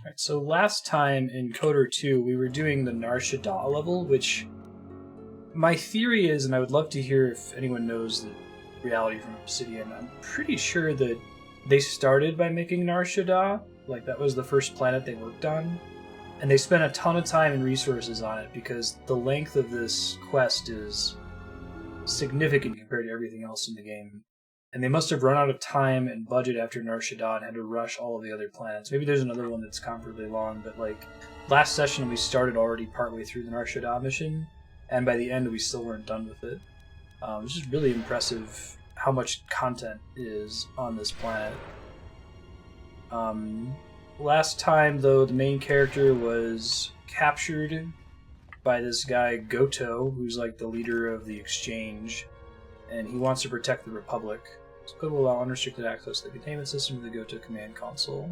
Alright, so last time in Coder 2, we were doing the Nar Shaddaa level, which my theory is, and I would love to hear if anyone knows the reality from Obsidian, I'm pretty sure that they started by making Nar Shaddaa, like that was the first planet they worked on, and they spent a ton of time and resources on it because the length of this quest is significant compared to everything else in the game. And they must have run out of time and budget after Nar Shaddaa and had to rush all of the other planets. Maybe there's another one that's comparably long, but like last session we started already partway through the Nar Shaddaa mission, and by the end we still weren't done with it. It's just really impressive how much content is on this planet. Last time, though, the main character was captured by this guy Goto, who's like the leader of the exchange, and he wants to protect the Republic. So code will allow unrestricted access to the containment system of the Goto command console.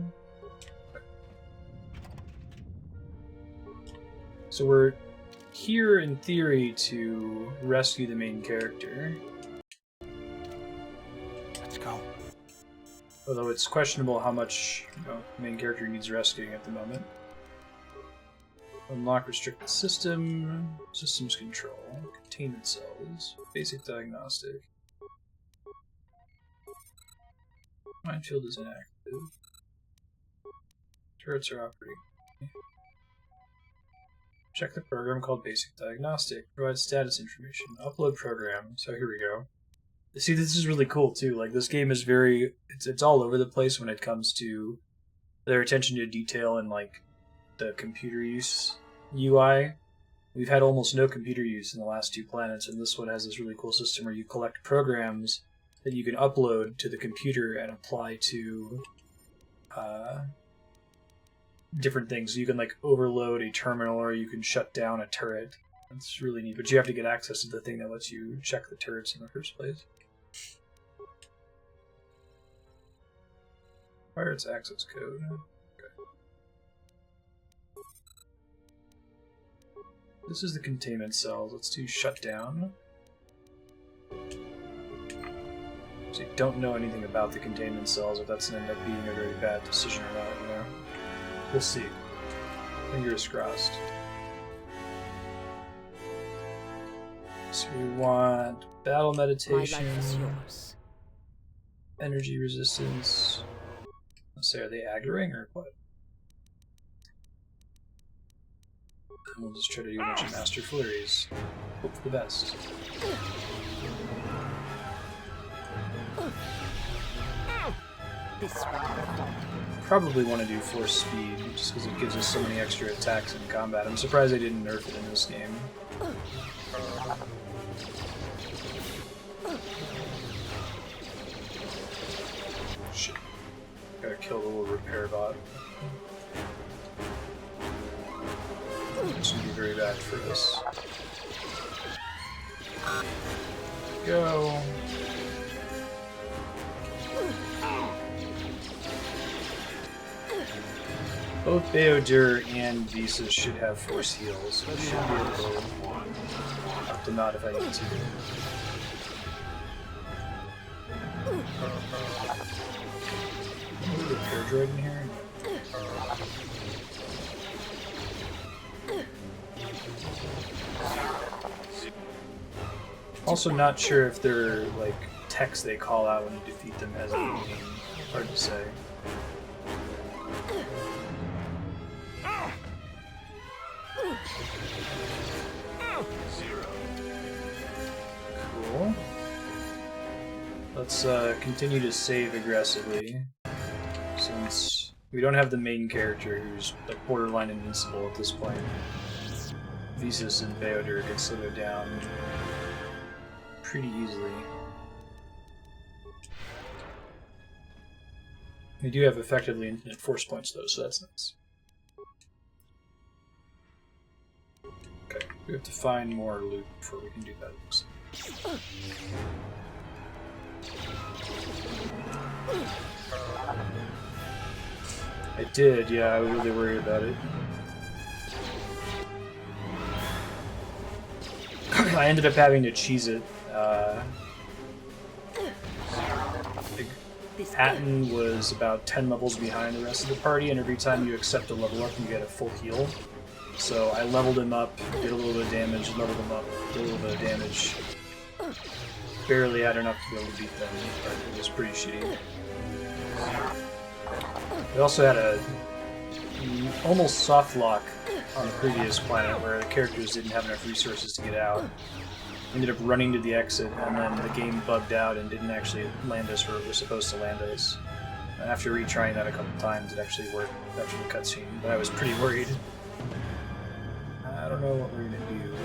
So we're here in theory to rescue the main character. Let's go. Although it's questionable how much the main character needs rescuing at the moment. Unlock restricted system, systems control, containment cells, basic diagnostic. Minefield is inactive. Turrets are operating. Check the program called Basic Diagnostic. Provide status information. Upload program. So here we go. See, this is really cool too. Like this game is very, it's all over the place when it comes to their attention to detail and like the computer use UI. We've had almost no computer use in the last two planets, and this one has this really cool system where you collect programs that you can upload to the computer and apply to different things. You can like overload a terminal, or you can shut down a turret. That's really neat, but you have to get access to the thing that lets you check the turrets in the first place. Pirate's access code. Okay. This is the containment cells. Let's do shutdown. So you don't know anything about the containment cells, if that's going to end up being a very bad decision or not, you know? We'll see. Fingers crossed. So we want battle meditation, energy resistance. Let's say, are they aggroing or what? And we'll just try to do a bunch of master flurries. Hope for the best. Probably want to do force speed, just because it gives us so many extra attacks in combat. I'm surprised they didn't nerf it in this game. Shit. Gotta kill the little repair bot. This would be very bad for us. Go. Both Beodur and Visa should have force heals, so I should be able to up them out if I need to. Is there a repair droid in here? Also not sure if they're like techs they call out when you defeat them as a meaning. Hard to say. Cool. Let's continue to save aggressively, since we don't have the main character who's like borderline invincible at this point. Visas and Beodur can slow it down pretty easily. We do have effectively infinite force points though, so that's nice. Okay, we have to find more loot before we can do that. I did, yeah, I was really worried about it. I ended up having to cheese it. Hatton was about 10 levels behind the rest of the party, and every time you accept a level up, you get a full heal. So I leveled him up, did a little bit of damage, leveled him up, did a little bit of damage. Barely had enough to be able to beat them, but it was pretty shitty. We also had a almost soft lock on the previous planet where the characters didn't have enough resources to get out. Ended up running to the exit, and then the game bugged out and didn't actually land us where it was supposed to land us. And after retrying that a couple times, it actually worked after the cutscene, but I was pretty worried. I don't know what we're gonna do.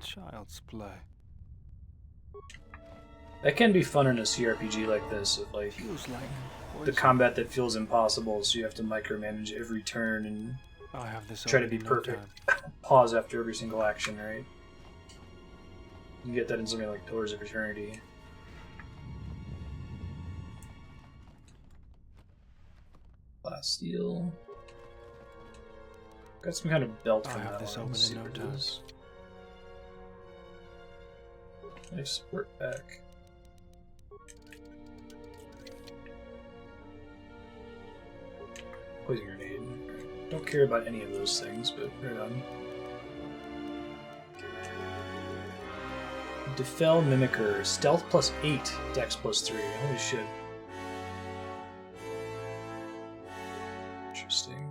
Child's play. That can be fun in a CRPG like this, of like the combat that feels impossible, so you have to micromanage every turn and try to be perfect. Pause after every single action, right? You get that in something like Pillars of Eternity. Glass steel. Got some kind of belt from that one. Let's see what it is. Nice sport back. Poison grenade. Don't care about any of those things, but right on. Defel Mimicker. Stealth plus 8, Dex plus 3. Holy shit. Interesting.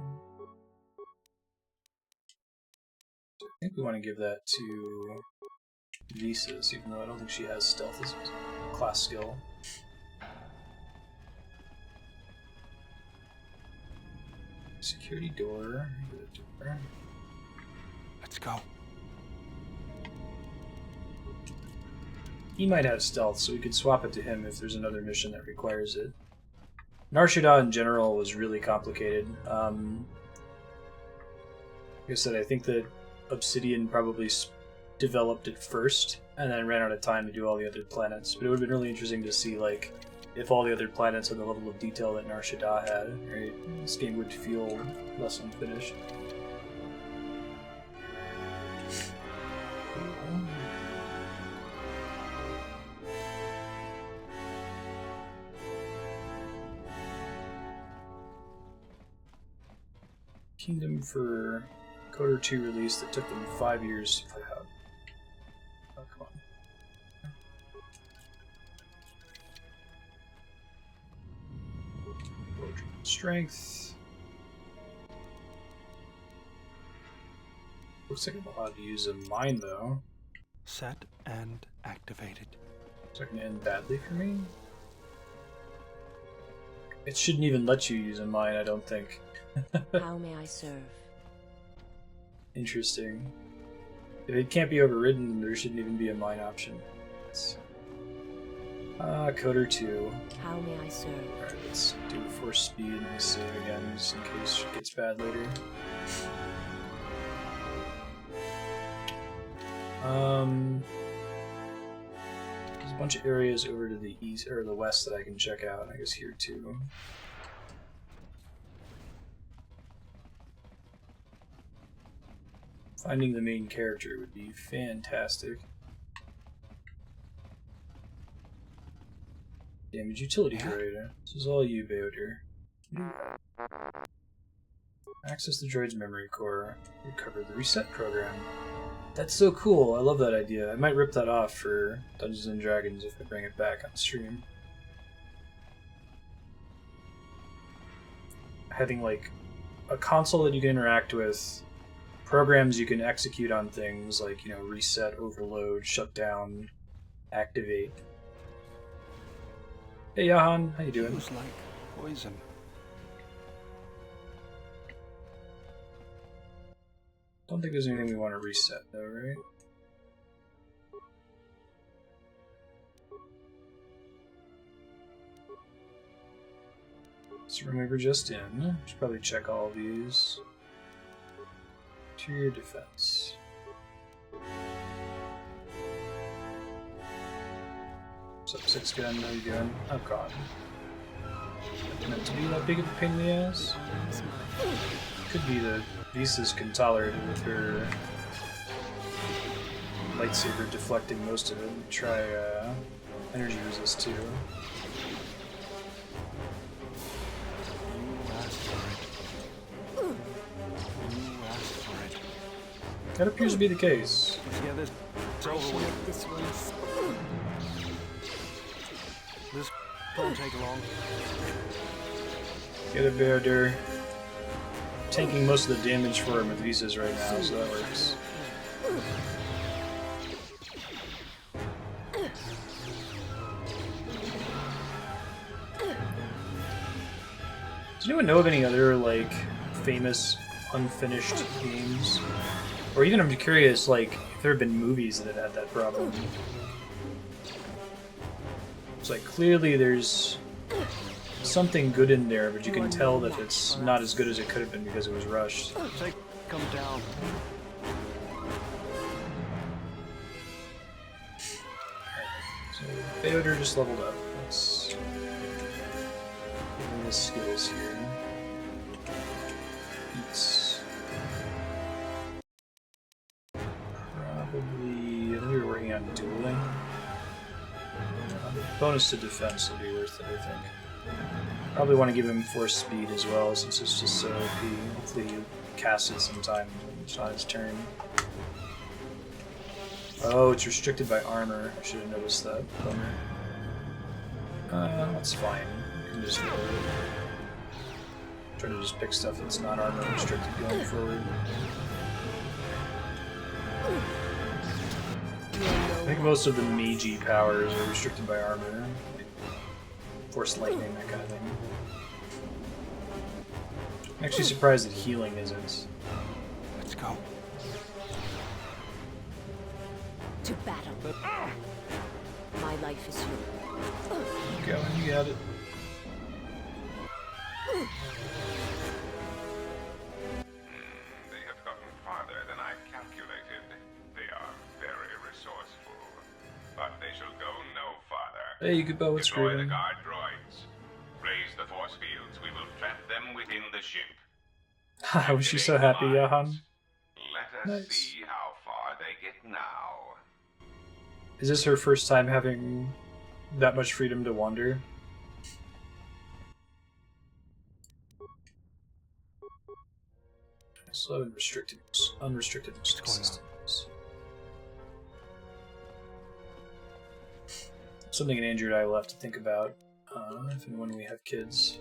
I think we want to give that to Visas, even though I don't think she has stealth as a class skill. Security door. Let's go. He might have stealth, so we could swap it to him if there's another mission that requires it. Narshada in general was really complicated. Like I said, I think that Obsidian probably developed it first, and then ran out of time to do all the other planets. But it would have been really interesting to see, like, if all the other planets had the level of detail that Narshada had, right? This game would feel less unfinished. Kingdom for Goto 2 release that took them 5 years to put out. Oh, come on. Strength. Looks like I'm allowed to use a mine, though. Set and activated. Is that going to end badly for me? It shouldn't even let you use a mine, I don't think. How may I serve? Interesting. If it can't be overridden, there shouldn't even be a mine option. Coder 2. How may I serve? Alright, let's do force speed and save again, just in case it gets bad later. There's a bunch of areas over to the east or the west that I can check out. I guess here too. Finding the main character would be fantastic. Damage utility droid. This is all you, Beoder. Access the droid's memory core. Recover the reset program. That's so cool. I love that idea. I might rip that off for Dungeons and Dragons if I bring it back on stream. Having like a console that you can interact with, programs you can execute on things like, you know, reset, overload, shut down, activate. Hey Jahan, how you doing? Feels like poison. Don't think there's anything we want to reset though, right? This room we were just in. Should probably check all of these. Interior defense. What's up, Six Gun? How you doing? Oh god. Is it meant to be that big of a pain in the ass? Could be the Visa's can tolerate it with her lightsaber deflecting most of it. Try energy resist too. You asked for it. You asked for it. That appears to be the case. Let's get this I over shall with. make this one. This won't take long. Get a better. Taking most of the damage for him with visas right now, so that works. Does anyone know of any other, like, famous unfinished games? Or even, I'm curious, like, if there have been movies that have had that problem. It's like, clearly there's something good in there, but you can tell that it's not as good as it could have been because it was rushed. Come down. So, Bayoder just leveled up. Let's give him his skills here. Eats. Probably. I think we were working on dueling. Bonus to defense will be worth it, I think. Probably want to give him force speed as well, since it's just so OP. Hopefully he casts it sometime when it's on his turn. Oh, it's restricted by armor. I should have noticed that. Bummer. That's fine. You can just load it. Try to just pick stuff that's not armor restricted going forward. I think most of the Meiji powers are restricted by armor. Like Force lightning, that kind of thing. I'm actually surprised that healing isn't. Let's go. To battle. My life is yours. Go, you got it. They have gotten farther than I calculated. They are very resourceful, but they shall go no farther. Hey, Goto, what's Deploy the screwing? guard droids. Raise the force fields. We will trap them within the ship. I wish you so happy, Johan. Let us Nice. see how far they get now. Is this her first time having that much freedom to wander? Slow and restricted, unrestricted systems. Something an Andrew and I will have to think about if and when we have kids.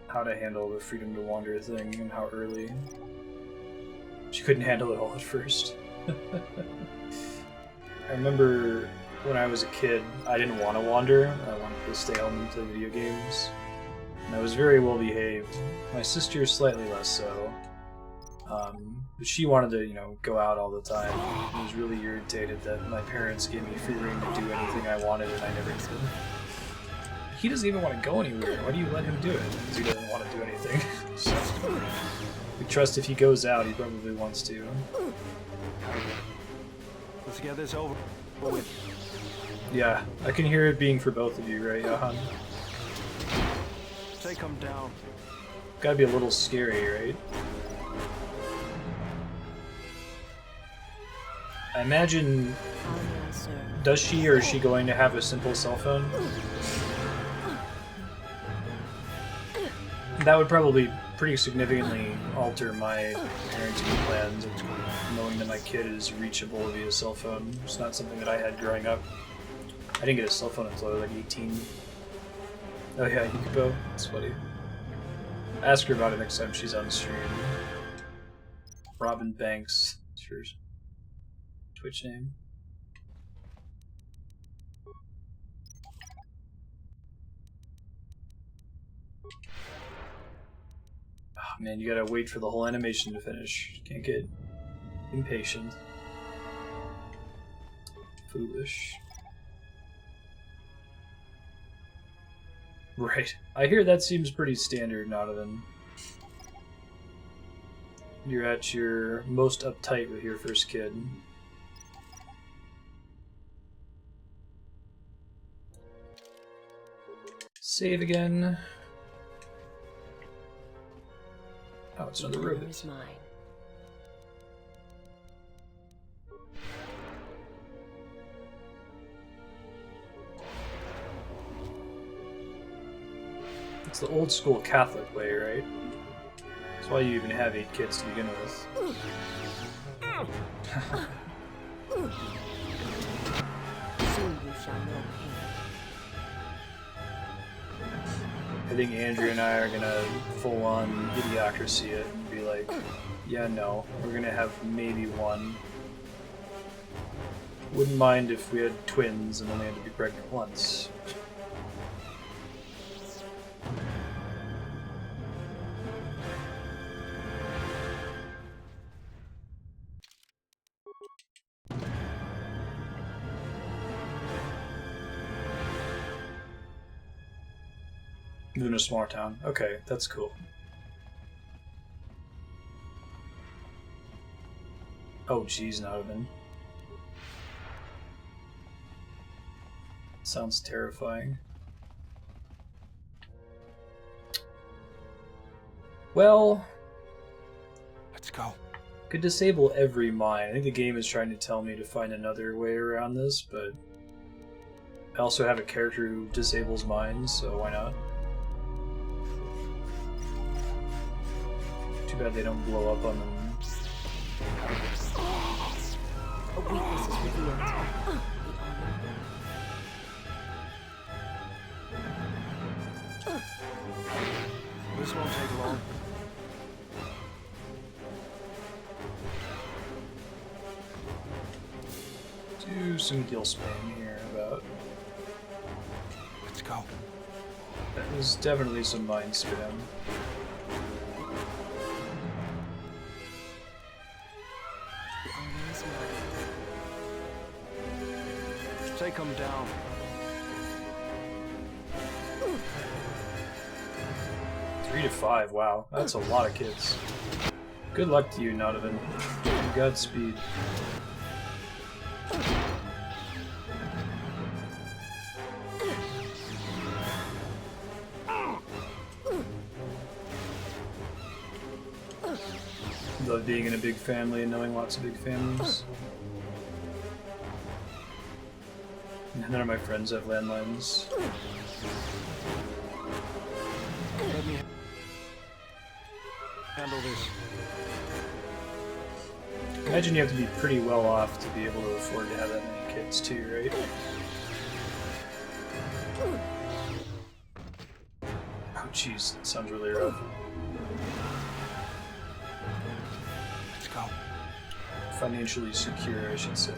How to handle the freedom to wander thing and how early. She couldn't handle it all at first. I remember when I was a kid, I didn't want to wander. I wanted to stay home and play video games. And I was very well behaved. My sister slightly less so. But she wanted to, go out all the time. I was really irritated that my parents gave me free rein to do anything I wanted and I never did. He doesn't even want to go anywhere. Why do you let him do it? Because he doesn't want to do anything. So, we trust if he goes out, he probably wants to. Let's get this over with. Yeah, I can hear it being for both of you, right, Johan? Take them down. Gotta be a little scary, right? I imagine, How may I serve? does she or is she going to have a simple cell phone? That would probably pretty significantly alter my parenting plans, knowing that my kid is reachable via cell phone. It's not something that I had growing up. I didn't get a cell phone until I was like 18. Oh yeah, Yukipo. That's funny. Ask her about it next time she's on stream. Robin Banks. It's her Twitch name. Oh man, you gotta wait for the whole animation to finish. Can't get impatient. Foolish. Right. I hear that seems pretty standard, Nodovan. You're at your most uptight with your first kid. Save again. Oh, it's another The honor robot. is mine. It's the old school Catholic way, right? That's why you even have 8 kids to begin with. Soon you shall know pain. I think Andrea and I are gonna full-on idiocracy it and be like, yeah, no, we're gonna have maybe one. Wouldn't mind if we had twins and only had to be pregnant once. Moving to a smaller town. Okay, that's cool. Oh, geez, Novan. Sounds terrifying. Well, Let's go. could disable every mine. I think the game is trying to tell me to find another way around this, but I also have a character who disables mines, so why not? Too bad they don't blow up on them. A weakness is revealed. This won't take long. Do some deal spam here about. Let's go. That was definitely some mine spam. The honor is mine. Take them down. 3 to 5, wow. That's a lot of kids. Good luck to you, Nodovan. Godspeed. Love being in a big family and knowing lots of big families. None of my friends have landlines. Let me handle this. Imagine you have to be pretty well off to be able to afford to have that many kids too, right? Oh jeez, that sounds really rough. Let's go. Financially secure, I should say.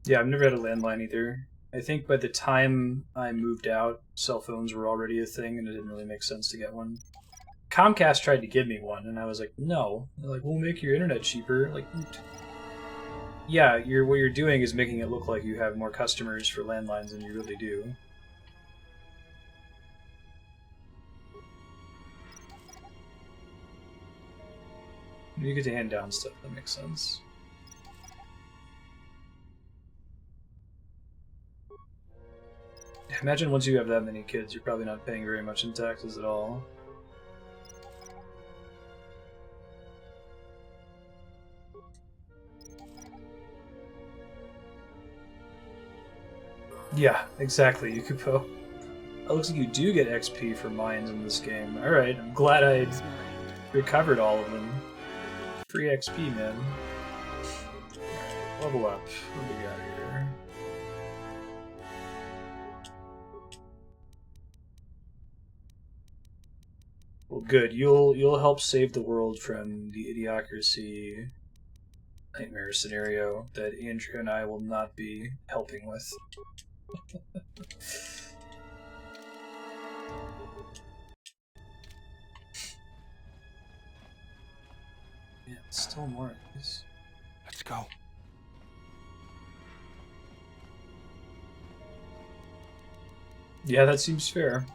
Yeah, I've never had a landline either. I think by the time I moved out, cell phones were already a thing, and it didn't really make sense to get one. Comcast tried to give me one, and I was like, no. They're like, we'll make your internet cheaper. Like, yeah, what you're doing is making it look like you have more customers for landlines than you really do. You get to hand down stuff, that makes sense. Imagine once you have that many kids, you're probably not paying very much in taxes at all. Yeah, exactly, Yukupo. It looks like you do get XP for mines in this game. Alright, I'm glad I Is mine. recovered all of them. Free XP, man. Alright, level up. What do we got here? Well, good. You'll help save the world from the idiocracy nightmare scenario that Andrew and I will not be helping with. Yeah, still more of these. Let's go. Yeah, that seems fair.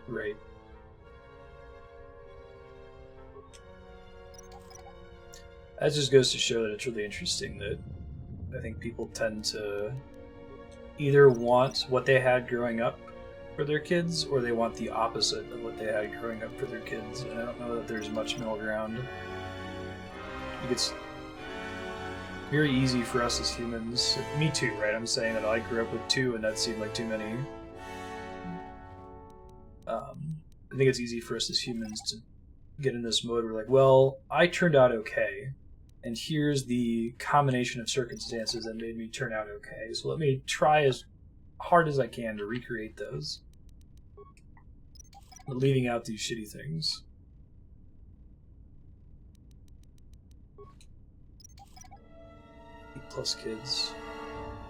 Right. That just goes to show that it's really interesting that I think people tend to either want what they had growing up for their kids, or they want the opposite of what they had growing up for their kids. And I don't know that there's much middle ground. I think it's very easy for us as humans. Me too, right? I'm saying that I grew up with 2, and that seemed like too many. I think it's easy for us as humans to get in this mode. We're like, well, I turned out okay, and here's the combination of circumstances that made me turn out okay. So let me try as hard as I can to recreate those, but leaving out these shitty things. Plus kids.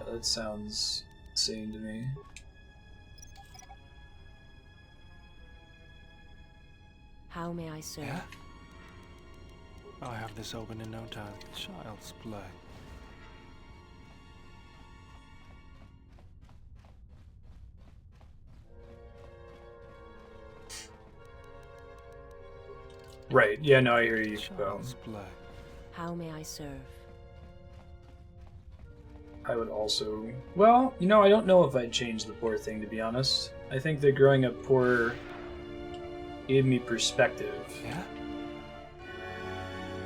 That sounds insane to me. How may I serve? Yeah? I'll have this open in no time. Child's play. Right, yeah, no, I hear you. Child's play. How may I serve? I would also... Well, you know, I don't know if I'd change the poor thing, to be honest. I think that growing up poor gave me perspective Yeah?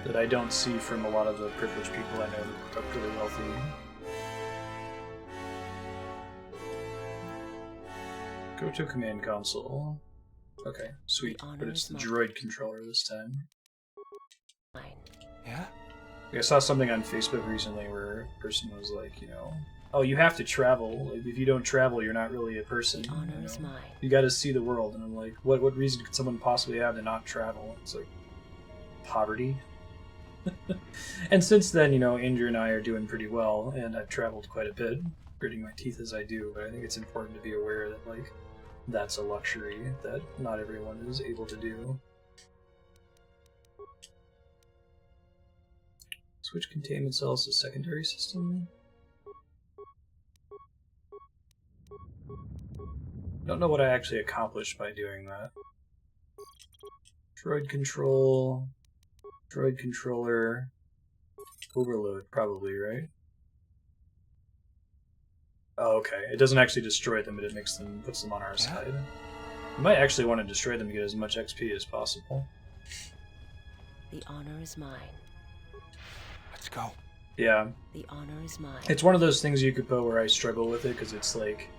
that I don't see from a lot of the privileged people I know that are really wealthy. Goto command console. Okay, sweet. The honor But it's is the mine. droid controller this time. Mine. Yeah? I saw something on Facebook recently where a person was like, you know, oh, you have to travel. Like, if you don't travel, you're not really a person. The honor you is know? mine. You got to see the world. And I'm like, what reason could someone possibly have to not travel? It's like poverty. And since then, you know, Andrew and I are doing pretty well, and I've traveled quite a bit, gritting my teeth as I do. But I think it's important to be aware that, like, that's a luxury that not everyone is able to do. Switch containment cells to secondary system. Don't know what I actually accomplished by doing that. Droid control, droid controller, overload, probably, right? Oh, okay. It doesn't actually destroy them, but it makes them, puts them on our side. You might actually want to destroy them to get as much XP as possible. The honor is mine. Let's go. Yeah. The honor is mine. It's one of those things you could put where I struggle with it, because it's like,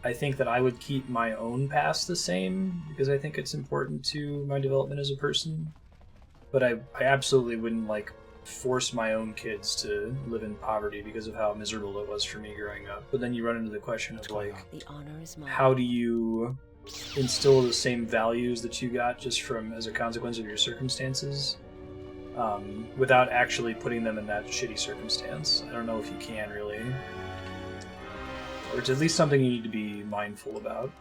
I think that I would keep my own past the same, because I think it's important to my development as a person. But I absolutely wouldn't, like, force my own kids to live in poverty because of how miserable it was for me growing up. But then you run into the question of, like, The honor is mine. how do you instill the same values that you got just from as a consequence of your circumstances, without actually putting them in that shitty circumstance? I don't know if you can, really. Or it's at least something you need to be mindful about.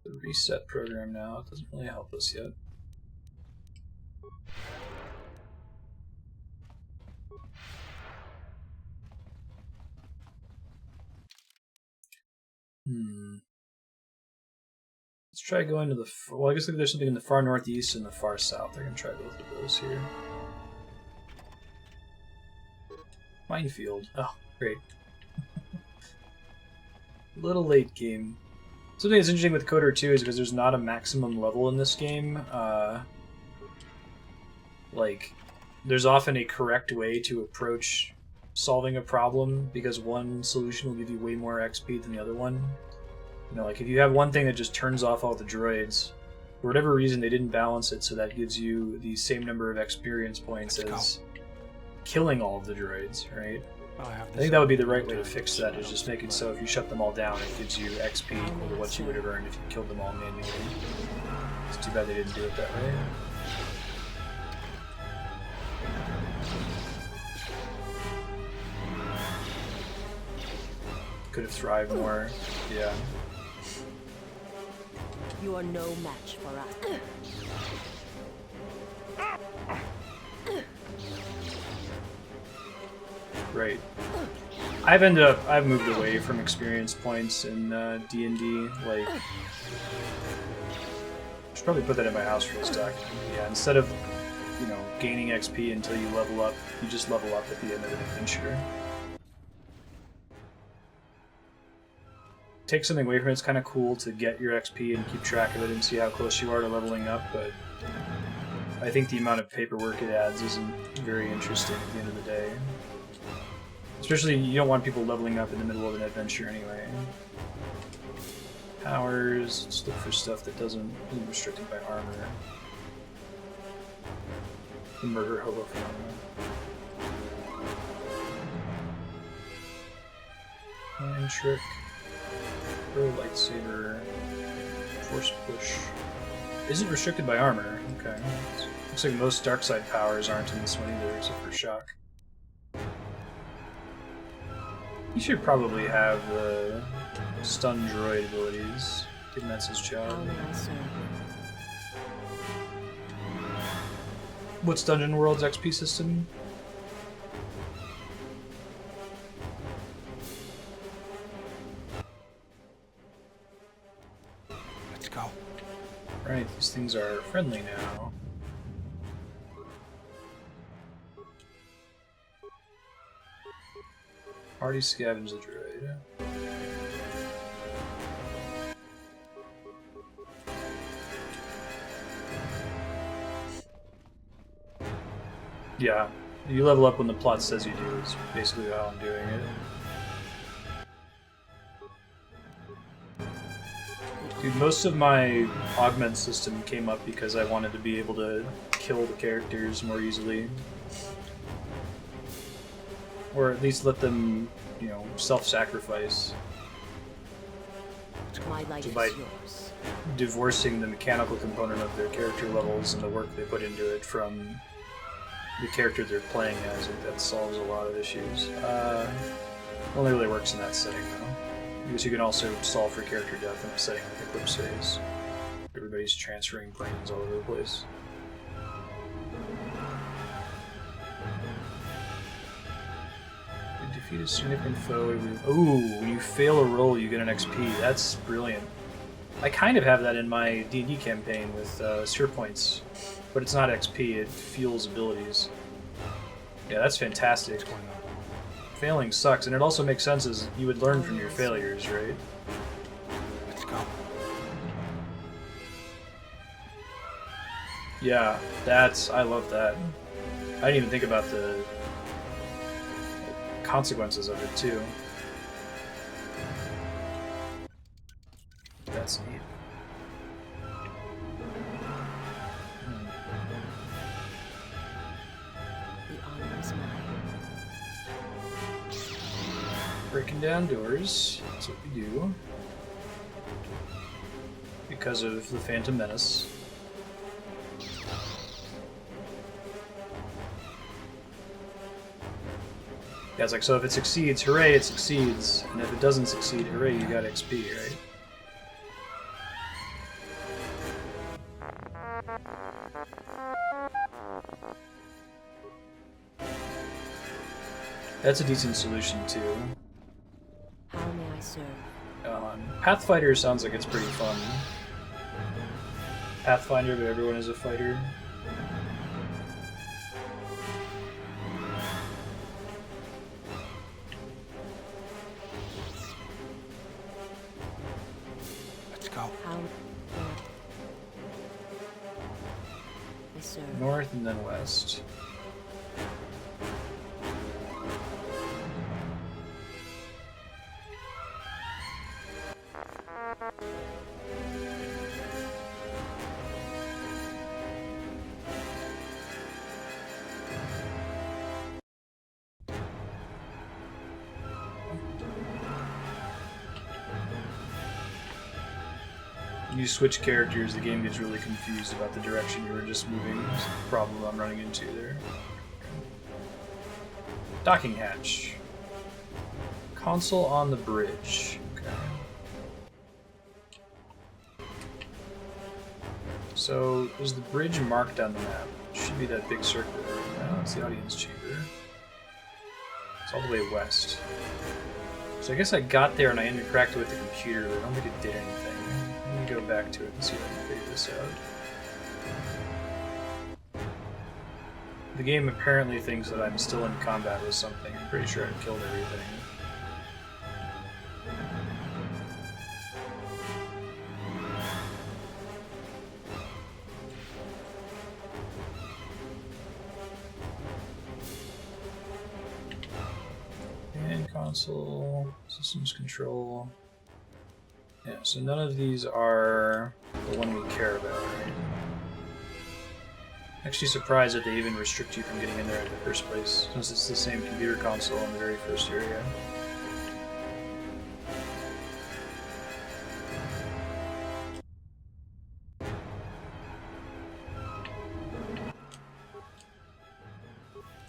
The reset program now, it doesn't really help us yet. Let's try going to the... Well, I guess there's something in the far northeast and the far south. I can try both of those here. Minefield. Oh, great. Little late game. Something that's interesting with Coder 2 is because there's not a maximum level in this game. Like, there's often a correct way to approach solving a problem, because one solution will give you way more XP than the other one. You know, like if you have one thing that just turns off all the droids, for whatever reason they didn't balance it so that gives you the same number of experience points as killing all of the droids, right? I think that would be the right way to fix that, is just make it so if you shut them all down, it gives you XP equal to what you would have earned if you killed them all manually. It's too bad they didn't do it that way. Could have thrived more, yeah. You are no match for us. Right. I've moved away from experience points in D&D. Like, I should probably put that in my house real stock. Yeah, instead of you know, gaining XP until you level up. You just level up at the end of an adventure. Take something away from it, it's kind of cool to get your XP and keep track of it and see how close you are to leveling up, but I think the amount of paperwork it adds isn't very interesting at the end of the day. Especially, you don't want people leveling up in the middle of an adventure anyway. Powers, let's look for stuff that isn't restricted by armor. The murder hobo phenomenon. Mind trick. Pro lightsaber. Force push. Isn't restricted by armor. Okay. Looks like most dark side powers aren't in this one either, except for shock. You should probably have the stun droid abilities. I think that's his job. How may I serve? What's Dungeon World's XP system? Let's go. Right, these things are friendly now. Already scavenged the droid. Yeah, you level up when the plot says you do, is basically how I'm doing it. Dude, most of my augment system came up because I wanted to be able to kill the characters more easily. Or at least let them, you know, self-sacrifice. My life is By yours. divorcing the mechanical component of their character levels and the work they put into it from the character they're playing as, that solves a lot of issues. Only really works in that setting, though. Because you can also solve for character death in a setting like Eclipse Phase. Everybody's transferring planes all over the place. You defeat a significant foe. Ooh, when you fail a roll, you get an XP. That's brilliant. I kind of have that in my D&D campaign with sphere points, but it's not XP, it fuels abilities. Yeah, that's fantastic. Failing sucks, and it also makes sense as you would learn from your failures, right? Let's go. Yeah, I love that. I didn't even think about the consequences of it, too. That's neat. The honor is mine. Breaking down doors, that's what we do. Because of the Phantom Menace. Yeah, it's like, so if it succeeds, hooray, it succeeds. And if it doesn't succeed, hooray, you got XP, right? That's a decent solution, too. How may I serve? Pathfinder sounds like it's pretty fun. Pathfinder, but everyone is a fighter. Let's go. How may I serve? North and then west. When you switch characters, the game gets really confused about the direction you were just moving. That's the problem I'm running into there. Docking hatch. Console on the bridge. Okay. So, is the bridge marked on the map? It should be that big circle there. No, it's the audience chamber. It's all the way west. So I guess I got there and I interacted with the computer, but I don't think it did anything. Let me go back to it and see if I can figure this out. The game apparently thinks that I'm still in combat with something. I'm pretty sure I've killed everything. And console, systems control. Yeah, so none of these are the one we care about, right? Actually surprised that they even restrict you from getting in there in the first place, since it's the same computer console in the very first area.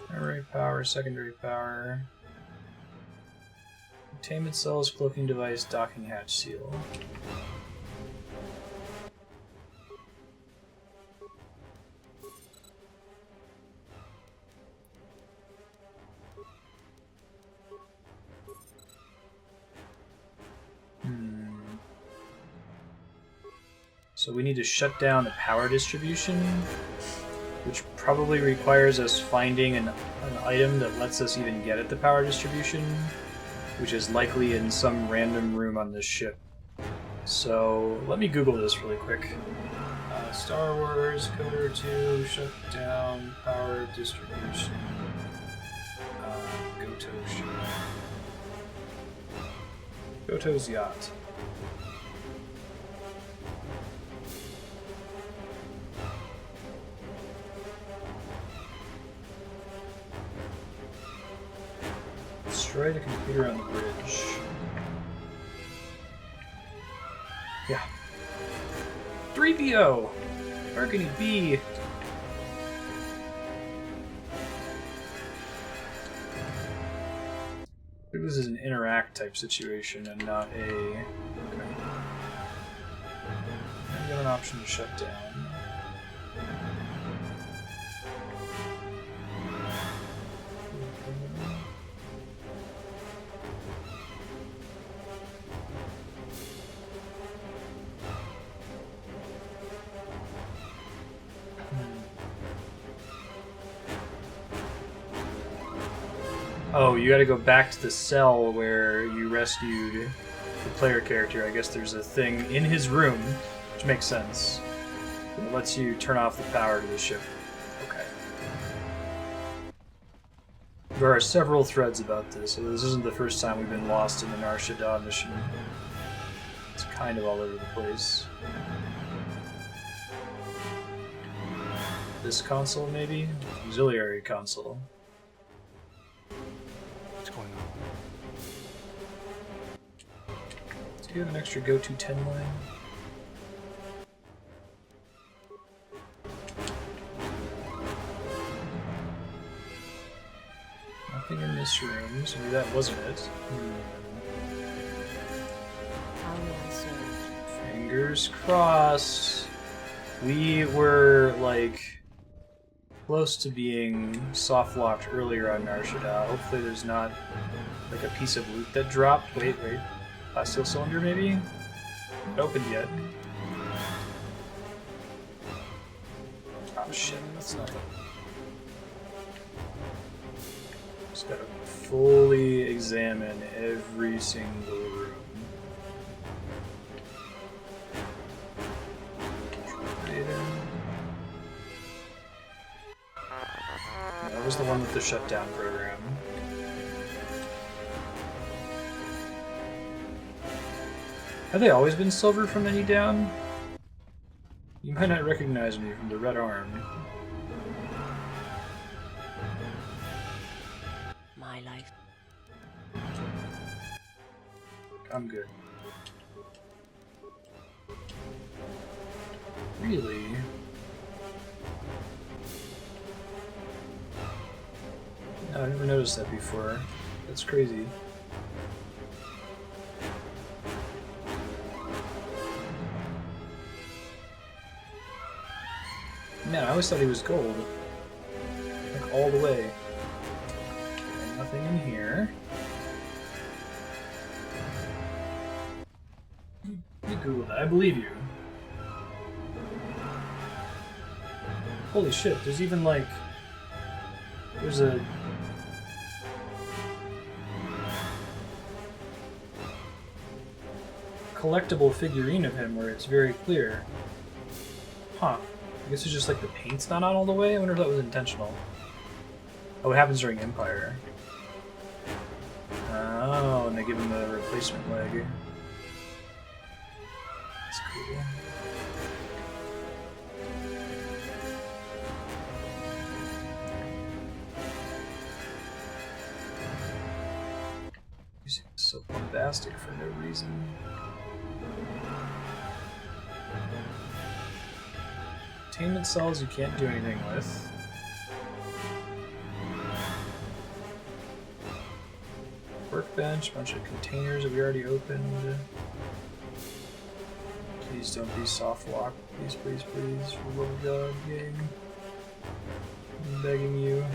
Primary power, secondary power. Containment cells, cloaking device, docking hatch seal. So we need to shut down the power distribution, which probably requires us finding an item that lets us even get at the power distribution, which is likely in some random room on this ship. So let me Google this really quick. Star Wars, Coder 2, shut down power distribution. Goto ship. Goto's Yacht. Destroy the computer on the bridge. Yeah. 3PO! Where can he be? I think this is an interact type situation and not a... Okay. I've got an option to shut down. Oh, you gotta go back to the cell where you rescued the player character. I guess there's a thing in his room, which makes sense. It lets you turn off the power to the ship. Okay. There are several threads about this, so this isn't the first time we've been lost in the Marstead mission. It's kind of all over the place. This console, maybe? Auxiliary console. Going on. Do you have an extra Goto 10 line? Nothing in this room, so maybe that wasn't it. How may I serve? Fingers crossed. We were, like, close to being soft-locked earlier on Marstead. Hopefully there's not, like, a piece of loot that dropped. Wait. Plasteel cylinder, maybe? Not opened yet. Oh, shit. That's not it. Just gotta fully examine every single room. That was the one with the shutdown program. Have they always been silver from the knee down? You might not recognize me from the red arm. My life. I'm good. Really? No, I never noticed that before. That's crazy. Man, I always thought he was gold. Like, all the way. And nothing in here. You Google that. I believe you. Holy shit, there's even, like, There's a collectible figurine of him where it's very clear. Huh. I guess it's just like the paint's not on all the way? I wonder if that was intentional. Oh, it happens during Empire. Oh, and they give him a replacement leg. That's cool. He's so bombastic for no reason. Containment cells you can't do anything with. Workbench, bunch of containers that we already opened. Please don't be soft lock. Please, please, please. For the love of God, game. I'm begging you.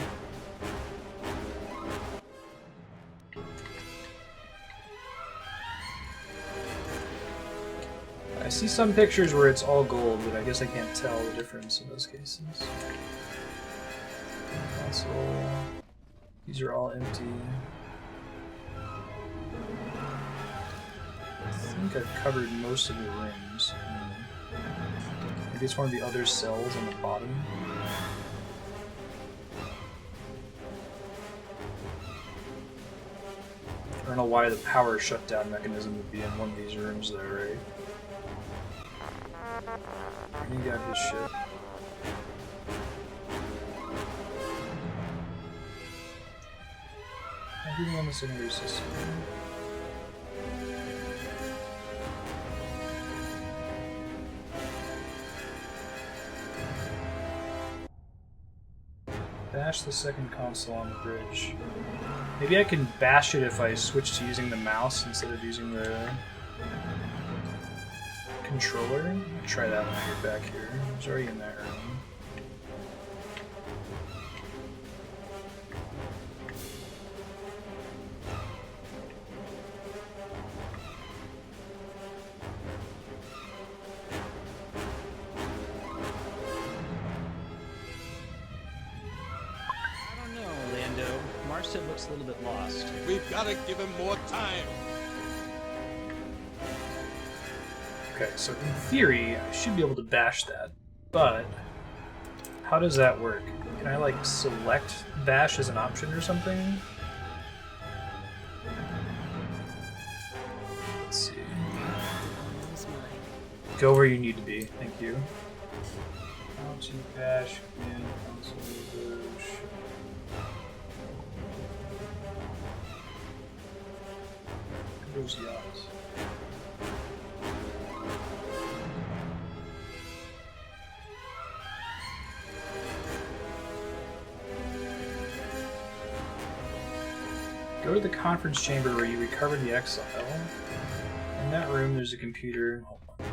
I see some pictures where it's all gold, but I guess I can't tell the difference in those cases. Console. These are all empty. I think I've covered most of the rooms. Maybe it's one of the other cells on the bottom. I don't know why the power shutdown mechanism would be in one of these rooms though, right? He got his shit. Everything on the secondary system. Bash the second console on the bridge. Maybe I can bash it if I switch to using the mouse instead of using the controller. I'll try that when I get back here. I was already in that room. I don't know, Lando. Marstead looks a little bit lost. We've got to give him more time. Okay, so in theory, I should be able to bash that, but how does that work? Can I, like, select bash as an option or something? Let's see. Go where you need to be, thank you. How to bash command console bash. Those yachts. Go to the conference chamber where you recovered the exile. In that room, there's a computer. Hold on.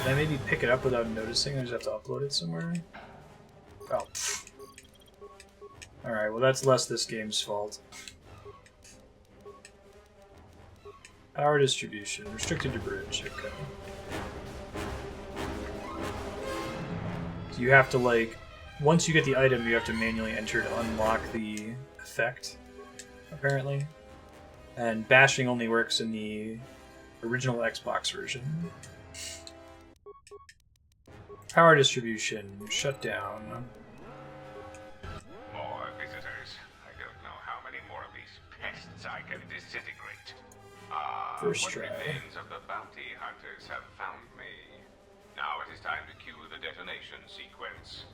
Did I maybe pick it up without noticing? I just have to upload it somewhere? Oh. Alright, well that's less this game's fault. Power distribution, restricted to bridge, okay. So you have to, like, once you get the item, you have to manually enter to unlock the effect, apparently. And bashing only works in the original Xbox version. Power distribution, shut down. More visitors. I don't know how many more of these pests I can disintegrate. First What try. remains of the bounty hunters have found me. Now it is time to cue the detonation sequence.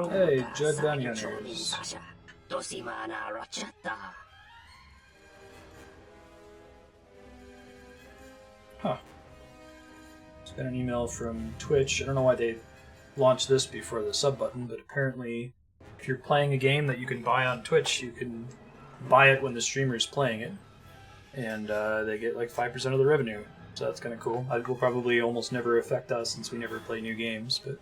Hey, Judd Bounty Hunters. Huh. It's got an email from Twitch. I don't know why they launched this before the sub button, but apparently if you're playing a game that you can buy on Twitch, you can buy it when the streamer's playing it. And they get like 5% of the revenue. So that's kind of cool. It will probably almost never affect us since we never play new games, but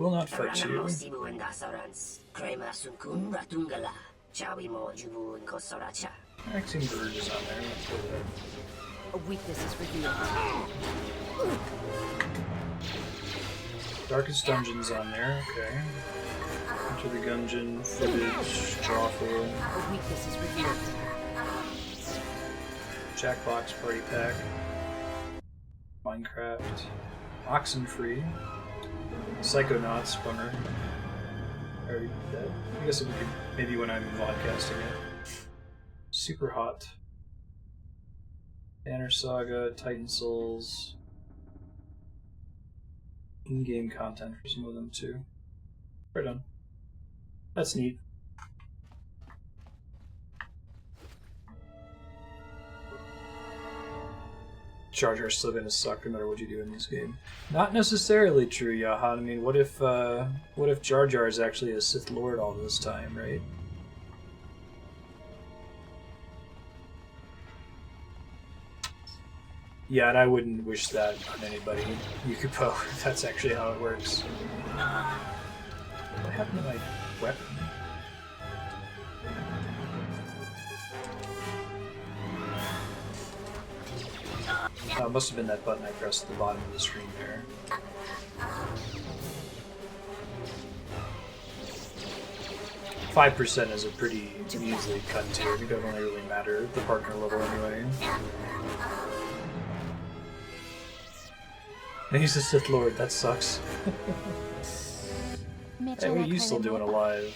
Will not fight you. Maxine Bird is on there. Let's go with that. A weakness is revealed. Darkest Dungeon's on there, okay. Enter the Gungeon, Fibbage, Drawful. A weakness is revealed. Jackbox Party Pack. Minecraft. Oxenfree. Psychonauts, bummer. Already did that. I guess we could, maybe when I'm vodcasting it. Super Hot. Banner Saga, Titan Souls. In-game content for some of them too. Right on. That's neat. Jar Jar's still gonna suck no matter what you do in this game. Not necessarily true, Yaha. I mean, what if Jar Jar is actually a Sith Lord all this time, right? Yeah, and I wouldn't wish that on anybody. Yukupo, if that's actually how it works. What happened to my weapon? Oh, it must have been that button I pressed at the bottom of the screen there. .5% is a pretty easily cut tier. It doesn't really matter the partner level anyway. And he's a Sith Lord, that sucks. Hey, what are you still doing alive?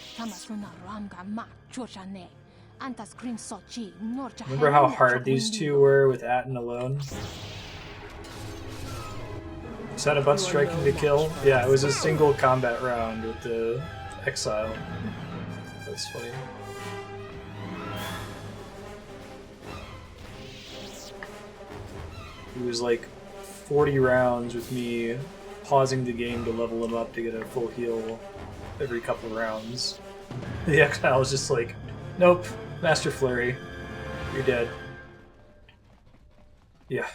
Remember how hard these two were with Atten alone? Is that a butt striking to kill? Yeah, it was a single combat round with the Exile. That's funny. It was like 40 rounds with me pausing the game to level him up to get a full heal every couple rounds. The Exile was just like, nope, Master Flurry, you're dead. Yeah.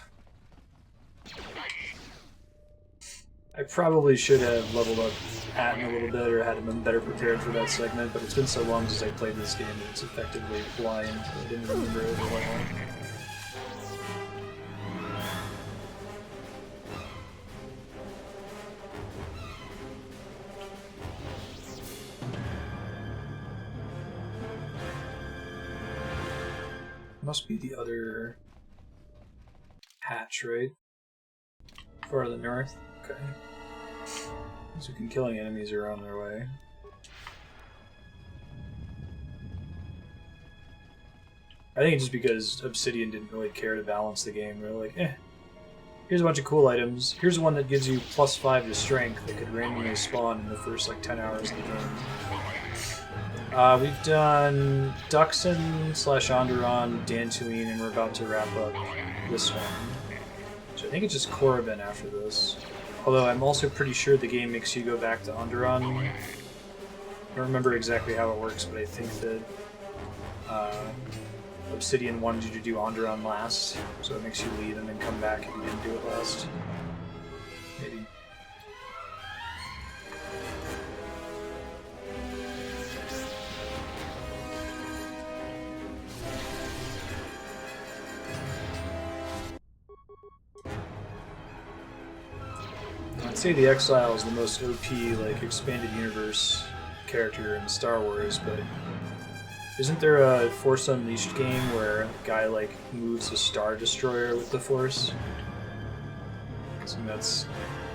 I probably should have leveled up Atten a little bit or had him been better prepared for that segment, but it's been so long since I played this game that it's effectively blind. I didn't remember it at all. Must be the other hatch, right? Farther north? Okay. So killing enemies are on their way. I think it's just because Obsidian didn't really care to balance the game. They're like, here's a bunch of cool items. Here's one that gives you +5 to strength that could randomly spawn in the first like 10 hours of the game. We've done Duxon / Onderon, Dantooine, and we're about to wrap up this one. So I think it's just Korriban after this. Although I'm also pretty sure the game makes you go back to Onderon. I don't remember exactly how it works, but I think that Obsidian wanted you to do Onderon last, so it makes you leave and then come back if you didn't do it last. Maybe. I'd say the Exile is the most OP, like, expanded universe character in Star Wars, but isn't there a Force Unleashed game where a guy, like, moves a Star Destroyer with the Force? So that's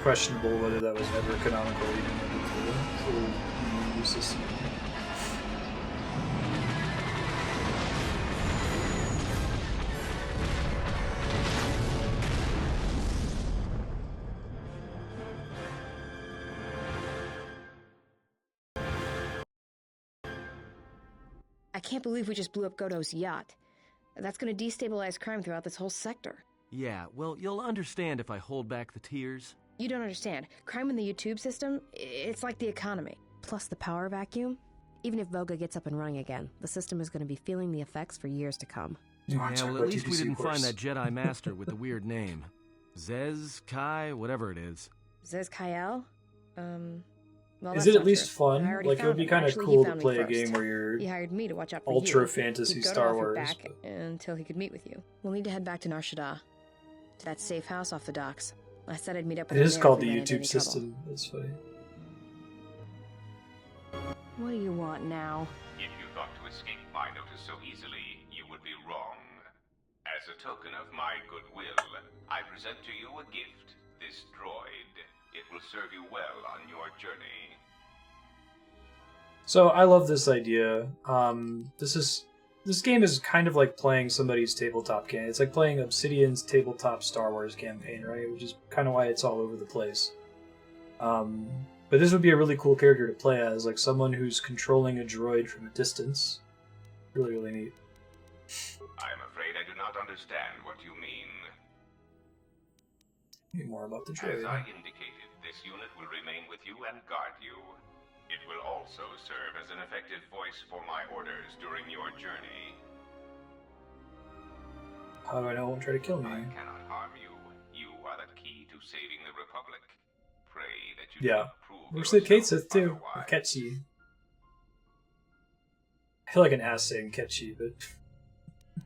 questionable whether that was ever canonical, even with the use this. I can't believe we just blew up Goto's yacht. That's gonna destabilize crime throughout this whole sector. Yeah, well, you'll understand if I hold back the tears. You don't understand. Crime in the YouTube system, it's like the economy. Plus the power vacuum. Even if Voga gets up and running again, the system is going to be feeling the effects for years to come. Yeah, well, at least we didn't find that Jedi Master with the weird name. Zez, Kai, whatever it is. Zez Kyle? Well, Is that's it at not least true. I fun? already Like, it would found be him. kind of Actually, he cool to found me play a first. game where you're He hired me to watch out for ultra you. fantasy He'd go to Star offer Wars. back until he could meet with you. We'll need to head back to Narshada, to that safe house off the docks. I said I'd meet up with It him is there called if the we ran into YouTube any trouble. system. That's funny. What do you want now? If you thought to escape my notice so easily, you would be wrong. As a token of my goodwill, I present to you a gift, this droid. It will serve you well on your journey. So I love this idea. This game is kind of like playing somebody's tabletop game. It's like playing Obsidian's tabletop Star Wars campaign, right? Which is kind of why it's all over the place. But this would be a really cool character to play as, like someone who's controlling a droid from a distance. Really, really neat. I'm afraid I do not understand what you mean. Need more about the As droid. I indicated, this unit will remain with you and guard you. It will also serve as an effective voice for my orders during your journey. How do I know it won't try to kill me? I cannot harm you. You are the key to saving the Republic. Pray that you do Yeah. not prove Works with Kate yourself Sith too. otherwise. Ketchy. I feel like an ass saying Ketchy, but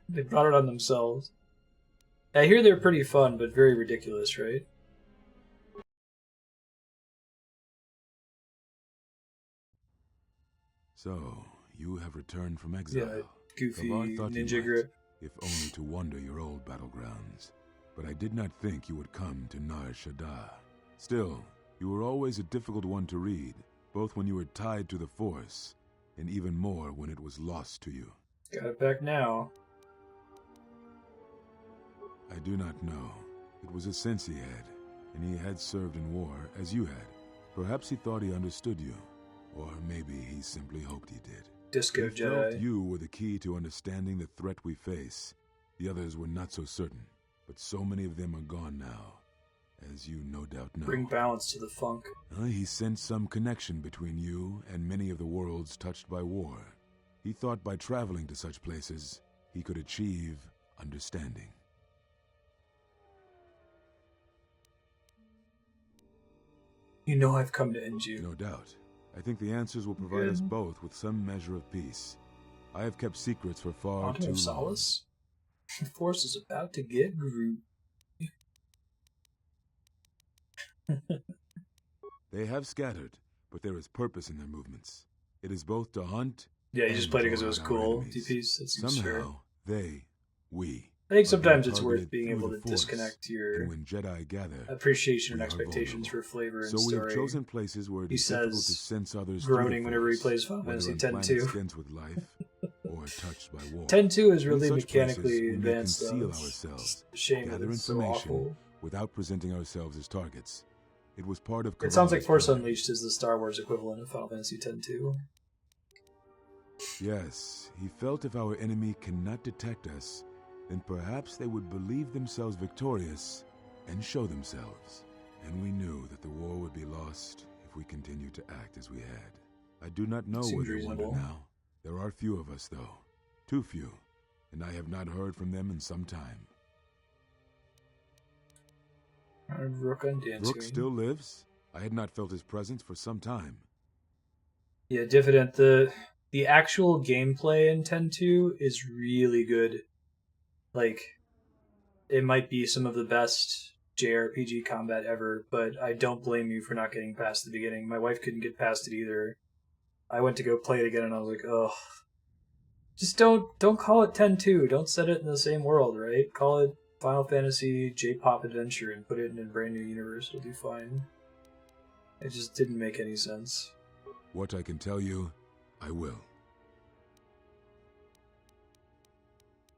they brought it on themselves. I hear they're pretty fun, but very ridiculous, right? So, you have returned from exile. Yeah, goofy Kalar thought you ninja might, grip. if only to wander your old battlegrounds. But I did not think you would come to Nar Shaddaa. Still, you were always a difficult one to read, both when you were tied to the Force, and even more when it was lost to you. Got it back now. I do not know. It was a sense he had, and he had served in war as you had. Perhaps he thought he understood you, or maybe he simply hoped he did. Disco He felt Jedi. you were the key to understanding the threat we face. The others were not so certain, but so many of them are gone now, as you no doubt know. Bring balance to the funk. He sensed some connection between you and many of the worlds touched by war. He thought by traveling to such places, he could achieve understanding. You know I've come to end you. No doubt. I think the answers will provide us both with some measure of peace. I have kept secrets for far Quantum too of long. Solace? The Force is about to get Groot. They have scattered, but there is purpose in their movements. It is both to hunt. Yeah, you just and played it draw because it was out our cool. enemies. DPs, that seems fair. Somehow, we. I think are sometimes being it's worth targeted being through able the to Force, disconnect your and when Jedi gather, appreciation and we are expectations vulnerable. for flavor and So we have story. chosen places where it He is difficult to says, sense others groaning through the whenever he Force, plays Final whether Fantasy on X planets 2. dense with life or touched by war. 10-2 is In really such mechanically places, we may advanced, though. conceal It's ourselves, a shame that gather it's so information awful. without presenting ourselves as targets. It was part of It sounds like Kavar's Force plan. Unleashed is the Star Wars equivalent of Final Fantasy X-2. Yes, he felt if our enemy cannot detect us, then perhaps they would believe themselves victorious and show themselves. And we knew that the war would be lost if we continued to act as we had. I do not know where Seems they wander reasonable. now. There are few of us, though. Too few. And I have not heard from them in some time. Rook on dancing. Rook still lives? I had not felt his presence for some time. Yeah, Diffident. The actual gameplay in 10-2 is really good. Like, it might be some of the best JRPG combat ever, but I don't blame you for not getting past the beginning. My wife couldn't get past it either. I went to go play it again and I was like, ugh. Just don't call it 10-2. Don't set it in the same world, right? Call it Final Fantasy J-Pop Adventure and put it in a brand new universe. It'll be fine. It just didn't make any sense. What I can tell you, I will.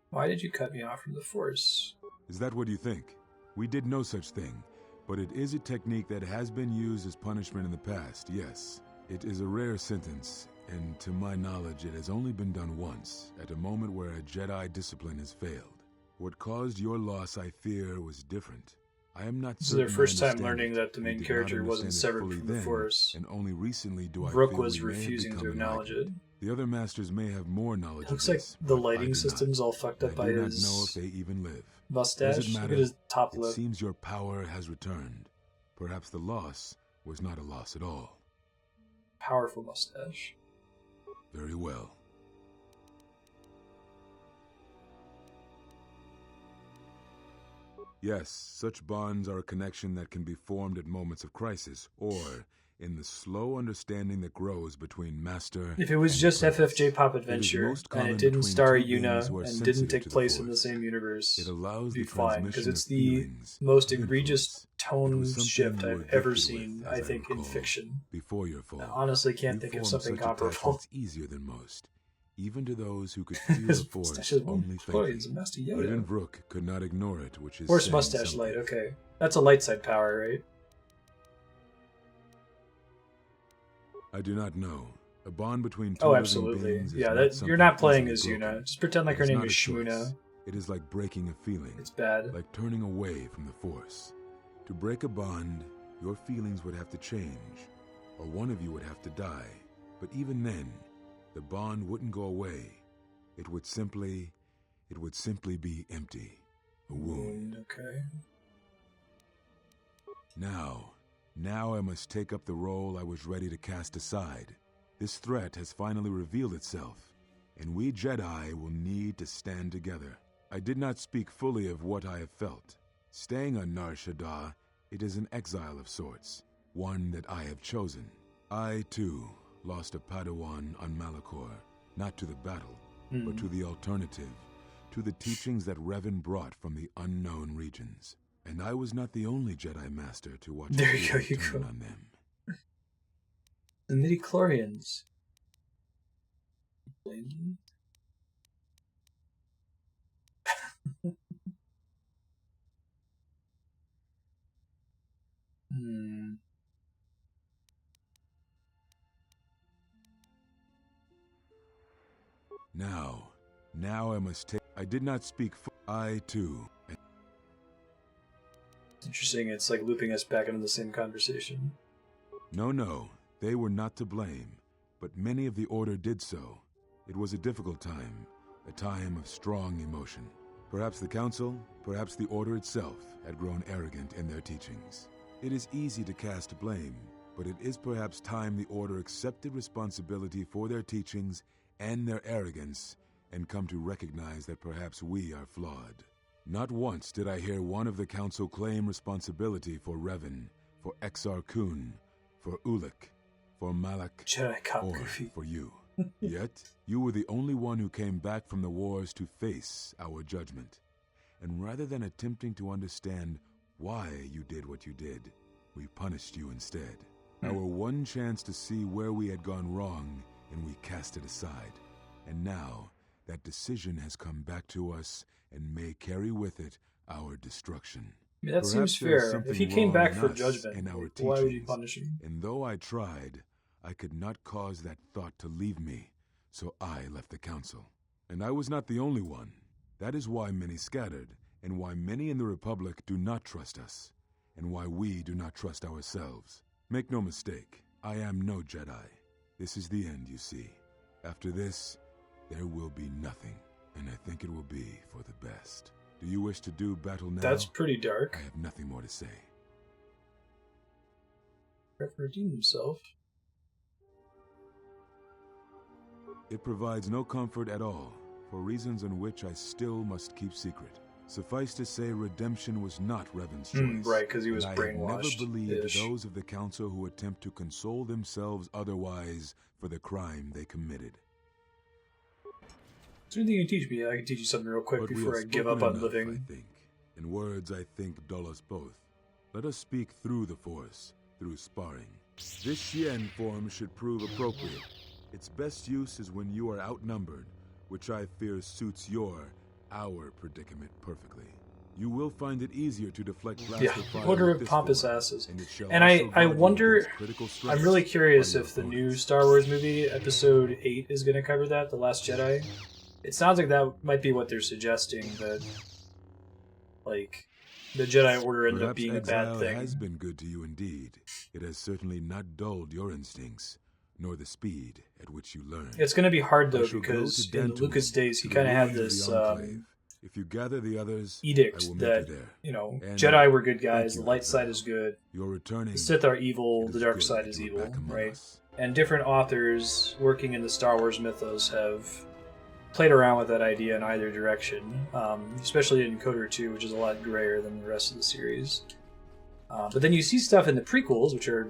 Why did you cut me off from the Force? Is that what you think? We did no such thing, but it is a technique that has been used as punishment in the past, yes. It is a rare sentence, and to my knowledge it has only been done once, at a moment where a Jedi discipline has failed. What caused your loss, I fear, was different. I am not This is certain their I first time understand learning it. that the We main did not character wasn't understand it severed fully from the then, Force. and only recently do I Rook feel was we may have refusing to become acknowledge it. enlightened. The other masters may have more knowledge It looks of like this, the but I lighting do system's not. all fucked up I by do not know if his they even live. mustache. Does it Look matter? at his top It lip. seems your power has returned. Perhaps the loss was not a loss at all. powerful mustache. Very well. Yes, such bonds are a connection that can be formed at moments of crisis, or in the slow understanding that grows between master If it was and just apprentice. FFJ Pop It is Adventure, most and common it didn't between star two beings who Yuna, are and didn't sensitive take to the place in the Force. same universe, It allows it'd be the fine, because transmission it's of the feelings, most of egregious influence. It tone was something shift you were I've ever gifted seen, with, I as think, in recall, fiction. Before your fall. I honestly can't You think of formed something such comparable. attachments easier than most, even to those who could feel His the Force mustache is only faintly. Florian's Master Yoda. Even Rook could not ignore it, which is Force saying mustache something. light, okay. That's a light side power, right? I do not know. A bond between two Oh, living absolutely. beings is Yeah, not that you're something not playing easily as broken. Yuna. Just pretend like It her name not is a choice. Shmuna. It is like breaking a feeling. It's bad. Like turning away from the Force. To break a bond, your feelings would have to change, or one of you would have to die. But even then, the bond wouldn't go away. It would simply be empty. A wound. Okay. Now I must take up the role I was ready to cast aside. This threat has finally revealed itself, and we Jedi will need to stand together. I did not speak fully of what I have felt. Staying on Nar Shaddaa, it is an exile of sorts, one that I have chosen. I, too, lost a Padawan on Malachor, not to the battle, but to the alternative, to the teachings that Revan brought from the unknown regions. And I was not the only Jedi Master to watch There his you go, fate you turn go. on them. The midi-chlorians. Now I must take... I did not speak I, too... Interesting, it's like looping us back into the same conversation. No, they were not to blame, but many of the Order did so. It was a difficult time, a time of strong emotion. Perhaps the Council, perhaps the Order itself, had grown arrogant in their teachings. It is easy to cast blame, but it is perhaps time the Order accepted responsibility for their teachings and their arrogance, and come to recognize that perhaps we are flawed. Not once did I hear one of the Council claim responsibility for Revan, for Exar Kun, for Ulic, for Malak, Jedi Cop or Goofy. for you. Yet, you were the only one who came back from the wars to face our judgment. And rather than attempting to understand why you did what you did, we punished you instead. Our one chance to see where we had gone wrong, and we cast it aside. And now, that decision has come back to us and may carry with it our destruction. Yeah, that seems Perhaps there is fair. something If he came wrong back in for us judgment, and our why would you teachings, punish him? And though I tried, I could not cause that thought to leave me, so I left the Council. And I was not the only one. That is why many scattered, and why many in the Republic do not trust us, and why we do not trust ourselves. Make no mistake, I am no Jedi. This is the end, you see. After this, there will be nothing, and I think it will be for the best. Do you wish to do battle now? That's pretty dark. I have nothing more to say. Revan redeemed himself. It provides no comfort at all, for reasons in which I still must keep secret. Suffice to say, redemption was not Revan's choice. Right, because he was and brainwashed. I have never believed those of the Council who attempt to console themselves otherwise for the crime they committed. Is there anything you can teach me? I can teach you something real quick But we before I have give up spoken on enough, living. I think. In words I think dull us both. Let us speak through the Force, through sparring. This Xian form should prove appropriate. Its best use is when you are outnumbered, which I fear suits our predicament perfectly. You will find it easier to deflect blaster fire Order with of this pompous form, asses. and it shall And also I guard you wonder, against critical strikes I'm really curious by your if the new opponents. Star Wars movie, Episode 8, is going to cover that, The Last Jedi. It sounds like that might be what they're suggesting, that, like, the Jedi Order ended up Perhaps being a exile bad thing. has been good to you indeed. It has certainly not dulled your instincts, nor the speed at which you learn. It's going to be hard, I though, shall go because to in Dantooine, Lucas days, he to the kind of had ruins of this the Enclave, If you gather the others, I edict will meet that, you there. you know, And Jedi were good thank guys, you, the light side Goto. is good, You're returning. the Sith are evil, It the is dark good side that is you are evil, back among right? us. And different authors working in the Star Wars mythos have played around with that idea in either direction, especially in KOTOR 2, which is a lot grayer than the rest of the series. But then you see stuff in the prequels, which are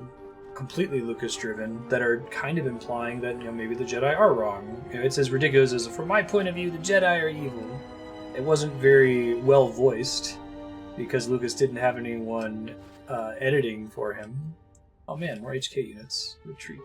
completely Lucas-driven, that are kind of implying that, you know, maybe the Jedi are wrong. You know, it's as ridiculous as, from my point of view, the Jedi are evil. It wasn't very well voiced, because Lucas didn't have anyone editing for him. Oh man, more HK units. Retreat.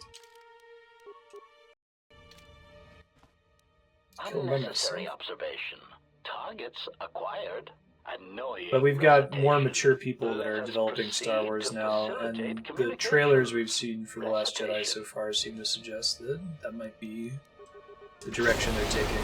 Unnecessary observation. Targets acquired. Annoying. But we've got more recitation. mature people that are Let us developing Star proceed Wars to now, facilitate and the communication. trailers we've seen for The Last Jedi Recitation. so far seem to suggest that that might be the direction they're taking.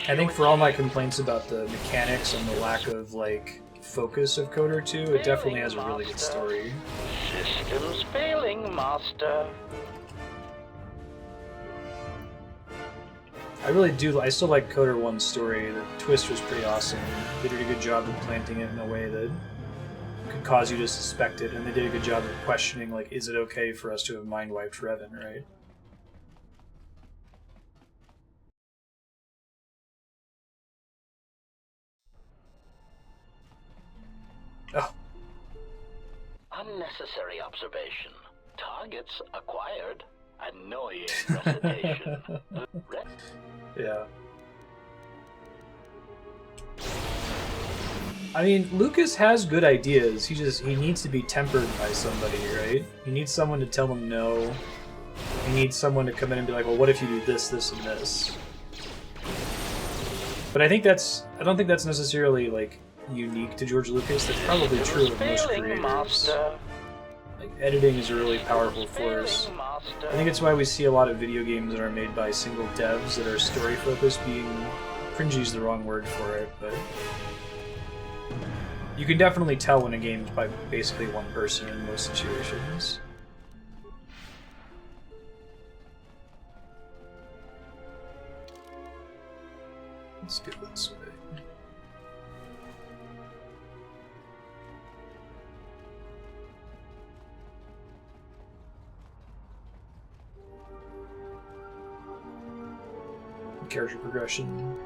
I think for all my complaints about the mechanics and the lack of, like, focus of KOTOR 2, it definitely has a really good story. Systems failing, Master. I really do. I still like KOTOR 1's story. The twist was pretty awesome. They did a good job of planting it in a way that could cause you to suspect it, and they did a good job of questioning, like, is it okay for us to have mind-wiped Revan, right? Oh. Unnecessary observation. Targets acquired. Annoying recitation. Yeah. I mean, Lucas has good ideas. He needs to be tempered by somebody, right? He needs someone to tell him no. He needs someone to come in and be like, well, what if you do this, this, and this? But I don't think that's necessarily, like, unique to George Lucas. That's probably true of most creators. Like, editing is a really powerful force. I think it's why we see a lot of video games that are made by single devs that are story-focused being... cringy is the wrong word for it, but... you can definitely tell when a game's by basically one person in most situations. Let's go this way. Character progression.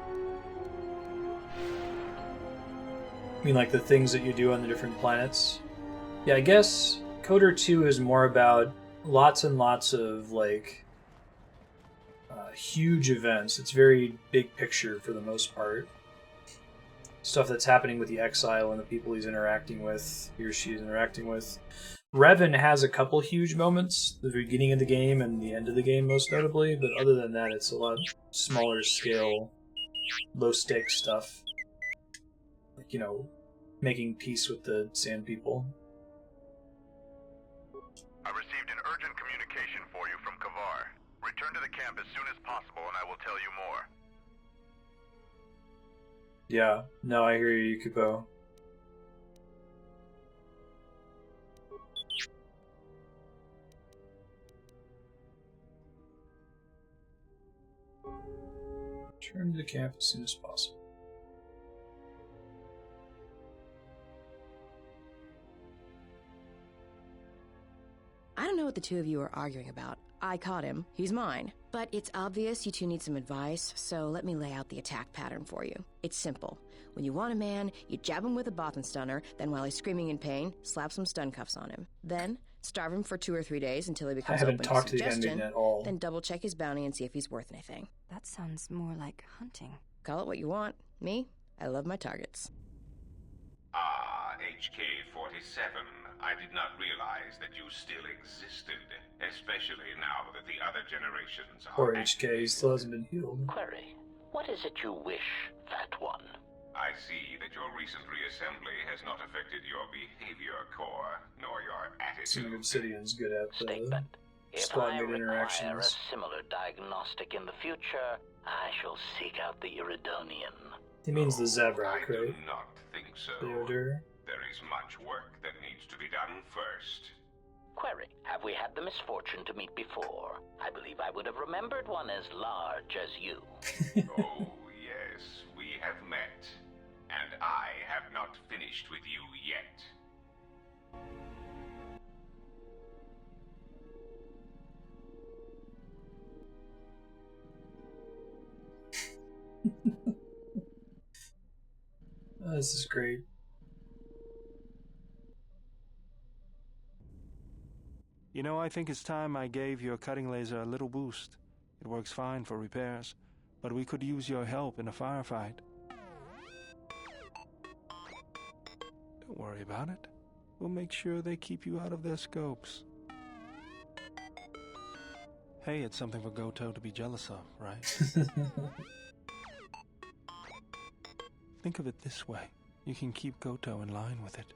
I mean, like the things that you do on the different planets. Yeah, I guess KOTOR 2 is more about lots and lots of, like, huge events. It's very big picture for the most part. Stuff that's happening with the exile and the people he's interacting with, he or she is interacting with. Revan has a couple huge moments, the beginning of the game and the end of the game most notably, but other than that it's a lot smaller scale, low stakes stuff. Like, you know, making peace with the Sand People. I received an urgent communication for you from Kavar. Return to the camp as soon as possible and I will tell you more. Yeah, no, I hear you, Kupo. Return to the camp as soon as possible. I don't know what the two of you are arguing about. I caught him. He's mine. But it's obvious you two need some advice, so let me lay out the attack pattern for you. It's simple. When you want a man, you jab him with a Bothan stunner, then while he's screaming in pain, slap some stun cuffs on him. Then, starve him for 2 or 3 days until he becomes open to suggestion, at all. then double-check his bounty and see if he's worth anything. That sounds more like hunting. Call it what you want. Me, I love my targets. Ah, HK-47. I did not realize that you still existed, especially now that the other generations are... Poor HK, he still hasn't been healed. Query. What is it you wish, Fat One? I see that your recent reassembly has not affected your behavior core, nor your Assuming attitude. Obsidian's good at Statement. If squad I mate require a interactions. similar diagnostic in the future, I shall seek out the Iridonian. He means the I Zabrak, do right? not think so. Theodore. There is much work that needs to be done first. Query, have we had the misfortune to meet before? I believe I would have remembered one as large as you. Oh, yes, we have met. And I have not finished with you yet. Oh, this is great. You know, I think it's time I gave your cutting laser a little boost. It works fine for repairs, but we could use your help in a firefight. Don't worry about it. We'll make sure they keep you out of their scopes. Hey, it's something for Goto to be jealous of, right? Think of it this way. You can keep Goto in line with it.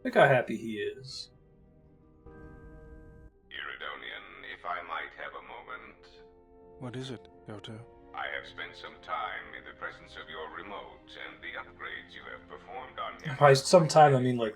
Look how happy he is. Iridonian, if I might have a moment. What is it, Goto? I have spent some time in the presence of your remote and the upgrades you have performed on him. By some time, I mean like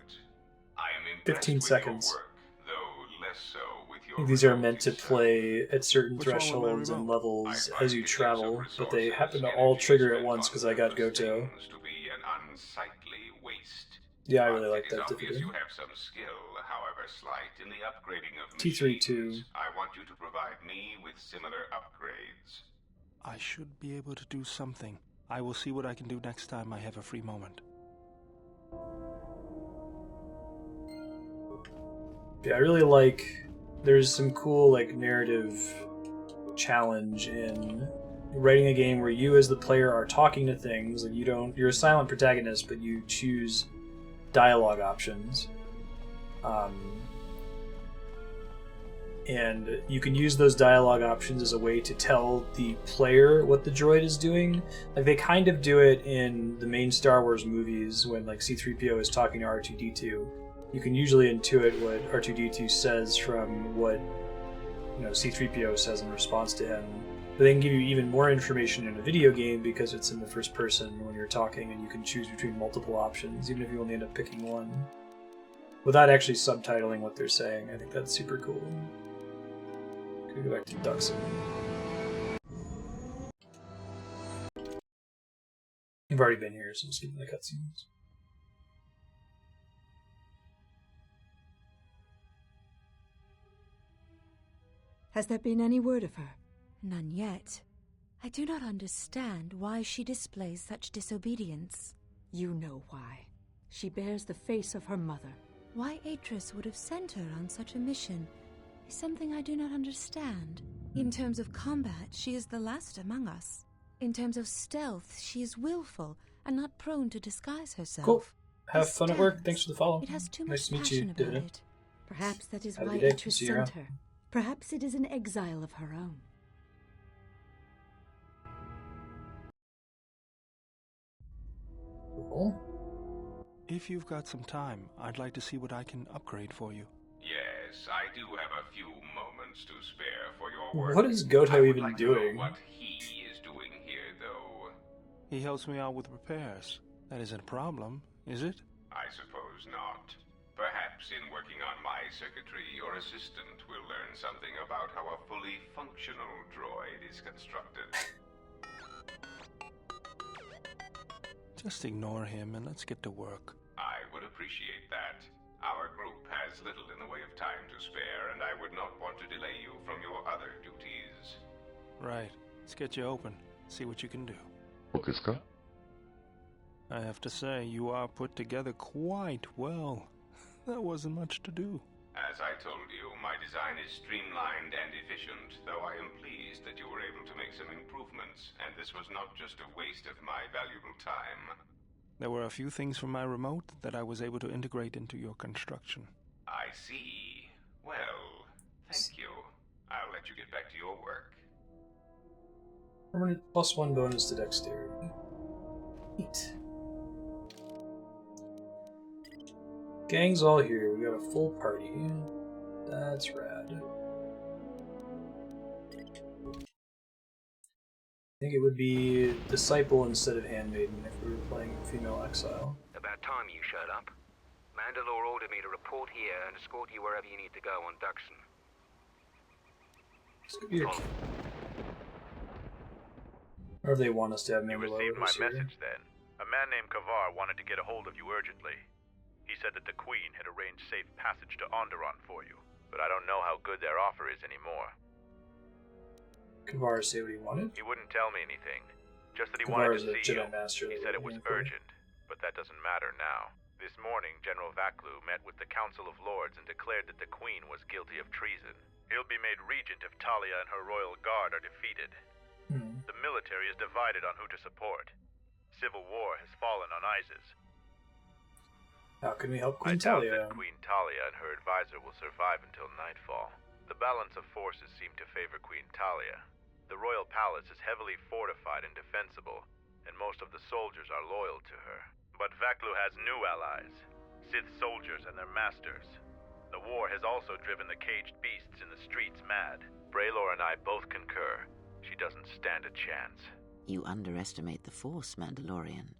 I am 15 seconds. Work, though less so with your I think these are meant to itself. play at certain thresholds and levels as you travel, but they happen to all trigger at once because I got Goto. To be an unsightly waste. Yeah, I really like It is that obvious difficulty. you have some skill, however slight, in the upgrading of T3 machines. too. I want you to provide me with similar upgrades. I should be able to do something. I will see what I can do next time I have a free moment. Yeah, I really like. There's some cool like narrative challenge in writing a game where you as the player are talking to things. Like you're a silent protagonist, but you choose dialogue options. And you can use those dialogue options as a way to tell the player what the droid is doing. Like they kind of do it in the main Star Wars movies when like C-3PO is talking to R2-D2. You can usually intuit what R2-D2 says from what C-3PO says in response to him. But they can give you even more information in a video game because it's in the first person when you're talking, and you can choose between multiple options, even if you only end up picking one. Without actually subtitling what they're saying. I think that's super cool. Could go back to Duxon. You've already been here, so I'm skipping the cutscenes. Has there been any word of her? None yet. I do not understand why she displays such disobedience. You know why. She bears the face of her mother. Why Atris would have sent her on such a mission is something I do not understand. In terms of combat, she is the last among us. In terms of stealth, she is willful and not prone to disguise herself. Cool. Have fun at work. Thanks for the follow. It has too nice much to meet you, passion about it. Perhaps that is Have a why good day. Atris See you sent around. her. Perhaps it is an exile of her own. Cool. If you've got some time, I'd like to see what I can upgrade for you. Yes, I do have a few moments to spare for your work. What is Goto I would even like to know doing? what he is doing here, though. He helps me out with repairs. That isn't a problem, is it? I suppose not. Perhaps in working on my circuitry, your assistant will learn something about how a fully functional droid is constructed. Just ignore him and let's get to work. I would appreciate that. Our group has little in the way of time to spare, and I would not want to delay you from your other duties. Right. Let's get you open. See what you can do. I have to say, you are put together quite well. There wasn't much to do. As I told you, my design is streamlined and efficient, though I am pleased that you were able to make some improvements, and this was not just a waste of my valuable time. There were a few things from my remote that I was able to integrate into your construction. I see. Well, thank you. I'll let you get back to your work. Permanent +1 bonus to dexterity. Neat. Gang's all here. We got a full party. That's rad. think it would be Disciple instead of Handmaiden if we were playing Female Exile. About time you showed up. Mandalore ordered me to report here and escort you wherever you need to go on Duxon. Or if they want us to have You Mandalore received my here. message then. A man named Kavar wanted to get a hold of you urgently. He said that the Queen had arranged safe passage to Onderon for you, but I don't know how good their offer is anymore. Kavar say what he wanted? He wouldn't tell me anything, just that he Kavar wanted to is see a you. Jedi Master. He said it was urgent, but that doesn't matter now. This morning, General Vaklu met with the Council of Lords and declared that the Queen was guilty of treason. He'll be made regent if Talia and her royal guard are defeated. The military is divided on who to support. Civil war has fallen on Isis. How can we help I Queen doubt Talia? that Queen Talia and her advisor will survive until nightfall. The balance of forces seem to favor Queen Talia. The royal palace is heavily fortified and defensible, and most of the soldiers are loyal to her. But Vaklu has new allies, Sith soldiers and their masters. The war has also driven the caged beasts in the streets mad. Braylor and I both concur. She doesn't stand a chance. You underestimate the Force, Mandalorian.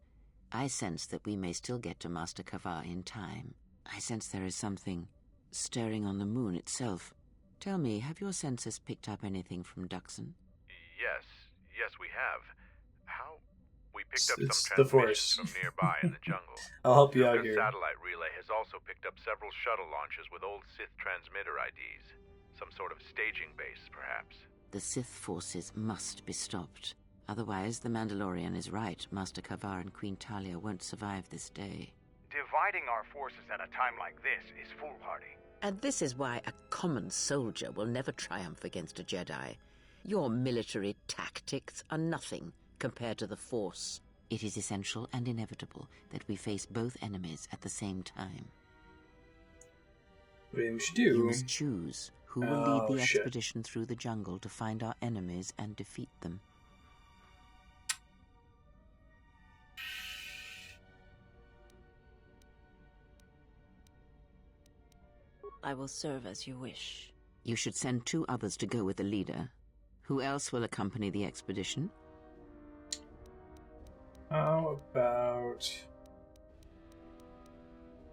I sense that we may still get to Master Kavar in time. I sense there is something stirring on the moon itself. Tell me, have your senses picked up anything from Duxon? Yes, we have. How? We picked up It's some the transmissions Force. from nearby in the jungle. I'll help you out Their here. satellite relay has also picked up several shuttle launches with old Sith transmitter IDs. Some sort of staging base, perhaps. The Sith forces must be stopped. Otherwise, the Mandalorian is right. Master Kavar and Queen Talia won't survive this day. Dividing our forces at a time like this is foolhardy. And this is why a common soldier will never triumph against a Jedi. Your military tactics are nothing compared to the Force. It is essential and inevitable that we face both enemies at the same time. What do you think we should do? You must choose who will lead the shit. expedition through the jungle to find our enemies and defeat them. I will serve as you wish. You should send 2 others to go with the leader. Who else will accompany the expedition? How about...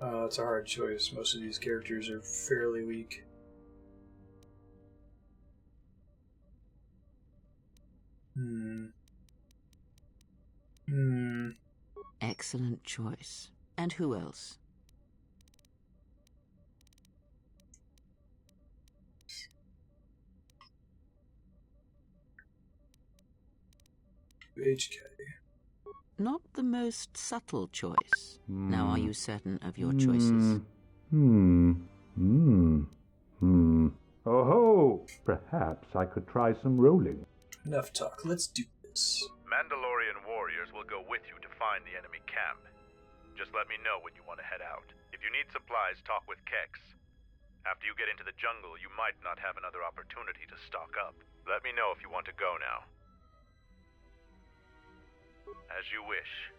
it's a hard choice. Most of these characters are fairly weak. Excellent choice. And who else? HK. Not the most subtle choice. Now, are you certain of your choices? Oh ho! Perhaps I could try some rolling. Enough talk. Let's do this. Mandalorian warriors will go with you to find the enemy camp. Just let me know when you want to head out. If you need supplies, talk with Kex. After you get into the jungle, you might not have another opportunity to stock up. Let me know if you want to go now. As you wish.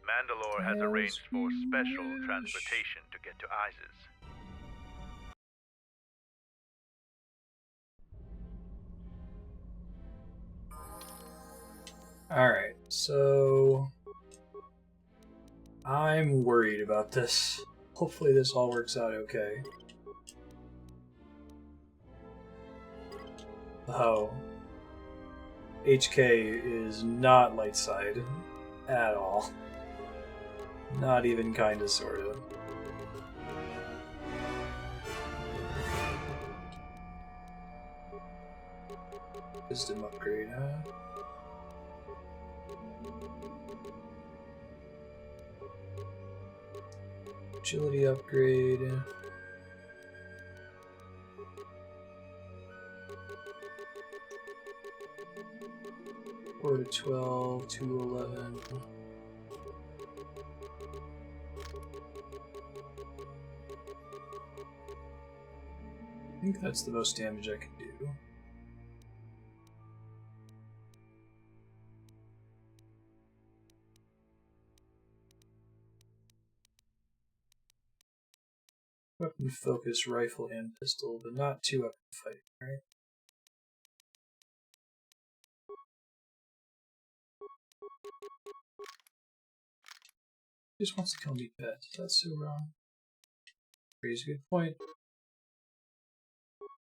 Mandalore has arranged for special transportation to get to Isis. Alright, so... I'm worried about this. Hopefully this all works out okay. Oh. HK is not light side at all. Not even kinda sorta. Wisdom upgrade, huh? Agility upgrade. Four to 12, 2 to 11. I think that's the most damage I can do. Weapon focus, rifle, and pistol, but not 2 weapon fighting, right? Just wants to kill me, pet. That's so wrong. Raise a good point.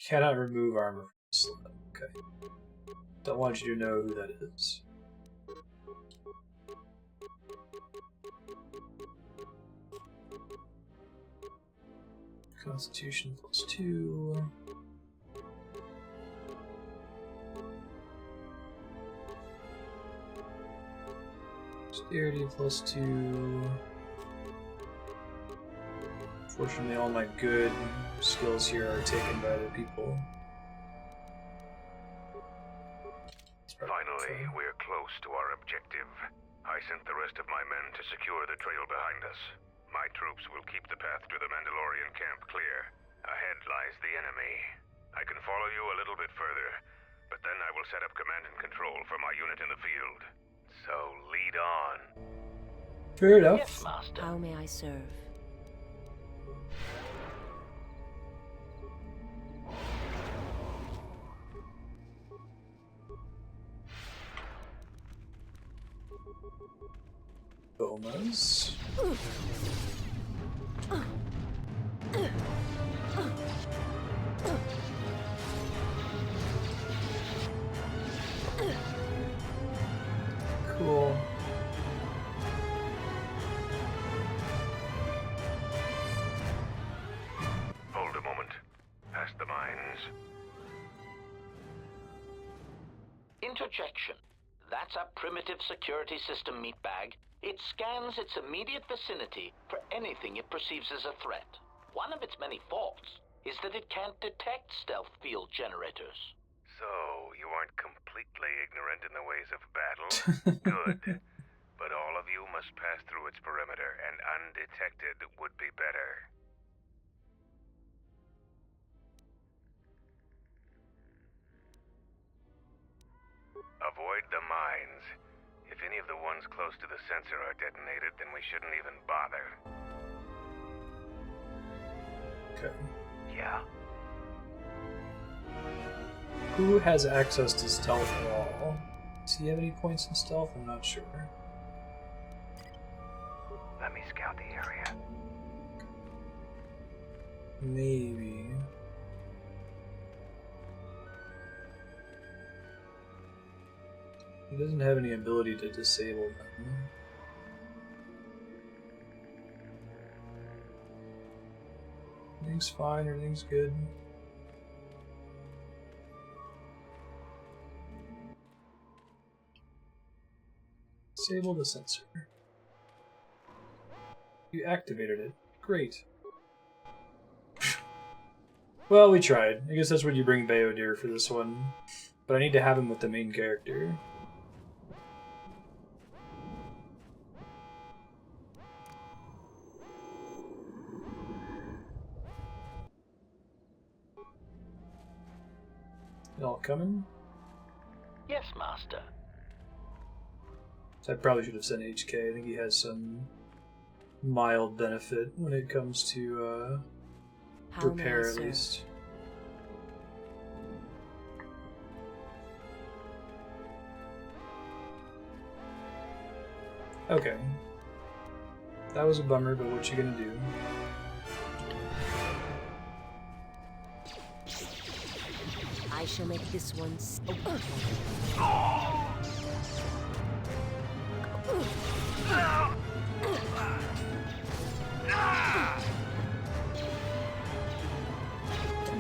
Cannot remove armor from the slot. Okay. Don't want you to know who that is. Constitution +2. Dexterity +2. Fortunately, all my good skills here are taken by other people. Finally, we're close to our objective. I sent the rest of my men to secure the trail behind us. My troops will keep the path to the Mandalorian camp clear. Ahead lies the enemy. I can follow you a little bit further, but then I will set up command and control for my unit in the field. So lead on. Fair enough. Yes, Master. How may I serve? Bomas. Cool. Hold a moment. Past the mines. Interjection. That's a primitive security system, meatbag. It scans its immediate vicinity for anything it perceives as a threat. One of its many faults is that it can't detect stealth field generators. So, you aren't completely ignorant in the ways of battle? Good. But all of you must pass through its perimeter, and undetected would be better. Avoid the mines. If any of the ones close to the sensor are detonated, then we shouldn't even bother. Okay. Yeah? Who has access to stealth at all? Does he have any points in stealth? I'm not sure. Let me scout the area. Maybe. He doesn't have any ability to disable them. Everything's fine, everything's good. Disable the sensor. You activated it. Great. Well, we tried. I guess that's when you bring Bayodir for this one. But I need to have him with the main character. Y'all coming? Yes, Master. So I probably should have sent HK. I think he has some mild benefit when it comes to repair, at least. Okay. That was a bummer, but what you gonna do? I shall make this one.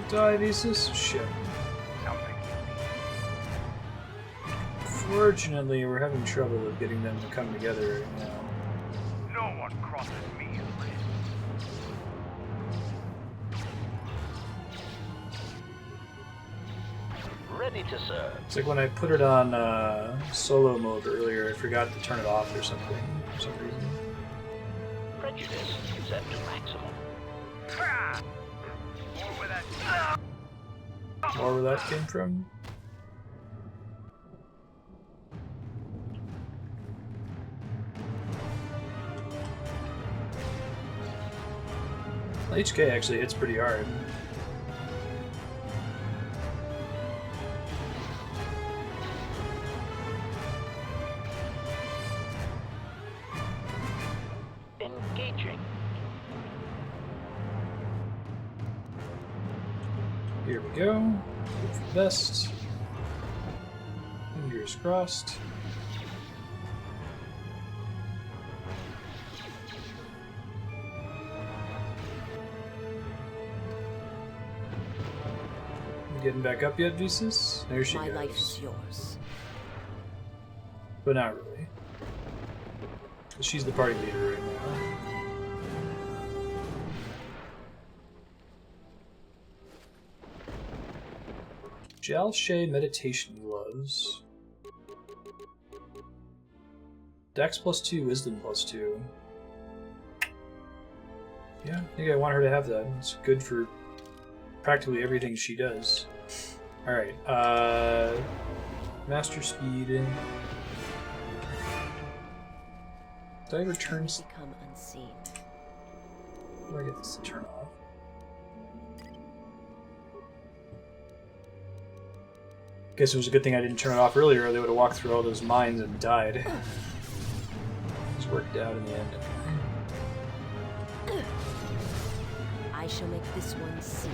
Die, Visas? Shit. Fortunately, we're having trouble with getting them to come together right now. No one crosses me in Ready to serve. It's like when I put it on solo mode earlier, I forgot to turn it off or something for some reason. Prejudice set to maximum. More where that came from? HK actually hits pretty hard. Here we go. Hope for the best. Fingers crossed. Getting back up yet, Visas? There she goes. My life is yours. But not really. She's the party leader right now. Gel Shade Meditation Gloves. Dex +2, Wisdom +2. Yeah, I think I want her to have that. It's good for practically everything she does. Alright, Master Speed. Did I return? Become unseen. Where do I get this to turn off? Guess it was a good thing I didn't turn it off earlier, or they would have walked through all those mines and died. It's worked out in the end. I shall make this one see.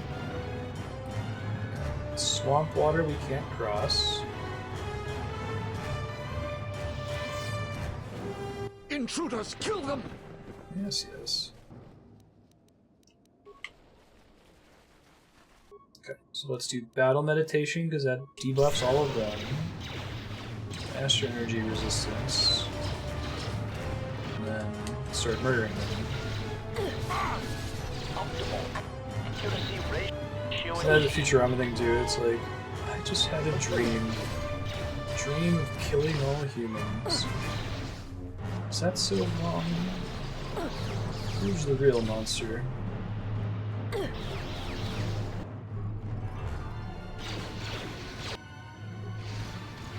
Swamp water we can't cross. Intruders, kill them! Yes, yes. Okay, so let's do battle meditation, because that debuffs all of them. Master energy resistance. And then start murdering them. So that's a Futurama thing too. It's like, I just had a dream. Dream of killing all humans. Is that so wrong? Who's the real monster?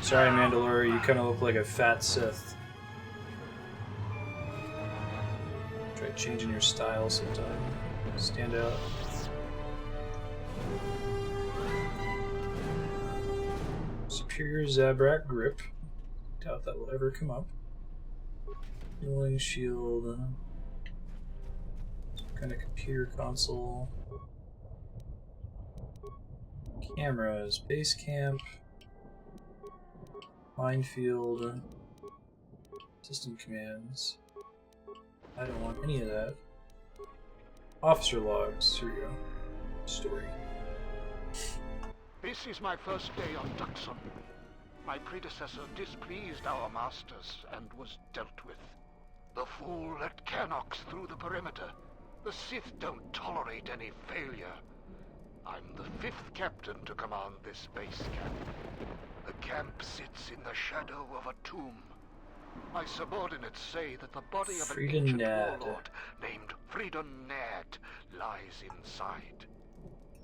Sorry, Mandalore, you kind of look like a fat Sith. Try changing your style sometime. Stand out. Superior Zabrak grip. Doubt that will ever come up. Healing shield. Some kind of computer console. Cameras. Base camp. Minefield. System commands. I don't want any of that. Officer logs. Here we go. Story. This is my first day on Duxon. My predecessor displeased our masters and was dealt with. The fool let Canox through the perimeter. The Sith don't tolerate any failure. I'm the 5th captain to command this base camp. The camp sits in the shadow of a tomb. My subordinates say that the body of an ancient warlord named Freedon Ned lies inside.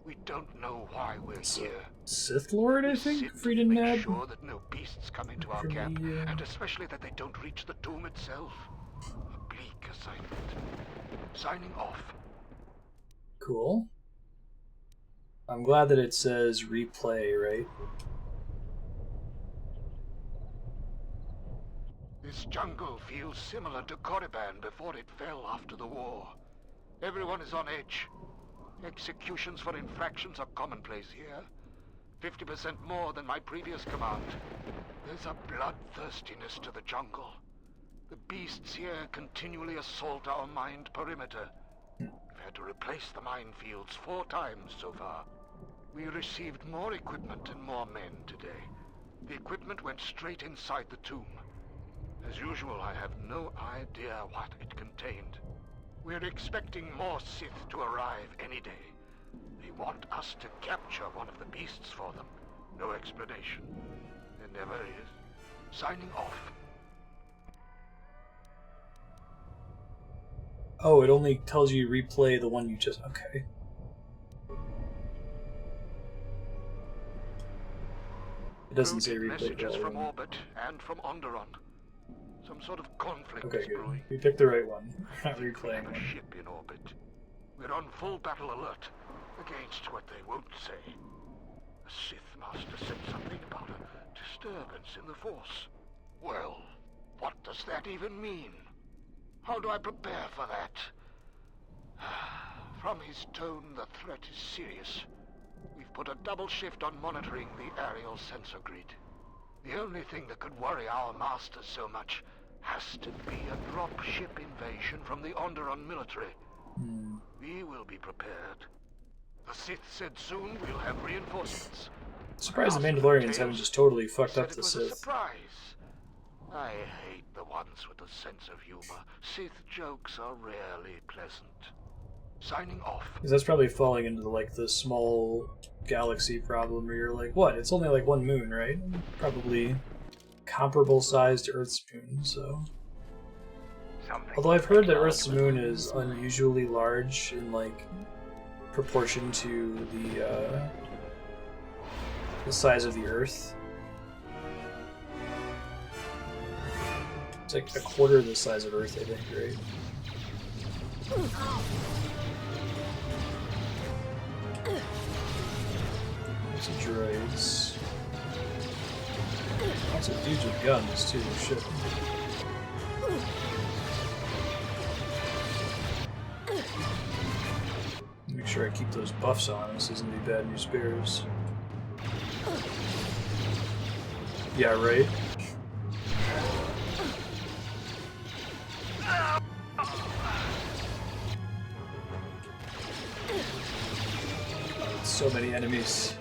We don't know why we're here. Sith Lord, I think? Freedon Ned? Make sure that no beasts come into our camp, and especially that they don't reach the tomb itself. A bleak assignment. Signing off. Cool. I'm glad that it says replay, right? This jungle feels similar to Korriban before it fell after the war. Everyone is on edge. Executions for infractions are commonplace here. 50% more than my previous command. There's a bloodthirstiness to the jungle. The beasts here continually assault our mined perimeter. We've had to replace the minefields 4 times so far. We received more equipment and more men today. The equipment went straight inside the tomb. As usual, I have no idea what it contained. We're expecting more Sith to arrive any day. They want us to capture one of the beasts for them. No explanation. There never is. Signing off. Oh, it only tells you replay the one you just... Okay. It doesn't say replay. Messages from orbit and from Onderon. Some sort of conflict okay, is brewing. We picked the right one. We're not replaying a ship in orbit. We're on full battle alert against what they won't say. The Sith Master said something about a disturbance in the Force. Well, what does that even mean? How do I prepare for that? From his tone, the threat is serious. We've put a double shift on monitoring the aerial sensor grid. The only thing that could worry our masters so much has to be a drop-ship invasion from the Onderon military. We will be prepared. The Sith said soon we'll have reinforcements. Surprised the Mandalorians haven't just totally fucked up the A Sith. surprise. I hate the ones with a sense of humor. Sith jokes are rarely pleasant. Signing off. Because that's probably falling into the small galaxy problem where you're like, what? It's only like one moon, right? Probably comparable size to Earth's moon, so. Although I've heard that Earth's moon is unusually large in proportion to the size of the Earth. It's like a quarter the size of Earth, I think, right? Lots of droids. Lots of dudes with guns, too. Shit. Make sure I keep those buffs on. This isn't any bad news bears. Yeah, right? So many enemies.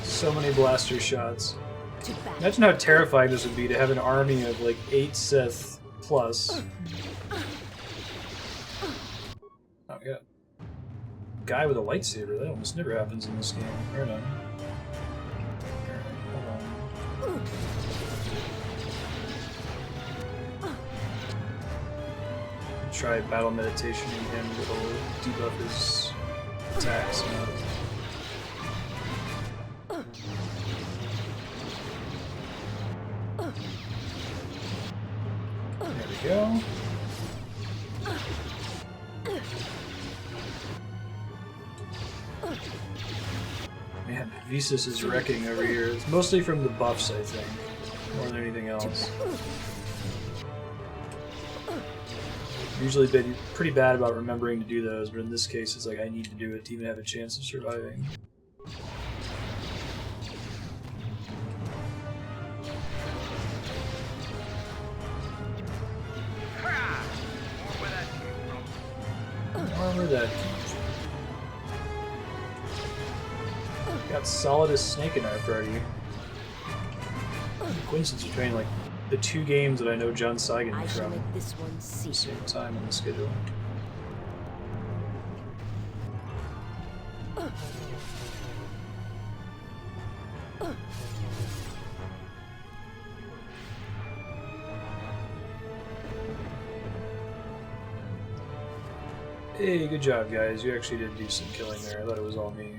So many blaster shots. Imagine how terrifying this would be to have an army of 8 Sith plus. Oh yeah. Guy with a lightsaber, that almost never happens in this game. Right on. Hold on. Try battle meditation again, it'll debuff his attacks. There we go. Man, Visas is wrecking over here. It's mostly from the buffs, I think, more than anything else. Usually been pretty bad about remembering to do those, but in this case it's like I need to do it to even have a chance of surviving. Armor that got solid as snake in our party. Coincidence between the 2 games that I know John Saigan from at the same time on the schedule. Hey, good job, guys. You actually did do some killing there. I thought it was all me.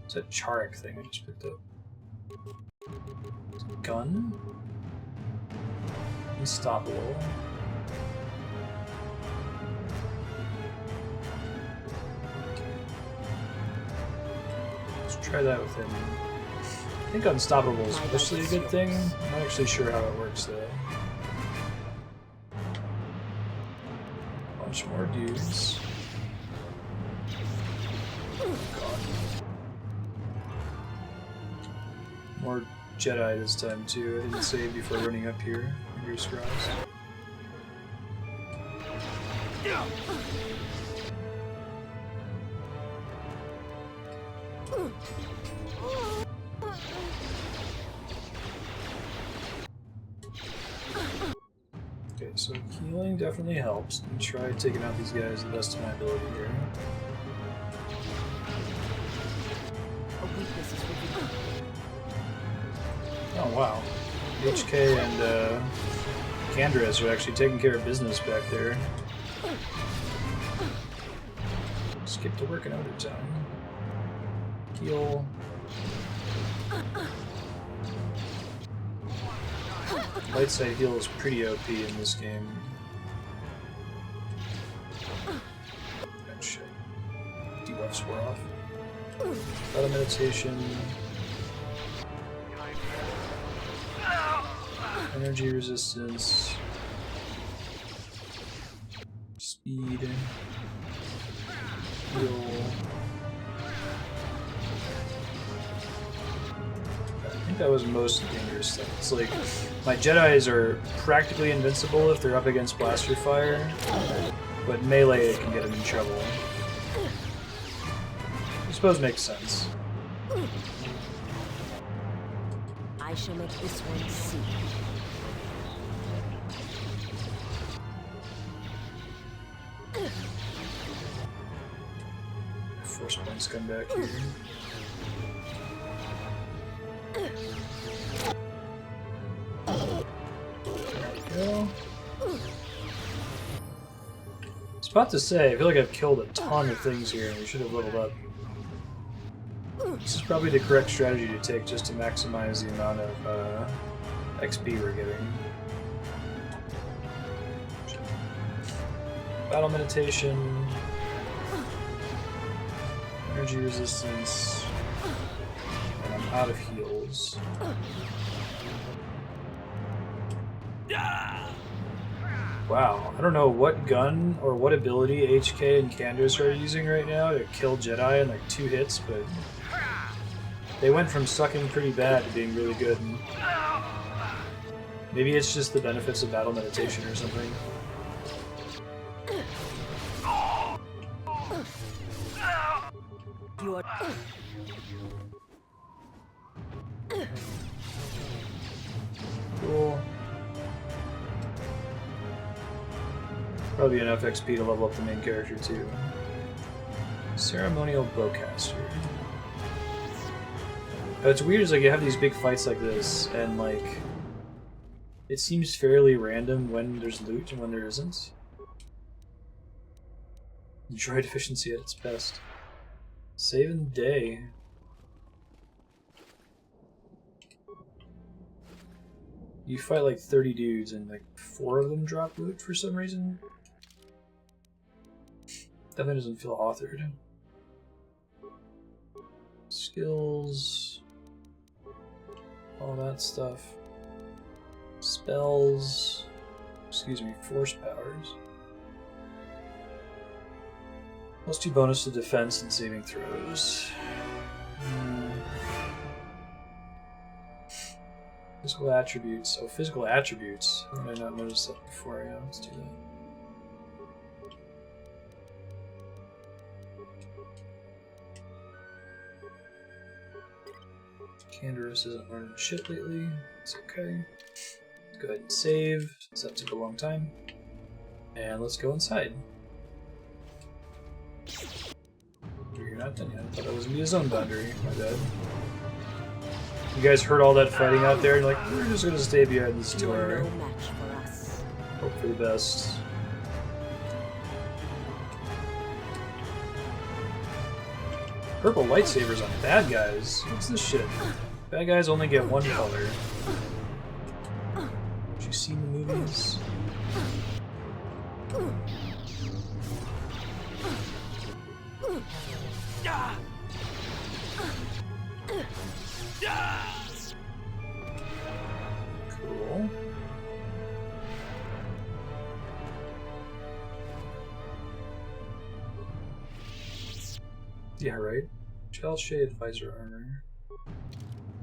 It's that Charek thing I just picked up. Gun? Unstoppable. Let's try that with him. I think Unstoppable is mostly a good thing. I'm not actually sure how it works though. Bunch more dudes. More Jedi this time too. I didn't save before running up here. Fingers crossed. Okay, so healing definitely helps. Let me try taking out these guys to the best of my ability here. Oh wow. HK and Candra's are actually taking care of business back there. Skip to work in overtime. Heal. Light side heal is pretty OP in this game. Oh shit. Debuffs were off. Battle meditation. Energy resistance. Speed. Heal. think that was most dangerous stuff. It's like, my Jedis are practically invincible if they're up against blaster fire, but melee can get them in trouble. I suppose makes sense. I shall make this one see. Force points come back here. There we go. I was about to say, I feel like I've killed a ton of things here and we should have leveled up. This is probably the correct strategy to take just to maximize the amount of XP we're getting. Battle meditation, energy resistance, and I'm out of heals. Wow, I don't know what gun or what ability HK and Candace are using right now to kill Jedi in like 2 hits, but they went from sucking pretty bad to being really good. And maybe it's just the benefits of battle meditation or something. You are... Cool. Probably enough XP to level up the main character too. Ceremonial Bowcaster. What's weird is like you have these big fights like this, and like it seems fairly random when there's loot and when there isn't. Droid efficiency at its best. Saving the day. You fight like 30 dudes and like 4 of them drop loot for some reason. Definitely doesn't feel authored. Skills. All that stuff. Spells. Excuse me, force powers. +2 bonus to defense and saving throws. Physical attributes. Oh, physical attributes. How did I not notice that before? Yeah, let's do that. Candace isn't learning shit lately. It's okay. Let's go ahead and save, since that took a long time. And let's go inside. You're not done yet. I thought that was going to be a zone boundary. My bad. You guys heard all that fighting out there, and like, we're just going to stay behind this door. Hope for the best. Purple lightsabers on bad guys? What's this shit? Bad guys only get 1 color. Have you seen the movies? Cool. Yeah, right. Gel shade visor armor.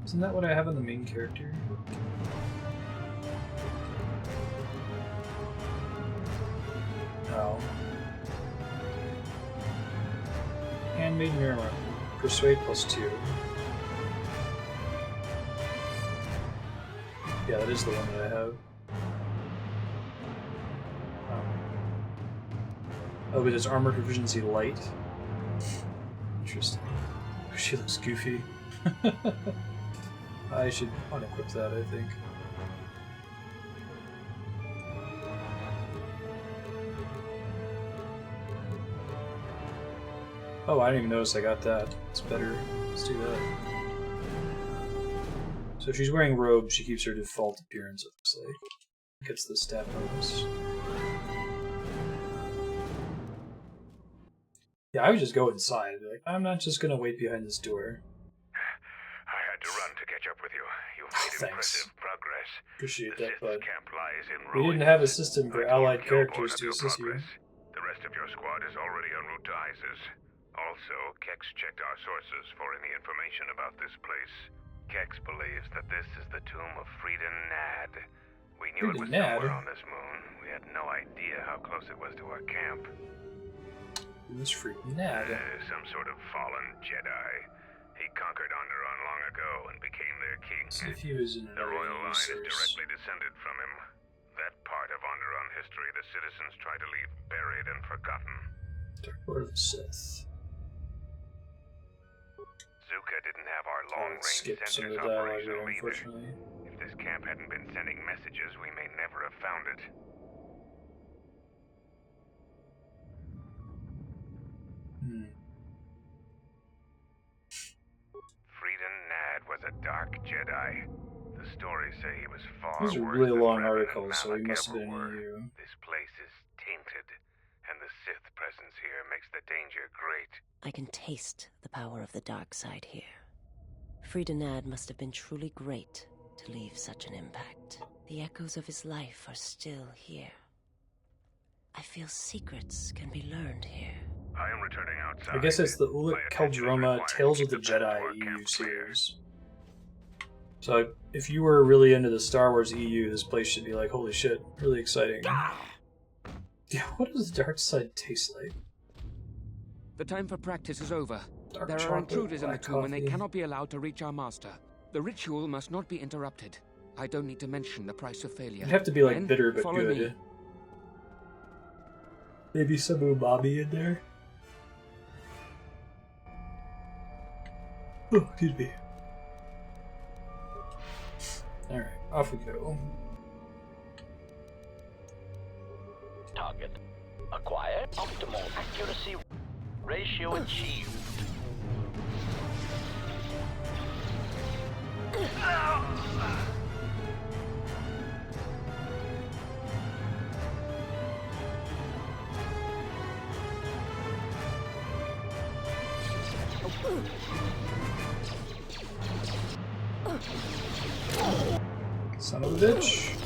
Isn't that what I have on the main character? No. Handmade mirror armor. Persuade +2. Yeah, that is the one that I have. Oh, but it's armor proficiency light. Interesting. She looks goofy. I should unequip that, I think. Oh, I didn't even notice I got that. It's better. Let's do that. So if she's wearing robes, she keeps her default appearance, it looks like. Gets the stat bonus. Yeah, I would just go inside. Like, I'm not just gonna wait behind this door. I had to run to catch up with you. You've made impressive progress. Appreciate that, bud. Camp lies in We didn't have a system for allied characters to assist you. The rest of your squad is already en route to ISIS. Also, Kex checked our sources for any information about this place. Kex believes that this is the tomb of Frida Nad. We knew it was Nad? somewhere on this moon. We had no idea how close it was to our camp. Who's Frida Nad? Some sort of fallen Jedi. He conquered Onderon long ago and became their king. So if he was in the royal line is source. directly descended from him. That part of Onderon history the citizens try to leave buried and forgotten. Dark Lord of the Sith. Zuka didn't have our long-range Skip some of sensors the dialogue operational there, either. unfortunately. If this camp hadn't been sending messages, we may never have found it. Frida Nad was a dark Jedi. The stories say he was far These are worse really than long Revan and articles, so he Malak must have ever been were. EU. This place is tainted, and the Sith presence here makes the danger great. I can taste the power of the dark side here. Frida Nad must have been truly great to leave such an impact. The echoes of his life are still here. I feel secrets can be learned here. I am returning outside. I guess it's the Ulic Qel-Droma Tales of the Jedi EU series. So if you were really into the Star Wars EU, this place should be like, holy shit, really exciting. Yeah, what does the dark side taste like? The time for practice is over. Dark There are chocolate, intruders in the black tomb and they coffee. cannot be allowed to reach our master. The ritual must not be interrupted. I don't need to mention the price of failure. It'd have to be like Men, bitter but follow good. me. Maybe some umami in there. Oh, excuse me. Alright, off we go. Target acquired. Optimal accuracy ratio achieved. Son of a bitch.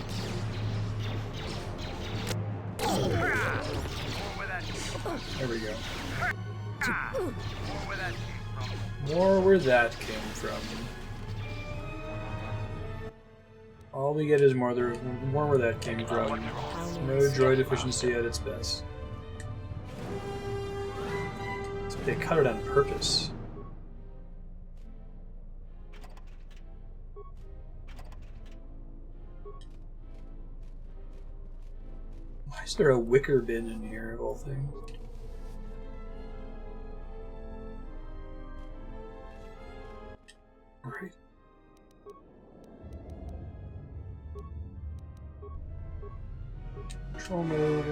There we go. More where that came from. All we get is more where that came from. No droid efficiency at its best. They cut it on purpose. Why is there a wicker bin in here, of all things? Right. Control mode.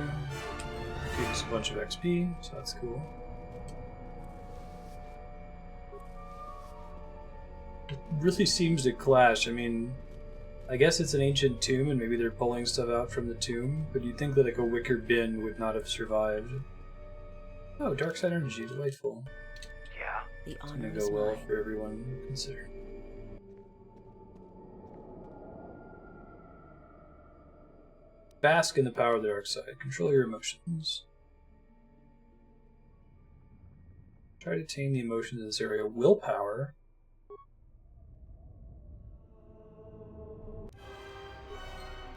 Gives us a bunch of XP, so that's cool. It really seems to clash. I mean, I guess it's an ancient tomb and maybe they're pulling stuff out from the tomb, but you'd think that like a wicker bin would not have survived. Oh, dark side energy, delightful. Yeah. The It's honor gonna is go well mine. for everyone concerned. Bask in the power of the dark side. Control your emotions. Try to tame the emotions in this area. Willpower.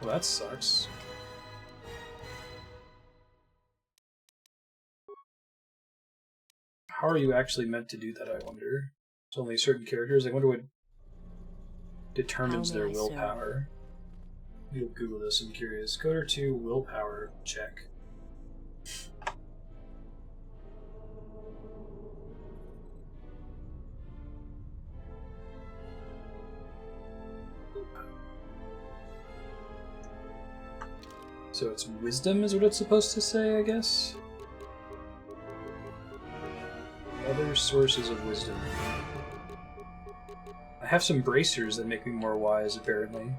Well, that sucks. How are you actually meant to do that, I wonder? It's only certain characters. I wonder what determines How may their I serve? willpower. You'll Google this, I'm curious. Goto 2 willpower check. So it's wisdom is what it's supposed to say, I guess? Other sources of wisdom. I have some bracers that make me more wise, apparently.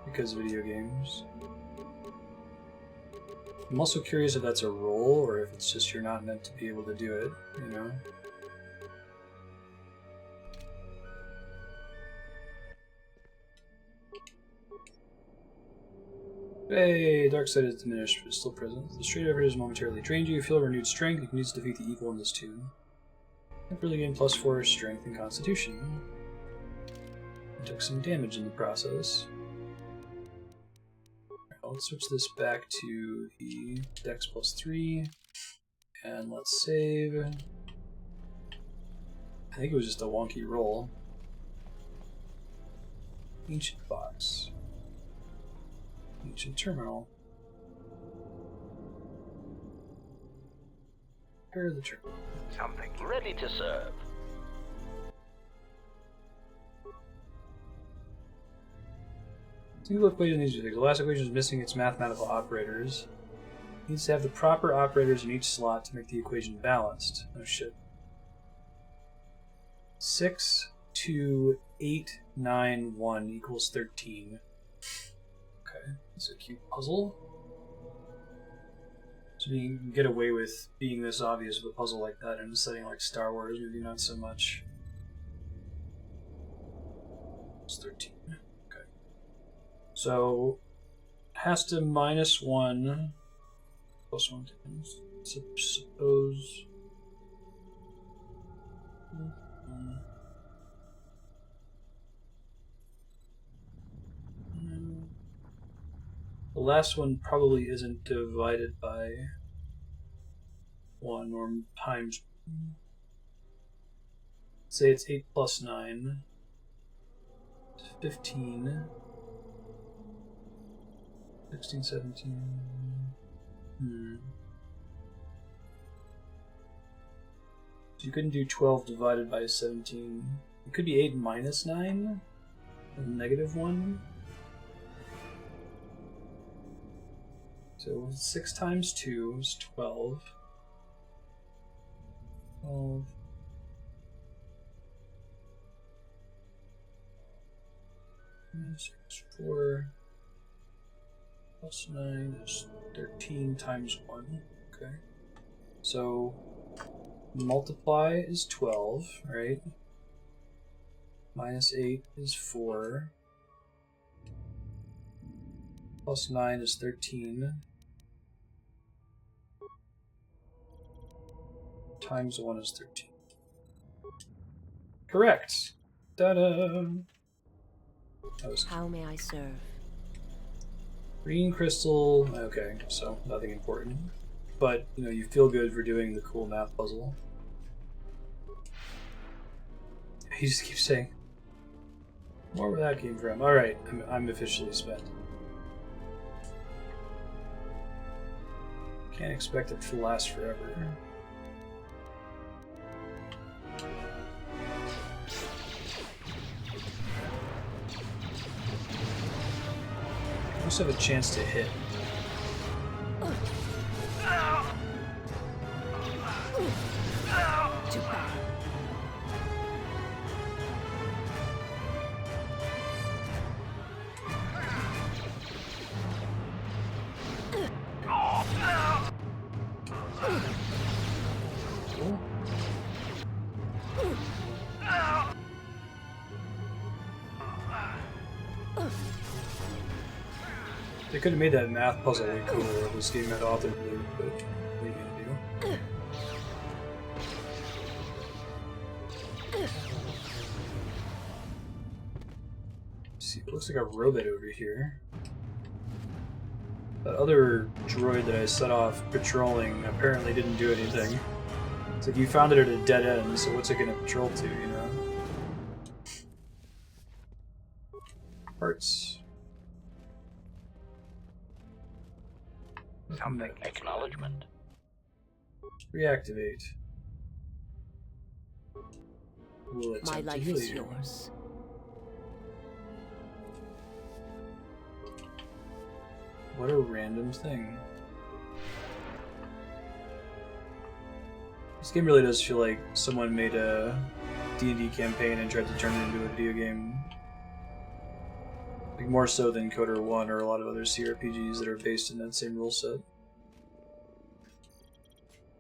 Because of video games. I'm also curious if that's a role, or if it's just you're not meant to be able to do it, you know? Hey, dark side is diminished, but is still present. The straight effort is momentarily drained you. You feel renewed strength. You can use to defeat the evil in this tomb. Temporarily gain +4 strength and constitution. took some damage in the process. Let's switch this back to the Dex +3, and let's save. I think it was just a wonky roll. Ancient box. Ancient terminal. Prepare the terminal. Something ready to serve. Single equation needs to be fixed. The last equation is missing its mathematical operators. It needs to have the proper operators in each slot to make the equation balanced. Oh shit. 6, 2, 8, 9, 1 equals 13. Okay, it's a cute puzzle. So you can get away with being this obvious with a puzzle like that in a setting like Star Wars, maybe not so much. It's 13. Okay. So, has to -1, +1 times. Suppose. The last one probably isn't divided by 1 or times. Say it's 8 plus 9. 15. 16, 17. So you couldn't do 12 divided by 17. It could be 8 minus 9? -1? So 6 times 2 is 12. 12. Six, 4 plus 9 is 13 times 1. Okay. So multiply is 12, right? -8 is 4. Plus 9 is 13. Times 1 is 13. Correct! Ta-da! How may I serve? Green crystal. Okay, so nothing important. But, you know, you feel good for doing the cool math puzzle. He just keeps saying, more where that came from. Alright, I'm officially spent. Can't expect it to last forever. I also have a chance to hit. Too bad. They could have made that math puzzle way cooler if this game had authored loot, but what are you gonna do? See, it looks like a robot over here. That other droid that I set off patrolling apparently didn't do anything. It's like you found it at a dead end, so what's it gonna patrol to, you know? Parts. Something. Acknowledgement. Reactivate. Will My life is yours. What a random thing. This game really does feel like someone made a D&D campaign and tried to turn it into a video game. Like more so than Coder 1 or a lot of other CRPGs that are based in that same rule set.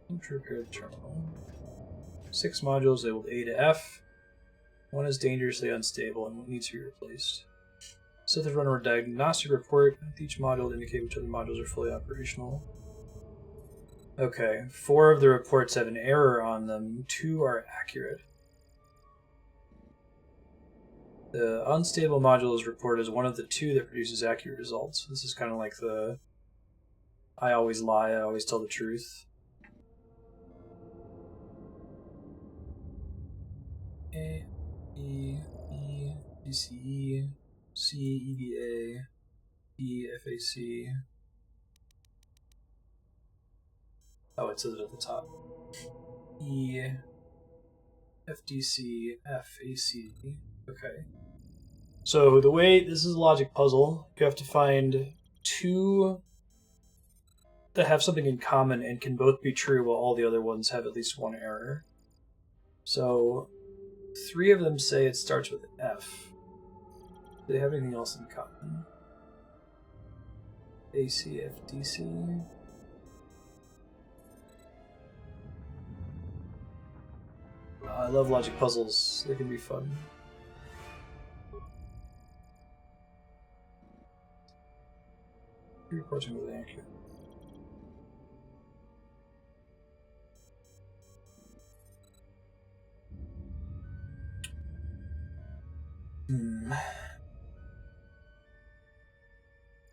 Repair the terminal. 6 modules labeled A to F. 1 is dangerously unstable and needs to be replaced. Set the runner diagnostic report with each module to indicate which other modules are fully operational. Okay, 4 of the reports have an error on them, 2 are accurate. The unstable module is reported as one of the two that produces accurate results. This is kind of like the I always lie, I always tell the truth. A, B, E, B, C, E, C, E, B, A, B, F, A, C. Oh, it says it at the top. E, F, D, C, F, A, C. Okay. So the way, this is a logic puzzle. You have to find two that have something in common and can both be true while all the other ones have at least one error. So 3 of them say it starts with F. Do they have anything else in common? A, C, F, D, C. I love logic puzzles. They can be fun. Reporting really accurate.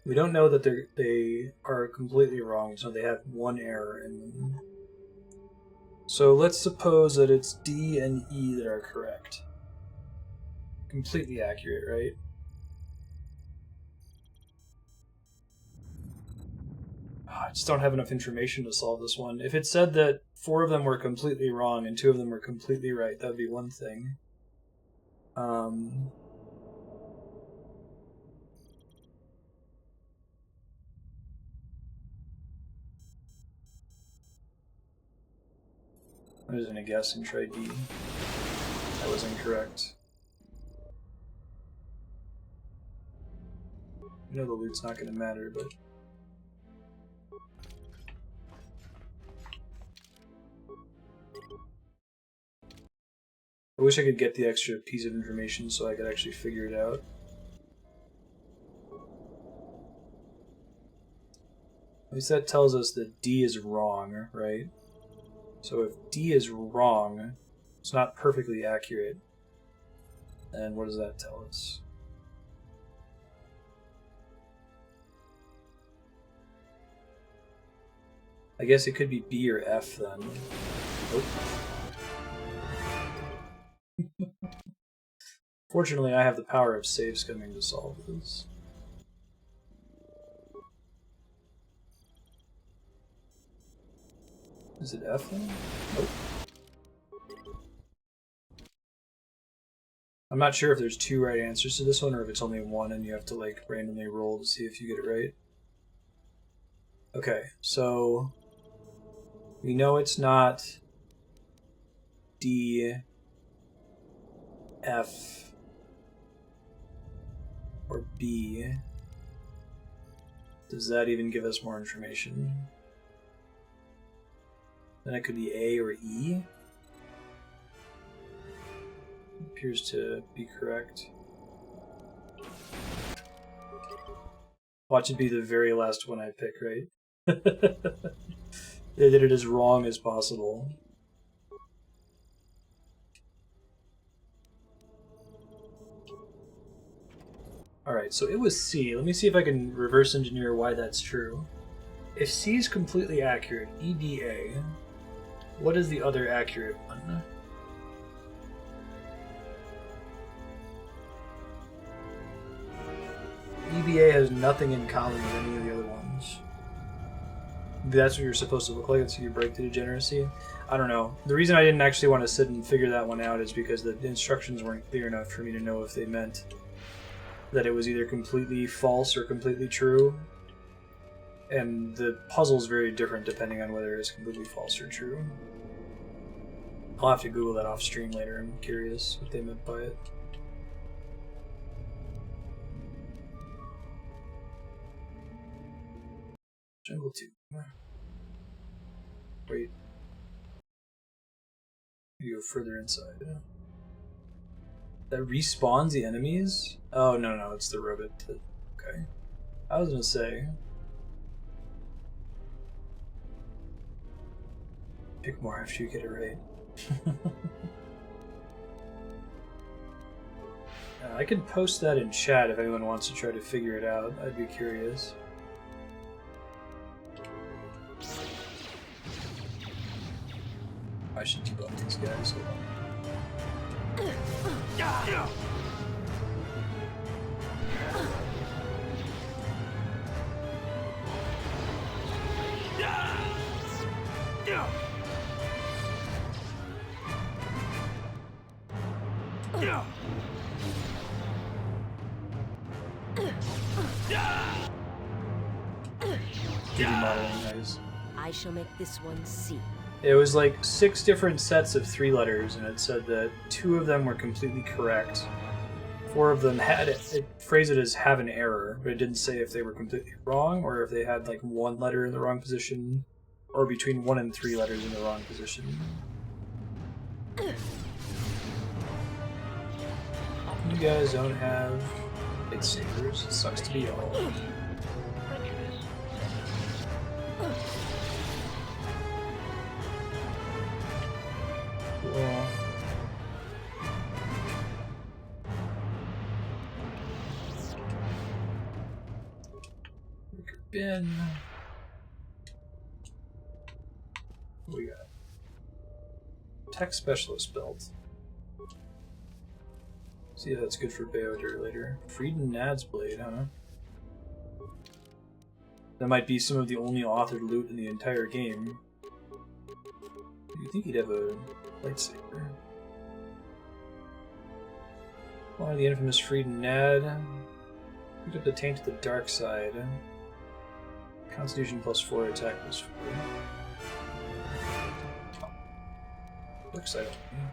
We don't know that they are completely wrong, so they have one error in them. So let's suppose that it's D and E that are correct. Completely accurate, right? I just don't have enough information to solve this one. If it said that 4 of them were completely wrong and 2 of them were completely right, that would be one thing. I'm just gonna guess and try D. That was incorrect. I know the loot's not gonna matter, but... I wish I could get the extra piece of information so I could actually figure it out. At least that tells us that D is wrong, right? So if D is wrong, it's not perfectly accurate. And what does that tell us? I guess it could be B or F then. Oh. Fortunately, I have the power of save skimming to solve this. Is it F then? Nope. I'm not sure if there's 2 right answers to this one or if it's only 1 and you have to like randomly roll to see if you get it right. Okay, so we know it's not D, F, or B. Does that even give us more information? Then it could be A or E. Appears to be correct. Watch it be the very last one I pick, right? They did it as wrong as possible. Alright, so it was C. Let me see if I can reverse engineer why that's true. If C is completely accurate, EBA, what is the other accurate one? EBA has nothing in common with any of the other ones. That's what you're supposed to look like, so you break the degeneracy? I don't know. The reason I didn't actually want to sit and figure that one out is because the instructions weren't clear enough for me to know if they meant that it was either completely false or completely true. And the puzzle's very different depending on whether it's completely false or true. I'll have to Google that off stream later. I'm curious what they meant by it. Jungle 2. Wait. You go further inside. That respawns the enemies? Oh, no, it's the robot. Okay. I was gonna say... Pick more after you get it right. I can post that in chat if anyone wants to try to figure it out. I'd be curious. I should keep up these guys. Hold on. I shall make this one C. It was like 6 different sets of 3 letters, and it said that 2 of them were completely correct. 4 of them had it phrased it as have an error, but it didn't say if they were completely wrong or if they had like 1 letter in the wrong position, or between 1 and 3 letters in the wrong position. You guys don't have lightsabers. It sucks to be all. Cool. Bin. What we got? Tech specialist belt. See if that's good for Beodur later. Frieden Nad's blade, huh? That might be some of the only authored loot in the entire game. You'd think he'd have a lightsaber. One of the infamous Frieden Nad. Picked up the taint to the dark side. Constitution +4, attack +4. Oh. Dark side only.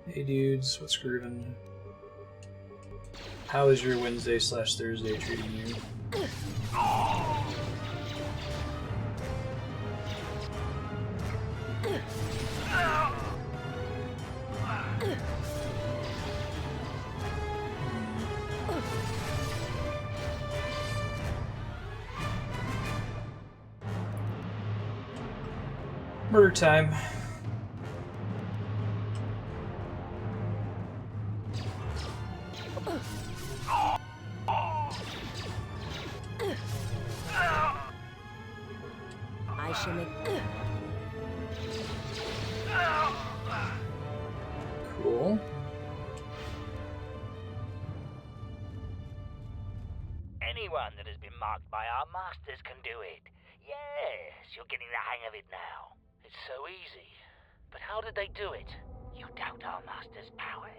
Hey dudes, what's groovin'? How is your Wednesday/Thursday treating you? Murder time. I shall make... Cool. Anyone that has been marked by our masters can do it. Yes, you're getting the hang of it now. It's so easy. But how did they do it? You doubt our masters' power.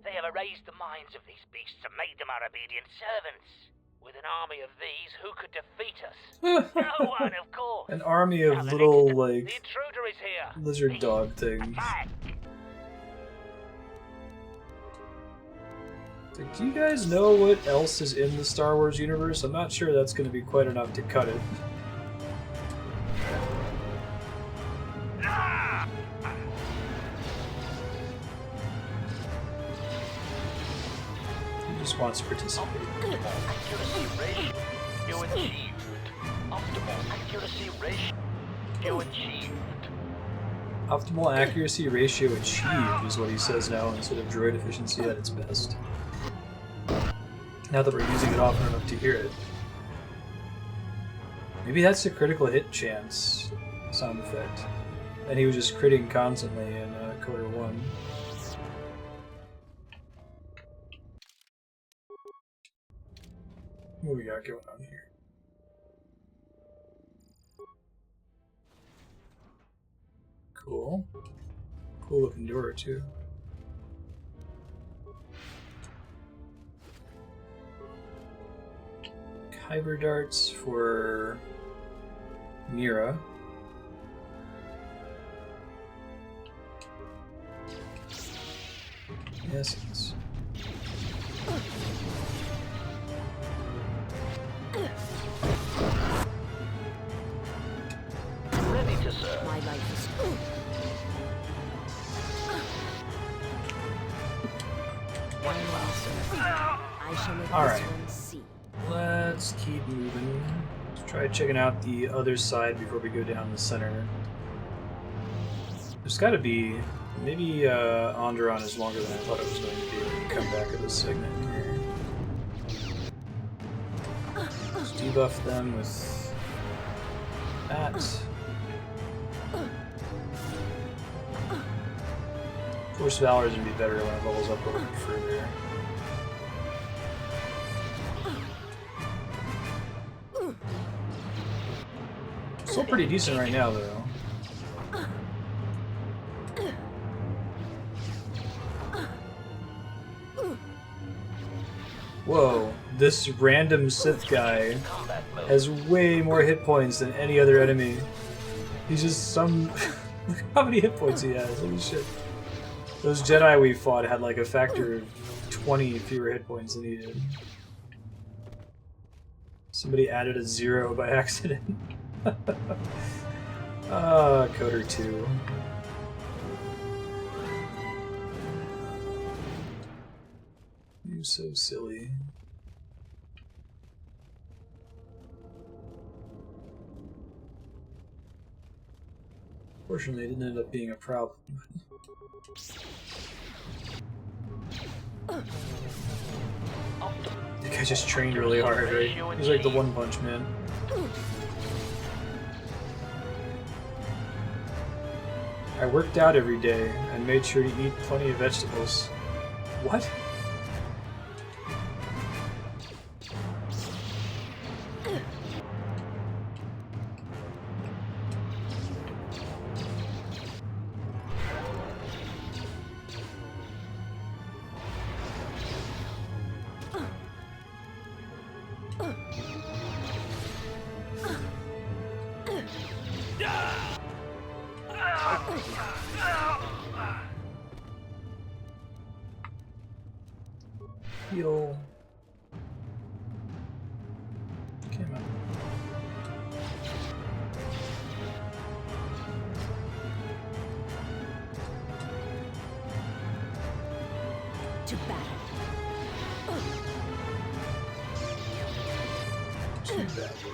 They have erased the minds of these beasts and made them our obedient servants. With an army of these, who could defeat us? No one, of course. An army of little, like, the intruder is here. lizard dog things. Like, do you guys know what else is in the Star Wars universe? I'm not sure that's going to be quite enough to cut it. He just wants to participate. Accuracy ratio achieved. Optimal accuracy ratio achieved. Optimal accuracy ratio achieved is what he says now instead of droid efficiency at its best. Now that we're using it often enough to hear it. Maybe that's the critical hit chance sound effect. And he was just critting constantly in Coder 1. What we got going on here? Cool. Cool looking door too. Kyber darts for Mira. Yes, yes. Ready to serve. My life is... I shall make Alright. this one C. Let's keep moving. Let's try checking out the other side before we go down the center. There's got to be... Maybe Onderon is longer than I thought it was going to be when we come back to this segment here. Let's debuff them with that. Force Valor is going to be better when it levels up a little bit further. Still pretty decent right now, though. Whoa, this random Sith guy has way more hit points than any other enemy. He's just some... Look how many hit points he has, holy shit. Those Jedi we fought had like a factor of 20 fewer hit points than he did. Somebody added a 0 by accident. Coder 2. You're so silly. Fortunately, it didn't end up being a problem. The guy just trained really hard, right? He's like the One Punch Man. I worked out every day and made sure to eat plenty of vegetables. What? Heal. Came out. To battle. To battle.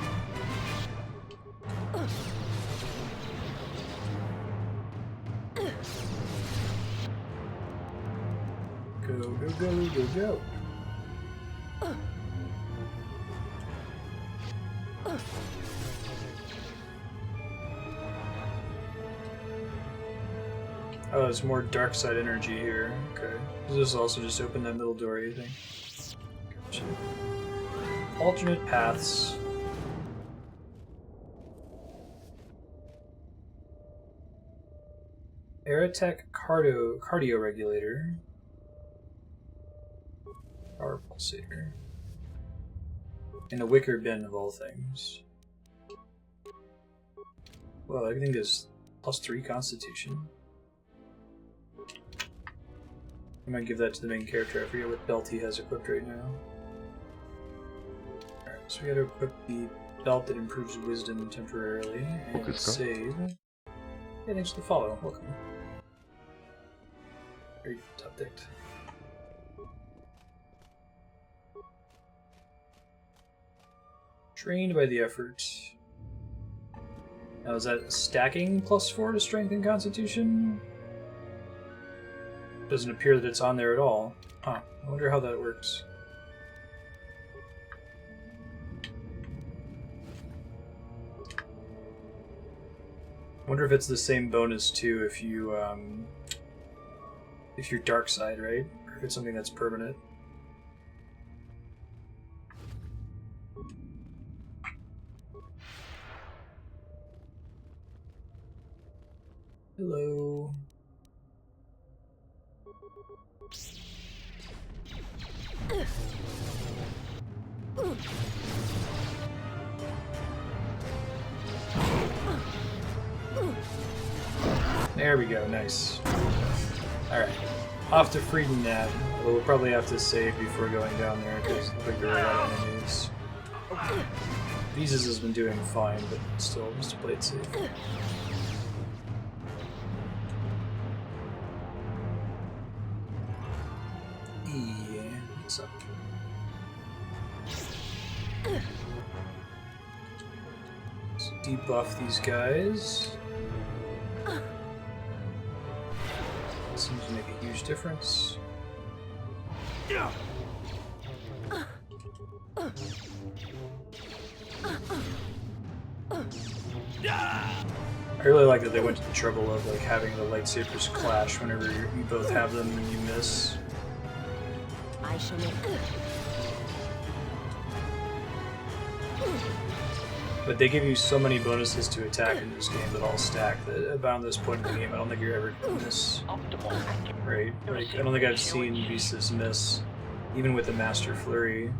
Go, go, go, go, go. Oh, there's more dark side energy here. Okay. Does this also just open that middle door, you think? Gotcha. Alternate paths. Aerotech cardio regulator. Power pulsator. And a wicker bin of all things. Well, everything is +3 constitution. I might give that to the main character. I forget what belt he has equipped right now. Alright, so we gotta equip the belt that improves wisdom temporarily and save. Yeah, thanks for the follow. Welcome. Very top decked. Trained by the effort. Now is that stacking +4 to strength and constitution? Doesn't appear that it's on there at all. Huh. I wonder how that works. I wonder if it's the same bonus too if you're dark side, right? Or if it's something that's permanent. Hello. There we go, nice. Alright, off to Friedenad. Well, we'll probably have to save before going down there because I think there are a lot of enemies. Visas has been doing fine, but still, just to play it safe. What's up? Let's debuff these guys. huge difference. I really like that they went to the trouble of like having the lightsabers clash whenever you both have them and you miss. I shall make But they give you so many bonuses to attack in this game that all stack that about this point in the game I don't think you're ever gonna miss. Right? Like I don't think I've seen Visas miss, even with the Master Flurry.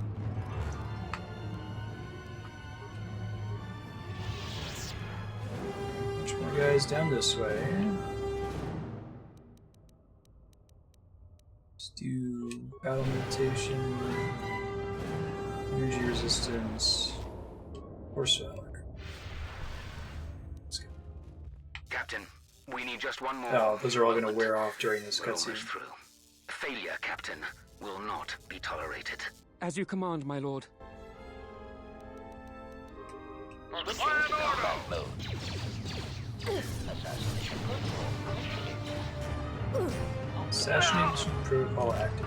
Much more guys down this way. Let's do battle meditation, energy resistance. Horse valor. Captain, we need just one more. Oh, those are all going to wear off during this cutscene. Failure, Captain, will not be tolerated. As you command, my lord. Switching to combat mode. Assassination protocol. Assassination protocol active.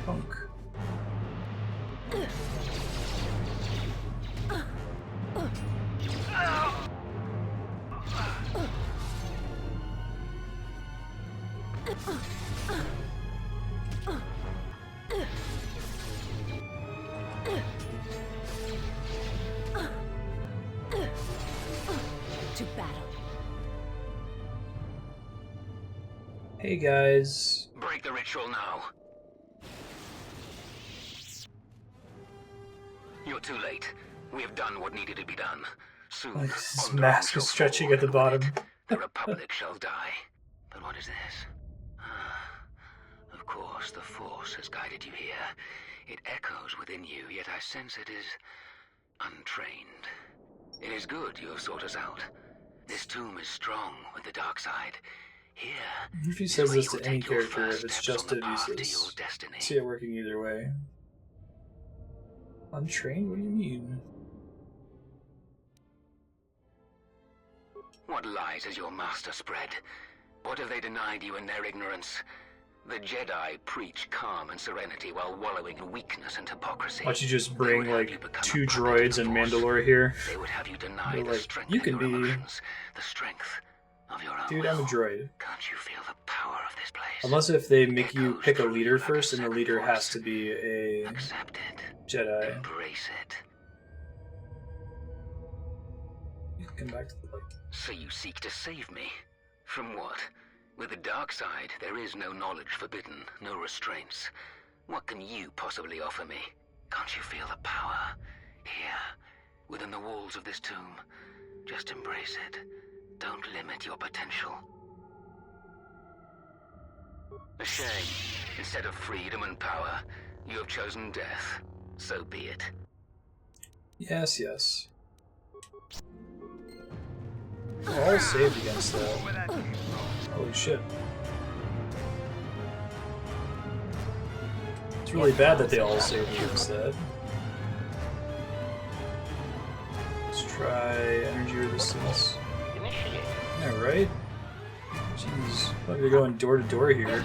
Punk. to battle. Hey guys. Break the ritual now. You're too late. We have done what needed to be done. Soon, Like this mask is stretching at the bottom. the Republic shall die. But what is this? Of course, the Force has guided you here. It echoes within you, yet I sense it is untrained. It is good you have sought us out. This tomb is strong with the dark side. Here, If he says this to any character, if it's just a Visas, see it working either way. Untrained? What do you mean? What lies has your master spread? What have they denied you in their ignorance? The Jedi preach calm and serenity while wallowing in weakness and hypocrisy. Why don't you just bring like 2 droids and Mandalore here? They would have you deny They're the like, strength you of can your be. emotions, the strength of your own Dude, will. I'm a droid. Can't you feel the power of this place? Unless if they make you pick a leader first, and the leader has to be a Jedi. Embrace it. Come back to the light. So you seek to save me? From what? With the dark side, there is no knowledge forbidden, no restraints. What can you possibly offer me? Can't you feel the power? Here, within the walls of this tomb. Just embrace it. Don't limit your potential. A shame. Instead of freedom and power, you have chosen death. So be it. Yes, yes. Oh, all saved against that. Holy shit. It's really bad that they all saved against that. Let's try energy resistance. Yeah, right? Jeez, like they're going door to door here.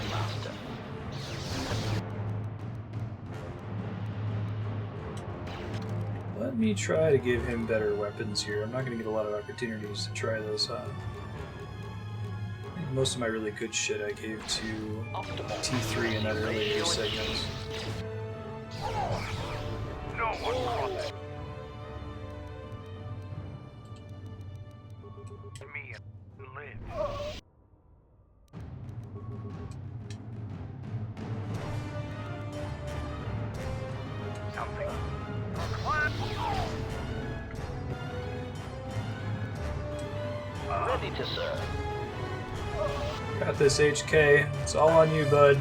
Let me try to give him better weapons here. I'm not going to get a lot of opportunities to try those on. I think most of my really good shit I gave to T3 in that earlier segment. No one crosses me and live. Something. Ready to serve. Got this, HK. It's all on you, bud.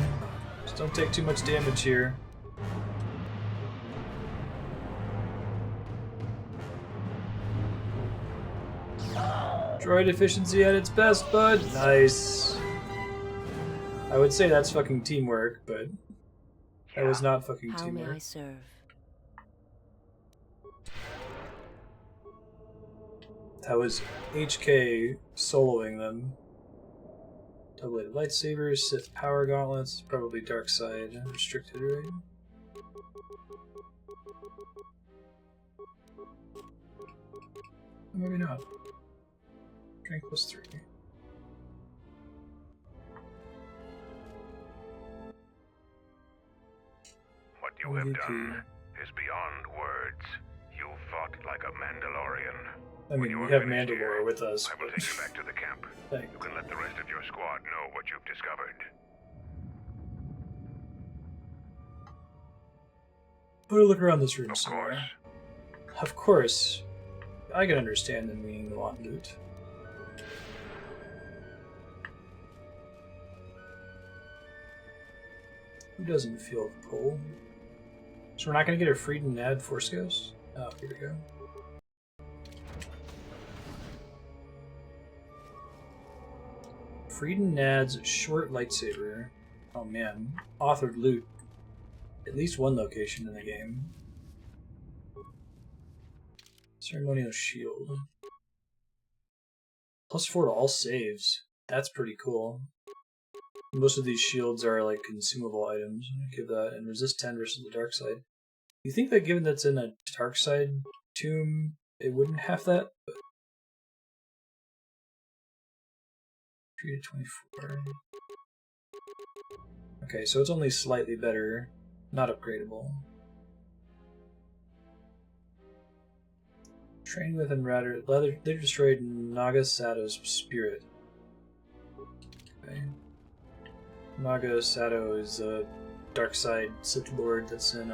Just don't take too much damage here. Droid efficiency at its best, bud. Nice. I would say that's fucking teamwork, but that was not fucking How teamwork. may I serve? That was HK soloing them. Double-bladed lightsabers, Sith power gauntlets, probably dark side restricted, right? Maybe not. Strength +3. What you have done is beyond words. You fought like a Mandalorian. I mean, we have Mandalore with us. I will take you back to the camp. Thanks. You can let the rest of your squad know what you've discovered. Put a look around this room somewhere. Of course. I can understand them meaning they want loot. Who doesn't feel the pull? So we're not going to get a Freed and Nad Force Ghost? Oh, here we go. Freed and Nad's short lightsaber. Oh man. Authored loot. At least one location in the game. Ceremonial shield. +4 to all saves. That's pretty cool. Most of these shields are like consumable items. Give that, and resist 10 versus the dark side. You think that given that's in a dark side tomb, it wouldn't have that? But 3 to 24. Okay, so it's only slightly better, not upgradable. Trained with and rather they destroyed Naga Sato's spirit. Okay. Naga Sato is a dark side Sith Lord that's in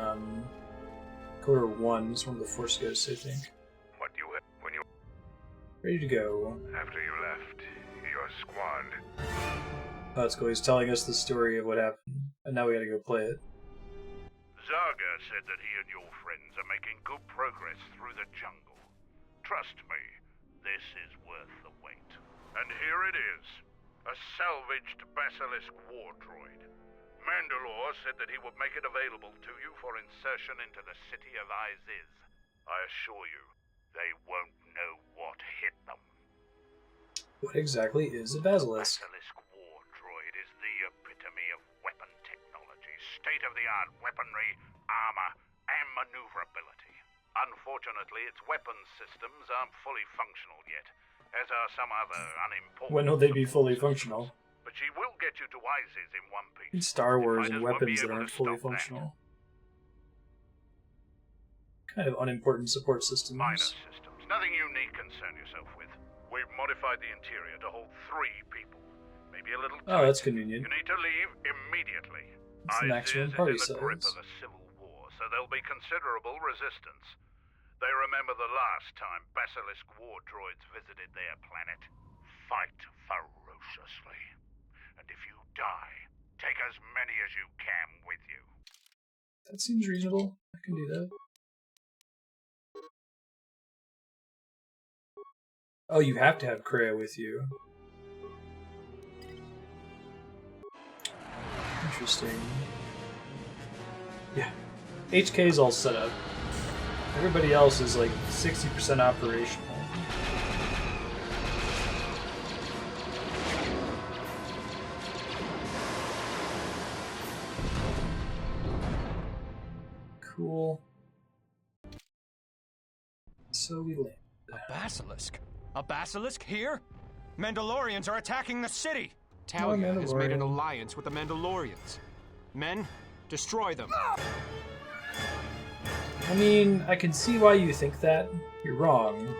Goto 1. It's one of the Force Ghosts, I think. What you when you Ready to go. after you left your squad. Oh, that's cool. He's telling us the story of what happened, and now we gotta go play it. Zaga said that he and your friends are making good progress through the jungle. Trust me, this is worth the wait. And here it is, a salvaged Basilisk war droid. Mandalore said that he would make it available to you for insertion into the city of Iziz. I assure you, they won't know what hit them. What exactly is a Basilisk? Basilisk war droid is the epitome of weapon technology, state-of-the-art weaponry, armor, and maneuverability. Unfortunately, its weapons systems aren't fully functional yet, as are some other unimportant... When will they be fully functional? But she will get you to Iziz in one piece. In Star Wars and weapons that aren't fully functional. Kind of unimportant support systems. Minor systems, nothing you need concern yourself with. We've modified the interior to hold 3 people. Maybe a little... Oh, that's convenient. You need to leave immediately. It's the maximum party Iziz is in the grip of a civil war, so there'll be considerable resistance. They remember the last time Basilisk war droids visited their planet. Fight ferociously. And if you die, take as many as you can with you. That seems reasonable. I can do that. Oh, you have to have Kreia with you. Interesting. Yeah. HK is all set up. Everybody else is like 60% operational. Cool. So we land. A basilisk? A basilisk here? Mandalorians are attacking the city! Talia has made an alliance with the Mandalorians. Men, destroy them. I mean, I can see why you think that. You're wrong.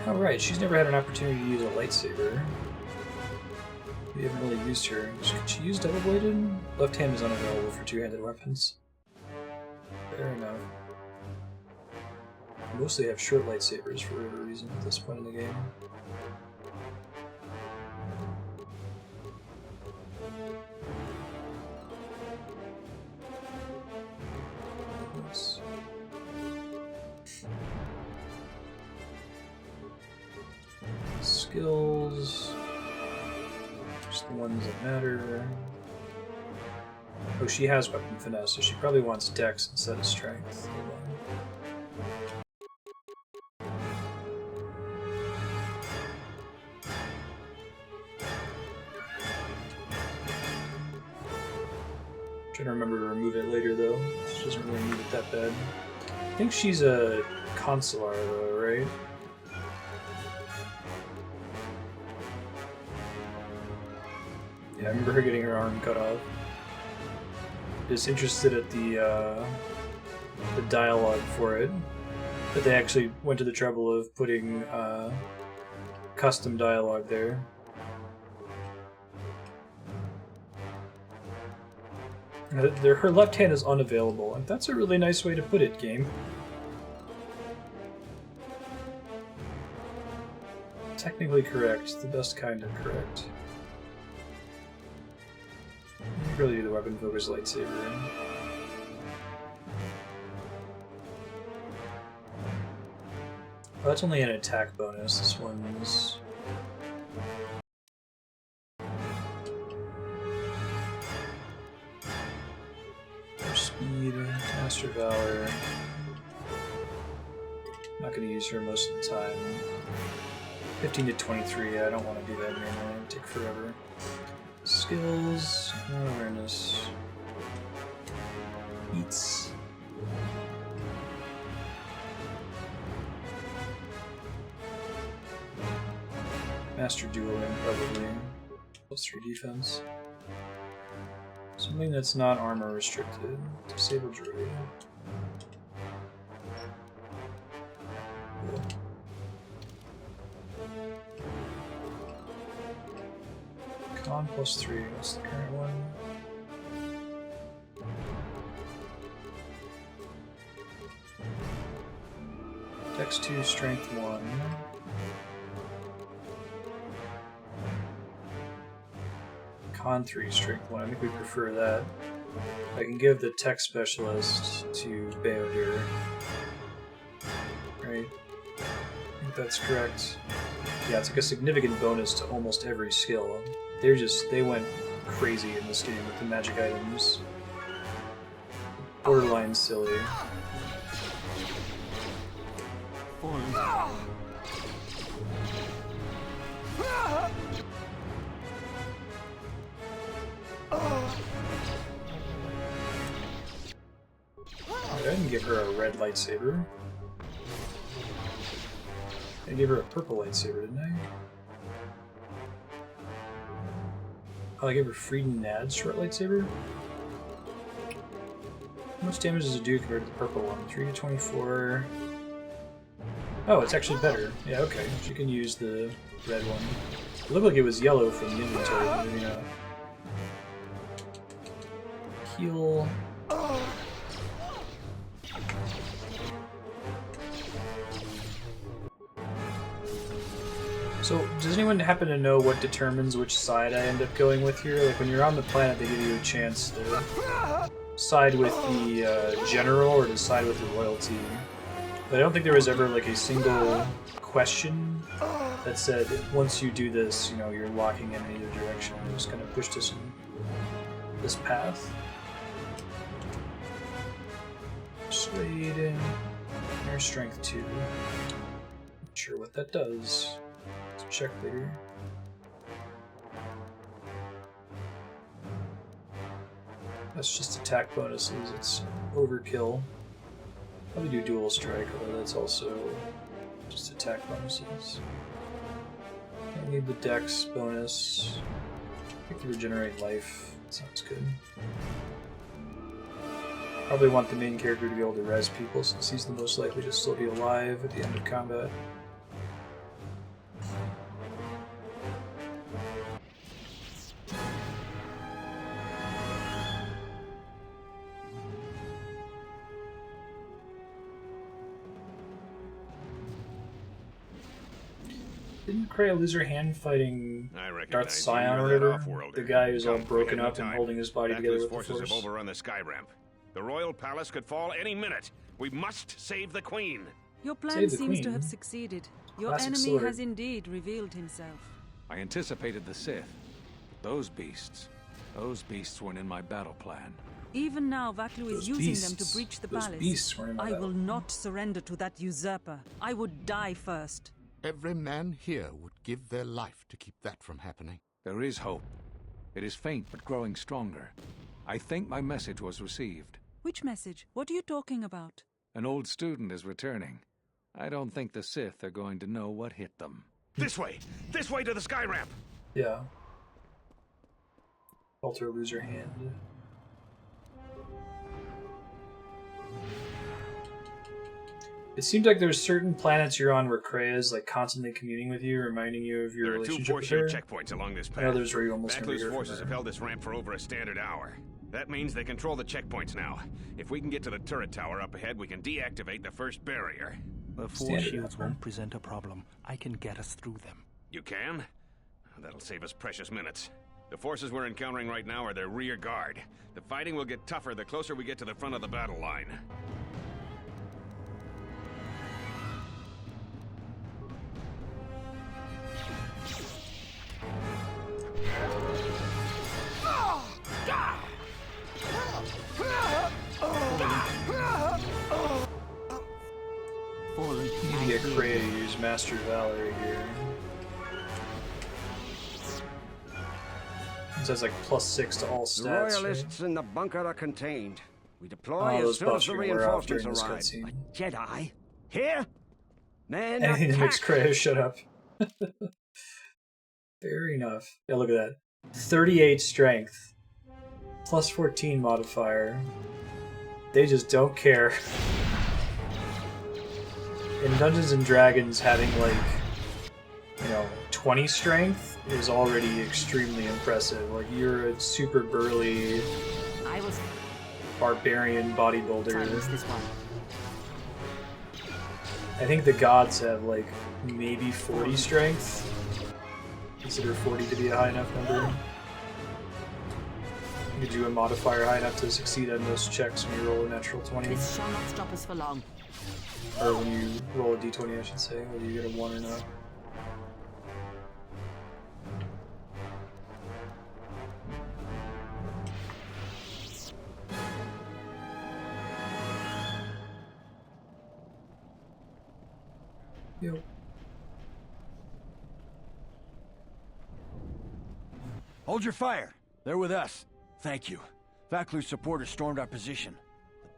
Oh right, she's never had an opportunity to use a lightsaber. We haven't really used her. Could she use double-bladed? Left hand is unavailable for two-handed weapons. Fair enough. Mostly have short lightsabers for whatever reason at this point in the game. Oops. Skills. Just the ones that matter. Oh, she has weapon finesse, so she probably wants dex instead of strength. Hold on. Trying to remember to remove it later though. She doesn't really need it that bad. I think she's a consular though, right? Yeah, I remember her getting her arm cut off. Just interested at the dialogue for it. But they actually went to the trouble of putting custom dialogue there. Her left hand is unavailable, and that's a really nice way to put it, game. Technically correct, the best kind of correct. You really do the weapon focus lightsaber. Oh, that's only an attack bonus. This one's... Speed, Master Valor. Not going to use her most of the time. 15 to 23, I don't want to do that manually, it would take forever. Skills, awareness. Beats. Master Dueling, probably. +3 defense. Something that's not armor restricted. Disable droid. Cool. Con +3, that's the current one. Dex 2, Strength 1. Con 3, Strength 1. I think we prefer that. I can give the tech specialist to Beodir. Right? I think that's correct. Yeah, it's like a significant bonus to almost every skill. They went crazy in this game with the magic items. Borderline silly. I didn't give her a red lightsaber. I gave her a purple lightsaber, didn't I? Oh, I gave her Friedenad's short lightsaber? How much damage does it do compared to the purple one? 3 to 24... Oh, it's actually better. Yeah, okay. She can use the red one. It looked like it was yellow from the inventory, but maybe not. Heal... So, does anyone happen to know what determines which side I end up going with here? Like, when you're on the planet, they give you a chance to side with the general or to side with the royalty. But I don't think there was ever, like, a single question that said, once you do this, you know, you're locking in either direction. It just kind of pushed us in this path. Persuade. Air Strength 2. Not sure what that does. Let's check later. That's just attack bonuses, it's overkill. Probably do dual strike, although that's also just attack bonuses. I need the dex bonus. I think to regenerate life. That sounds good. Probably want the main character to be able to res people since he's the most likely to still be alive at the end of combat. Didn't Kreia lose her hand fighting Darth Scion or whatever? The guy who's all broken up and holding his body together with the forces Force? have overrun the sky ramp. The royal palace could fall any minute. We must save the queen. Your Save plan the seems to queen. have succeeded. Your Classic enemy sword. has indeed revealed himself. I anticipated the Sith. Those beasts weren't in my battle plan. Even now, Vaklu is using them to breach the palace. I will not surrender to that usurper. I would die first. Every man here would give their life to keep that from happening. There is hope. It is faint, but growing stronger. I think my message was received. Which message? What are you talking about? An old student is returning. I don't think the Sith are going to know what hit them. This way! This way to the sky ramp! Yeah. Alter loser hand. It seems like there's certain planets you're on where Krea's like constantly communing with you, reminding you of your relationship with her. There are 2 force shield checkpoints along this path. Others where you almost never Baklu's hear forces from have her. held this ramp for over a standard hour. That means they control the checkpoints now. If we can get to the turret tower up ahead, we can deactivate the first barrier. The force shields won't present a problem. I can get us through them. You can? That'll save us precious minutes. The forces we're encountering right now are their rear guard. The fighting will get tougher the closer we get to the front of the battle line. You need to get Kreia to use Master Valor here. It says like +6 to all stats. The Royalists in the bunker are contained. We deploy Oh, as soon as the reinforcements during this arrive. cutscene. A Jedi? Here? Man, Anything that makes attack! Kreia shut up. Fair enough. Yeah, look at that. 38 strength. +14 modifier. They just don't care. In Dungeons and Dragons, having like, 20 strength is already extremely impressive. Like, you're a super burly barbarian bodybuilder. I think the gods have like maybe 40 strength. Consider 40 to be a high enough number. You could do a modifier high enough to succeed on most checks when you roll a natural 20. This shall not stop us for long. Or when you roll a d20, I should say, whether you get a 1 or not. Yep. Hold your fire. They're with us. Thank you. Vaklu's supporters stormed our position. The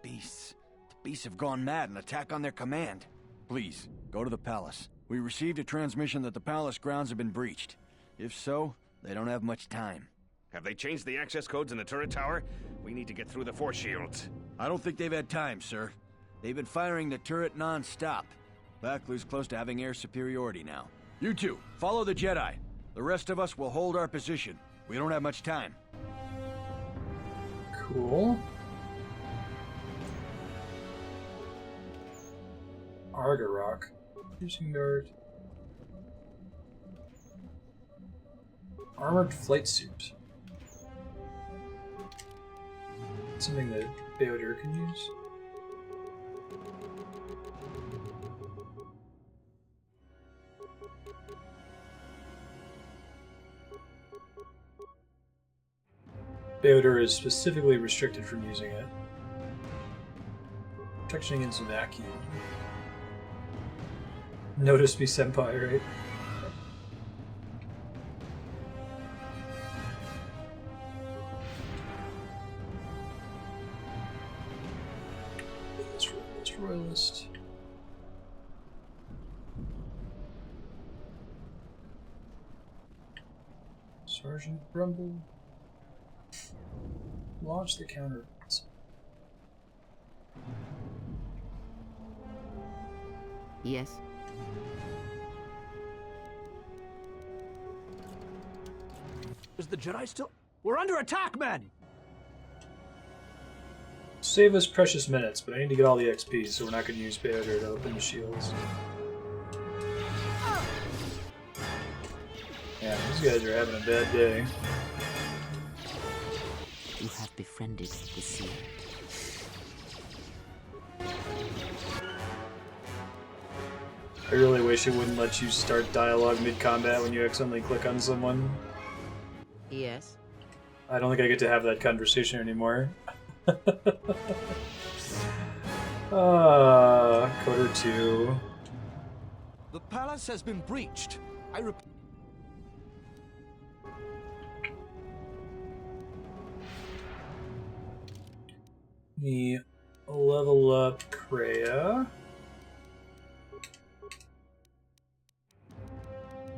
beasts have gone mad and attack on their command. Please, go to the palace. We received a transmission that the palace grounds have been breached. If so, they don't have much time. Have they changed the access codes in the turret tower? We need to get through the force shields. I don't think they've had time, sir. They've been firing the turret non-stop. Vaklu's close to having air superiority now. You two, follow the Jedi. The rest of us will hold our position. We don't have much time. Cool. Argarok. Piercing dart. Armored flight suit. Something that Beodur can use. Beodur is specifically restricted from using it. Protection against vacuum. Notice me, senpai, right? Royalist. Sergeant Rumble. Launch the counter. Yes. Is the Jedi still? We're under attack, men! Save us precious minutes, but I need to get all the XP, so we're not going to use Beodur to open the shields. Yeah, these guys are having a bad day. You have befriended the seer. I really wish it wouldn't let you start dialogue mid-combat when you accidentally click on someone. Yes? I don't think I get to have that conversation anymore. Coder 2. The palace has been breached. Me level up Kreia.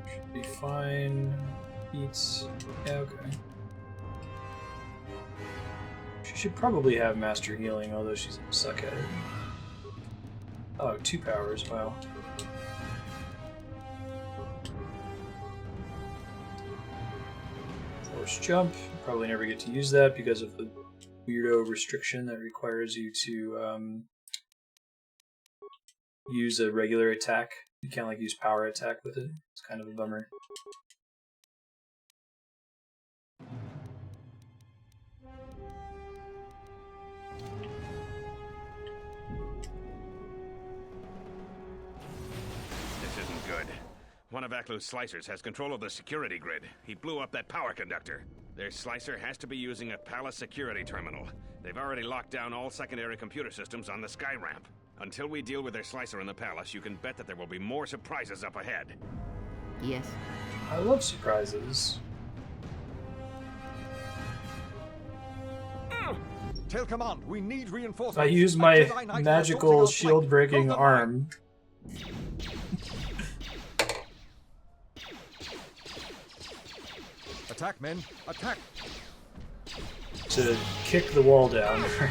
Should be fine. Eats. Yeah, okay. She should probably have Master Healing, although she's gonna suck at it. Oh, 2 powers, wow. Force Jump. Probably never get to use that because of the weirdo restriction that requires you to use a regular attack. You can't like use power attack with it. It's kind of a bummer. This isn't good. One of Aklu's slicers has control of the security grid. He blew up that power conductor. Their slicer has to be using a palace security terminal. They've already locked down all secondary computer systems on the sky ramp. Until we deal with their slicer in the palace, you can bet that there will be more surprises up ahead. Yes. I love surprises. Tail Command, we need reinforcements. I use my magical shield-breaking arm. Attack, men! Attack! To kick the wall down, right?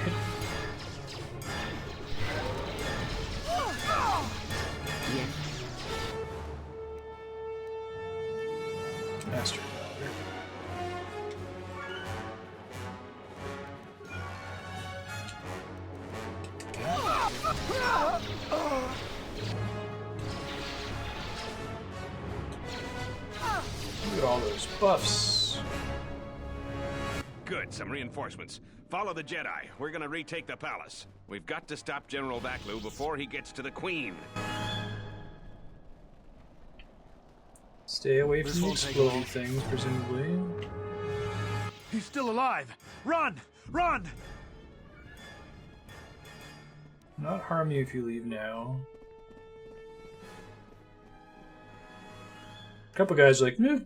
Yeah. Master. Look at all those buffs. Good, some reinforcements. Follow the Jedi. We're gonna retake the palace. We've got to stop General Vaklu before he gets to the Queen. Stay away from the exploding things, presumably. He's still alive! Run! Run! Not harm you if you leave now. A couple guys are like, nah,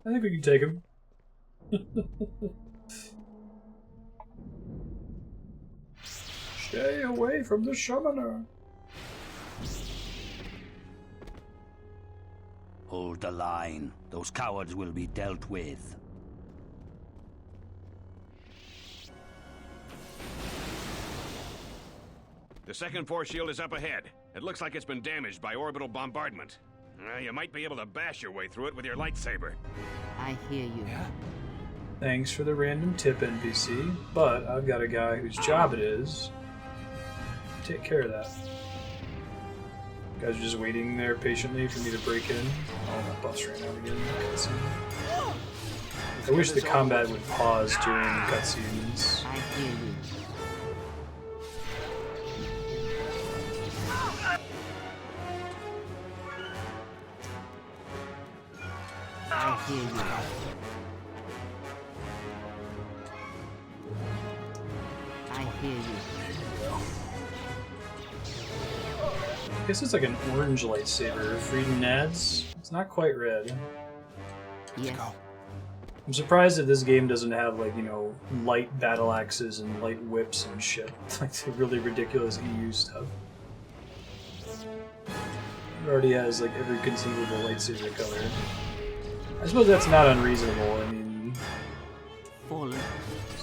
I think we can take him. Stay away from the summoner. Hold the line. Those cowards will be dealt with. The second force shield is up ahead. It looks like it's been damaged by orbital bombardment. You might be able to bash your way through it with your lightsaber. I hear you. Thanks for the random tip, NPC, but I've got a guy whose job it is to take care of that. You guys are just waiting there patiently for me to break in. Oh, my buff's ran out again. Cutscene. I wish the combat would pause during cutscenes. I hear you. I hear you. I hear you. I guess it's like an orange lightsaber. Freedom Nads. It's not quite red. Yes. I'm surprised that this game doesn't have, like, you know, light battle axes and light whips and shit. Like the really ridiculous EU stuff. It already has, like, every conceivable lightsaber color. I suppose that's not unreasonable. I mean, Fallen.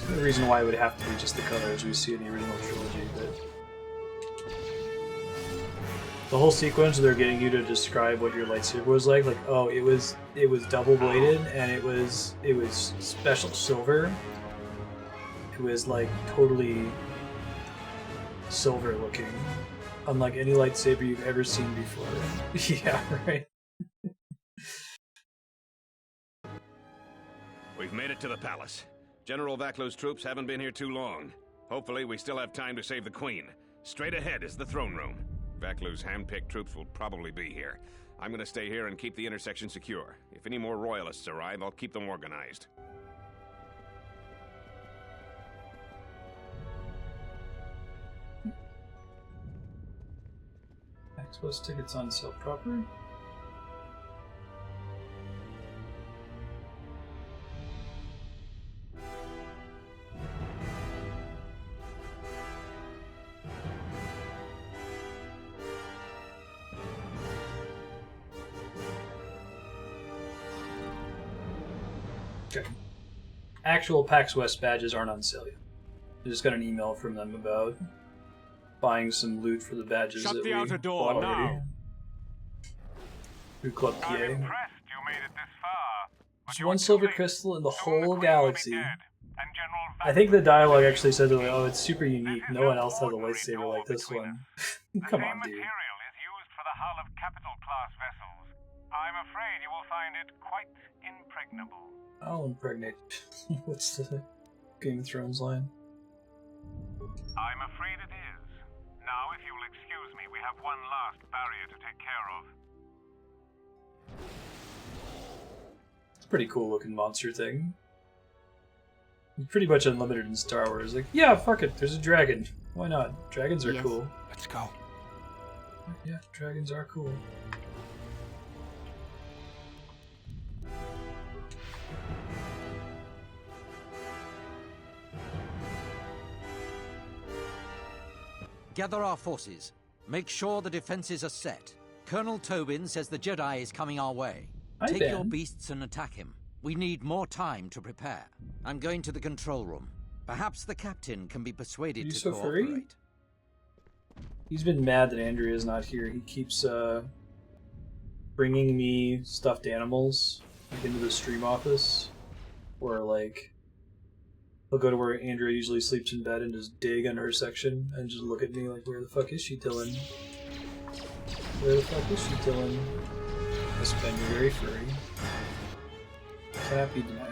there's no reason why it would have to be just the colors we see in the original trilogy, but the whole sequence they're getting you to describe what your lightsaber was like, oh, it was double bladed and it was special silver. It was like totally silver looking, unlike any lightsaber you've ever seen before. Yeah, right. We've made it to the palace. General Vaklu's troops haven't been here too long. Hopefully we still have time to save the Queen. Straight ahead is the throne room. Vaclu's hand-picked troops will probably be here. I'm gonna stay here and keep the intersection secure. If any more royalists arrive, I'll keep them organized. Expo tickets on sale proper. Okay. Actual PAX West badges aren't on sale yet. I just got an email from them about buying some loot for the badges. Shut that the we outer door bought already. now. Through Club PA. I'm impressed you made it this far. There's one silver crystal in the whole galaxy. I think the dialogue actually said that, oh, it's super unique. No one else has a lightsaber like this one. Come on, dude. Material is used for the hull of capital-class vessels. I'm afraid you will find it quite impregnable. I'll impregnate. What's the Game of Thrones line? I'm afraid it is. Now, if you'll excuse me, we have one last barrier to take care of. It's a pretty cool looking monster thing. It's pretty much unlimited in Star Wars. Like, yeah, fuck it, there's a dragon. Why not? Dragons are cool. Let's go. Yeah, dragons are cool. Gather our forces. Make sure the defenses are set. Colonel Tobin says the Jedi is coming our way. Hi, Take Ben. your beasts and attack him. We need more time to prepare. I'm going to the control room. Perhaps the captain can be persuaded to cooperate. He's been mad that Andrea's not here. He keeps bringing me stuffed animals like, into the stream office, or like he'll go to where Andrea usually sleeps in bed and just dig under her section and just look at me like, where the fuck is she, Dylan? Where the fuck is she, Dylan? This Ben, you're very furry. Cannot be denied.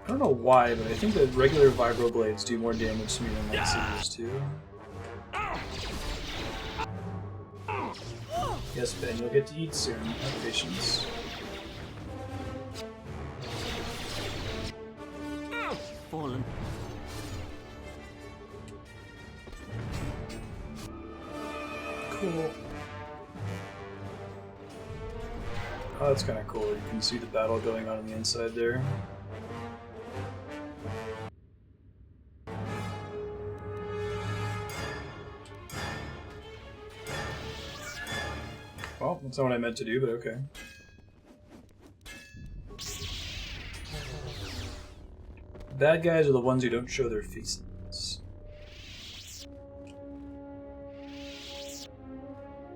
I don't know why, but I think that regular vibroblades do more damage to me than lightsabers too. Yes, Ben, you'll get to eat soon. Have patience. Fallen. Cool. Oh, that's kind of cool. You can see the battle going on the inside there. Well, that's not what I meant to do, but okay. Bad guys are the ones who don't show their faces.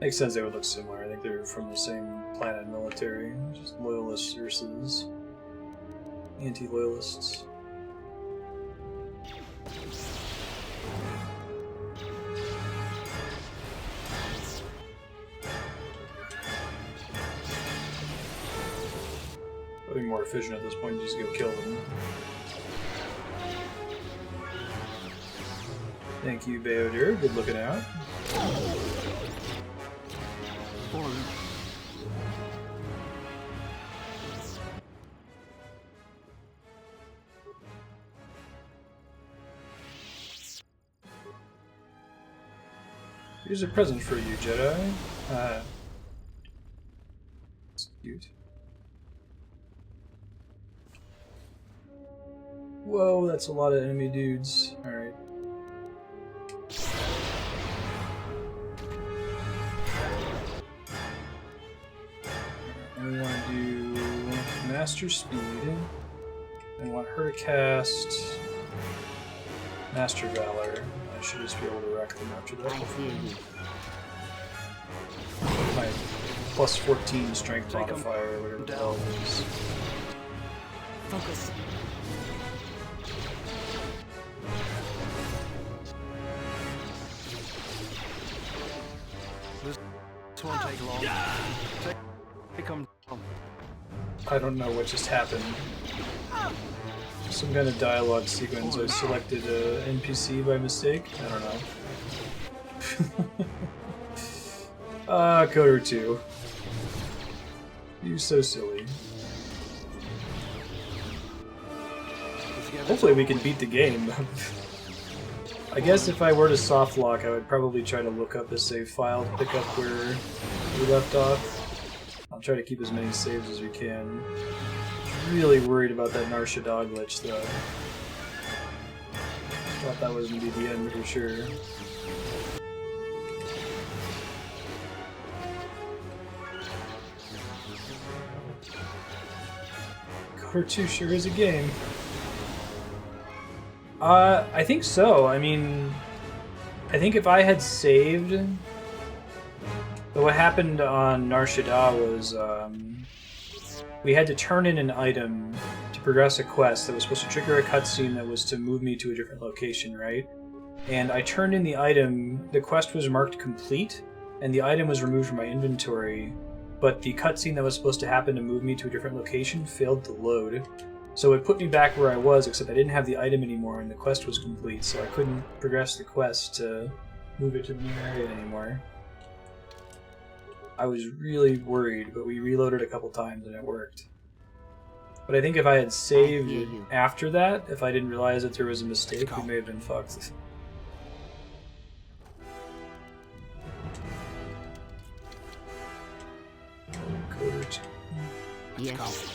Makes sense they would look similar. I think they're from the same planet military. Just loyalists versus anti-loyalists. I think more efficient at this point, just go kill them. Thank you, Beodir. Good looking out. Here's a present for you, Jedi. It's cute. Whoa, that's a lot of enemy dudes. Alright. And we want to do Master Speed. And want her to cast Master Valor. I should just be able to wreck them after that. My plus 14 strength modifier or whatever the hell it is. Focus. This won't take long. Take them down. I don't know what just happened. Some kind of dialogue sequence. I selected a NPC by mistake. I don't know. Goto 2. You're so silly. Hopefully we can beat the game. I guess if I were to soft lock, I would probably try to look up a save file to pick up where we left off. I'll try to keep as many saves as we can. Really worried about that Marstead glitch, though. Thought that was going to be the end for sure. Goto 2 sure is a game. I think so. I mean, I think if I had saved... What happened on Marstead was, we had to turn in an item to progress a quest that was supposed to trigger a cutscene that was to move me to a different location, right? And I turned in the item, the quest was marked complete, and the item was removed from my inventory, but the cutscene that was supposed to happen to move me to a different location failed to load. So it put me back where I was, except I didn't have the item anymore and the quest was complete, so I couldn't progress the quest to move it to the new area anymore. I was really worried, but we reloaded a couple times and it worked. But I think if I had saved after that, if I didn't realize that there was a mistake, we may have been fucked. Yes.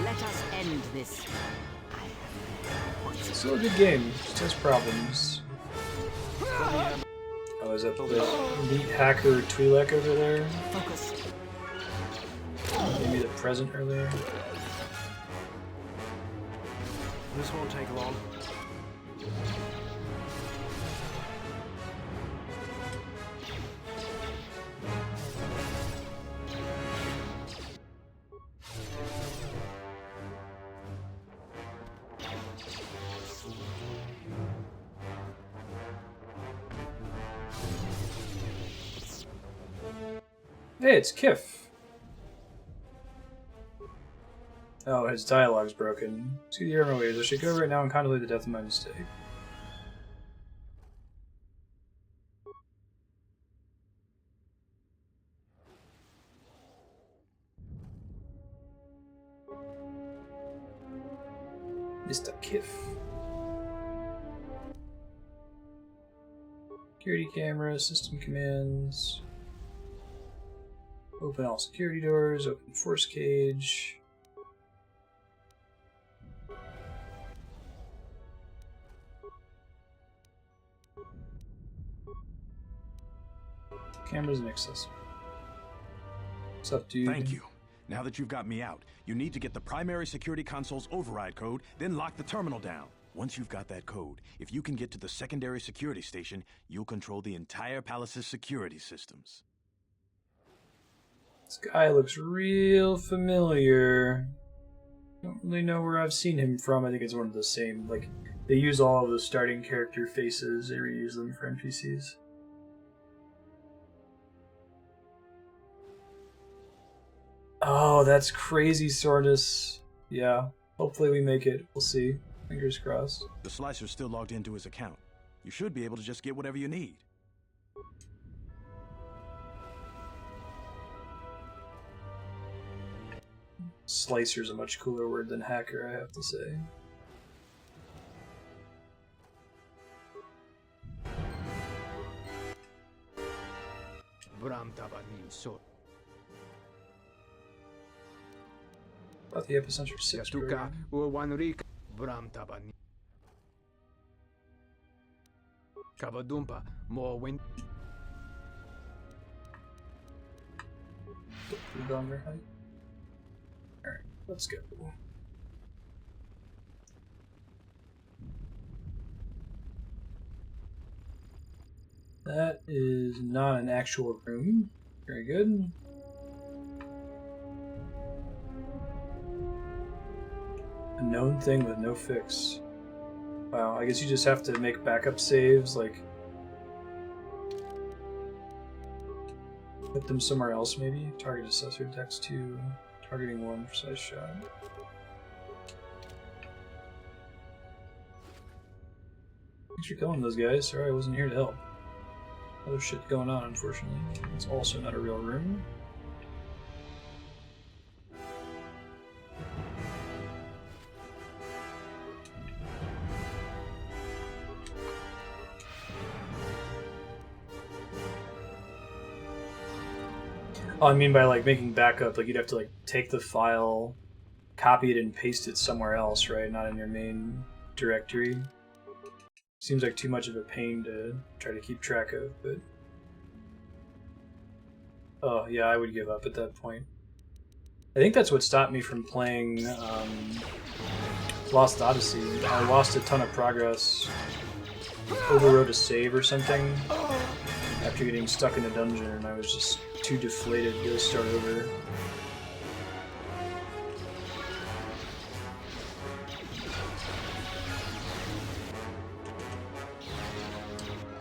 Let us end this. It's still a good game, it just has problems. Oh, is that the elite hacker Twi'lek over there? Focus. Maybe the present earlier? This won't take long. Hey, it's Kif. Oh, his dialogue's broken. See the arrow waves. I should go right now and contemplate the death of my mistake. Mr. Kif. Security camera, system commands. Open all security doors, open force cage. Camera's inaccessible. What's up, dude? Thank you. Now that you've got me out, you need to get the primary security console's override code, then lock the terminal down. Once you've got that code, if you can get to the secondary security station, you'll control the entire palace's security systems. This guy looks real familiar. Don't really know where I've seen him from. I think it's one of the same, like, they use all of the starting character faces, they reuse them for NPCs. Oh, that's crazy, Sortus. Yeah, hopefully we make it. We'll see. Fingers crossed. The Slicer's still logged into his account. You should be able to just get whatever you need. Slicer's a much cooler word than hacker, I have to say. About the epicenter 6 Kavadumpa, more wind. Gone very high. Alright, let's go. That is not an actual room. Very good. A known thing with no fix. Wow, I guess you just have to make backup saves, like put them somewhere else maybe? Target assessor, dex 2, targeting 1, precise shot. Thanks for killing those guys. Sorry I wasn't here to help. Other shit going on, unfortunately. It's also not a real room. Oh, I mean by like making backup, like you'd have to like take the file, copy it, and paste it somewhere else, right? Not in your main directory. Seems like too much of a pain to try to keep track of, but... Oh, yeah, I would give up at that point. I think that's what stopped me from playing Lost Odyssey. I lost a ton of progress, overwrote a save or something, after getting stuck in a dungeon, and I was just too deflated to start over.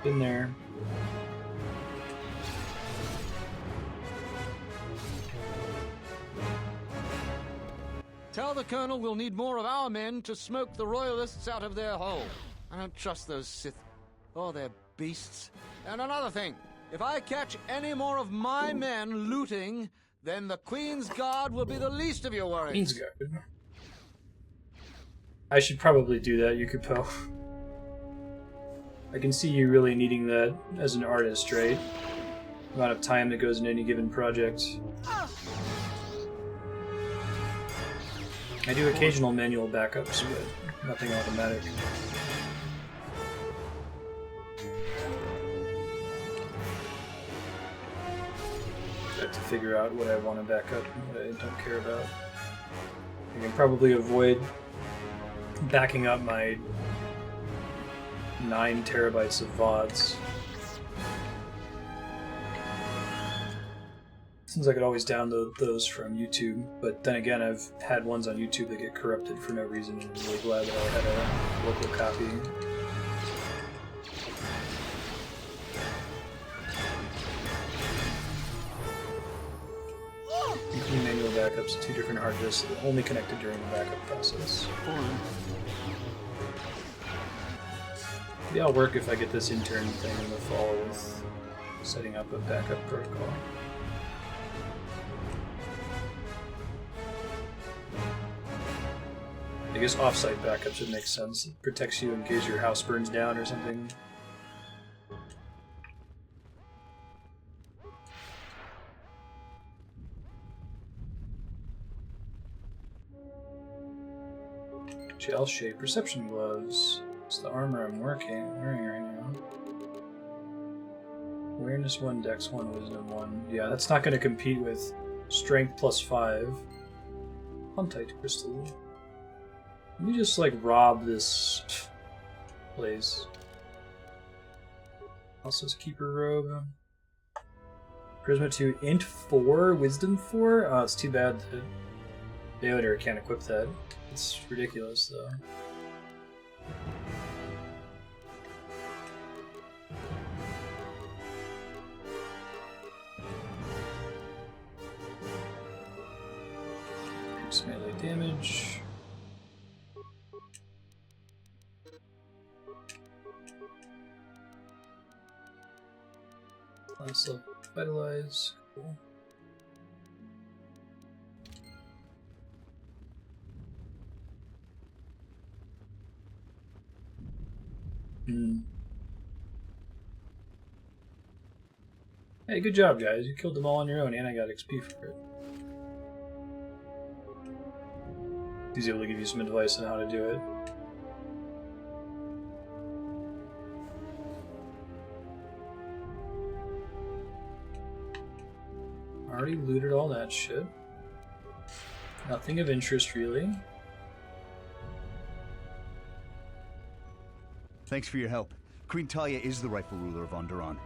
Been there. Tell the Colonel we'll need more of our men to smoke the Royalists out of their hole. I don't trust those Sith. Oh, they're beasts. And another thing, if I catch any more of my men looting, then the Queen's Guard will be the least of your worries. Queen's Guard. I should probably do that, Yukupo. I can see you really needing that as an artist, right? The amount of time that goes into any given project. I do occasional manual backups, but nothing automatic. I have to figure out what I want to back up and what I don't care about. I can probably avoid backing up my 9 terabytes of VODs. Seems I could always download those from YouTube, but then again, I've had ones on YouTube that get corrupted for no reason, and I'm really glad that I had a local copy. Making manual backups to 2 different hard disks that are only connected during the backup process. Maybe I'll work if I get this intern thing in the fall with setting up a backup protocol. I guess offsite backups would make sense. It protects you in case your house burns down or something. Gel shape, perception gloves. It's the armor I'm wearing right now. Awareness 1, Dex 1, Wisdom 1. Yeah, that's not going to compete with Strength +5. Huntite crystal. Let me just like rob this place. Also, Keeper robe. Charisma 2, Int 4, Wisdom 4. Oh, it's too bad that Bayodir can't equip that. It's ridiculous, though. It's melee damage. Last level vitalize. Cool. Hey, good job, guys. You killed them all on your own, and I got XP for it. He's able to give you some advice on how to do it. Already looted all that shit. Nothing of interest, really. Thanks for your help. Queen Talia is the rightful ruler of Onderon.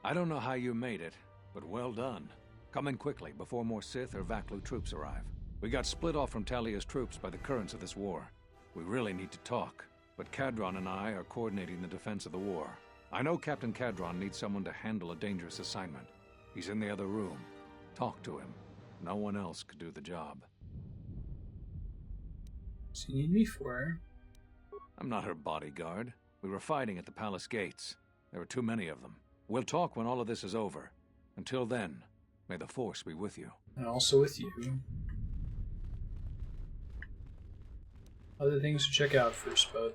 I don't know how you made it, but well done. Come in quickly before more Sith or Vaklu troops arrive. We got split off from Talia's troops by the currents of this war. We really need to talk, but Cadron and I are coordinating the defense of the war. I know Captain Cadron needs someone to handle a dangerous assignment. He's in the other room. Talk to him. No one else could do the job. So you need me for? I'm not her bodyguard. We were fighting at the palace gates. There were too many of them. We'll talk when all of this is over. Until then, may the Force be with you. And also with you. Other things to check out first, bud.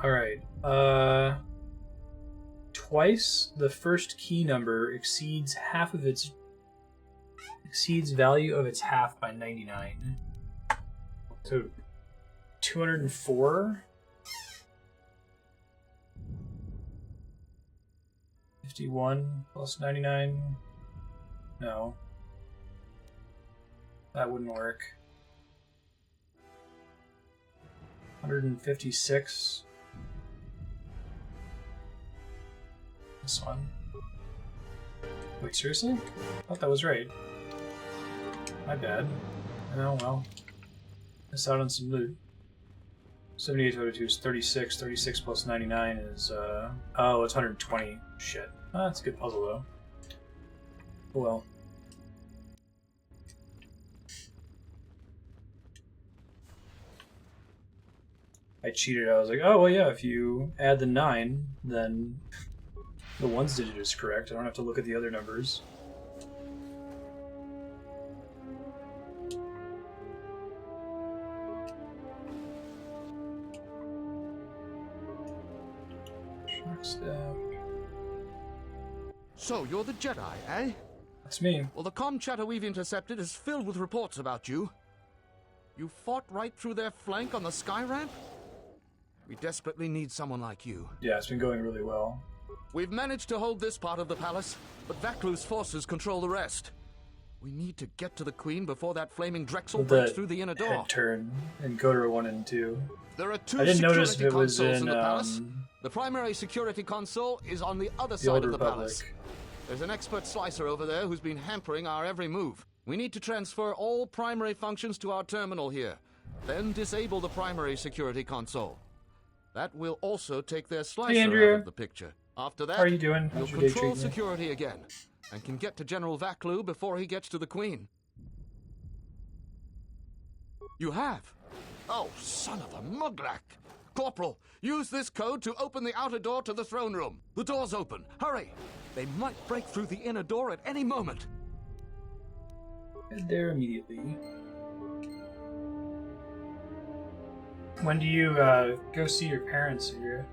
Alright, twice the first key number exceeds value of its half by 99. So 204? 51 plus 99? No. That wouldn't work. 156. This one. Wait, seriously? I thought that was right. My bad. Oh well. Missed out on some loot. 78 over 2 is 36. 36 plus 99 is, oh, it's 120. Shit. Oh, that's a good puzzle, though. Oh well. I cheated. I was like, oh, well, yeah, if you add the 9, then the 1's digit is correct. I don't have to look at the other numbers. Marstead. So, you're the Jedi, eh? That's me. Well, the comm chatter we've intercepted is filled with reports about you. You fought right through their flank on the sky ramp? We desperately need someone like you. Yeah, it's been going really well. We've managed to hold this part of the palace, but Vaklu's forces control the rest. We need to get to the Queen before that flaming Drexel breaks through the inner door. Head turn in Goto 1 and 2. There are two I didn't security notice if it was consoles in the palace. The primary security console is on the other the side Old of the Republic. palace. There's an expert slicer over there who's been hampering our every move. We need to transfer all primary functions to our terminal here, then disable the primary security console. That will also take their slicer out of the picture. After that, how are you doing? we'll How's your day control treating you? security again, and can get to General Vaklu before he gets to the Queen. You have? Oh, son of a muglak! Corporal, use this code to open the outer door to the throne room. The door's open. Hurry! They might break through the inner door at any moment. Head there immediately. When do you go see your parents here?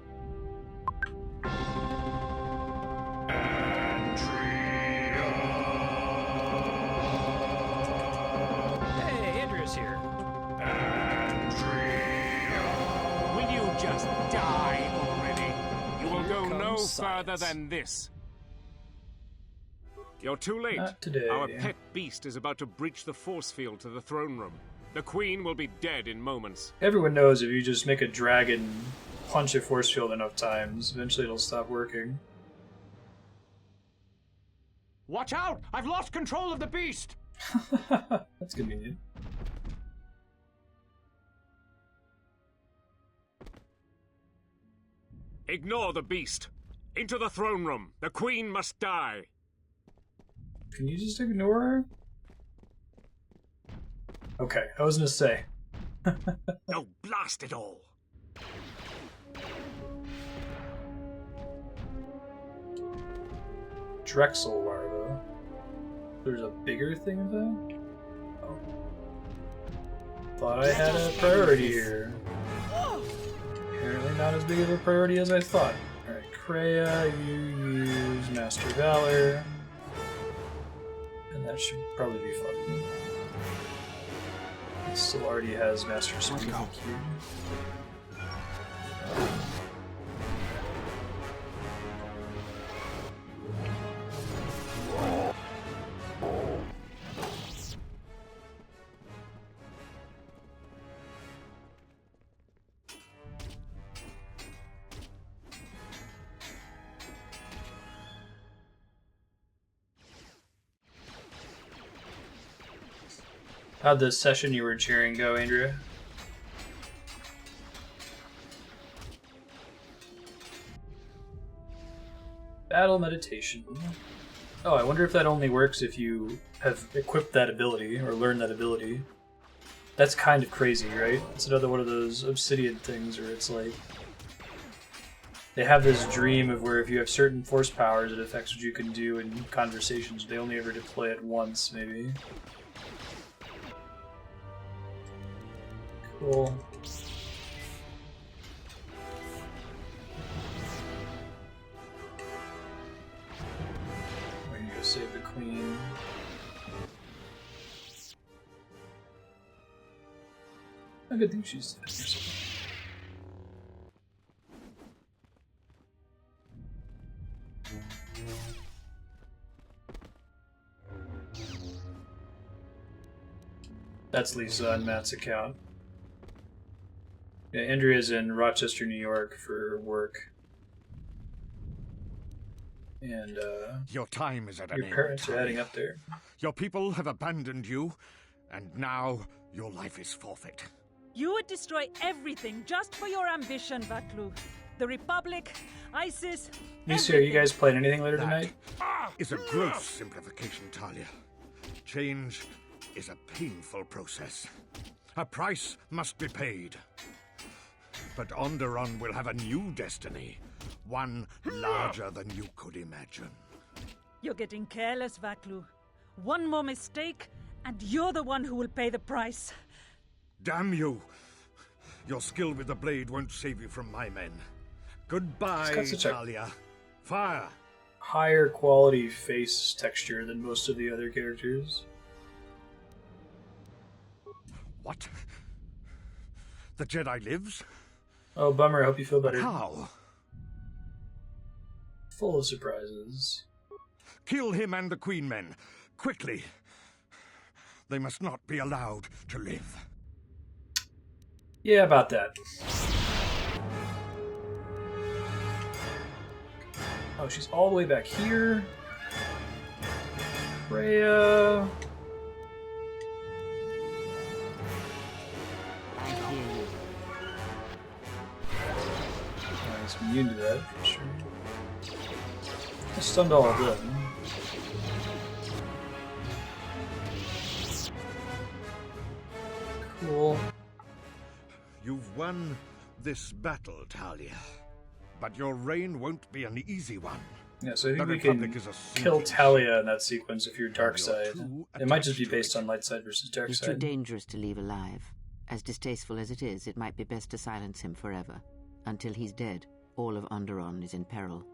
Hey, Andrea's here. Will you just die already? You will go no further than this. You're too late. Not today. Our pet beast is about to breach the force field to the throne room. The Queen will be dead in moments. Everyone knows if you just make a dragon punch a force field enough times, eventually it'll stop working. Watch out! I've lost control of the beast! That's convenient. Ignore the beast. Into the throne room. The Queen must die. Can you just ignore her? Okay, I was gonna say. Oh, blast it all! Drexel larva. There's a bigger thing of that? Oh. Thought I had a priority here. Apparently not as big of a priority as I thought. Alright, Kreia, you use Master Valor. And that should probably be fun. It still already has Master Speed queued. How'd the session you were cheering go, Andrea? Battle meditation. Oh, I wonder if that only works if you have equipped that ability or learned that ability. That's kind of crazy, right? It's another one of those Obsidian things where it's like they have this dream of where if you have certain force powers, it affects what you can do in conversations. They only ever deploy it once, maybe. Cool. We're gonna go save the queen. I good think she's dead or something. That's Lisa on Matt's account. Yeah, Andrea's in Rochester, New York for work. And, your time is at an your end. parents are heading up there. Your people have abandoned you, and now your life is forfeit. You would destroy everything just for your ambition, Vaklu. The Republic, ISIS. Lucy, are you guys playing anything later tonight? Is a gross simplification, Talia. Change is a painful process. A price must be paid. But Onderon will have a new destiny. One larger than you could imagine. You're getting careless, Vaklu. One more mistake, and you're the one who will pay the price. Damn you! Your skill with the blade won't save you from my men. Goodbye, Talia. Fire! Higher quality face texture than most of the other characters. What? The Jedi lives? Oh, bummer. I hope you feel better. But how? Full of surprises. Kill him and the Queen Men. Quickly. They must not be allowed to live. Yeah, about that. Oh, she's all the way back here. Freya. I hear you. Nice, immune to that for sure. I stunned all of them. Cool. You've won this battle, Talia. But your reign won't be an easy one. Yeah, so I think we can kill Talia in that sequence if you're dark side. It might just be based on light side versus dark He's side. too dangerous to leave alive. As distasteful as it is might be best to silence him forever. Until he's dead, all of Onderon is in peril.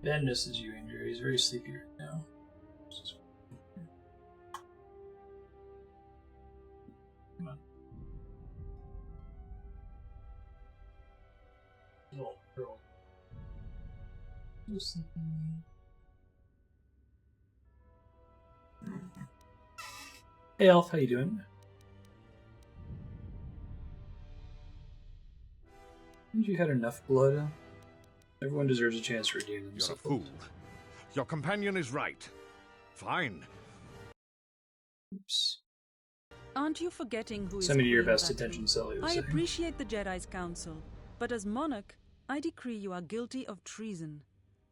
Ben misses you, Andrew. He's very sleepy right now. Come on. Little girl. So sleepy. Hey, Elf, how you doing? Haven't you had enough blood? Everyone deserves a chance to redeem themselves. You're a fool. Your companion is right. Fine. Oops. Aren't you forgetting who is Send me to your Queen best Vaklu? attention, Sully. I appreciate the Jedi's counsel, but as monarch, I decree you are guilty of treason.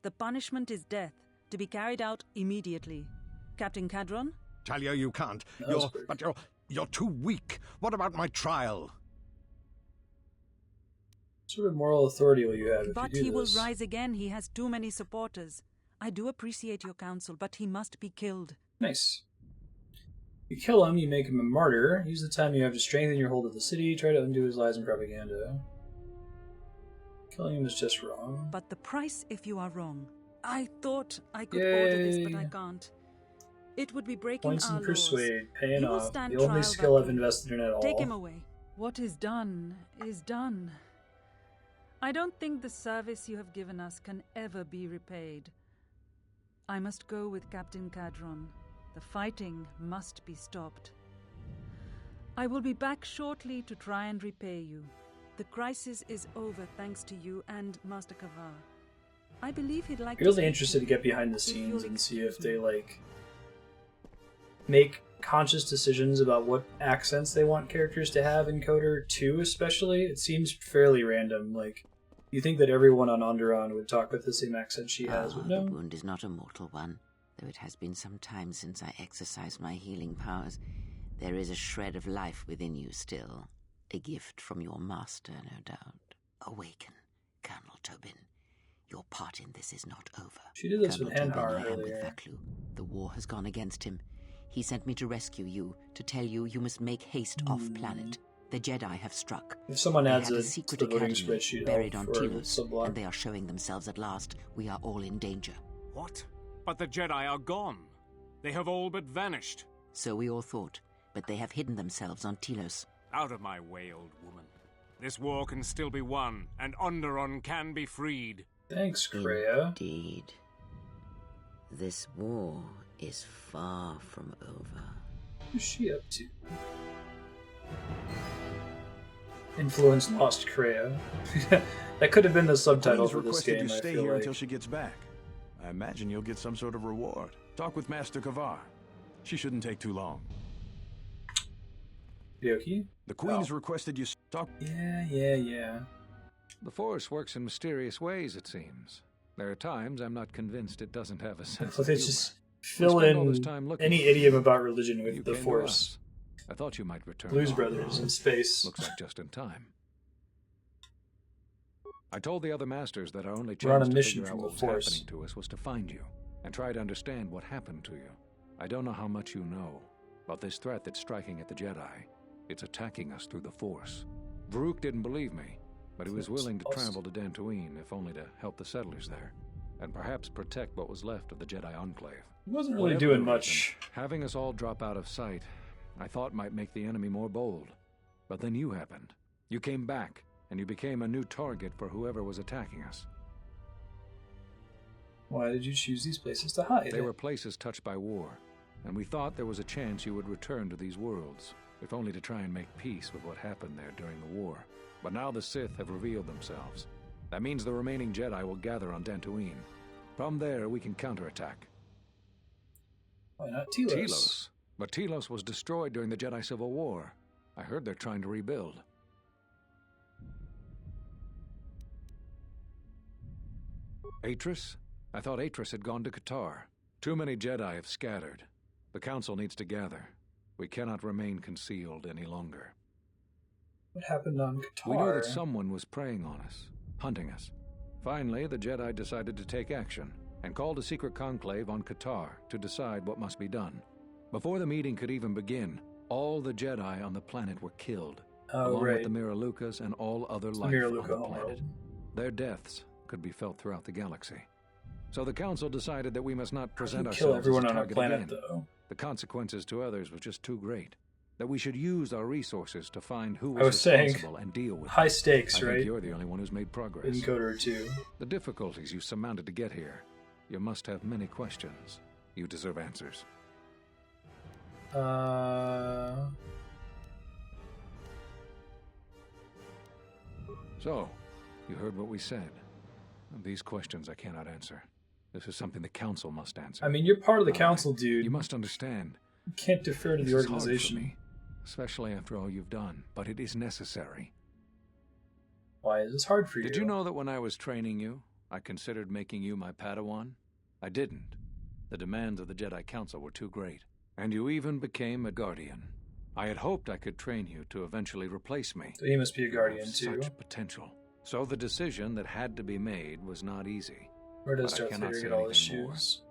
The punishment is death, to be carried out immediately. Captain Cadron? Talia, you can't. You're too weak. What about my trial? What sort of moral authority will you have if But you do he will this? rise again. He has too many supporters. I do appreciate your counsel, but he must be killed. Nice. You kill him, you make him a martyr. Use the time you have to strengthen your hold of the city. Try to undo his lies and propaganda. Killing him is just wrong. But the price if you are wrong. I thought I could order this, but I can't. It would be breaking Points our in Persuade, paying He will off. stand The only trial, skill I've Vaklu. invested in at all. Take him away. What is done is done. I don't think the service you have given us can ever be repaid. I must go with Captain Cadron. The fighting must be stopped. I will be back shortly to try and repay you. The crisis is over thanks to you and Master Kavar. I believe he'd like I'm really to interested to get behind the if scenes you'll and see if excuse they, me. like, make conscious decisions about what accents they want characters to have in Coder 2 especially. It seems fairly random. Like, you think that everyone on Onderon would talk with the same accent she has, but no. The wound is not a mortal one, though it has been some time since I exercised my healing powers. There is a shred of life within you still. A gift from your master, no doubt. Awaken, Colonel Tobin. Your part in this is not over. She did this Colonel with Henhar Tobin, I am with earlier. Vaklu. The war has gone against him. He sent me to rescue you, to tell you you must make haste off-planet. The Jedi have struck. If someone They adds had a a secret to the voting academy spreadsheet, buried I'll on forward Telos, sublime. and they are showing themselves at last. We are all in danger. What? But the Jedi are gone. They have all but vanished. So we all thought, but they have hidden themselves on Telos. Out of my way, old woman. This war can still be won, and Onderon can be freed. Thanks, Kreia. Indeed. This war is far from over. What is she up to? Influence lost Kreia. That could have been the subtitle for this game, you I stay feel here like. until she gets back. I imagine you'll get some sort of reward. Talk with Master Kavar. She shouldn't take too long. Yoki? The Queen's requested you talk. Yeah. The Force works in mysterious ways, it seems. There are times I'm not convinced it doesn't have a sense Well, of they humor. just We fill spend all this in time looking any for you. idiom about religion with You the came to Force. us. I thought you might return. Blues home. Brothers in space. Looks like just in time. I told the other masters that our only We're on a chance to mission figure out from what the was Force. happening to us was to find you and try to understand what happened to you. I don't know how much you know about this threat that's striking at the Jedi. It's attacking us through the Force. Varuk didn't believe me, but he was willing to travel to Dantooine if only to help the settlers there, and perhaps protect what was left of the Jedi Enclave. He wasn't really Whatever doing the much. reason, having us all drop out of sight, I thought might make the enemy more bold. But then you happened. You came back, and you became a new target for whoever was attacking us. Why did you choose these places to hide? They were places touched by war, and we thought there was a chance you would return to these worlds, if only to try and make peace with what happened there during the war. But now the Sith have revealed themselves. That means the remaining Jedi will gather on Dantooine. From there, we can counterattack. Why not Telos? Telos? But Telos was destroyed during the Jedi Civil War. I heard they're trying to rebuild. Atris? I thought Atris had gone to Qatar. Too many Jedi have scattered. The Council needs to gather. We cannot remain concealed any longer. What happened on Qatar? We know that someone was preying on us, hunting us. Finally, the Jedi decided to take action and called a secret conclave on Qatar to decide what must be done. Before the meeting could even begin, all the Jedi on the planet were killed, along with the Miralukas and all other life on the planet. Their deaths could be felt throughout the galaxy. So the Council decided that we must not present kill ourselves everyone as a on our target planet, again. though. The consequences to others were just too great. That we should use our resources to find who I was was saying, responsible and deal with high it. stakes, I think right? you're the only one who's made progress. In Coder 2. The difficulties you surmounted to get here. You must have many questions. You deserve answers. So, you heard what we said. These questions I cannot answer. This is something the Council must answer. I mean, you're part of the Council, dude. You must understand. You can't defer to the This is hard for organization. me, especially after all you've done, but it is necessary. Why is this hard for you? Did you know that when I was training you, I considered making you my Padawan? I didn't. The demands of the Jedi Council were too great. And you even became a Guardian. I had hoped I could train you to eventually replace me. So he must be a You Guardian, have too. Such potential. So the decision that had to be made was not easy. Where does But I Darth cannot Vader say get all his anything more. shoes?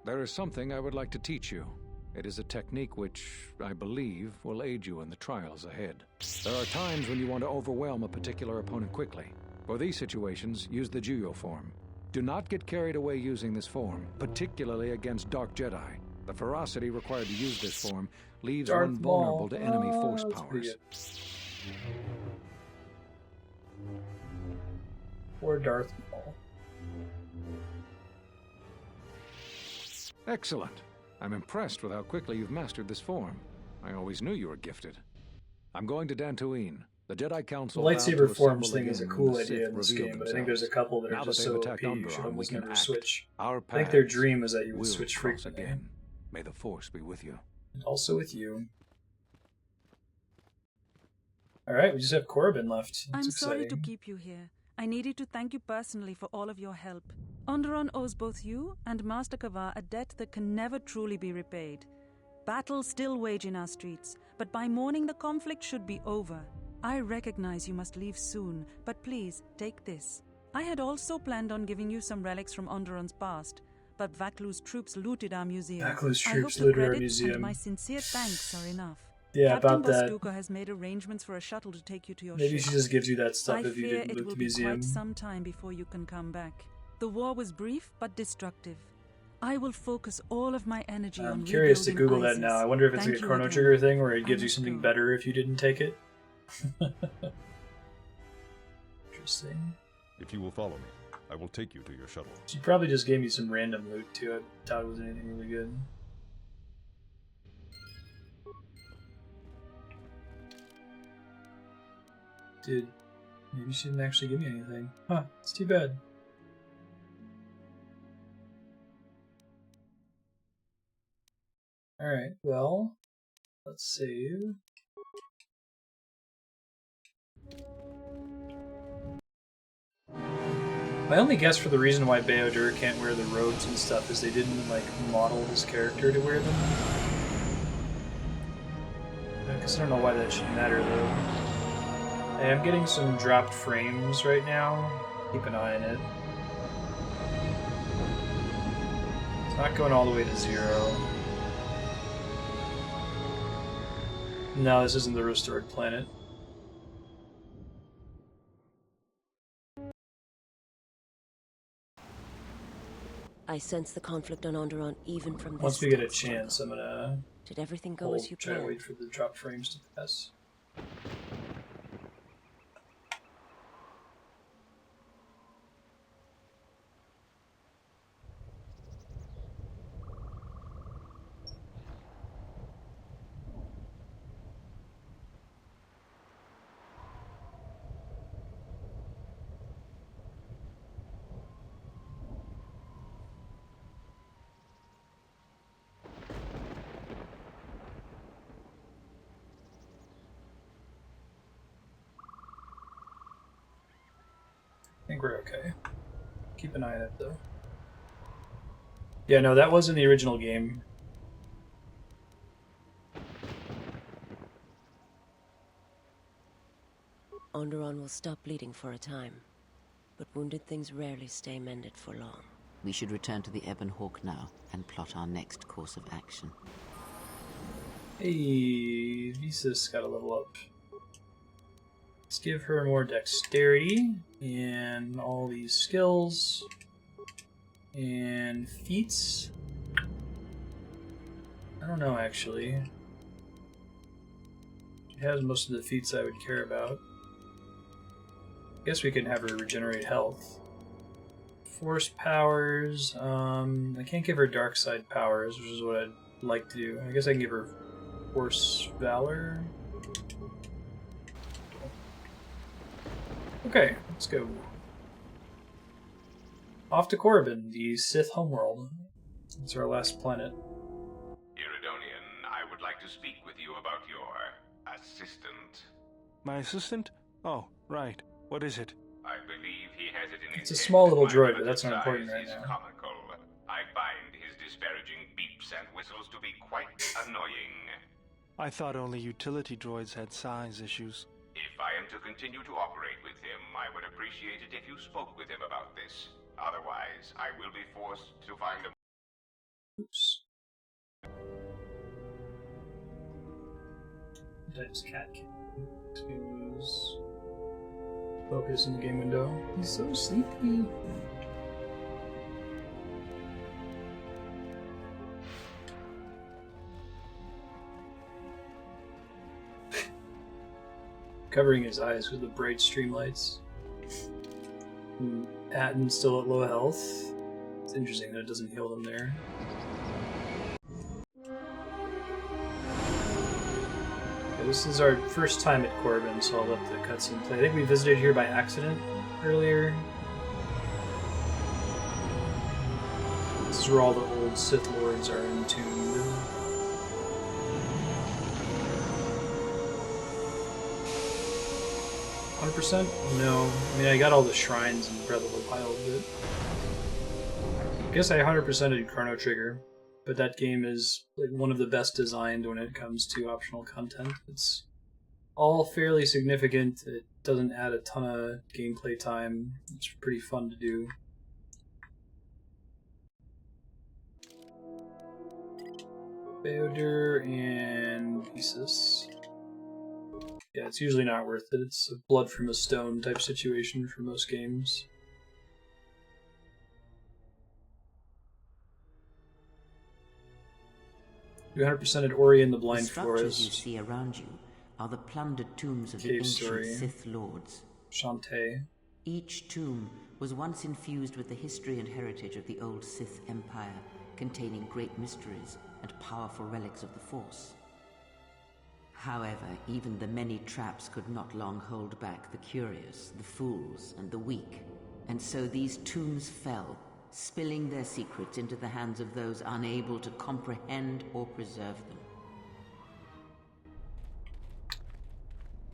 There is something I would like to teach you. It is a technique which, I believe, will aid you in the trials ahead. There are times when you want to overwhelm a particular opponent quickly. For these situations, use the Juyo form. Do not get carried away using this form, particularly against Dark Jedi. The ferocity required to use this form leaves Darth one vulnerable Maul. to enemy force That's pretty powers. Or Darth Maul. Excellent. I'm impressed with how quickly you've mastered this form. I always knew you were gifted. I'm going to Dantooine. The Jedi The Council vowed to lightsaber forms assemble thing is a again cool when the idea Sith in this revealed game, but I think there's a themselves. couple that are Now just that so they've OP attacked you should Onderon, we almost can never act. switch. Our I think their paths dream was that you would will switch cross frequently. again. May the Force be with you. And also with you. Alright, we just have Corbin left. That's I'm sorry to exciting. keep you here. I needed to thank you personally for all of your help. Onderon owes both you and Master Kavar a debt that can never truly be repaid. Battles still wage in our streets, but by morning the conflict should be over. I recognize you must leave soon, but please, take this. I had also planned on giving you some relics from Onderon's past, but Vaklu's troops looted our museum. Vaklu's I hope troops the looted our credit museum. and my sincere thanks are enough. Yeah, Captain about that. Bostuka has made arrangements for a shuttle to take you to your Maybe ship. she just gives you that stuff I if you fear didn't it loot will the be museum. quite some time before you can come back. The war was brief but destructive. I will focus all of my energy on I'm curious to rebuilding Google that ISIS. now. I wonder if it's Thank like a you Chrono again. Trigger thing where it I gives you must something go. better if you didn't take it. Interesting. If you will follow me, I will take you to your shuttle. She probably just gave me some random loot too. I doubt it was anything really good. Dude, maybe she didn't actually give me anything. Huh, it's too bad. Alright, well, let's save. My only guess for the reason why Baodur can't wear the robes and stuff is they didn't, like, model his character to wear them. I guess I don't know why that should matter, though. I am getting some dropped frames right now. Keep an eye on it. It's not going all the way to 0. No, this isn't the restored planet. I sense the conflict on Onderon even from this. Once we get a chance, I'm gonna Did everything go as you try to planned? wait for the drop frames to pass. I think we're okay. Keep an eye on it, though. Yeah, no, that was in the original game. Onderon will stop bleeding for a time, but wounded things rarely stay mended for long. We should return to the Ebon Hawk now and plot our next course of action. Hey, Visa's got to level up. Let's give her more dexterity and all these skills and feats. I don't know, actually. She has most of the feats I would care about. I guess we can have her regenerate health. Force powers. I can't give her dark side powers, which is what I'd like to do. I guess I can give her Force Valor. Okay, let's go. Off to Corbin, the Sith homeworld. It's our last planet. Iridonian, I would like to speak with you about your assistant. My assistant? Oh, right. What is it? I believe he has it in It's a his small head little that droid, my but that's not limited important right size is now. comical. I find his disparaging beeps and whistles to be quite annoying. I thought only utility droids had size issues. If I am to continue to operate with him, I would appreciate it if you spoke with him about this. Otherwise, I will be forced to find a... Oops. Types cat can. Makes me lose focus in the game window. He's so sleepy. Covering his eyes with the bright streamlights. Atten's still at low health. It's interesting that it doesn't heal them there. This is our first time at Corbin, so I'll let the cutscene play. I think we visited here by accident earlier. This is where all the old Sith Lords are entombed. %? No. I mean, I got all the shrines in Breath of the Wild, but I guess I 100%ed Chrono Trigger. But that game is like one of the best designed when it comes to optional content. It's all fairly significant. It doesn't add a ton of gameplay time. It's pretty fun to do. Beodur and Isis. Yeah, it's usually not worth it. It's a blood from a stone type situation for most games. You 100%ed Ori in the Blind The structures Forest. you see around you are the plundered tombs of the Cave ancient Story. Sith Lords. Shantae. Each tomb was once infused with the history and heritage of the old Sith Empire, containing great mysteries and powerful relics of the Force. However, even the many traps could not long hold back the curious, the fools, and the weak, and so these tombs fell, spilling their secrets into the hands of those unable to comprehend or preserve them.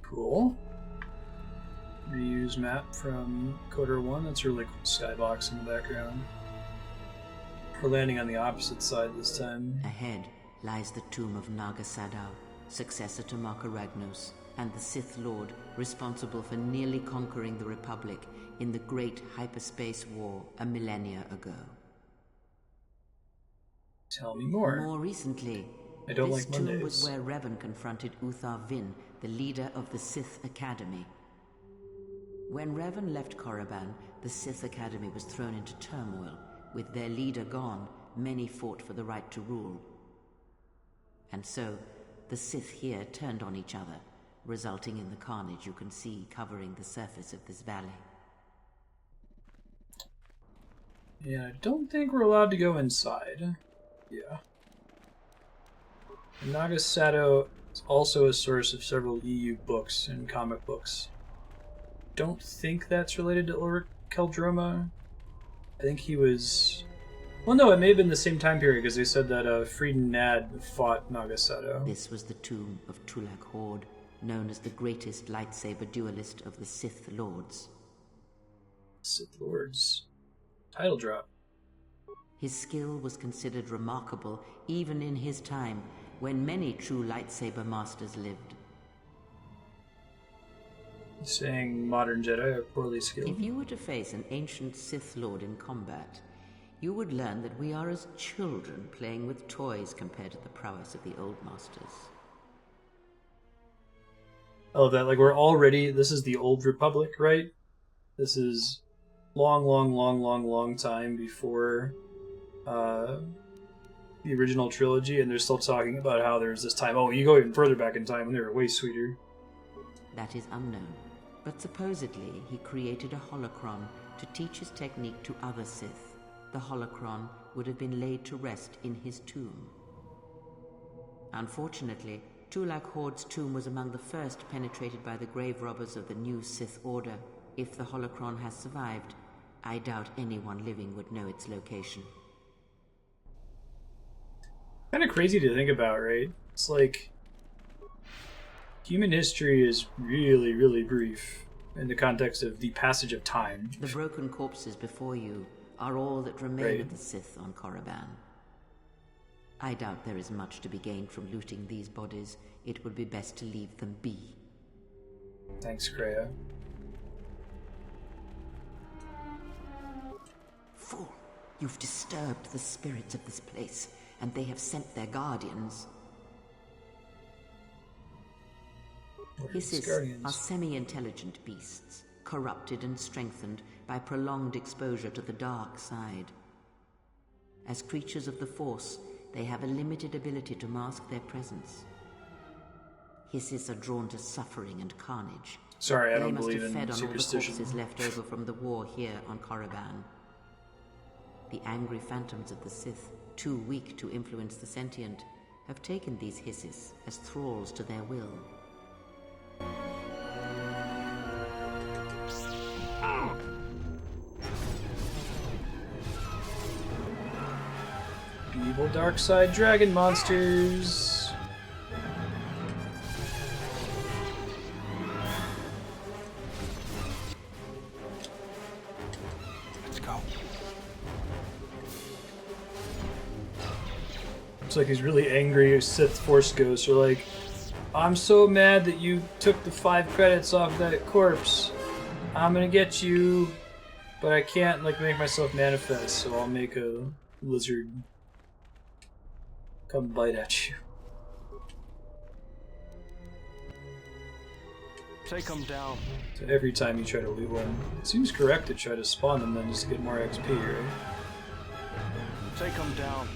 Cool. Reuse map from Coder 1. That's a really cool skybox in the background. We're landing on the opposite side this time. Ahead lies the tomb of Naga Sadow, successor to Marka Ragnos, and the Sith Lord responsible for nearly conquering the Republic in the Great Hyperspace War a millennia ago. Tell me more. More recently, I don't this like tomb Mondays. was where Revan confronted Uthar Vin, the leader of the Sith Academy. When Revan left Korriban, the Sith Academy was thrown into turmoil. With their leader gone, many fought for the right to rule. And so, the Sith here turned on each other, resulting in the carnage you can see covering the surface of this valley. Yeah, I don't think we're allowed to go inside. Yeah. Naga Sadow is also a source of several EU books and comic books. Don't think that's related to Ulrich Keldroma. I think he was... Well, no, it may have been the same time period, because they said that Frieden Nad fought Naga Sadow. This was the tomb of Tulak Hord, known as the greatest lightsaber duelist of the Sith Lords. Sith Lords. Title drop. His skill was considered remarkable even in his time, when many true lightsaber masters lived. He's saying modern Jedi are poorly skilled. If you were to face an ancient Sith Lord in combat, you would learn that we are as children playing with toys compared to the prowess of the old masters. I love that. Like, we're already... This is the Old Republic, right? This is long time before the original trilogy, and they're still talking about how there's this time. Oh, you go even further back in time, and they were way sweeter. That is unknown, but supposedly he created a holocron to teach his technique to other Sith. The holocron would have been laid to rest in his tomb. Unfortunately, Tulak Hord's tomb was among the first penetrated by the grave robbers of the new Sith Order. If the holocron has survived, I doubt anyone living would know its location. Kind of crazy to think about, right? It's like... Human history is really brief in the context of the passage of time. The broken corpses before you are all that remain Right. of the Sith on Korriban. I doubt there is much to be gained from looting these bodies. It would be best to leave them be. Thanks, Kreia. Fool! You've disturbed the spirits of this place, and they have sent their guardians. Hissis are semi-intelligent beasts, corrupted and strengthened by prolonged exposure to the dark side. As creatures of the Force, they have a limited ability to mask their presence. Hissis are drawn to suffering and carnage. Sorry, I don't They believe must have in fed on all the superstition. corpses left over from the war here on Korriban. The angry phantoms of the Sith, too weak to influence the sentient, have taken these hisses as thralls to their will. Evil dark side dragon monsters. Let's go. Looks like he's really angry. Sith Force Ghosts are like, I'm so mad that you took the 5 credits off that corpse. I'm gonna get you, but I can't like make myself manifest, so I'll make a lizard come bite at you. Take them down. So every time you try to loot one, it seems correct to try to spawn them then just to get more XP, right? Take them down.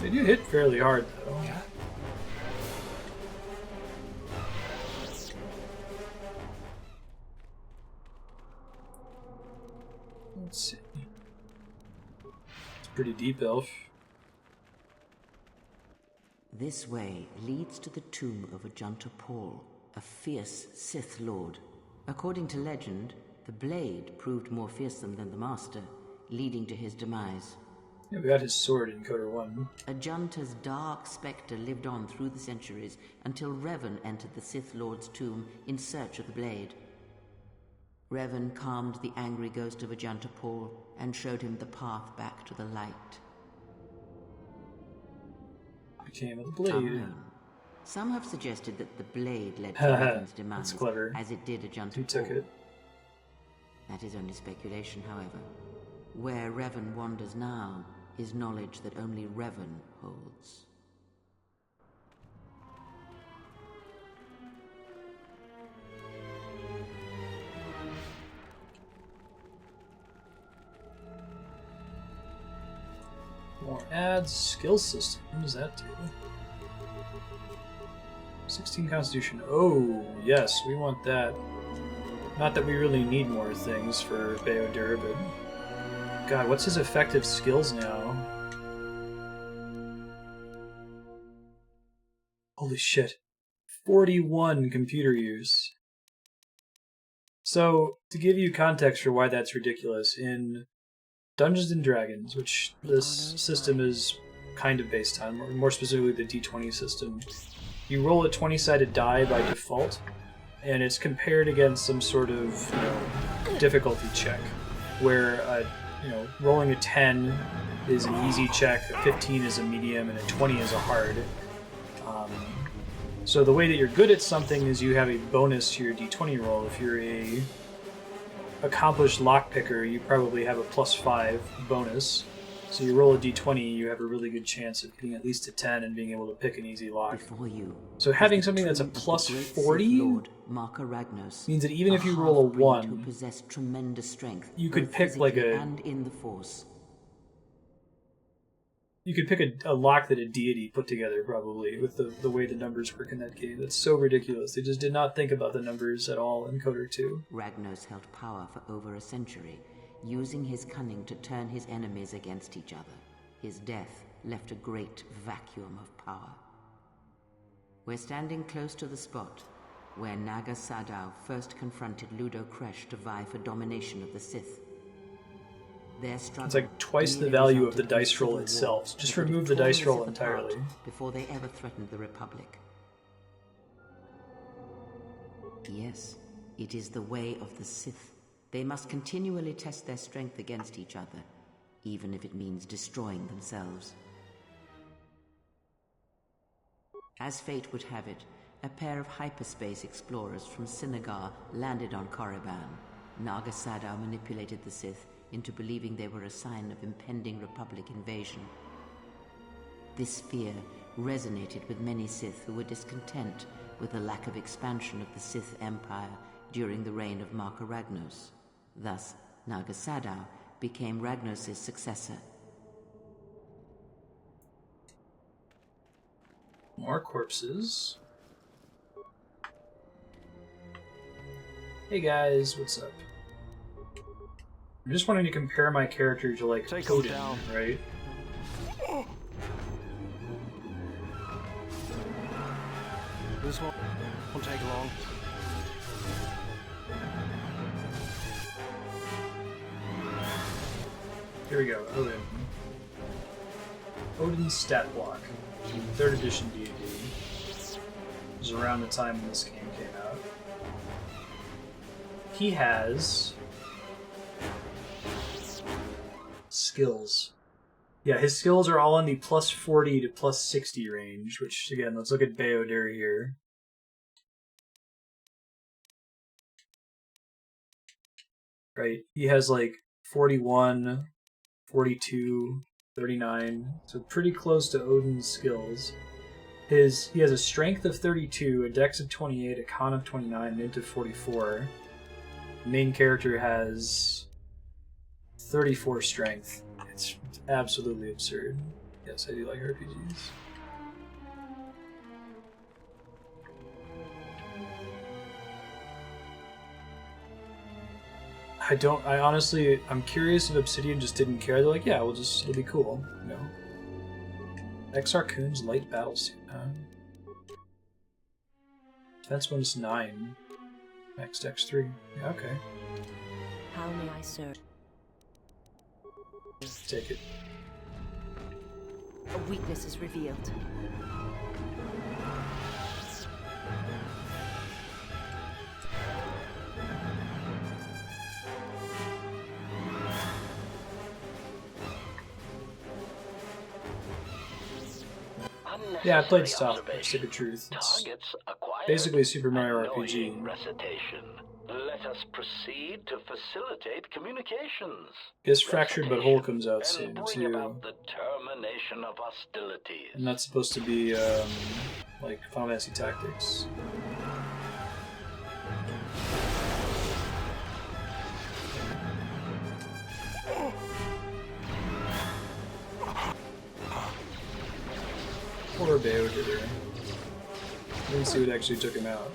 They do hit fairly hard though. Yeah. Let's see. It's pretty deep, elf. This way leads to the tomb of Ajanta Paul, a fierce Sith Lord. According to legend, the blade proved more fearsome than the Master, leading to his demise. Yeah, we got his sword in Coder 1. Ajanta's dark spectre lived on through the centuries until Revan entered the Sith Lord's tomb in search of the blade. Revan calmed the angry ghost of Ajanta Paul and showed him the path back to the light. Became a blade. Some have suggested that the blade led to Revan's demise, That's clever. as it did Ajanta Who Paul. took it? That is only speculation, however. Where Revan wanders now is knowledge that only Revan holds. More ads, skill system. What does that do? 16 constitution. Oh, yes, we want that. Not that we really need more things for Beodur, but... God, what's his effective skills now? Holy shit. 41 computer use. So, to give you context for why that's ridiculous, in Dungeons & Dragons, which this system is kind of based on, more specifically the D20 system, you roll a 20-sided die by default, and it's compared against some sort of, difficulty check, where rolling a 10 is an easy check, a 15 is a medium, and a 20 is a hard. So the way that you're good at something is you have a bonus to your D20 roll. If you're a accomplished lockpicker, you probably have a +5 bonus. So you roll a D20, you have a really good chance of getting at least a 10 and being able to pick an easy lock. So having something that's a +40 means that even if you roll a 1, you could pick like and in the Force. You could pick a lock that a deity put together, probably, with the way the numbers work in that game. That's so ridiculous. They just did not think about the numbers at all in Coder 2. Ragnos held power for over a century, using his cunning to turn his enemies against each other. His death left a great vacuum of power. We're standing close to the spot where Naga Sadow first confronted Ludo Kresh to vie for domination of the Sith. It's like twice the value of the dice roll itself. So just remove the dice roll entirely. Before they ever threatened the Republic. Yes, it is the way of the Sith. They must continually test their strength against each other, even if it means destroying themselves. As fate would have it, a pair of hyperspace explorers from Sinagar landed on Korriban. Naga Sadow manipulated the Sith into believing they were a sign of impending Republic invasion. This fear resonated with many Sith who were discontent with the lack of expansion of the Sith Empire during the reign of Marka Ragnos. Thus, Naga Sadow became Ragnos' successor. More corpses. Hey guys, what's up? I'm just wanting to compare my character to, like, Odin, right? This won't take long. Here we go, Odin. Odin's stat block. 3rd edition D&D. It was around the time when this game came out. He has skills. Yeah, his skills are all in the plus 40 to plus 60 range, which, again, let's look at Beodur here. Right, he has like 41, 42, 39, so pretty close to Odin's skills. He has a strength of 32, a dex of 28, a con of 29, an int of 44. The main character has 34 strength. It's absolutely absurd. Yes, I do like RPGs. I'm curious if Obsidian just didn't care. They're like, yeah, it'll be cool, you know. Exarchun's light battlesuit, huh? Defense bonus 9. Max dex 3. Yeah, okay. How may I serve? Take it. A weakness is revealed. Yeah, I played South Park, Stick of Truth. It's basically a Super Mario RPG. Recitation. Let us proceed to facilitate communications. Guess Fractured But Whole comes out soon, bring too. about the termination of hostilities. And that's supposed to be, like, Final Fantasy Tactics. Poor Beodur. Didn't see what actually took him out.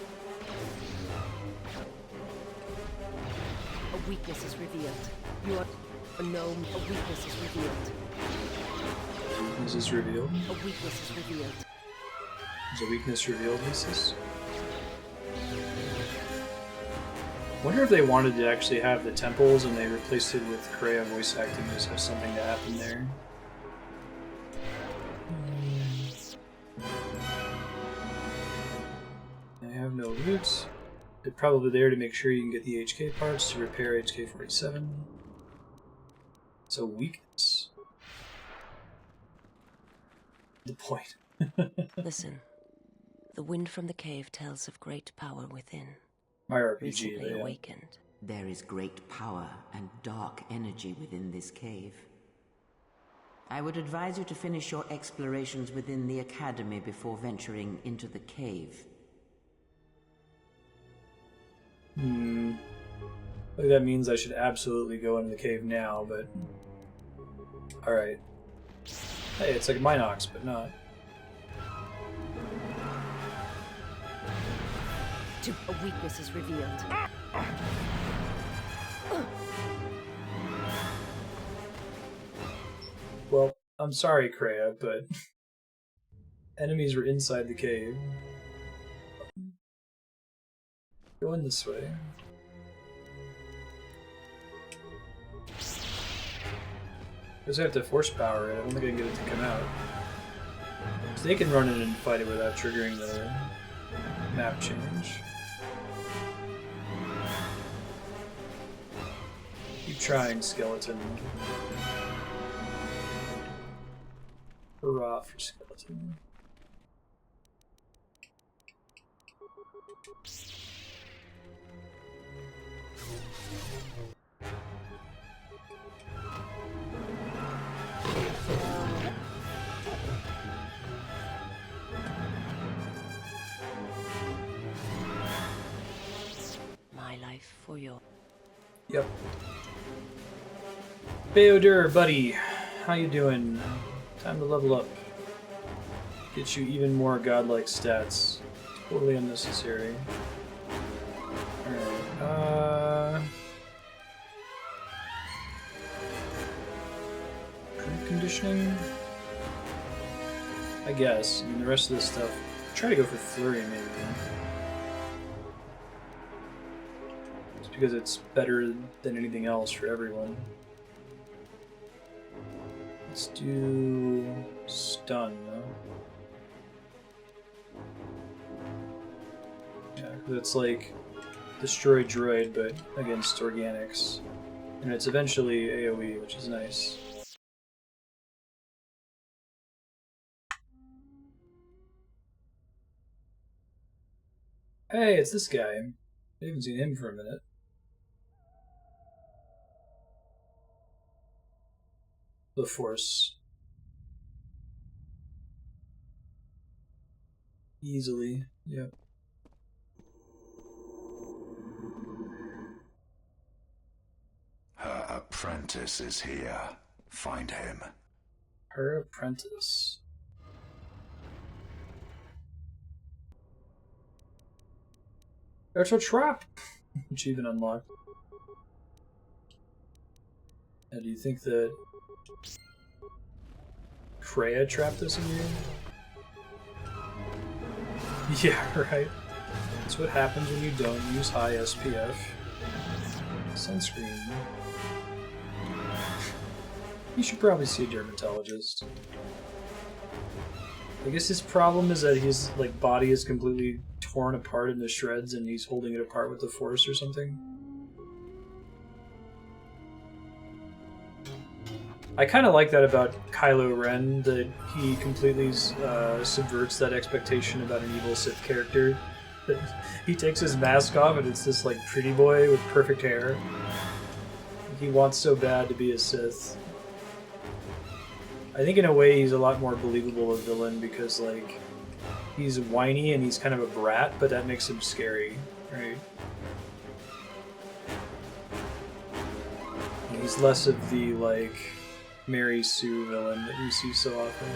A weakness is revealed. You are a gnome. A weakness is revealed. Weakness is revealed? A weakness is revealed. Is a weakness revealed, he says? Wonder if they wanted to actually have the temples and they replaced it with Kreia voice acting just have something to happen there. I have no loot. They're probably there to make sure you can get the HK parts to repair HK 47. It's a weakness. The point. Listen. The wind from the cave tells of great power within. My RPG, recently yeah. awakened. There is great power and dark energy within this cave. I would advise you to finish your explorations within the academy before venturing into the cave. Like that means I should absolutely go into the cave now, but... Alright. Hey, it's like Minox, but not. A weakness is revealed. Well, I'm sorry, Kreia, but... enemies were inside the cave. Go in this way. I guess I have to force power it. I don't think I can get it to come out. So they can run in and fight it without triggering the map change. Keep trying, skeleton. Hurrah for skeleton. My life for your... Yep. Beodur, buddy. How you doing? Time to level up. Get you even more godlike stats. Totally unnecessary. Alright, conditioning? I guess. And the rest of this stuff, try to go for flurry maybe. Just because it's better than anything else for everyone. Let's do stun, though. Yeah, because it's like destroy droid, but against organics. And it's eventually AoE, which is nice. Hey, it's this guy. I haven't seen him for a minute. The Force. Easily, yep. Her apprentice is here. Find him. Her apprentice. There's a trap! Achievement unlocked. Now, do you think that Freya trapped us in here? Yeah, right. That's what happens when you don't use high SPF sunscreen. You should probably see a dermatologist. I guess his problem is that his body is completely torn apart into shreds and he's holding it apart with the Force or something. I kind of like that about Kylo Ren, that he completely subverts that expectation about an evil Sith character. That he takes his mask off and it's this pretty boy with perfect hair. He wants so bad to be a Sith. I think in a way he's a lot more believable a villain because he's whiny and he's kind of a brat, but that makes him scary, right? And he's less of the Mary Sue villain that you see so often.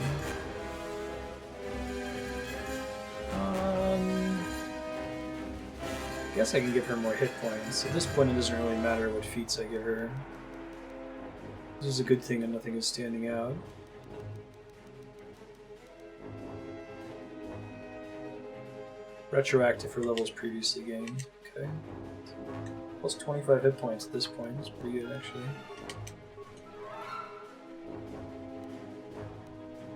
I guess I can give her more hit points. At this point, it doesn't really matter what feats I give her. This is a good thing that nothing is standing out. Retroactive for levels previously gained. Okay. Plus 25 hit points at this point. That's pretty good, actually.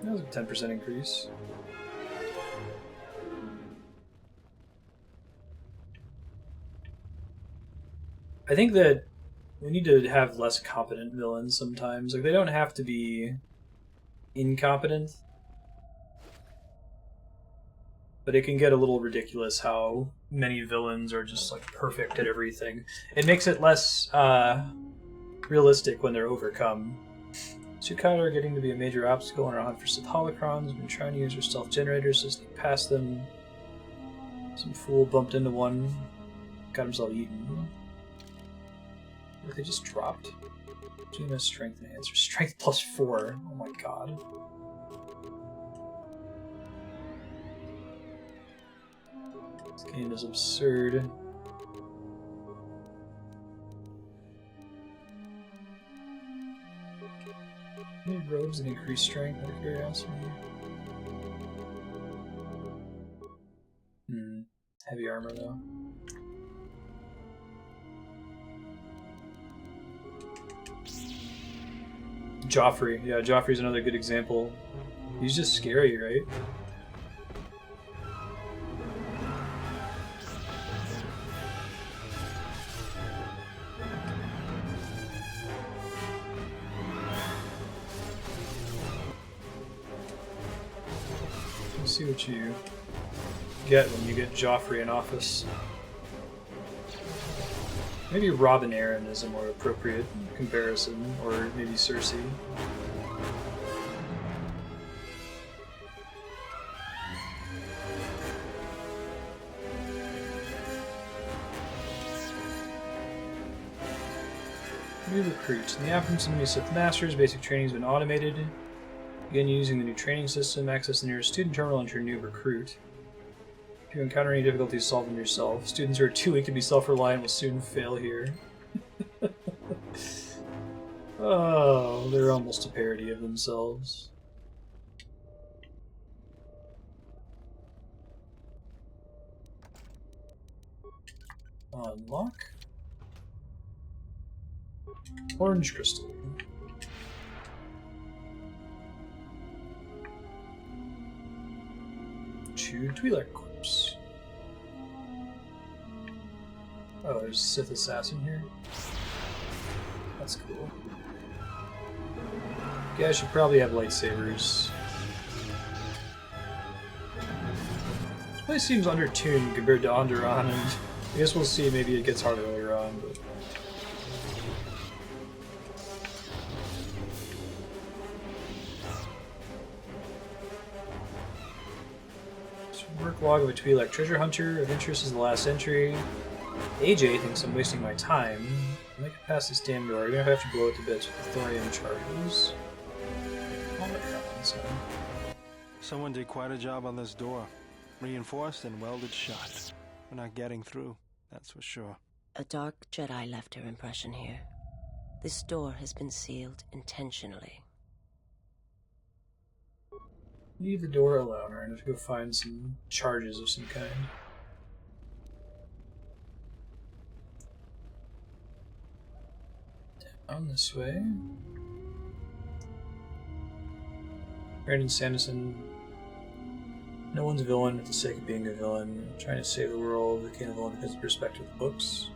That was a 10% increase. I think that we need to have less competent villains sometimes. They don't have to be incompetent. But it can get a little ridiculous how many villains are just perfect at everything. It makes it less realistic when they're overcome. Tsukada are getting to be a major obstacle in our hunt for Sith holocrons. We've been trying to use our stealth generators to sneak past them. Some fool bumped into one, got himself eaten. Or they just dropped. GMS strength enhancer. Strength plus 4. Oh my god. This game is absurd. Any robes that increase strength out of curiosity? Heavy armor though. Joffrey. Yeah, Joffrey's another good example. He's just scary, right? Let's see what you get when you get Joffrey in office. Maybe Robin Aaron is a more appropriate comparison, or maybe Cersei. New recruits. In the absence of new Sith Masters, basic training has been automated. Begin using the new training system, access the nearest student terminal, and enter new recruit. If you encounter any difficulties, solve them yourself. Students who are too weak to be self-reliant will soon fail here. Oh. Well, they're almost a parody of themselves. Unlock. Orange crystal. Chewed Twi'lek corpse. Oh, there's a Sith assassin here. That's cool. Yeah, I should probably have lightsabers. This place seems undertuned compared to Onderon, and I guess we'll see. Maybe it gets harder later on. But... Work log of a Twi'lek treasure hunter. Of interest is the last entry. AJ thinks I'm wasting my time. I make it past this damn door, even if I have to blow it to bits with the thorium charges. Oh my god, someone did quite a job on this door. Reinforced and welded shut. We're not getting through, that's for sure. A dark Jedi left her impression here. This door has been sealed intentionally. Leave the door alone, or I have to go find some charges of some kind. Down this way. Brandon Sanderson. No one's a villain for the sake of being a villain. Trying to save the world became a villain because of the perspective of the books.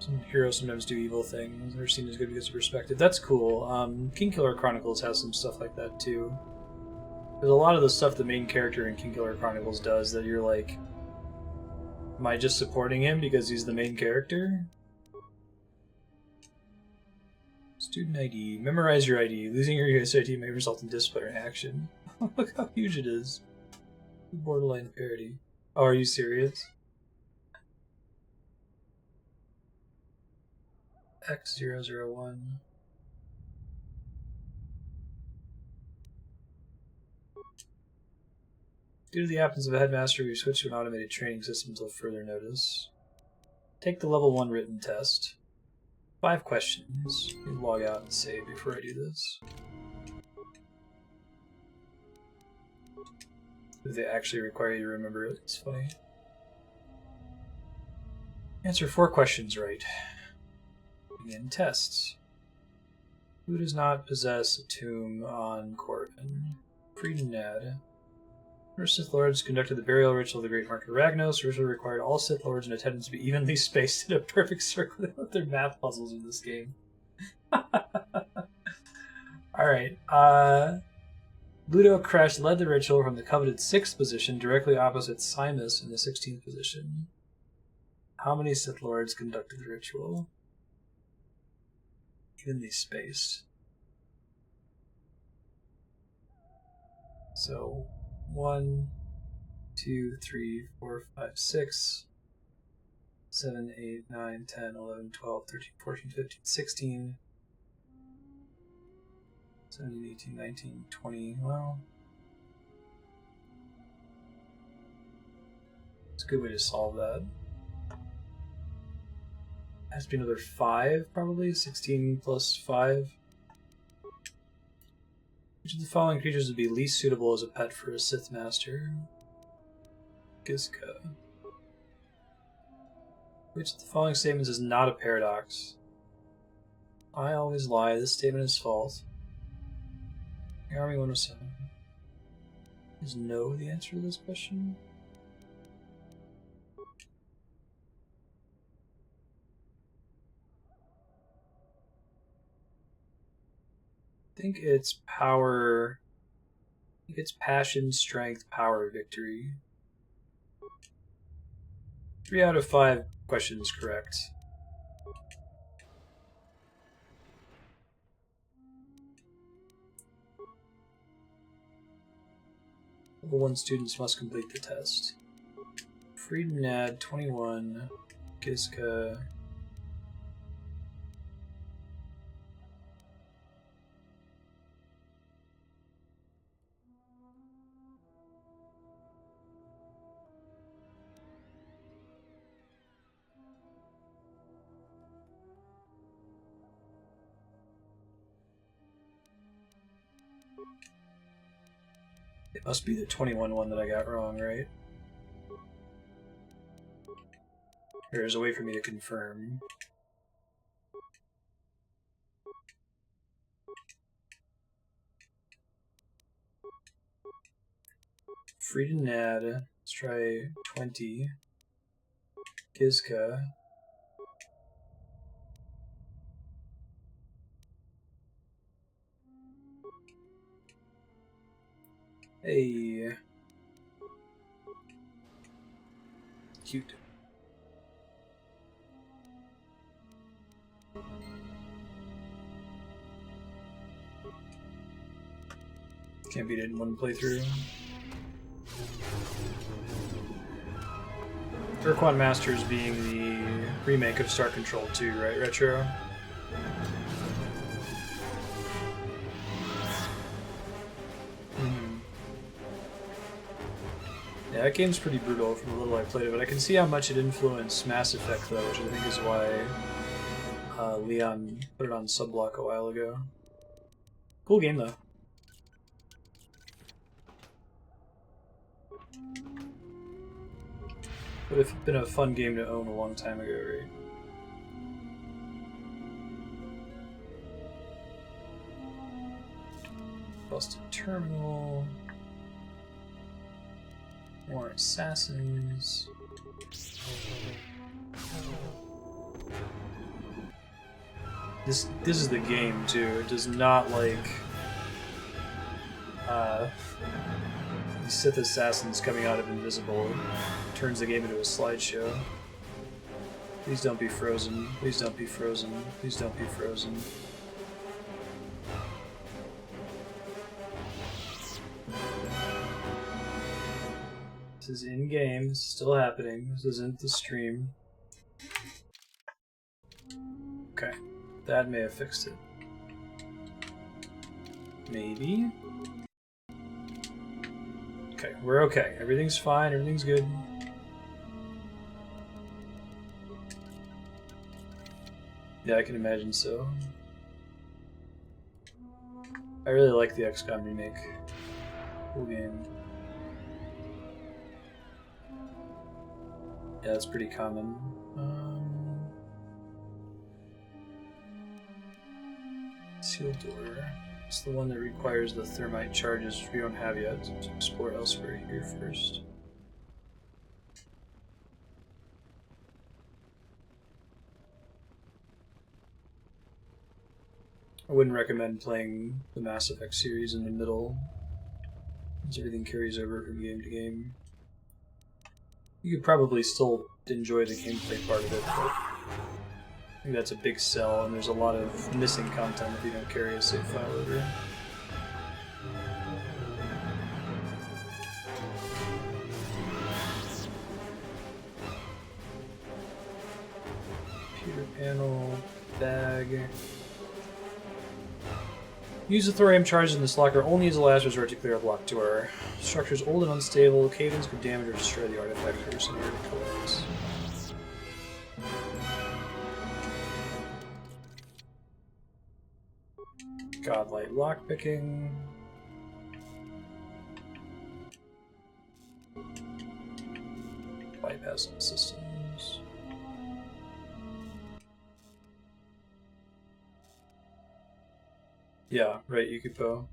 Some heroes sometimes do evil things. They're seen as good because of perspective. That's cool. Kingkiller Chronicles has some stuff like that too. There's a lot of the stuff the main character in Kingkiller Chronicles does that you're like, am I just supporting him because he's the main character? Student ID. Memorize your ID. Losing your US ID may result in disciplinary action. Look how huge it is. Borderline parody. Oh, are you serious? X001. Due to the absence of a headmaster, we've switched to an automated training system until further notice. Take the level 1 written test. 5 questions. Let me log out and save before I do this. If they actually require you to remember it, it's funny. Answer 4 questions right. Begin tests. Who does not possess a tomb on Corbin? Freedom Nad. First Sith Lords conducted the burial ritual of the Great Mark of Ragnos. The ritual required all Sith Lords in attendance to be evenly spaced in a perfect circle. They love their math puzzles in this game. Alright, Ludo Kresh led the ritual from the coveted 6th position, directly opposite Simus in the 16th position. How many Sith Lords conducted the ritual? Evenly spaced. So, 1, 2, 3, 4, 5, 6, 7, 8, 9, 10, 11, 12, 13, 14, 15, 16, 17, 18, 19, 20, well... It's a good way to solve that. Has to be another 5, probably. 16 plus 5. Which of the following creatures would be least suitable as a pet for a Sith Master? Gizka. Which of the following statements is not a paradox? I always lie. This statement is false. Army 107. Is no the answer to this question? I think it's power. I think it's passion, strength, power, victory. 3 out of 5 questions correct. Level 1 students must complete the test. Freedom Nad 21. Gizka. It must be the 21 one that I got wrong, right? There's a way for me to confirm. Free to Nad. Let's try 20. Gizka. Hey. Cute. Can't beat it in one playthrough. Urquan Masters being the remake of Star Control 2, right, Retro? Yeah, that game's pretty brutal from the little I played of it. I can see how much it influenced Mass Effect, though, which I think is why Leon put it on Subblock a while ago. Cool game, though. Would have been a fun game to own a long time ago, right? Busted terminal. More assassins. This is the game too. It does not like these Sith assassins coming out of invisible. It turns the game into a slideshow. Please don't be frozen. Please don't be frozen. Please don't be frozen. This is in-game. This is still happening. This isn't the stream. Okay. That may have fixed it. Maybe? Okay, we're okay. Everything's fine. Everything's good. Yeah, I can imagine so. I really like the XCOM remake. Cool game. Yeah, that's pretty common. Sealed door. It's the one that requires the thermite charges, which we don't have yet. So explore elsewhere here first. I wouldn't recommend playing the Mass Effect series in the middle, as everything carries over from game to game. You could probably still enjoy the gameplay part of it, but I think that's a big sell, and there's a lot of missing content if you don't carry a save file over. Computer panel, bag. Use the thorium charges in this locker only as a last resort to clear a blocked door. Structure's old and unstable. Cave-ins could damage or destroy the artifact first in order to collapse. Godlight lockpicking. Bypassing systems. Yeah, right, Yukiko.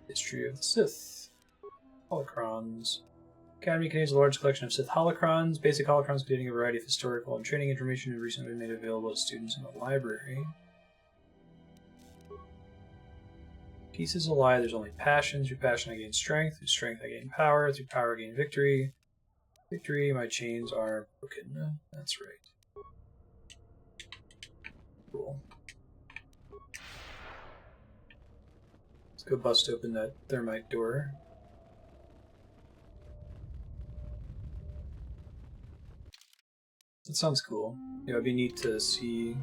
History of the Sith. Holocrons. Academy contains a large collection of Sith holocrons. Basic holocrons containing a variety of historical and training information have recently been made available to students in the library. Peace is a lie. There's only passion. Through passion I gain strength. Through strength I gain power. Through power I gain victory. Victory, my chains are broken. That's right. Cool. Let's go bust open that thermite door. That sounds cool. Yeah, it'd be neat to see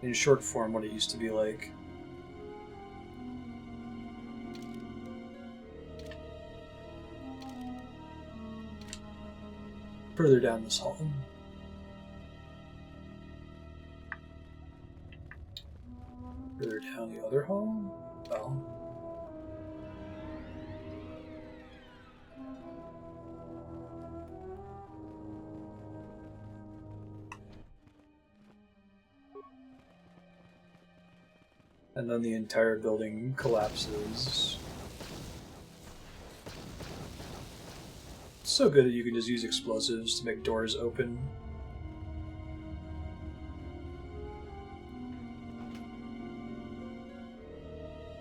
in short form what it used to be like. Further down this hall. Further down the other hall? Well. And then the entire building collapses. It's so good that you can just use explosives to make doors open.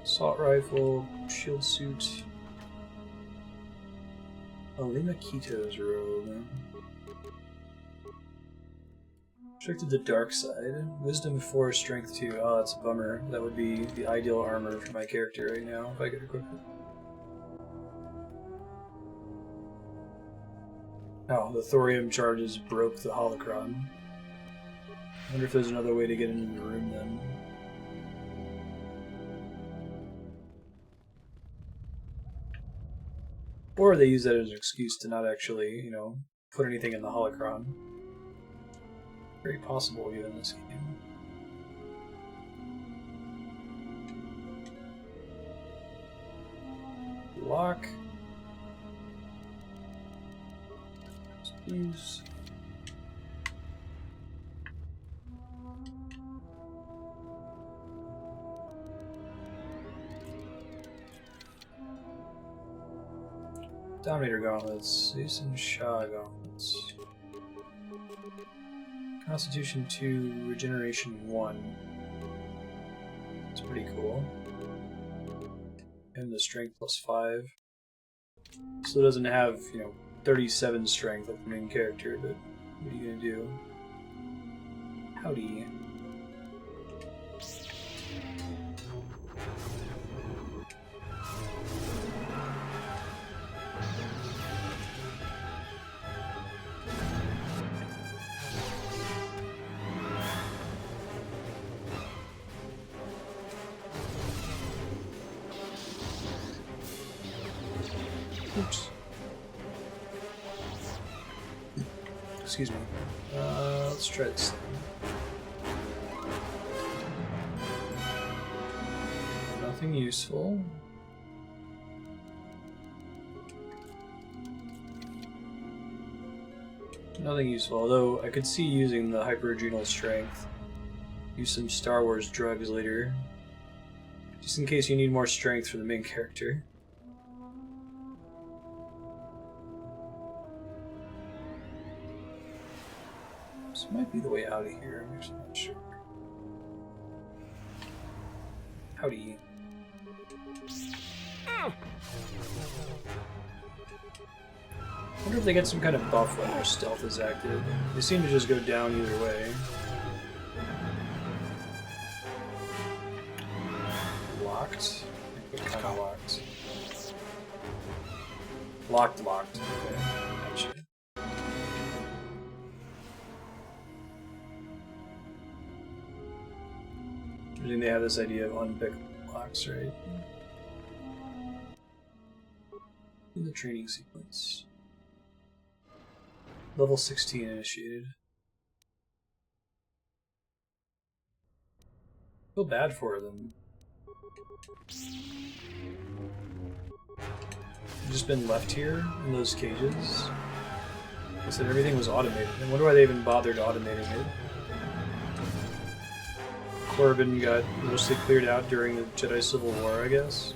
Assault rifle, shield suit. Alima Kito's robe. Restricted to dark side. Wisdom 4, strength 2. Oh, that's a bummer. That would be the ideal armor for my character right now if I could equip it. Oh, the thorium charges broke the holocron. I wonder if there's another way to get into the room then. Or they use that as an excuse to not actually, you know, put anything in the holocron. Very possible given this game. Lock. Please. Dominator gauntlets. Jason Shaw gauntlets. Constitution 2, Regeneration 1. That's pretty cool. And the Strength +5. So it doesn't have, you know, 37 strength like the main character, but what are you gonna do? Howdy. Oops. Excuse me. Let's try this thing. Nothing useful. Nothing useful, although I could see using the hyperadrenal strength. Use some Star Wars drugs later. Just in case you need more strength for the main character. This might be the way out of here, I'm actually not sure. Howdy. I wonder if they get some kind of buff when their stealth is active. They seem to just go down either way. Locked? What kind of locked? Locked. Okay, gotcha. I think they have this idea of unpickable locks, right? In the training sequence. Level 16 initiated. Feel bad for them. They've just been left here in those cages. I said everything was automated. I wonder why they even bothered automating it. Corbin got mostly cleared out during the Jedi Civil War, I guess.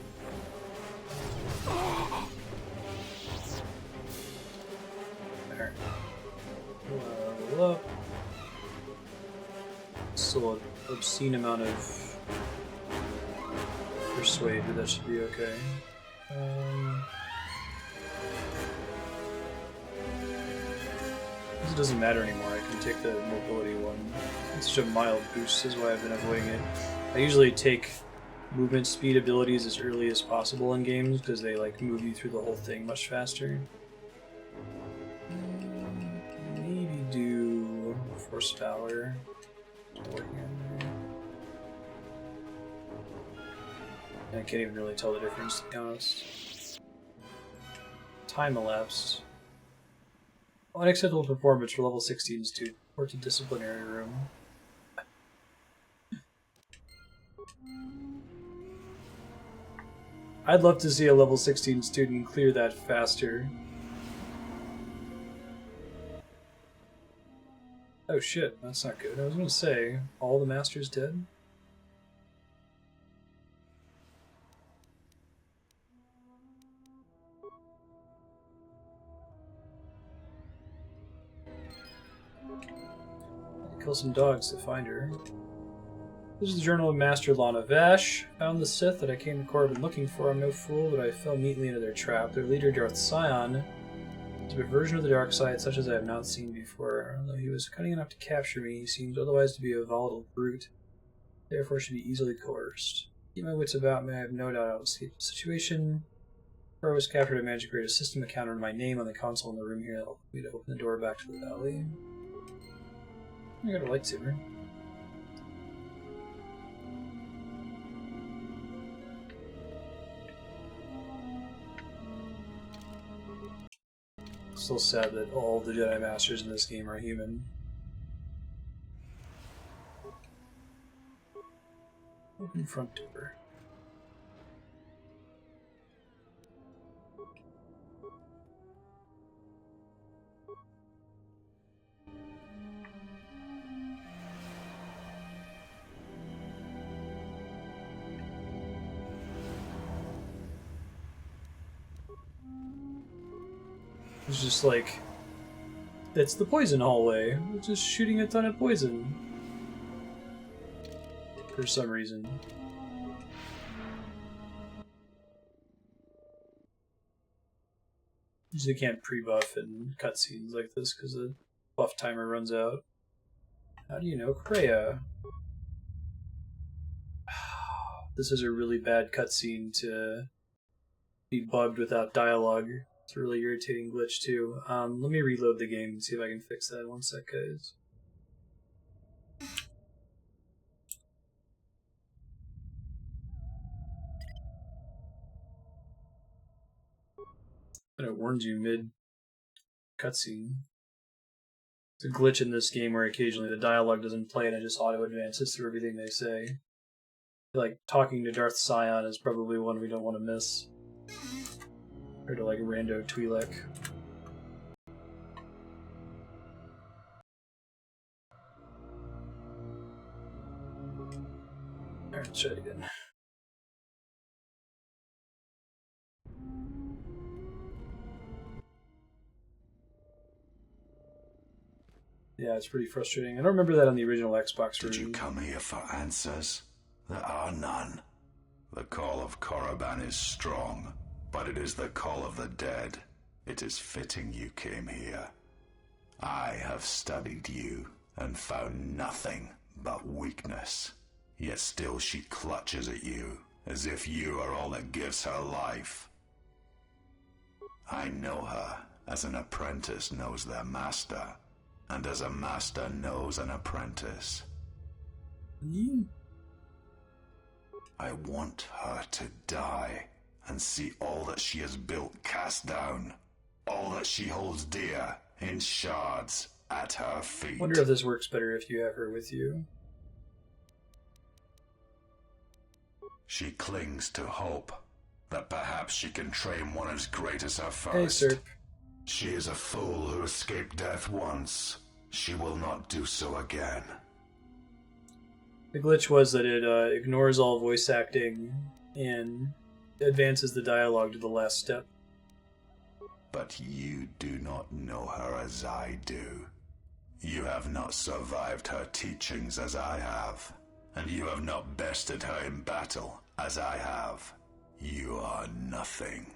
There. Level up. Still an obscene amount of persuade, but that should be okay. It doesn't matter anymore. I can take the mobility one. It's such a mild boost is why I've been avoiding it. I usually take movement speed abilities as early as possible in games because they like move you through the whole thing much faster. Maybe do force power. I can't even really tell the difference, to be honest. Time elapsed. Unacceptable performance for level 16s to report to disciplinary room. I'd love to see a level 16 student clear that faster. Oh shit, that's not good. I was gonna say, all the masters dead? Kill some dogs to find her. This is the journal of Master Lana Vash. Found the Sith that I came to Corbin looking for. I'm no fool, but I fell neatly into their trap. Their leader, Darth Sion, is a perversion of the dark side such as I have not seen before. Although he was cunning enough to capture me, he seems otherwise to be a volatile brute. Therefore should be easily coerced. Keep my wits about me. I have no doubt I will escape the situation. Before I was captured, I managed to create a system encounter in my name on the console in the room here that will allow me to open the door back to the valley. I got a lightsaber. Still sad that all the Jedi Masters in this game are human. Open front door. It's just like, it's the poison hallway. We're just shooting a ton of poison. For some reason. Usually can't pre-buff in cutscenes like this because the buff timer runs out. How do you know Kreia? This is a really bad cutscene to be bugged without dialogue. It's a really irritating glitch too. Let me reload the game and see if I can fix that. One sec, guys. And it warns you mid cutscene. It's a glitch in this game where occasionally the dialogue doesn't play and it just auto advances through everything they say. Like talking to Darth Sion is probably one we don't want to miss. Or to like rando Twi'lek. Alright, let's try it again. Yeah, it's pretty frustrating. I don't remember that on the original Xbox version. Did you come here for answers? There are none. The call of Korriban is strong, but it is the call of the dead. It is fitting you came here. I have studied you and found nothing but weakness. Yet still she clutches at you, as if you are all that gives her life. I know her as an apprentice knows their master, and as a master knows an apprentice. I want her to die and see all that she has built cast down, all that she holds dear in shards at her feet. Wonder if this works better if you have her with you. She clings to hope that perhaps she can train one as great as her first. Hey, sir. She is a fool who escaped death once. She will not do so again. The glitch was that it ignores all voice acting and advances the dialogue to the last step. But you do not know her as I do. You have not survived her teachings as I have, and you have not bested her in battle as I have. You are nothing.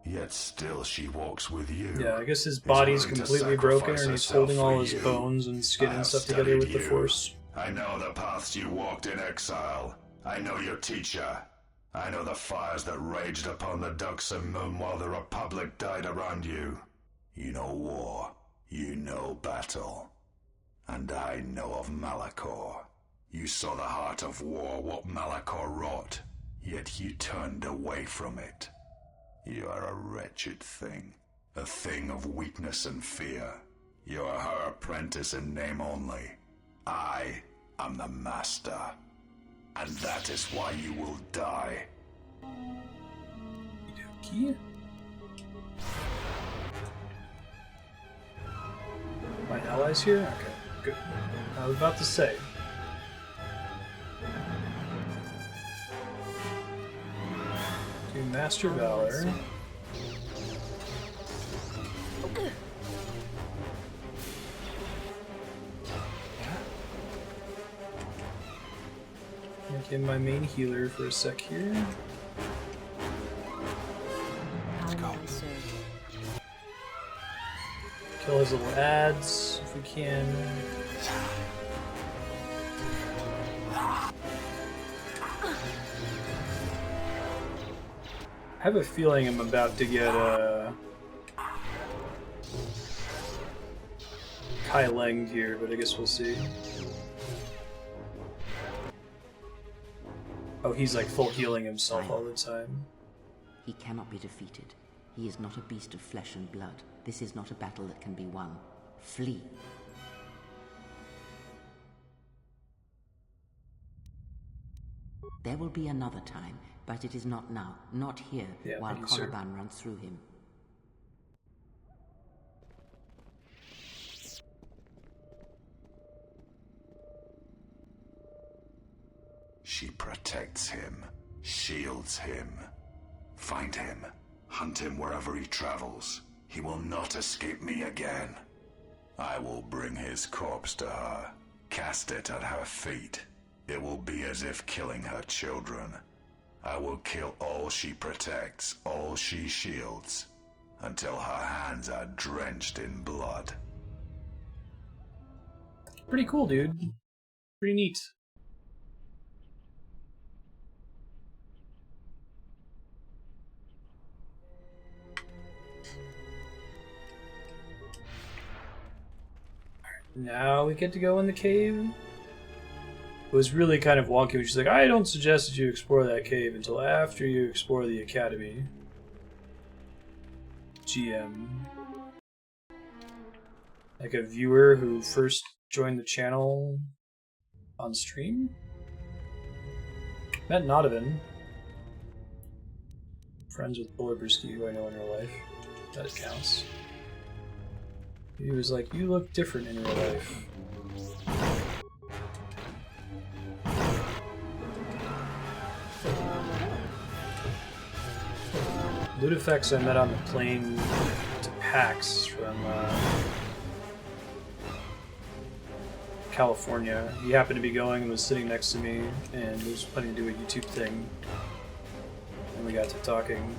Yet still she walks with you. Yeah, I guess his body's completely broken and he's holding all his bones and skin and stuff together with the Force. I know the paths you walked in exile. I know your teacher. I know the fires that raged upon the Duxon Moon while the Republic died around you. You know war. You know battle. And I know of Malachor. You saw the heart of war, what Malachor wrought, yet you turned away from it. You are a wretched thing, a thing of weakness and fear. You are her apprentice in name only. I am the master, and that is why you will die. Key? My allies here? Okay, good. I was about to say. Do Master Valor. Make him my main healer for a sec here. Let's go. Kill his little ads if we can. I have a feeling I'm about to get Kai Leng here, but I guess we'll see. Oh, he's like full healing himself all the time. He cannot be defeated. He is not a beast of flesh and blood. This is not a battle that can be won. Flee. There will be another time, but it is not now, not here, while Coliban runs through him. She protects him, shields him. Find him, hunt him wherever he travels. He will not escape me again. I will bring his corpse to her, cast it at her feet. It will be as if killing her children. I will kill all she protects, all she shields, until her hands are drenched in blood. Pretty cool, dude. Pretty neat. Now we get to go in the cave. It was really kind of wonky when she's like, I don't suggest that you explore that cave until after you explore the academy. GM. Like a viewer who first joined the channel on stream? Met Nodovan. Friends with Bullerbrisky, who I know in real life. That counts. He was like, you look different in real life. Ludifex I met on the plane to PAX from California. He happened to be going and was sitting next to me and was planning to do a YouTube thing. And we got to talking.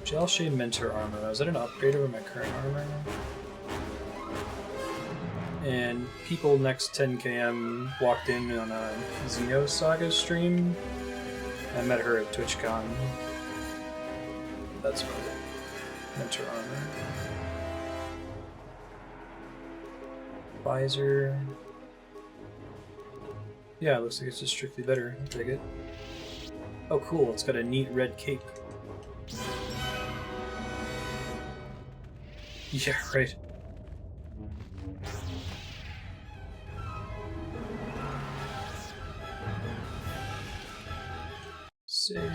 Gel Shade Mentor armor. Was that an upgrade over my current armor? And people next 10km walked in on a Xeno Saga stream. I met her at TwitchCon. That's what Mentor armor. Visor. Yeah, it looks like it's just strictly better. I'll take it. Oh cool, it's got a neat red cape. Yeah, right. Save.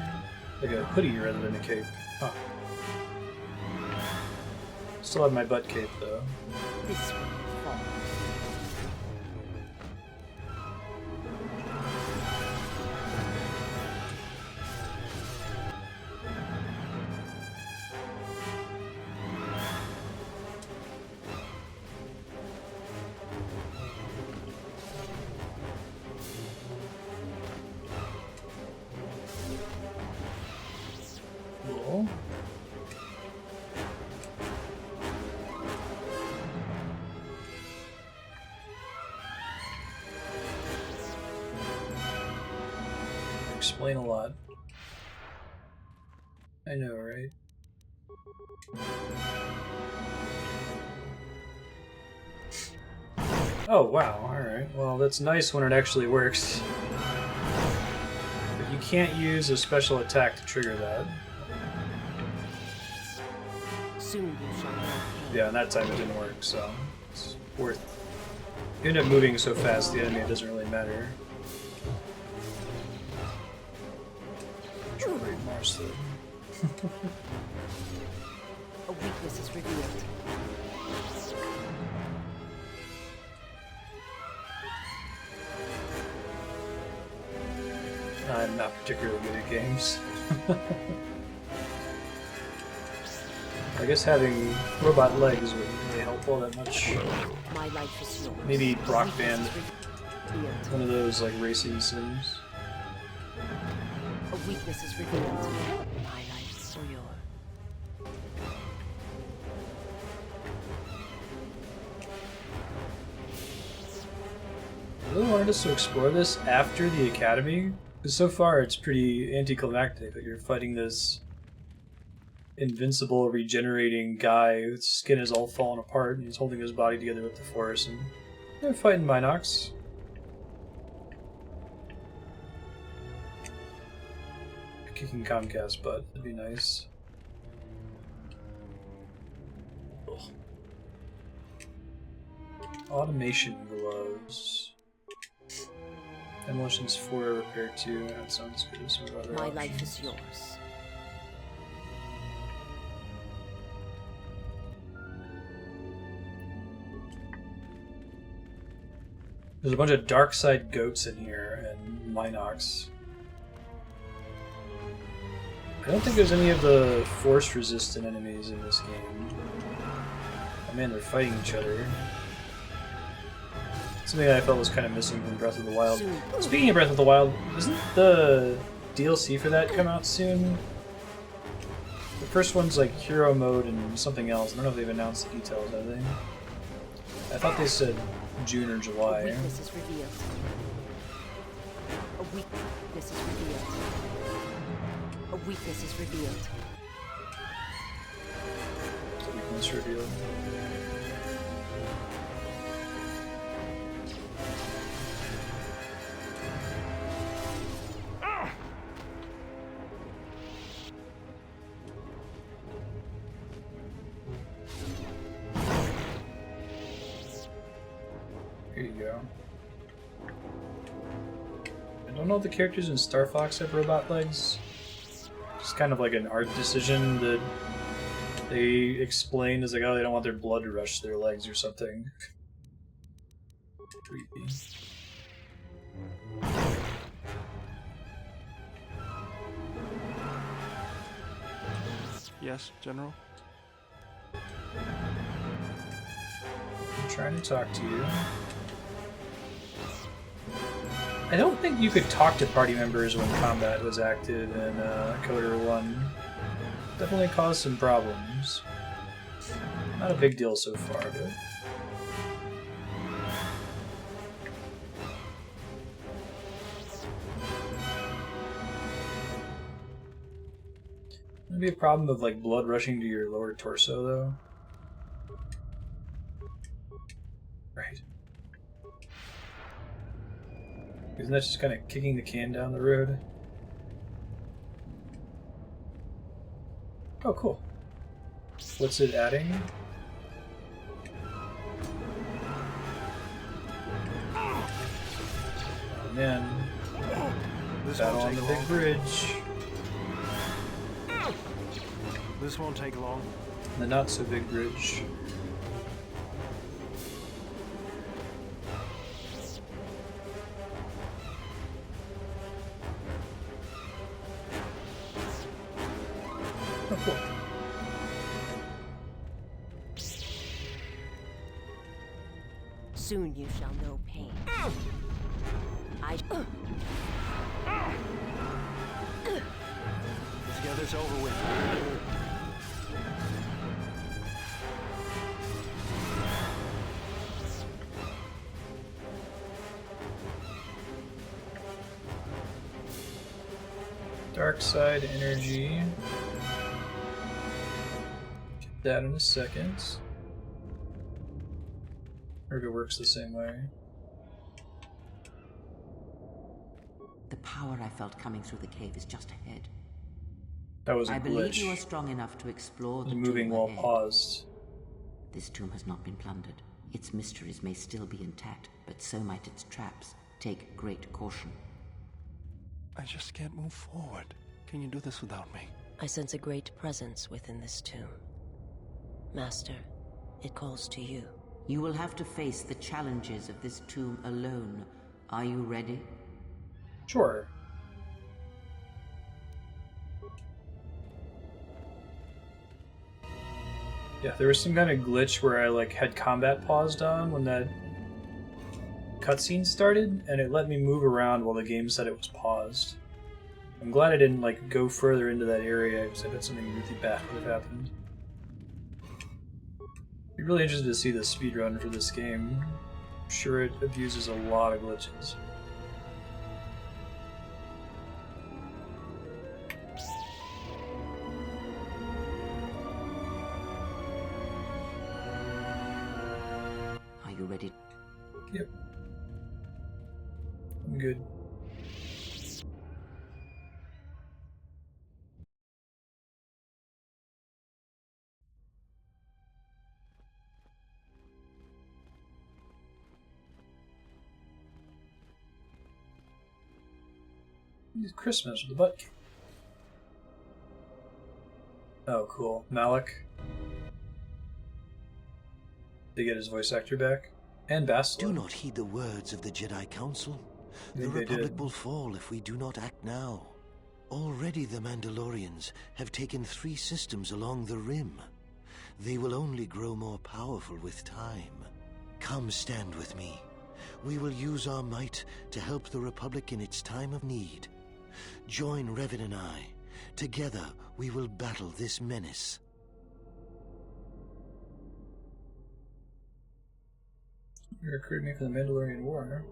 Like a hoodie rather than a cape. Huh. Still have my butt cape though. This one will fall. Cool. Explain a lot. I know, right? Oh, wow, alright. Well, that's nice when it actually works. But you can't use a special attack to trigger that. Soon you shall know. Yeah, and that time it didn't work, so it's worth. You end up moving so fast, the enemy, it doesn't really matter. Marstead. A weakness is revealed. I'm not particularly good at games. I guess having robot legs wouldn't really help all that much. My life is yours. Maybe Rock Band, one of those like racing sims. A weakness is revealed. My life or yours. I really wanted us to explore this after the academy, because so far it's pretty anticlimactic that you're fighting this invincible, regenerating guy whose skin is all falling apart, and he's holding his body together with the force, and they're fighting Minox. Kicking Comcast butt, that'd be nice. Ugh. Automation gloves. Demolitions 4, repair 2. That sounds good. Some other My options. life is yours. There's a bunch of dark side goats in here and Minox. I don't think there's any of the force resistant enemies in this game. Oh man, they're fighting each other. Something that I felt was kind of missing from Breath of the Wild. Speaking of Breath of the Wild, doesn't the DLC for that come out soon? The first one's like hero mode and something else. I don't know if they've announced the details, have they? I thought they said June or July. A weakness is revealed. A weakness is revealed. A weakness is revealed. It's a weakness revealed. Here you go. I don't know if the characters in Star Fox have robot legs. It's kind of like an art decision that they explained as like, oh, they don't want their blood to rush to their legs or something. Creepy. Yes, General? I'm trying to talk to you. I don't think you could talk to party members when combat was active in Coder 1. Definitely caused some problems. Not a big deal so far, but... It'd be a problem of like blood rushing to your lower torso, though. Right. Isn't that just kind of kicking the can down the road? Oh, cool. What's it adding? Oh man. Battle on the big bridge. This won't take long. The not so big bridge. Oh, cool. Soon you shall know pain. Together's over with. Dark side energy. Get that in a second. Or if it works the same way. The power I felt coming through the cave is just ahead. That was a I glitch. believe you are strong enough to explore the moving tomb while ahead. paused. This tomb has not been plundered. Its mysteries may still be intact, but so might its traps. Take great caution. I just can't move forward. Can you do this without me? I sense a great presence within this tomb. Master, it calls to you. You will have to face the challenges of this tomb alone. Are you ready? Sure. Yeah, there was some kind of glitch where I had combat paused on when that cutscene started, and it let me move around while the game said it was paused. I'm glad I didn't go further into that area because I bet something really bad would have happened. I'd be really interested to see the speedrun for this game. I'm sure it abuses a lot of glitches. Are you ready? Yep. I'm good. It's Christmas with the butt cake. Oh, cool. Malik. They get his voice actor back. And Bastila. Do not heed the words of the Jedi Council. The Republic will fall if we do not act now. Already the Mandalorians have taken 3 systems along the Rim. They will only grow more powerful with time. Come stand with me. We will use our might to help the Republic in its time of need. Join Revan and I. Together we will battle this menace. You recruited me for the Mandalorian War.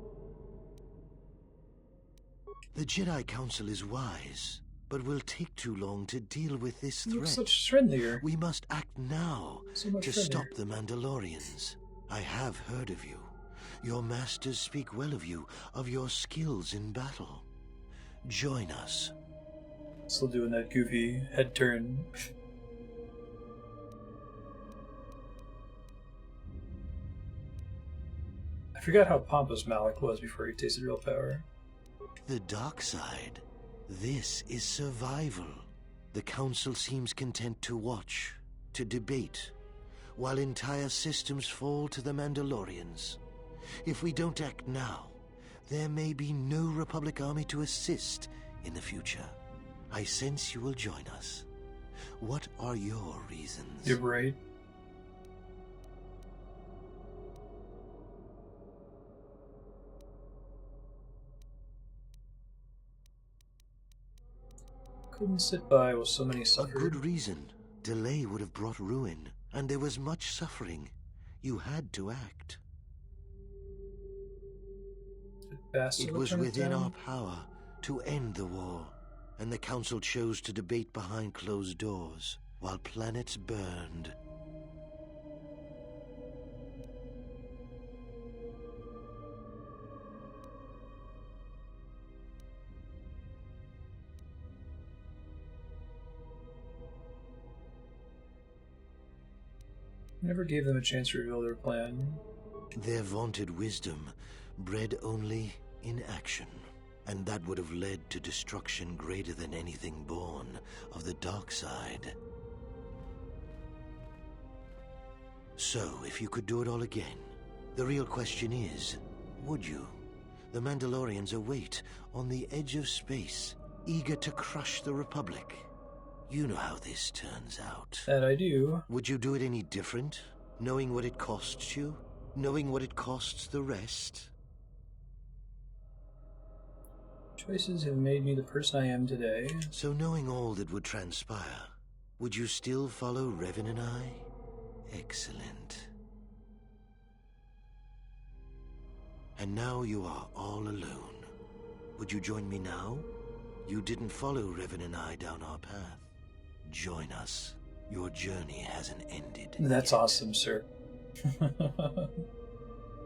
The Jedi Council is wise, but will take too long to deal with this You threat. look such friendlier. We must act now So much to friendlier. stop the Mandalorians. I have heard of you. Your masters speak well of you, of your skills in battle. Join us. Still doing that goofy head turn. I forgot how pompous Malik was before he tasted real power. The dark side. This is survival. The Council seems content to watch, to debate, while entire systems fall to the Mandalorians. If we don't act now, there may be no Republic army to assist in the future. I sense you will join us. What are your reasons? You're right. Couldn't sit by while so many A suffered. good reason. Delay would have brought ruin, and there was much suffering. You had to act. It was within our power to end the war, and the Council chose to debate behind closed doors while planets burned. Never gave them a chance to reveal their plan. Their vaunted wisdom bred only in action, and that would have led to destruction greater than anything born of the dark side. So, if you could do it all again, the real question is, would you? The Mandalorians await on the edge of space, eager to crush the Republic. You know how this turns out. That I do. Would you do it any different? Knowing what it costs you? Knowing what it costs the rest? Choices have made me the person I am today. So knowing all that would transpire, would you still follow Revan and I? Excellent. And now you are all alone. Would you join me now? You didn't follow Revan and I down our path. Join us. Your journey hasn't ended. That's awesome, sir.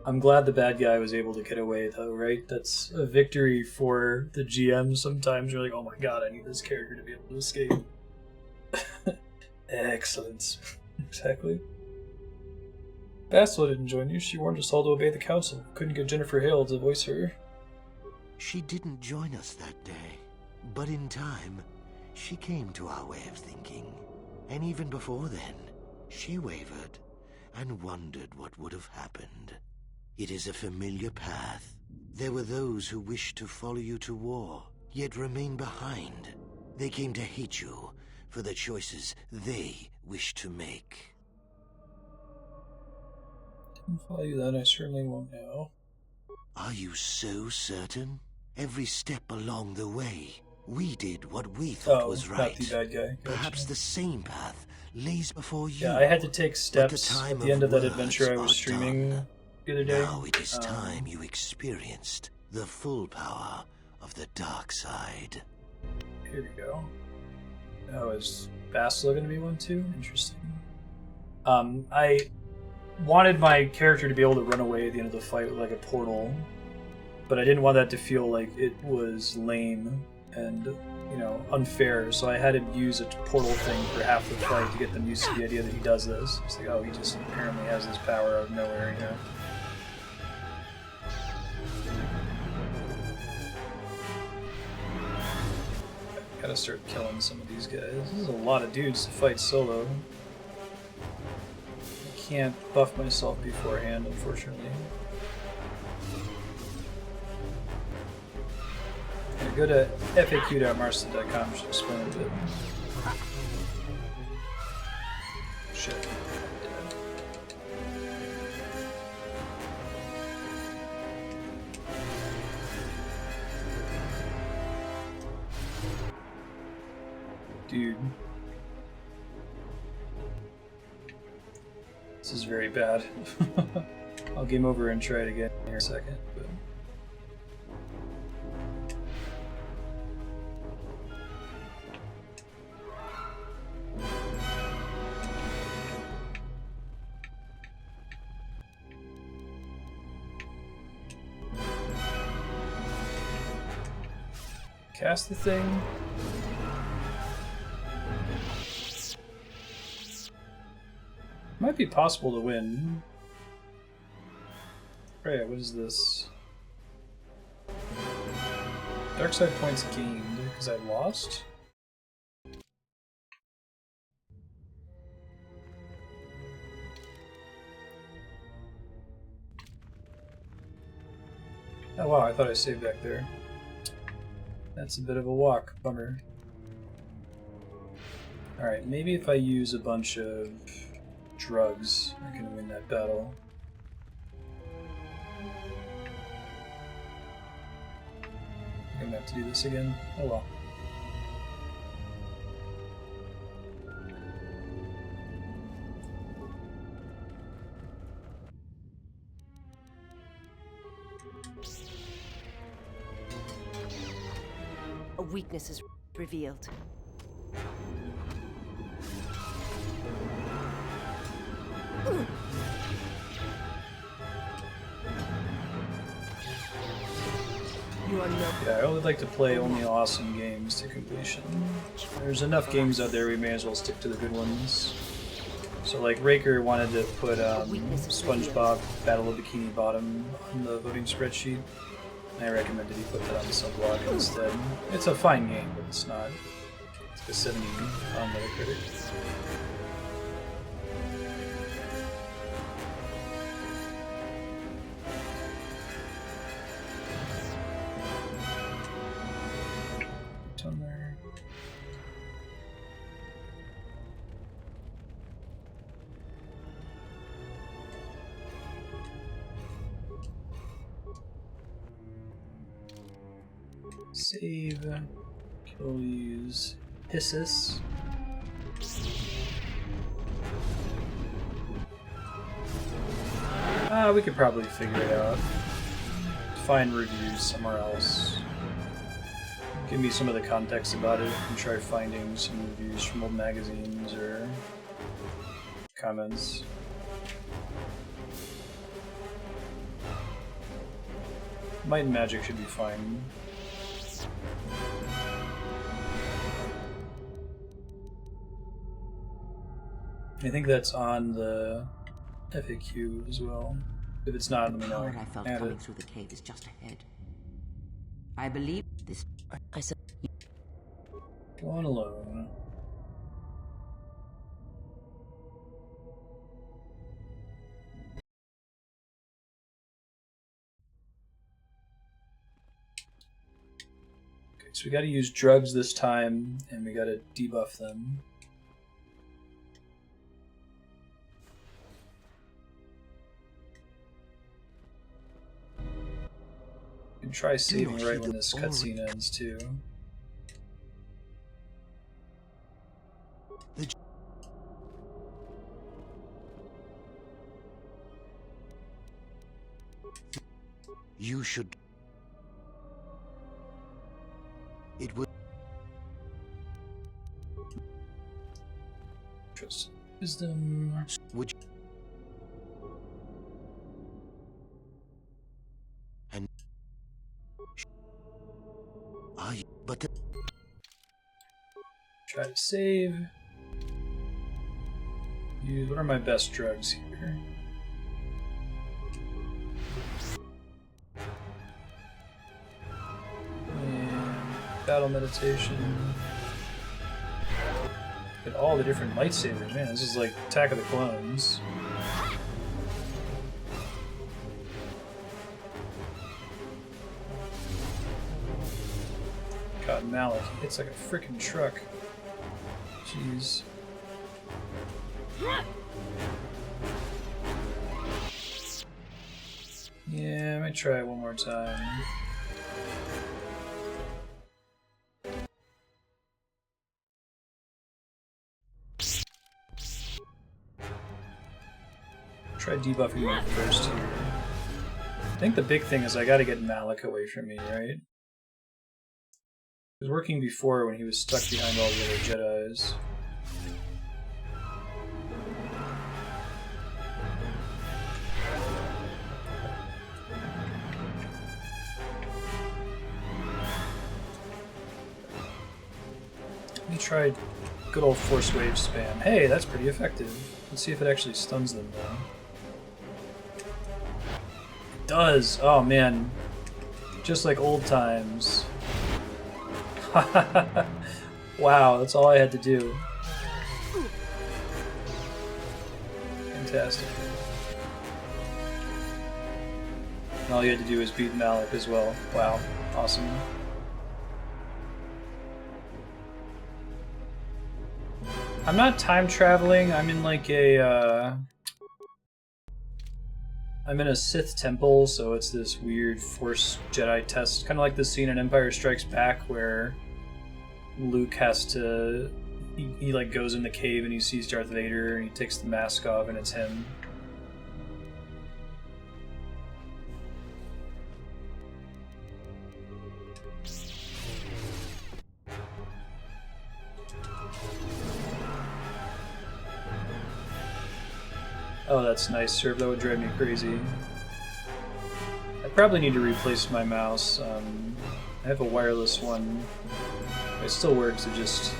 I'm glad the bad guy was able to get away, though, right? That's a victory for the GM. Sometimes you're like, oh my god, I need this character to be able to escape. Excellent. Exactly. Bastila didn't join you. She warned us all to obey the council. Couldn't get Jennifer Hale to voice her. She didn't join us that day, but in time, She came to our way of thinking, and even before then, she wavered and wondered what would have happened. It is a familiar path. There were those who wished to follow you to war, yet remain behind. They came to hate you for the choices they wished to make. Didn't follow you then, I certainly won't now. Are you so certain? Every step along the way, we did what we thought was right. Not the bad guy. Gotcha. Perhaps the same path lays before you. Yeah, I had to take steps at the end of that adventure I was streaming the other day. Now it is time you experienced the full power of the dark side. Here we go. Oh, is Bastila going to be one too? Interesting. I wanted my character to be able to run away at the end of the fight with like a portal, but I didn't want that to feel like it was lame and, you know, unfair, so I had him use a portal thing for half the fight to get them used to the idea that he does this. It's like, oh, he just apparently has this power out of nowhere, you know. Gotta start killing some of these guys. This is a lot of dudes to fight solo. I can't buff myself beforehand, unfortunately. Yeah, go to faq.marstead.com to explain a bit. Shit. Dude. This is very bad. I'll game over and try it again here in a second. But... cast the thing. Might be possible to win. Right, what is this? Dark side points gained because I lost? Oh wow, I thought I saved back there. That's a bit of a walk. Bummer. Alright, maybe if I use a bunch of drugs, I can win that battle. I'm gonna have to do this again. Oh well. A weakness is revealed. Yeah, I would like to play only awesome games to completion. There's enough games out there, we may as well stick to the good ones. So like Raker wanted to put SpongeBob Battle of Bikini Bottom on the voting spreadsheet. I recommended he put that on the sublog instead. It's a fine game, but it's not. It's a 70 on Metacritic. On there. Save. We'll use Hissus. We could probably figure it out. Find reviews somewhere else. Give me some of the context about it and try finding some reviews from old magazines or comments. Might and Magic should be fine. I think that's on the FAQ as well. If it's not, let me know. The power I felt coming through the cave is just ahead. I believe this. I said. Go on alone. Okay, so we gotta use drugs this time, and we gotta debuff them. You can try saving right when this cutscene ends, too. You should... It would... Trust wisdom. Would you... And... But... Try to save. Use... What are my best drugs here? Battle meditation. Look at all the different lightsabers, man. This is like Attack of the Clones. God, Malik, he hits like a freaking truck. Jeez. Yeah, I might try it one more time. Try debuffing him first here. I think the big thing is I gotta get Malik away from me, right? It was working before when he was stuck behind all the other Jedis. Let me try good old Force Wave spam. Hey, that's pretty effective. Let's see if it actually stuns them though. Does. Oh man, just like old times. Wow, that's all I had to do. Fantastic. And all you had to do was beat Malik as well. Wow, awesome. I'm not time traveling, I'm in like a I'm in a Sith temple, so it's this weird Force Jedi test, kind of like the scene in Empire Strikes Back where Luke has to... He like goes in the cave and he sees Darth Vader and he takes the mask off and it's him. Oh, that's nice, Serb. That would drive me crazy. I probably need to replace my mouse. I have a wireless one. It still works, it just...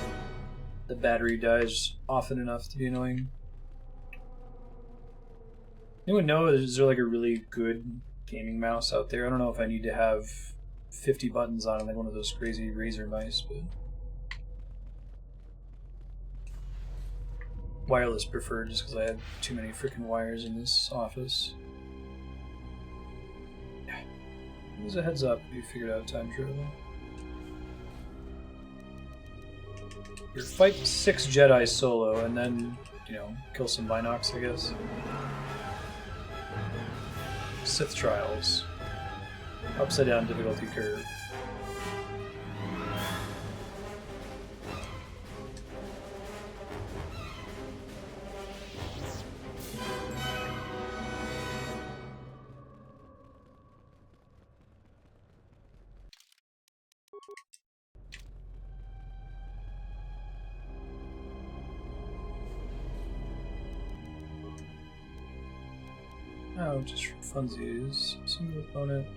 the battery dies often enough to be annoying. Anyone know, is there like a really good gaming mouse out there? I don't know if I need to have 50 buttons on it, like one of those crazy Razer mice, but... wireless preferred, just because I have too many freaking wires in this office. Yeah. Here's a heads up if you figured out time travel. You fight 6 Jedi solo, and then, you know, kill some Binocs, I guess. Sith Trials. Upside down difficulty curve. Oh, just for funsies. Single opponent.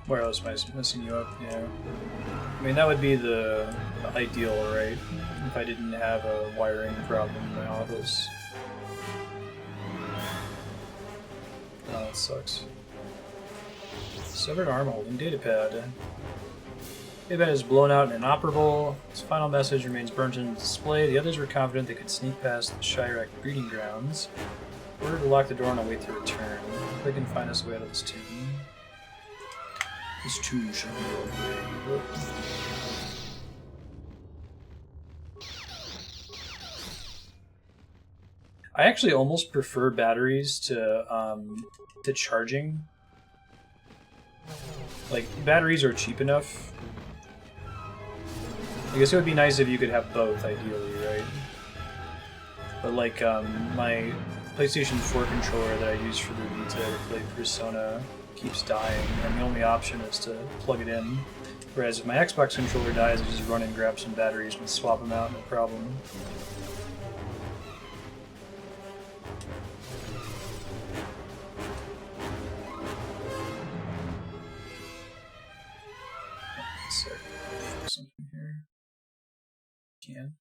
wireless messing you up, yeah. I mean, that would be the ideal, right? If I didn't have a wiring problem in my office. Oh, that sucks. Severed arm holding datapad. Datapad is blown out and inoperable. Its final message remains burnt into display. The others were confident they could sneak past the Chirac breeding grounds. Order to lock the door and await their return. They can find us a way out of this tomb. This tomb shall be your grave. I actually almost prefer batteries to charging. Like, batteries are cheap enough. I guess it would be nice if you could have both, ideally, right? But like, my PlayStation 4 controller that I use for the Vita to play Persona keeps dying, and the only option is to plug it in. Whereas if my Xbox controller dies, I just run and grab some batteries and swap them out, no problem. Something here. Can.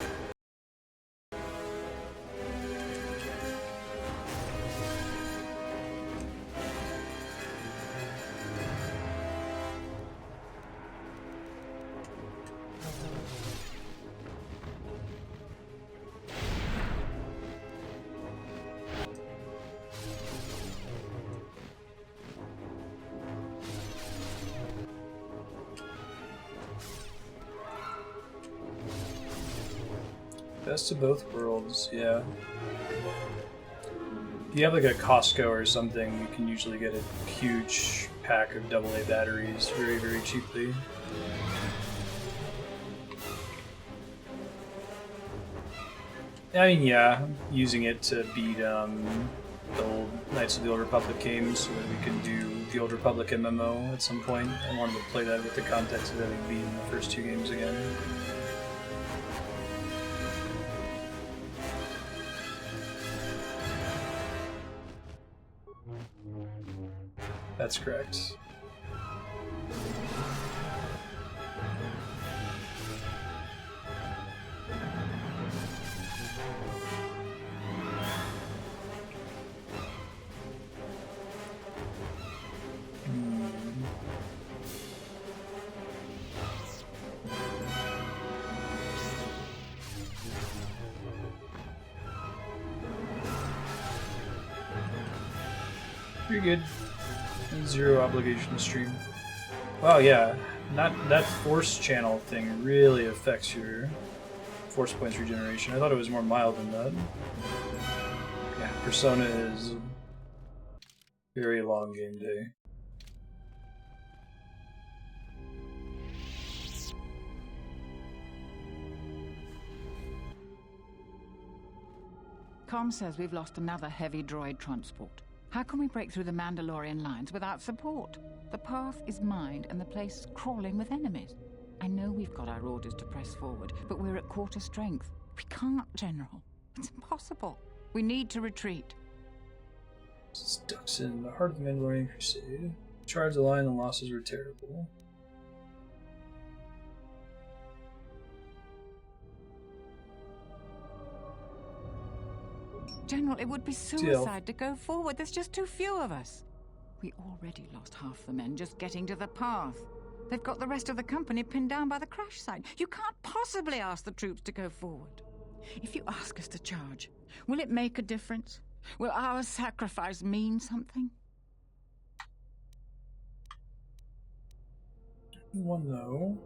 Best of both worlds, yeah. If you have like a Costco or something, you can usually get a huge pack of AA batteries very, very cheaply. I mean, yeah, using it to beat the old Knights of the Old Republic games so that we can do the Old Republic MMO at some point. I wanted to play that with the context of having beaten the first two games again. That's correct. Pretty good. Zero obligation to stream. Wow, yeah. That force channel thing really affects your force points regeneration. I thought it was more mild than that. Yeah, Persona is a very long game day. Com says we've lost another heavy droid transport. How can we break through the Mandalorian lines without support? The path is mined and the place is crawling with enemies. I know we've got our orders to press forward, but we're at quarter strength. We can't, General. It's impossible. We need to retreat. Stuck in the heart of the Mandalorian Crusade. Charged the line, the losses were terrible. General, it would be suicide to go forward. There's just too few of us. We already lost half the men just getting to the path. They've got the rest of the company pinned down by the crash site. You can't possibly ask the troops to go forward. If you ask us to charge, will it make a difference? Will our sacrifice mean something? Well, no.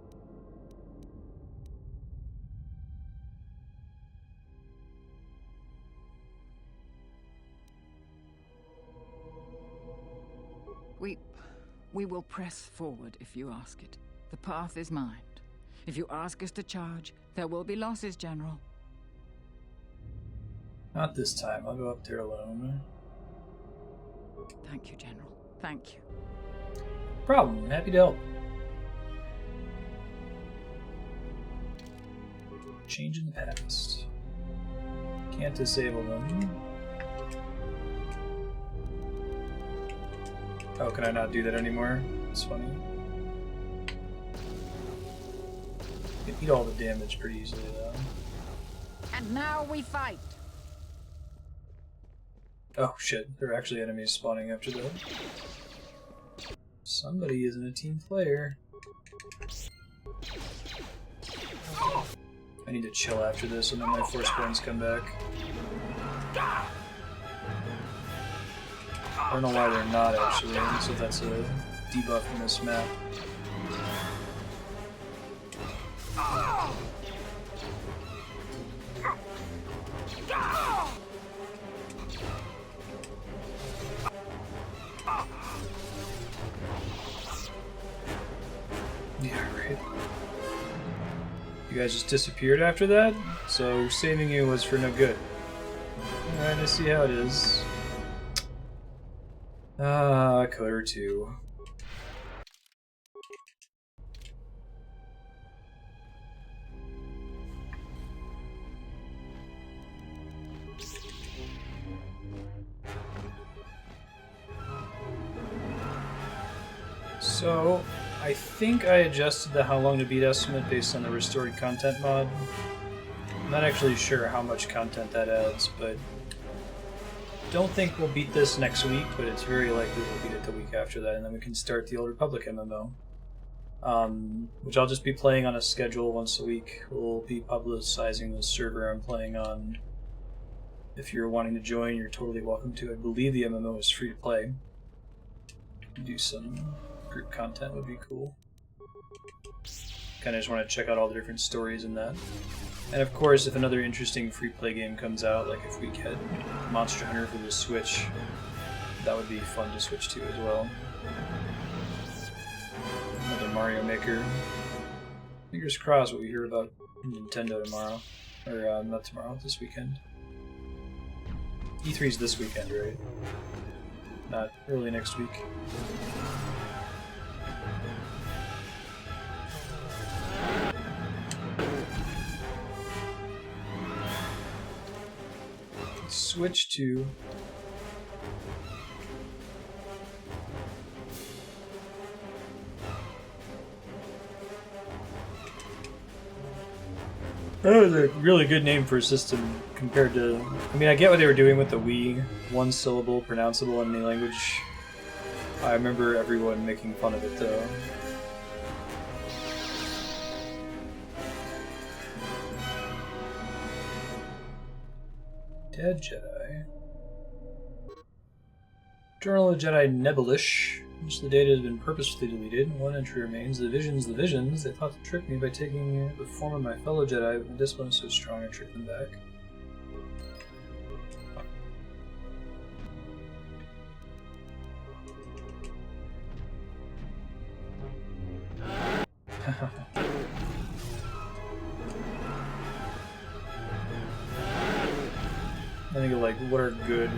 We will press forward if you ask it. The path is mined. If you ask us to charge, there will be losses, General. Not this time. I'll go up there alone. Thank you, General. Thank you. Problem. Happy to help. Change in the past. Can't disable them. Oh, can I not do that anymore? It's funny. can eat all the damage pretty easily, though. And now we fight. Oh shit, there are actually enemies spawning after that. Somebody isn't a team player. I need to chill after this and then my force points come back. I don't know why they're not actually, so that's a debuff in this map. Yeah, right. You guys just disappeared after that? So saving you was for no good. Alright, I see how it is. Coder 2. So, I think I adjusted the how long to beat estimate based on the restored content mod. I'm not actually sure how much content that adds, but don't think we'll beat this next week, but it's very likely we'll beat it the week after that, and then we can start the Old Republic MMO. Which I'll just be playing on a schedule once a week. We'll be publicizing the server I'm playing on. If you're wanting to join, you're totally welcome to. I believe the MMO is free to play. Do some group content would be cool. Kind of just want to check out all the different stories in that. And of course, if another interesting free play game comes out, like if we get Monster Hunter for the Switch, that would be fun to switch to as well. Another Mario Maker. Fingers crossed what we hear about Nintendo tomorrow. Or, not tomorrow, this weekend. E3's this weekend, right? Not early next week. Switch to that was a really good name for a system compared to... I mean, I get what they were doing with the Wii. One syllable, pronounceable in any language. I remember everyone making fun of it, though. Dead Jedi. Journal of Jedi Nebulish. Which the data has been purposefully deleted. One entry remains. The visions. They thought to trick me by taking the form of my fellow Jedi, but my discipline is so strong I tricked them back. I think of like what are good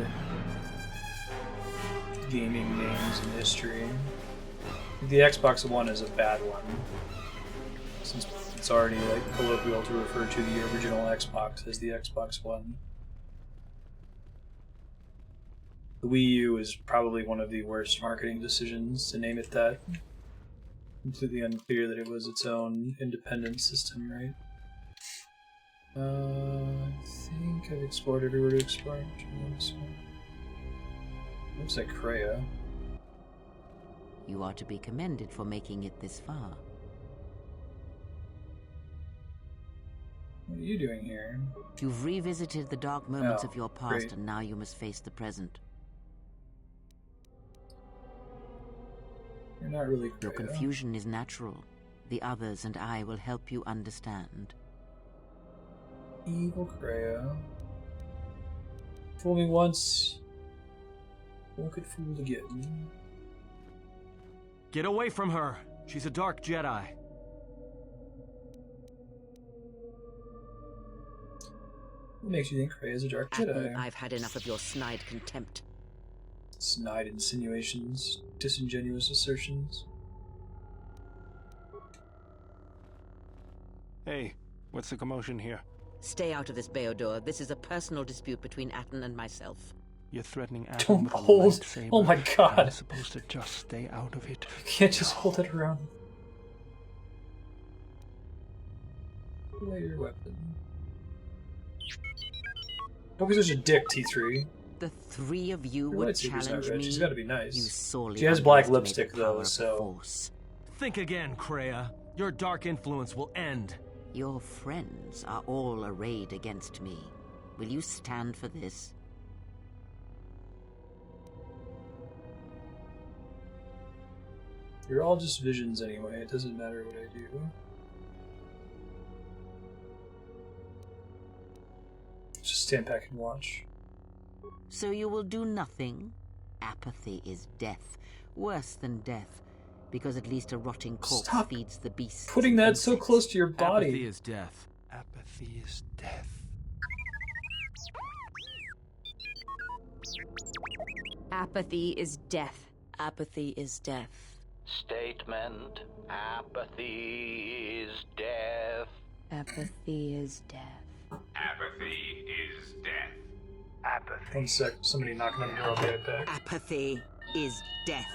gaming names in history. The Xbox One is a bad one, since it's already like colloquial to refer to the original Xbox as the Xbox One. The Wii U is probably one of the worst marketing decisions to name it that. Completely unclear that it was its own independent system, right? I think I've explored everywhere to explore. Looks like Kreia. You are to be commended for making it this far. What are you doing here? You've revisited the dark moments of your past, great. and now you must face the present. You're not really Kreia. Your confusion is natural. The others and I will help you understand. Evil Kreia. Fool me once, won't get fooled again. Get away from her! She's a dark Jedi. What makes you think Kreia is a dark Jedi? I've had enough of your snide contempt. Snide insinuations, disingenuous assertions. Hey, what's the commotion here? Stay out of this, Beodor. This is a personal dispute between Atten and myself. You're threatening Atten with a hold. lightsaber. Oh my god. I'm supposed to just stay out of it. You can't just hold it around. Play your weapon. Don't be such a dick, T3. The three of you Her would lightsaber's challenge not red. me. She's got to be nice. You sorely She has black underestimate lipstick the power though, of the so. Force. Think again, Kreia. Your dark influence will end. Your friends are all arrayed against me. Will you stand for this? You're all just visions anyway. It doesn't matter what I do. Just stand back and watch. So you will do nothing? Apathy is death. Worse than death. Because at least a rotting corpse feeds the beasts. Putting that so close to your body. Apathy is death. Apathy is death. Apathy is death. Apathy is death. Statement: apathy is death. Apathy is death. Apathy is death. Apathy. 1 sec. Somebody knocking on the door. I'll be right back. Apathy is death.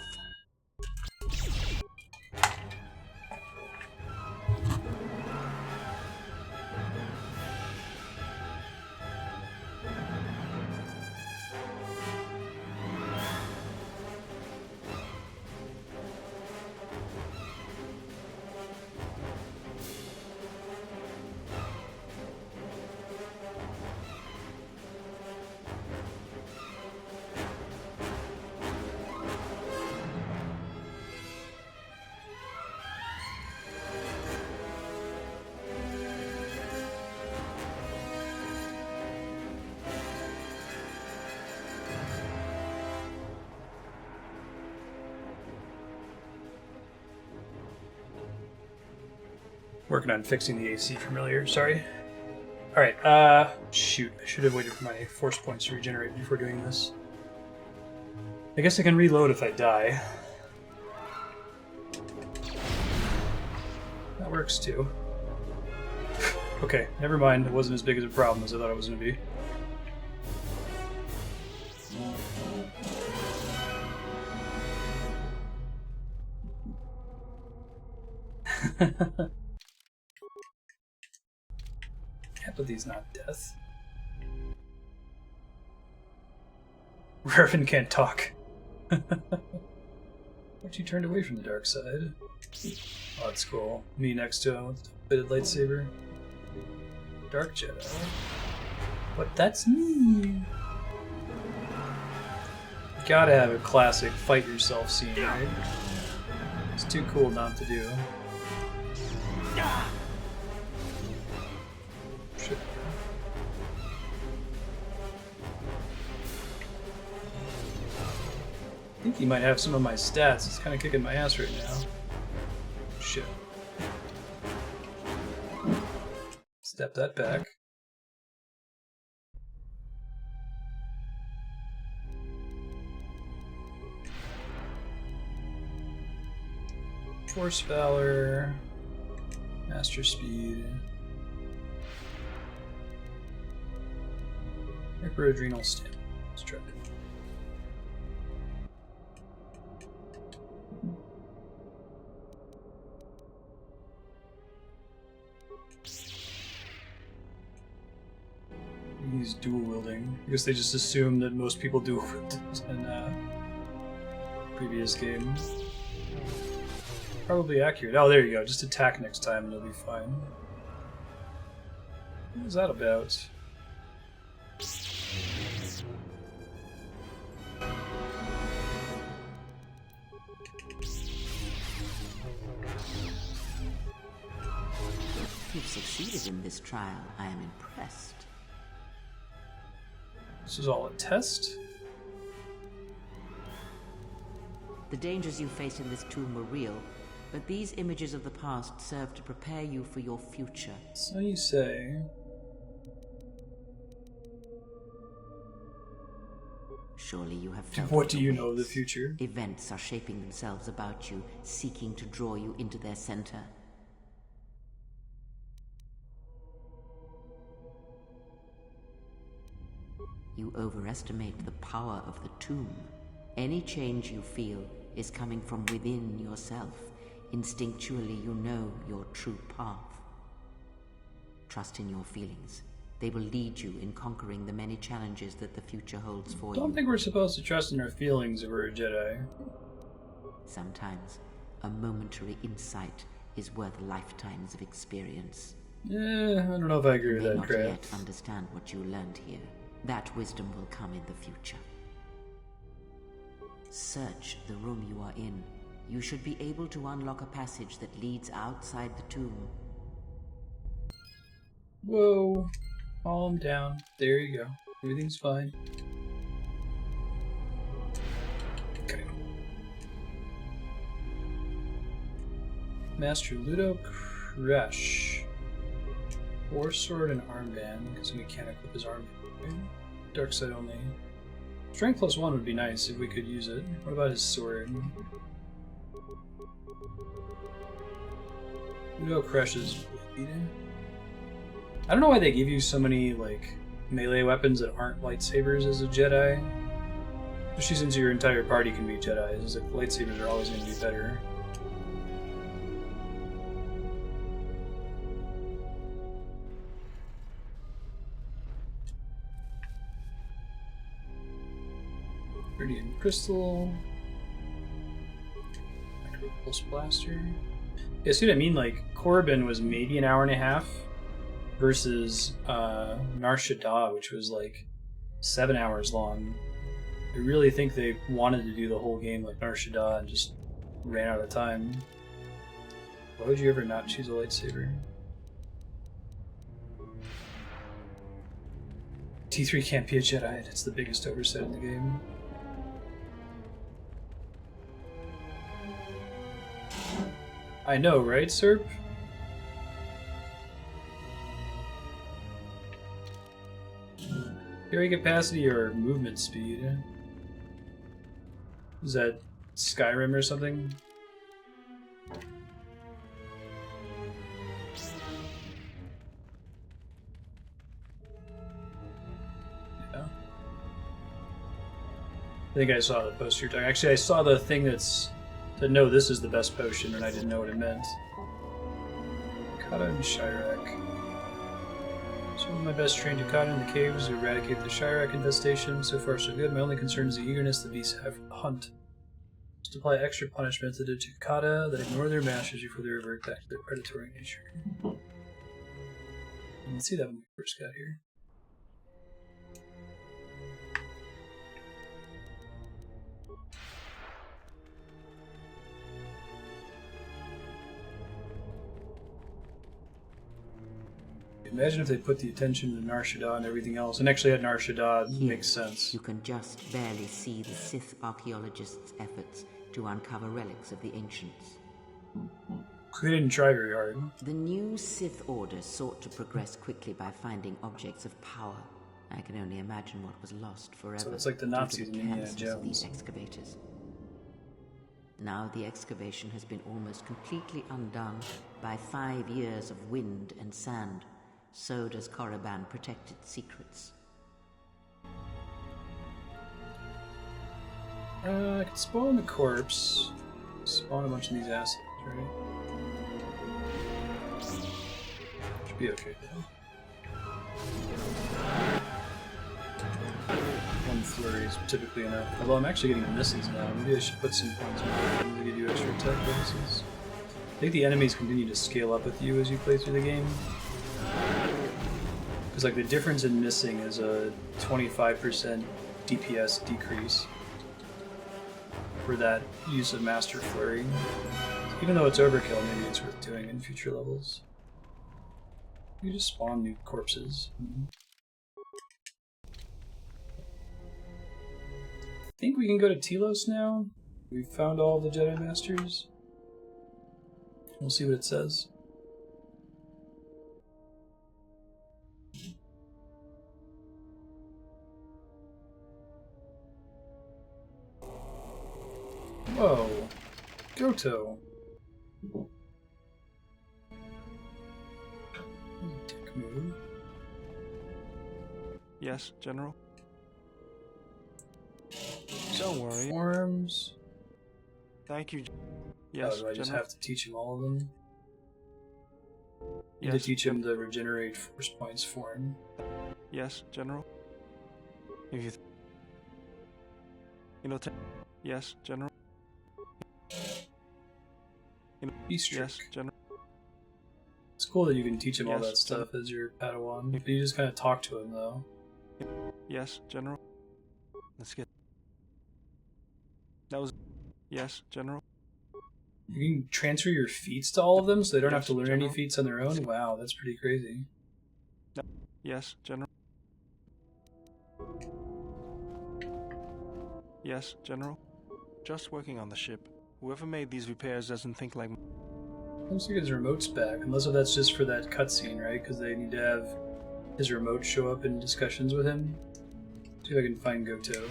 Working on fixing the AC from earlier, sorry. Alright, shoot. I should have waited for my force points to regenerate before doing this. I guess I can reload if I die. That works too. Okay, never mind. It wasn't as big as a problem as I thought it was going to be. Apathy's not death. Revan can't talk. But you turned away from the dark side. Oh, that's cool. Me next to him with the bladed lightsaber. Dark Jedi. But that's me. Gotta have a classic fight yourself scene, right? It's too cool not to do. Shit. I think he might have some of my stats. He's kind of kicking my ass right now. Shit. Step that back. Force Valor. Master Speed. Hyperadrenal Stamina. Let's try it. He's dual wielding. I guess they just assume that most people dual wield in previous games. Probably accurate. Oh, there you go. Just attack next time and it'll be fine. What was that about? You've succeeded in this trial. I am impressed. This is all a test? The dangers you faced in this tomb were real, but these images of the past serve to prepare you for your future. So you say. Surely you have felt What do you know of the future? Events are shaping themselves about you, seeking to draw you into their center. You overestimate the power of the tomb. Any change you feel is coming from within yourself. Instinctually, you know your true path. Trust in your feelings. They will lead you in conquering the many challenges that the future holds for you. Don't think we're supposed to trust in our feelings if we're a Jedi. Sometimes, a momentary insight is worth lifetimes of experience. Yeah, I don't know if I agree with that, You may Crab. not yet understand what you learned here. That wisdom will come in the future. Search the room you are in. You should be able to unlock a passage that leads outside the tomb. Whoa. Calm down. There you go. Everything's fine. Okay. Master Ludo Crush. War sword and armband, because a mechanic with his armband. Dark side only. Strength +1 would be nice if we could use it. What about his sword? Ludo crushes. I don't know why they give you so many like melee weapons that aren't lightsabers as a Jedi. Especially since your entire party can be Jedi. It's like lightsabers are always going to be better. Radiant Crystal. Pulse Blaster. Yeah, see what I mean? Like, Korriban was maybe an hour and a half versus Nar Shaddaa, which was like 7 hours long. I really think they wanted to do the whole game like Nar Shaddaa and just ran out of time. Why would you ever not choose a lightsaber? T3 can't be a Jedi. It's the biggest oversight in the game. I know, right, Serp? Carry capacity or movement speed? Is that Skyrim or something? Yeah. I think I saw the post you're talking. Actually, I saw the thing that's to know this is the best potion, and I didn't know what it meant. Kata and Chirac. Some of my best trained Kata in the caves to eradicate the Chirac infestation. So far, so good. My only concern is the eagerness the beasts have to hunt. Just apply extra punishment to the Kata that ignore their masters before they revert back to their predatory nature. You can see that when we first got here. Imagine if they put the attention to Nar Shaddaa and everything else, and actually had Nar Shaddaa. Here, makes sense. You can just barely see the Sith archaeologists' efforts to uncover relics of the ancients. They didn't try very hard. The new Sith Order sought to progress quickly by finding objects of power. I can only imagine what was lost forever. So it's like the Nazis in Indiana of Jones. These excavators. Now the excavation has been almost completely undone by 5 years of wind and sand. So does Korriban protect its secrets. I can spawn the corpse. Spawn a bunch of these assets, right? Should be okay though. One flurry is typically enough. Although I'm actually getting misses now. Maybe I should put some points in to give you extra attack bonuses. I think the enemies continue to scale up with you as you play through the game. Because like the difference in missing is a 25% DPS decrease for that use of Master Flurry. Even though it's overkill, maybe it's worth doing in future levels. You just spawn new corpses. I think we can go to Telos now. We've found all the Jedi Masters. We'll see what it says. Whoa, Goto. Dick move. Yes, General? Don't worry. Forms. Thank you. Yes, do I just General? have to teach him all of them? You need to teach him the regenerate force points form. Yes, General. If you... yes, General. Be strict. Yes, General. It's cool that you can teach him all that stuff as your Padawan. But you just kind of talk to him, though. Yes, General. Let's get... That was... Yes, General. You can transfer your feats to all of them, so they don't have to learn any feats on their own? Wow, that's pretty crazy. Yes, General. Yes, General. Just working on the ship. Whoever made these repairs doesn't think like... Looks like his remote's back, unless if that's just for that cutscene, right? Because they need to have his remote show up in discussions with him. See if I can find Goto.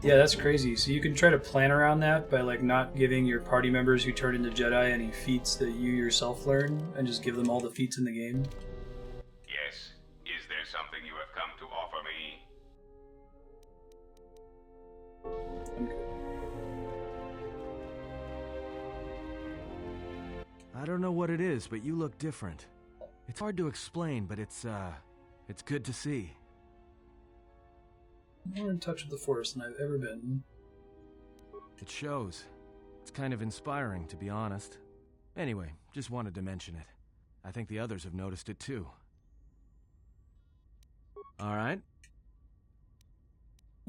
Yeah, that's crazy. So you can try to plan around that by like not giving your party members who turn into Jedi any feats that you yourself learn, and just give them all the feats in the game. Yes. Is there something you have come to offer me? I don't know what it is, but you look different. It's hard to explain, but it's good to see. More in touch with the Force than I've ever been. It shows. It's kind of inspiring, to be honest. Anyway, just wanted to mention it. I think the others have noticed it too. Alright?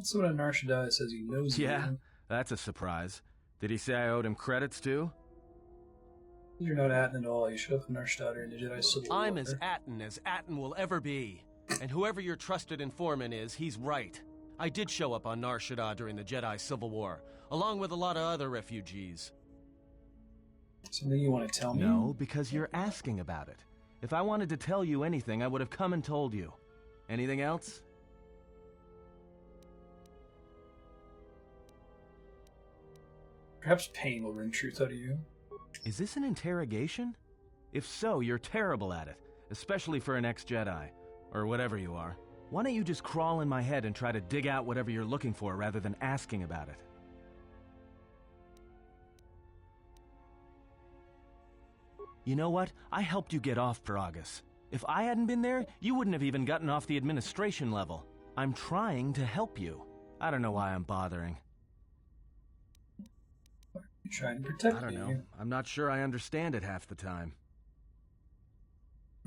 Someone at Marstead says he knows you. Yeah, that's a surprise. Did he say I owed him credits too? You're not Atten at all. You showed up in Marstead in the Jedi Civil War. I'm as Atten will ever be. And whoever your trusted informant is, he's right. I did show up on Nar Shaddaa during the Jedi Civil War, along with a lot of other refugees. Something you want to tell me? No, because you're asking about it. If I wanted to tell you anything, I would have come and told you. Anything else? Perhaps pain will wring truth out of you. Is this an interrogation? If so, you're terrible at it, especially for an ex-Jedi, or whatever you are. Why don't you just crawl in my head and try to dig out whatever you're looking for rather than asking about it? You know what? I helped you get off Peragus. If I hadn't been there, you wouldn't have even gotten off the administration level. I'm trying to help you. I don't know why I'm bothering. You're trying to protect me. I don't know. I'm not sure I understand it half the time.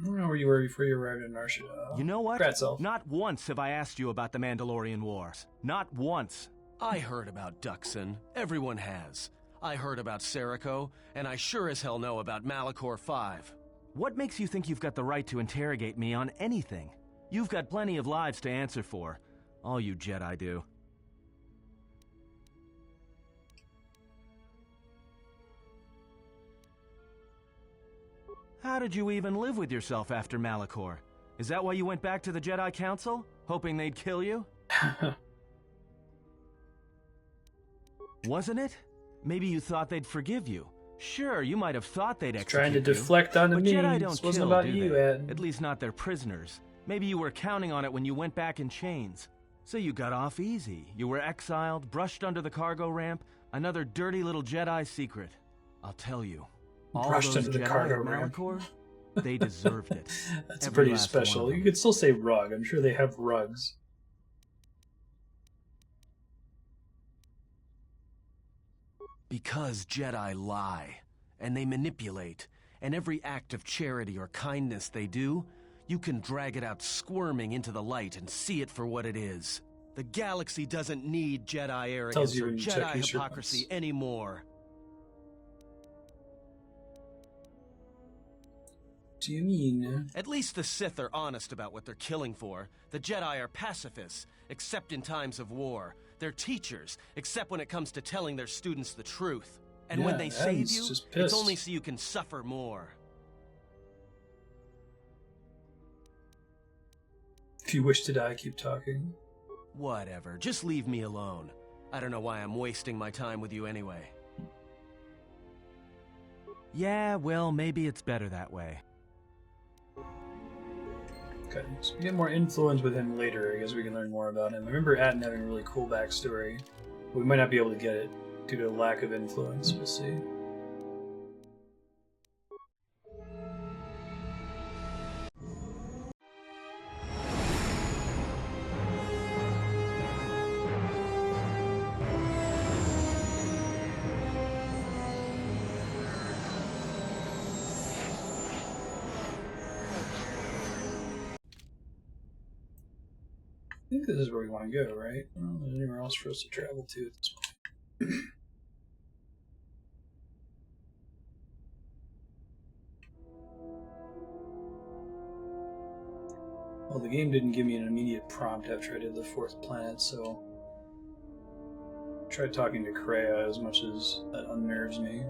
I don't know where you were before you arrived in Marstead. You know what? Not once have I asked you about the Mandalorian Wars. Not once. I heard about Duxon. Everyone has. I heard about Serico, and I sure as hell know about Malachor 5. What makes you think you've got the right to interrogate me on anything? You've got plenty of lives to answer for. All you Jedi do. How did you even live with yourself after Malachor? Is that why you went back to the Jedi Council? Hoping they'd kill you? Wasn't it? Maybe you thought they'd forgive you. Sure, you might have thought they'd execute trying to you, deflect onto but me. Jedi This don't wasn't kill, about do you, they? Ed. At least not their prisoners. Maybe you were counting on it when you went back in chains. So you got off easy. You were exiled, brushed under the cargo ramp, another dirty little Jedi secret. I'll tell you, all Brushed those under the Jedi cargo at ramp. Malachor, they deserved it. That's Every pretty last one special. of You them. could still say rug. I'm sure they have rugs. Because Jedi lie, and they manipulate, and every act of charity or kindness they do, you can drag it out squirming into the light and see it for what it is. The galaxy doesn't need Jedi arrogance you or when you check Jedi these hypocrisy anymore. Do you mean? At least the Sith are honest about what they're killing for. The Jedi are pacifists, except in times of war. They're teachers, except when it comes to telling their students the truth. And when they save Adam's you, just it's pissed. only so you can suffer more. If you wish to die, keep talking. Whatever, just leave me alone. I don't know why I'm wasting my time with you anyway. Yeah, well, maybe it's better that way. Okay, so we get more influence with him later. I guess we can learn more about him. I remember Atten having a really cool backstory. We might not be able to get it due to lack of influence. We'll see. think this is where we want to go, right? I don't know if there's anywhere else for us to travel to at this point. Well, the game didn't give me an immediate prompt after I did the 4th planet, so I tried talking to Kreia as much as that unnerves me.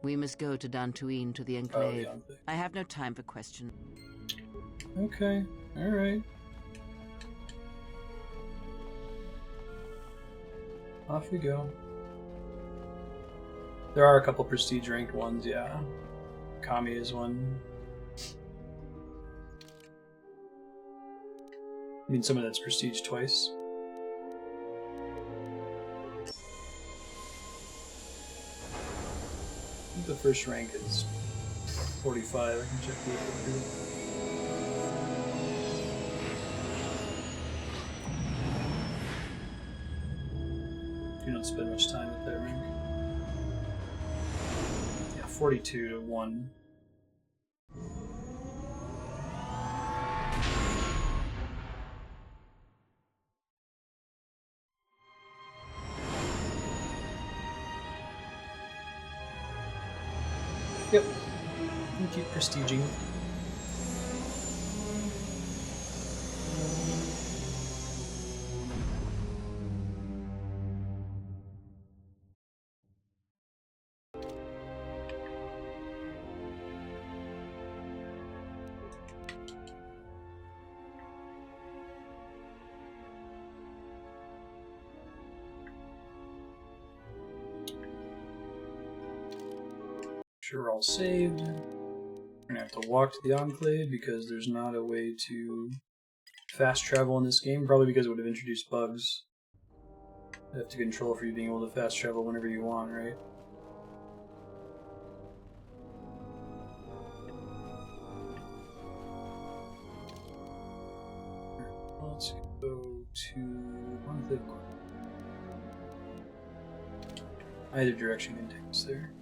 We must go to Dantooine, to the Enclave. I have no time for questions. Okay, alright. Off we go. There are a couple prestige ranked ones, yeah. Kami is one. I mean, someone that's prestige twice. I think the first rank is 45. I can check the other. You don't spend much time at that rank. Yeah, 42 to 1. Yep. And keep prestiging. Sure, all saved. We're gonna have to walk to the Enclave because there's not a way to fast travel in this game, probably because it would have introduced bugs. You have to control for you being able to fast travel whenever you want, right? Let's go to Enclave. Either direction can take us there.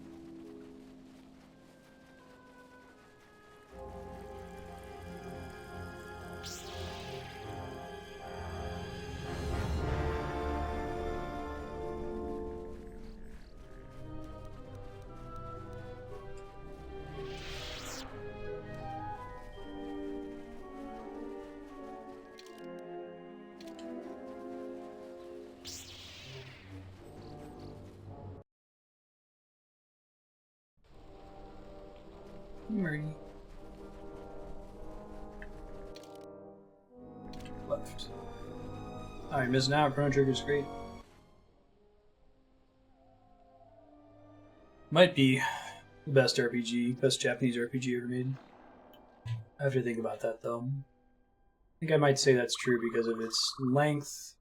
Marty. Left. Alright, missing out. Chrono Trigger's great. Might be the best RPG, best Japanese RPG ever made. I have to think about that though. I think I might say that's true because of its length,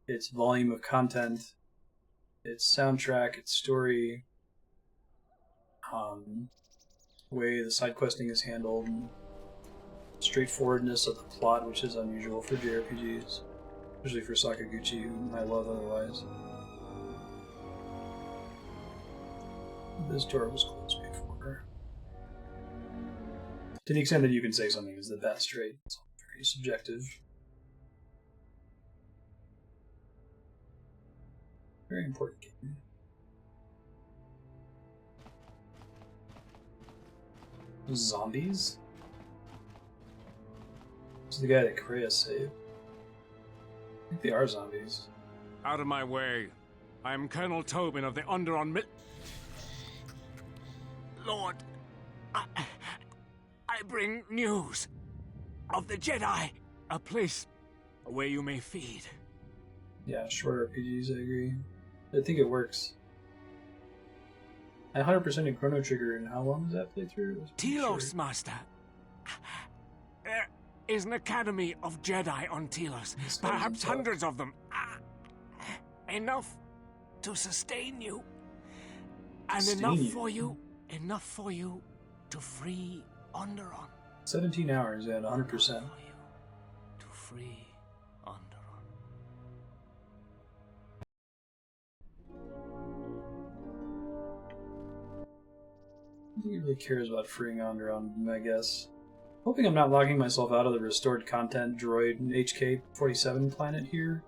its volume of content, its soundtrack, its story, way the side questing is handled, and straightforwardness of the plot, which is unusual for JRPGs, especially for Sakaguchi, whom I love otherwise. This door was closed before. To the extent that you can say something is the best, right? It's very subjective. Very important game. Zombies? This is the guy that Kreia saved. I think they are zombies. Out of my way. I am Colonel Tobin of the Onderon Lord, I bring news of the Jedi. A place where you may feed. Yeah, short RPGs, I agree. I think it works. I 100% in Chrono Trigger, and how long does that playthrough? Telos, Master. There is an academy of Jedi on Telos. Perhaps hundreds of them. Enough to sustain you. And enough for you to free Onderon. 17 hours at 100%. To free Onderon. He really cares about freeing Onderon, I guess. Hoping I'm not locking myself out of the restored content droid HK-47 planet here.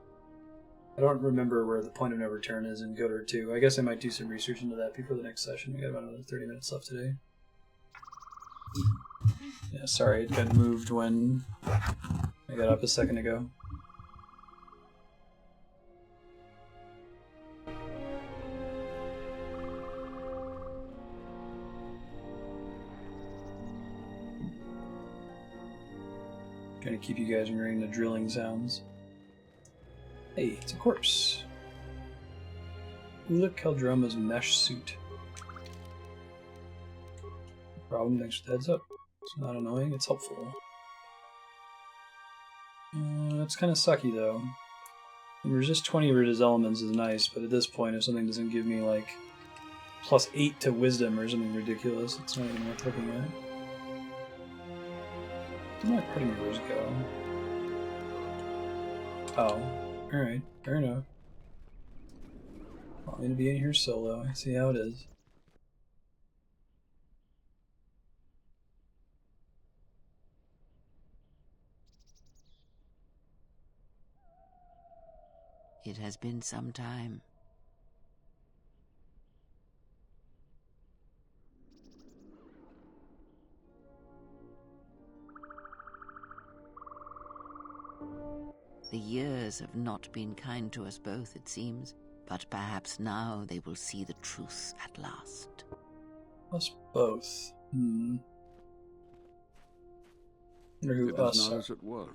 I don't remember where the point of no return is in Goto 2. I guess I might do some research into that before the next session. We got about another 30 minutes left today. Yeah, sorry, it got moved when I got up a second ago. Trying to keep you guys from hearing the drilling sounds. Hey, it's a corpse. Ula Keldroma's mesh suit. No problem, thanks for the heads up. It's not annoying, it's helpful. It's kind of sucky though. Resist 20 of his elements is nice, but at this point, if something doesn't give me like +8 to wisdom or something ridiculous, it's not even worth looking at. Where did my cutting rules go? Oh, alright, fair enough. Want me to be in here solo, I see how it is. It has been some time. The years have not been kind to us both, it seems, but perhaps now they will see the truth at last. Us both. Wonder who It us is not are. as it was.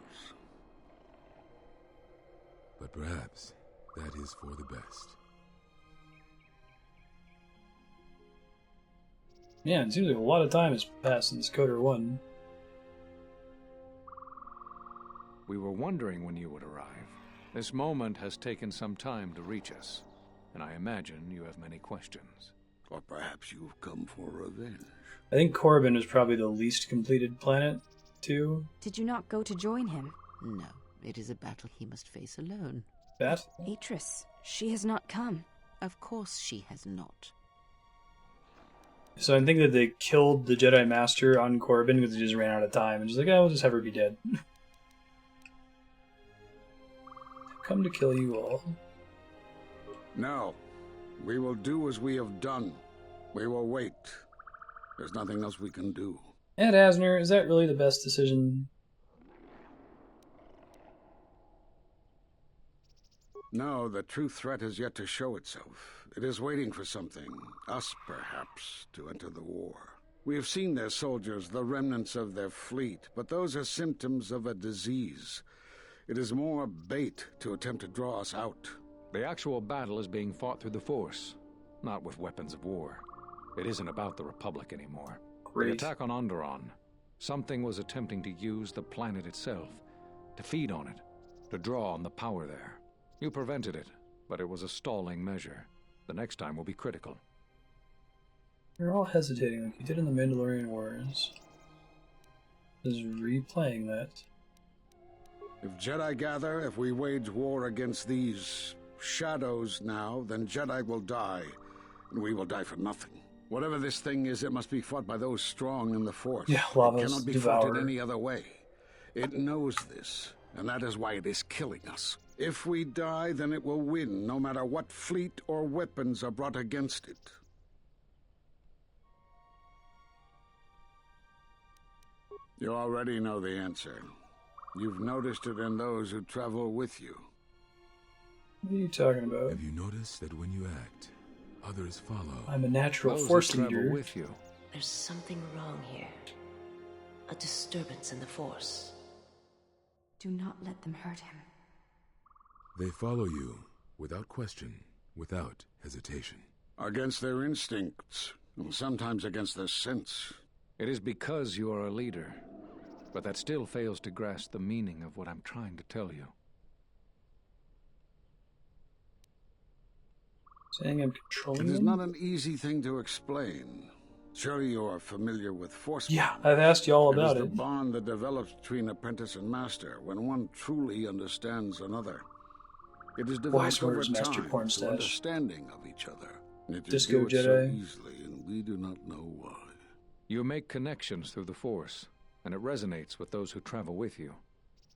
But perhaps that is for the best. Yeah, it seems like a lot of time has passed since Coder 1. We were wondering when you would arrive. This moment has taken some time to reach us, and I imagine you have many questions. Or perhaps you've come for revenge. I think Corbin is probably the least completed planet, too. Did you not go to join him? No, it is a battle he must face alone. That? Atris, she has not come. Of course she has not. So I think that they killed the Jedi Master on Corbin because they just ran out of time and just like, oh, we'll just have her be dead. Come to kill you all. No. We will do as we have done. We will wait. There's nothing else we can do. Ed Asner, is that really the best decision? No, the true threat has yet to show itself. It is waiting for something, us perhaps, to enter the war. We have seen their soldiers, the remnants of their fleet, but those are symptoms of a disease. It is more bait to attempt to draw us out. The actual battle is being fought through the Force, not with weapons of war. It isn't about the Republic anymore. Great. The attack on Onderon, something was attempting to use the planet itself, to feed on it, to draw on the power there. You prevented it, but it was a stalling measure. The next time will be critical. You're all hesitating like you did in the Mandalorian Wars. Just replaying that. If Jedi gather, if we wage war against these shadows now, then Jedi will die, and we will die for nothing. Whatever this thing is, it must be fought by those strong in the Force. Yeah, it Lava's cannot be devour. fought in any other way. It knows this, and that is why it is killing us. If we die, then it will win, no matter what fleet or weapons are brought against it. You already know the answer. You've noticed it in those who travel with you. What are you talking about? Have you noticed that when you act, others follow? I'm a natural Those Force who travel leader. with you. There's something wrong here. A disturbance in the Force. Do not let them hurt him. They follow you, without question, without hesitation. Against their instincts, and sometimes against their sense. It is because you are a leader, but that still fails to grasp the meaning of what I'm trying to tell you. Oh, Saying I'm controlling It is them? not an easy thing to explain. Surely you are familiar with Force. Yeah, I've asked you all about It is it. the bond that develops between apprentice and master when one truly understands another. It is developed over where's Master time Cornstash? through understanding of each other. Yet you Disco do it so Jedi. easily, and we do not know why. You make connections through the Force. and it resonates with those who travel with you.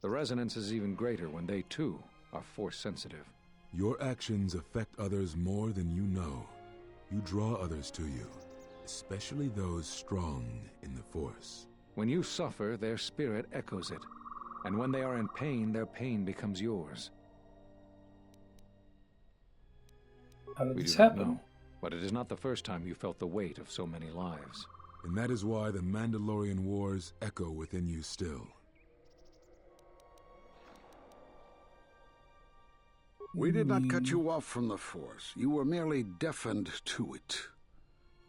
The resonance is even greater when they, too, are Force-sensitive. Your actions affect others more than you know. You draw others to you, especially those strong in the Force. When you suffer, their spirit echoes it. And when they are in pain, their pain becomes yours. How did We this do not happen? know, but it is not the first time you felt the weight of so many lives. And that is why the Mandalorian Wars echo within you still. We did not cut you off from the Force. You were merely deafened to it.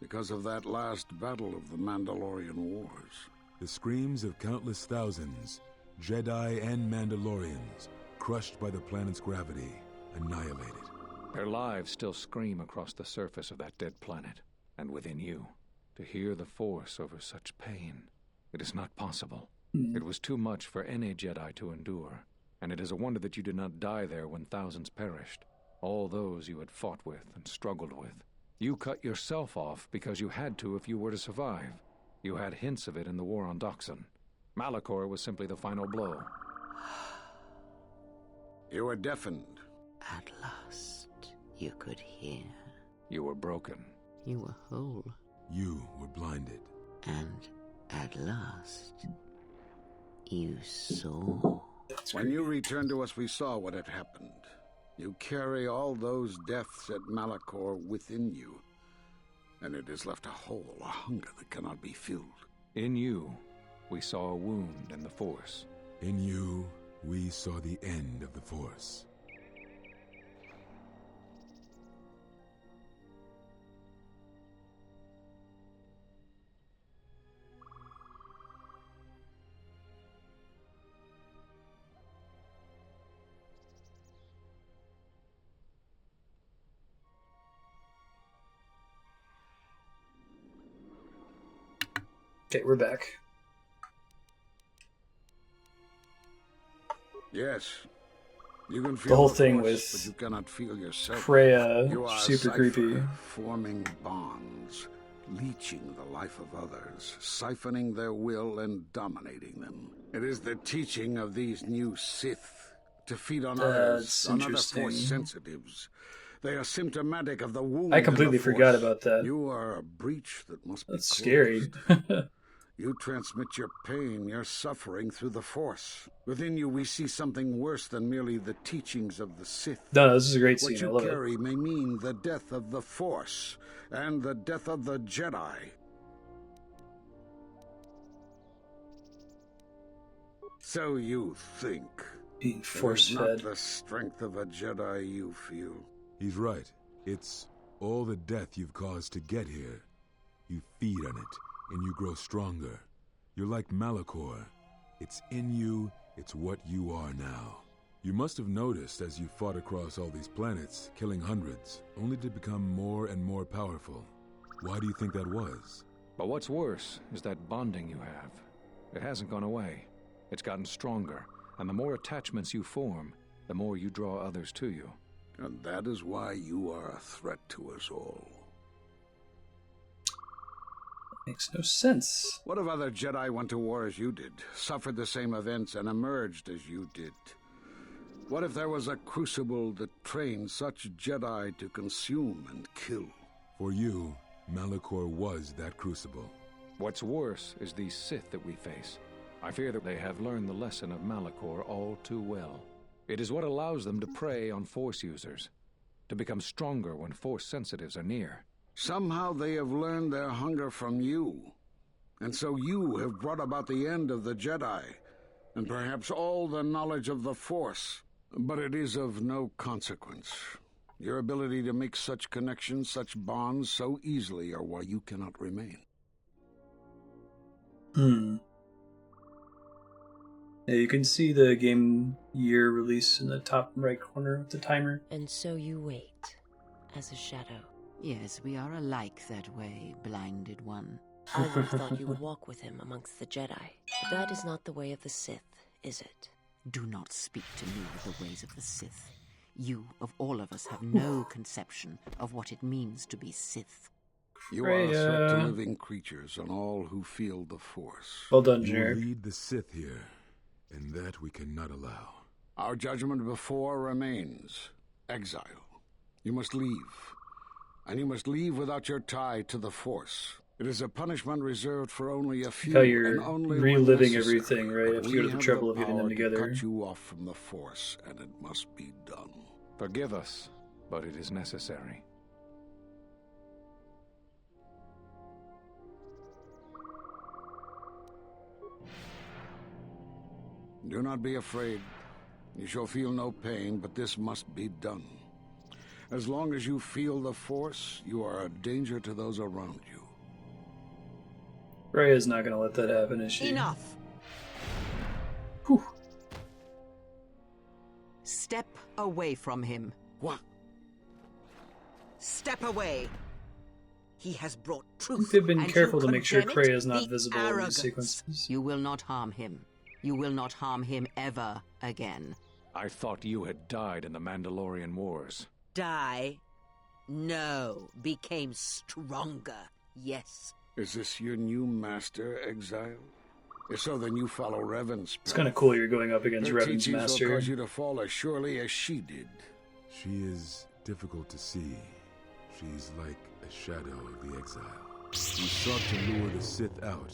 Because of that last battle of the Mandalorian Wars. The screams of countless thousands, Jedi and Mandalorians, crushed by the planet's gravity, annihilated. Their lives still scream across the surface of that dead planet, and within you. To hear the Force over such pain, it is not possible. It was too much for any Jedi to endure, and it is a wonder that you did not die there when thousands perished, all those you had fought with and struggled with. You cut yourself off because you had to if you were to survive. You had hints of it in the war on Doxon. Malachor was simply the final blow. You were deafened. At last, you could hear. You were broken. You were whole. You were blinded. And at last, you saw. When you returned to us, we saw what had happened. You carry all those deaths at Malachor within you. And it has left a hole, a hunger that cannot be filled. In you, we saw a wound in the Force. In you, we saw the end of the Force. Okay, we're back. Yes. You can feel The whole the thing Force, with but you cannot feel yourself. Freya, You are super a cipher, creepy. forming bonds, leeching the life of others, siphoning their will and dominating them. It is the teaching of these new Sith to feed on others, That's on other interesting. Force sensitives. They are symptomatic of the wound. I in the completely Force. forgot about that. You are a breach that must That's be scary. closed. You transmit your pain, your suffering through the Force. Within you, we see something worse than merely the teachings of the Sith. No, this is a great What scene. I you love it. carry may mean the death of the Force and the death of the Jedi. So you think. Being It is force-fed. not the strength of a Jedi you feel. He's right. It's all the death you've caused to get here. You feed on it, and you grow stronger. You're like Malachor. It's in you, it's what you are now. You must have noticed as you fought across all these planets, killing hundreds, only to become more and more powerful. Why do you think that was? But what's worse is that bonding you have. It hasn't gone away. It's gotten stronger, and the more attachments you form, the more you draw others to you. And that is why you are a threat to us all. Makes no sense. What if other Jedi went to war as you did, suffered the same events, and emerged as you did? What if there was a crucible that trained such Jedi to consume and kill? For you, Malachor was that crucible. What's worse is these Sith that we face. I fear that they have learned the lesson of Malachor all too well. It is what allows them to prey on Force users, to become stronger when Force sensitives are near. Somehow they have learned their hunger from you. And so you have brought about the end of the Jedi, and perhaps all the knowledge of the Force. But it is of no consequence. Your ability to make such connections, such bonds so easily are why you cannot remain. Yeah, you can see the game year release in the top right corner with the timer. And so you wait, as a shadow. Yes, we are alike that way, blinded one. I would have thought you would walk with him amongst the Jedi. But that is not the way of the Sith, is it? Do not speak to me of the ways of the Sith. You, of all of us, have no conception of what it means to be Sith. You are a threat to living creatures and all who feel the Force. Well done, You Generic. lead the Sith here, and that we cannot allow. Our judgment before remains. Exile. You must leave. And you must leave without your tie to the Force. It is a punishment reserved for only a few, How you're and only reliving when necessary. everything, right? But If you go to we the have trouble of getting them power to together. cut you off from the Force, and it must be done. Forgive us, but it is necessary. Do not be afraid. You shall feel no pain, but this must be done. As long as you feel the Force, you are a danger to those around you. Rhea's not going to let that happen, is she? Enough! Whew. Step away from him. What? Step away! He has brought I truth. think they've been and careful you to make sure condemn Kreia it? is not The visible in these arrogance. sequences. You will not harm him. You will not harm him ever again. I thought you had died in the Mandalorian Wars. Die? No. Became stronger. Yes. Is this your new master, Exile? If so, then you follow Revan's path. It's kind of cool you're going up against Her Revan's teachings master. will cause you to fall as surely as she did. She is difficult to see. She's like a shadow of the exile. We sought to lure the Sith out,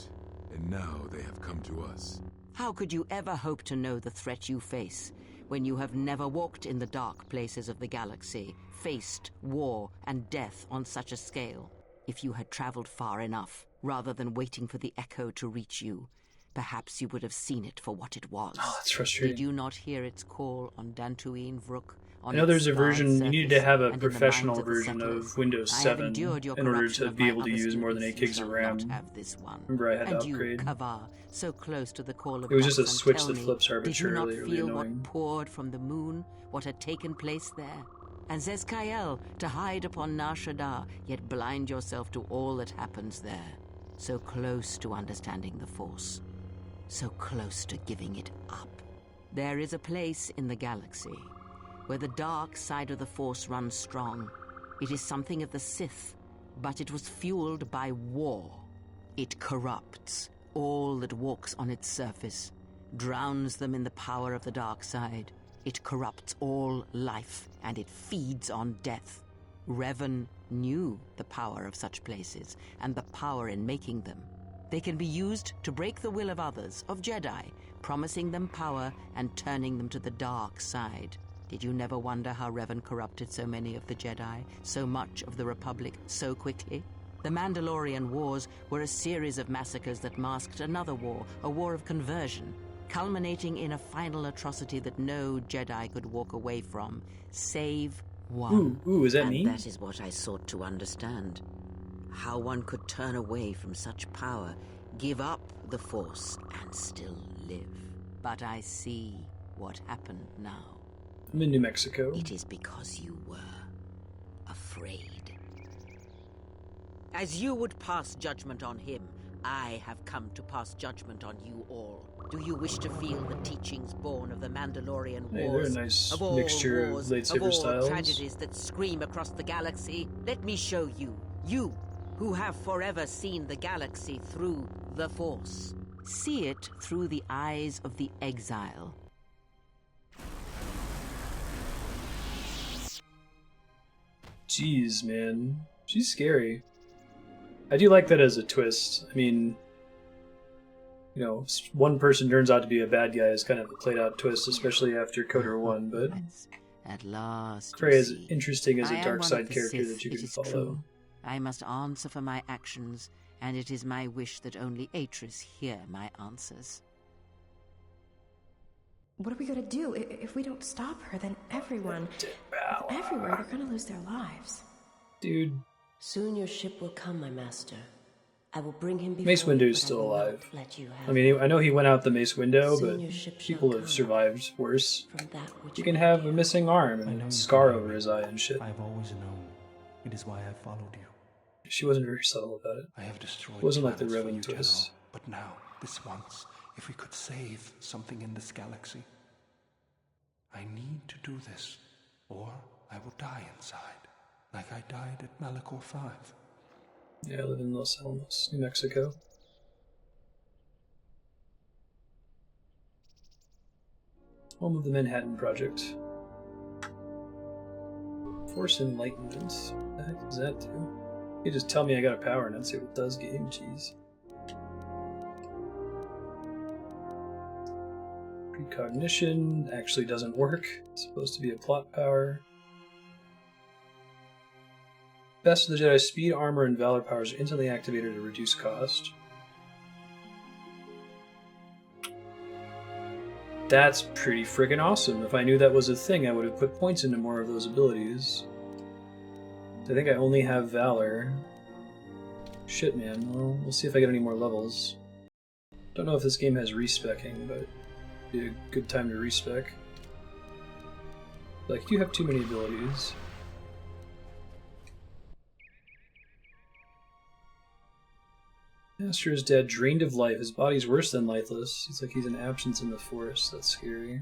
and now they have come to us. How could you ever hope to know the threat you face when you have never walked in the dark places of the galaxy, faced war and death on such a scale? If you had traveled far enough, rather than waiting for the echo to reach you, perhaps you would have seen it for what it was. Oh, that's frustrating. Did you not hear its call on Dantooine Vrook? I know there's a version, you needed to have a professional version of Windows 7 in order to be able to use more than 8 gigs of RAM. Remember I had to upgrade. Kavar, so close to the call of It was just a Goto, switch tell that me, flips arbitrarily, did you not really feel annoying. what poured from the moon, what had taken place there? And Zezkael, to hide upon Nar Shaddaa, yet blind yourself to all that happens there. So close to understanding the Force. So close to giving it up. There is a place in the galaxy where the dark side of the Force runs strong. It is something of the Sith, but it was fueled by war. It corrupts all that walks on its surface, drowns them in the power of the dark side. It corrupts all life, and it feeds on death. Revan knew the power of such places, and the power in making them. They can be used to break the will of others, of Jedi, promising them power and turning them to the dark side. Did you never wonder how Revan corrupted so many of the Jedi, so much of the Republic, so quickly? The Mandalorian Wars were a series of massacres that masked another war, a war of conversion, culminating in a final atrocity that no Jedi could walk away from, save one. Ooh, is that and me? That is what I sought to understand. How one could turn away from such power, give up the Force, and still live. But I see what happened now. I'm in New Mexico. It is because you were afraid. As you would pass judgment on him, I have come to pass judgment on you all. Do you wish to feel the teachings born of the Mandalorian Hey, Wars? they're a nice of all mixture of wars, lightsaber of all styles. tragedies that scream across the galaxy? Let me show you, you who have forever seen the galaxy through the Force. See it through the eyes of the exile. Jeez, man. She's scary. I do like that as a twist. I mean, you know, one person turns out to be a bad guy is kind of a played out twist, especially after KOTOR 1, but At last, Kreia is interesting as I a am dark one side of the character Sith, that you it can is follow. true. I must answer for my actions, and it is my wish that only Atris hear my answers. What are we gonna do? If we don't stop her, then everyone, everywhere, are gonna lose their lives. Dude. Soon your ship will come, my master. I will bring him before Mace you, Windu's but I still will not alive. let you have I mean, I know he went out the Mace window, Soon but your ship shall people have come. survived worse. From that which You can have a missing arm and a scar over his eye and shit. I have always known. It is why I followed you. She wasn't very subtle about it. I have destroyed It wasn't like the planets for Revan you, twist. General. But now, this once, if we could save something in this galaxy. I need to do this, or I will die inside, like I died at Malachor 5. Yeah, I live in Los Alamos, New Mexico. Home of the Manhattan Project. Force Enlightenment. What the heck does that do? You just tell me I got a power and I'd say what it does, game. Jeez. Precognition actually doesn't work. It's supposed to be a plot power. Best of the Jedi speed, armor, and valor powers are instantly activated to reduce cost. That's pretty friggin' awesome. If I knew that was a thing, I would have put points into more of those abilities. I think I only have valor. Shit, man. Well, we'll see if I get any more levels. Don't know if this game has respecking, but it'd be a good time to respec. Like, you have too many abilities. Master is dead, drained of life. His body's worse than lifeless. It's like he's in absence in the forest. That's scary.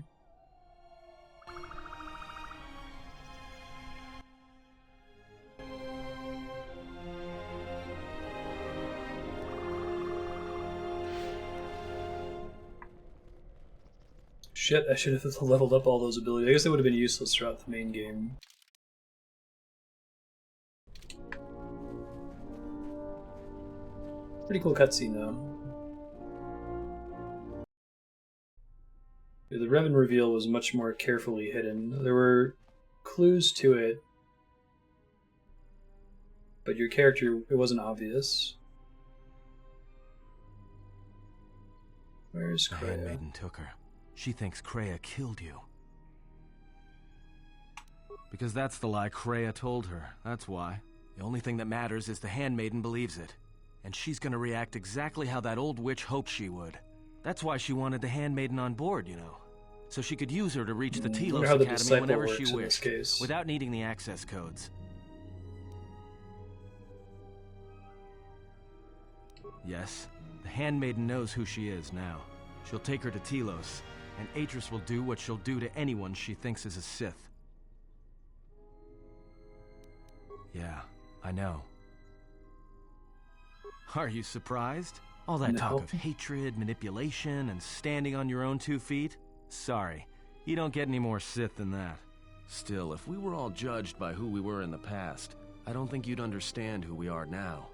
Shit, I should have leveled up all those abilities. I guess they would have been useless throughout the main game. Pretty cool cutscene, though. The Revan reveal was much more carefully hidden. There were clues to it, but your character, it wasn't obvious. Where's Kreia? The handmaiden took her. She thinks Kreia killed you. Because that's the lie Kreia told her, that's why. The only thing that matters is the handmaiden believes it. And she's gonna react exactly how that old witch hoped she would. That's why she wanted the handmaiden on board, you know. So she could use her to reach the Telos Academy whenever she wished, without needing the access codes. Yes, the handmaiden knows who she is now. She'll take her to Telos, and Atris will do what she'll do to anyone she thinks is a Sith. Yeah, I know. Are you surprised? All that talk of hatred, manipulation, and standing on your own 2 feet? Sorry, you don't get any more Sith than that. Still, if we were all judged by who we were in the past, I don't think you'd understand who we are now.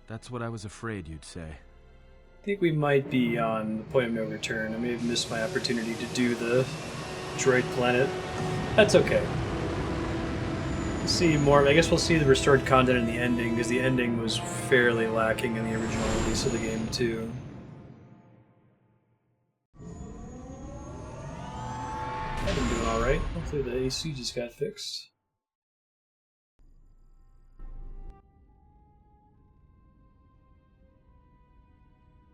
That's what I was afraid you'd say. I think we might be on the point of no return. I may have missed my opportunity to do the droid planet. That's okay. We'll see more. I guess we'll see the restored content in the ending, because the ending was fairly lacking in the original release of the game, too. I've been doing alright. Hopefully the AC just got fixed.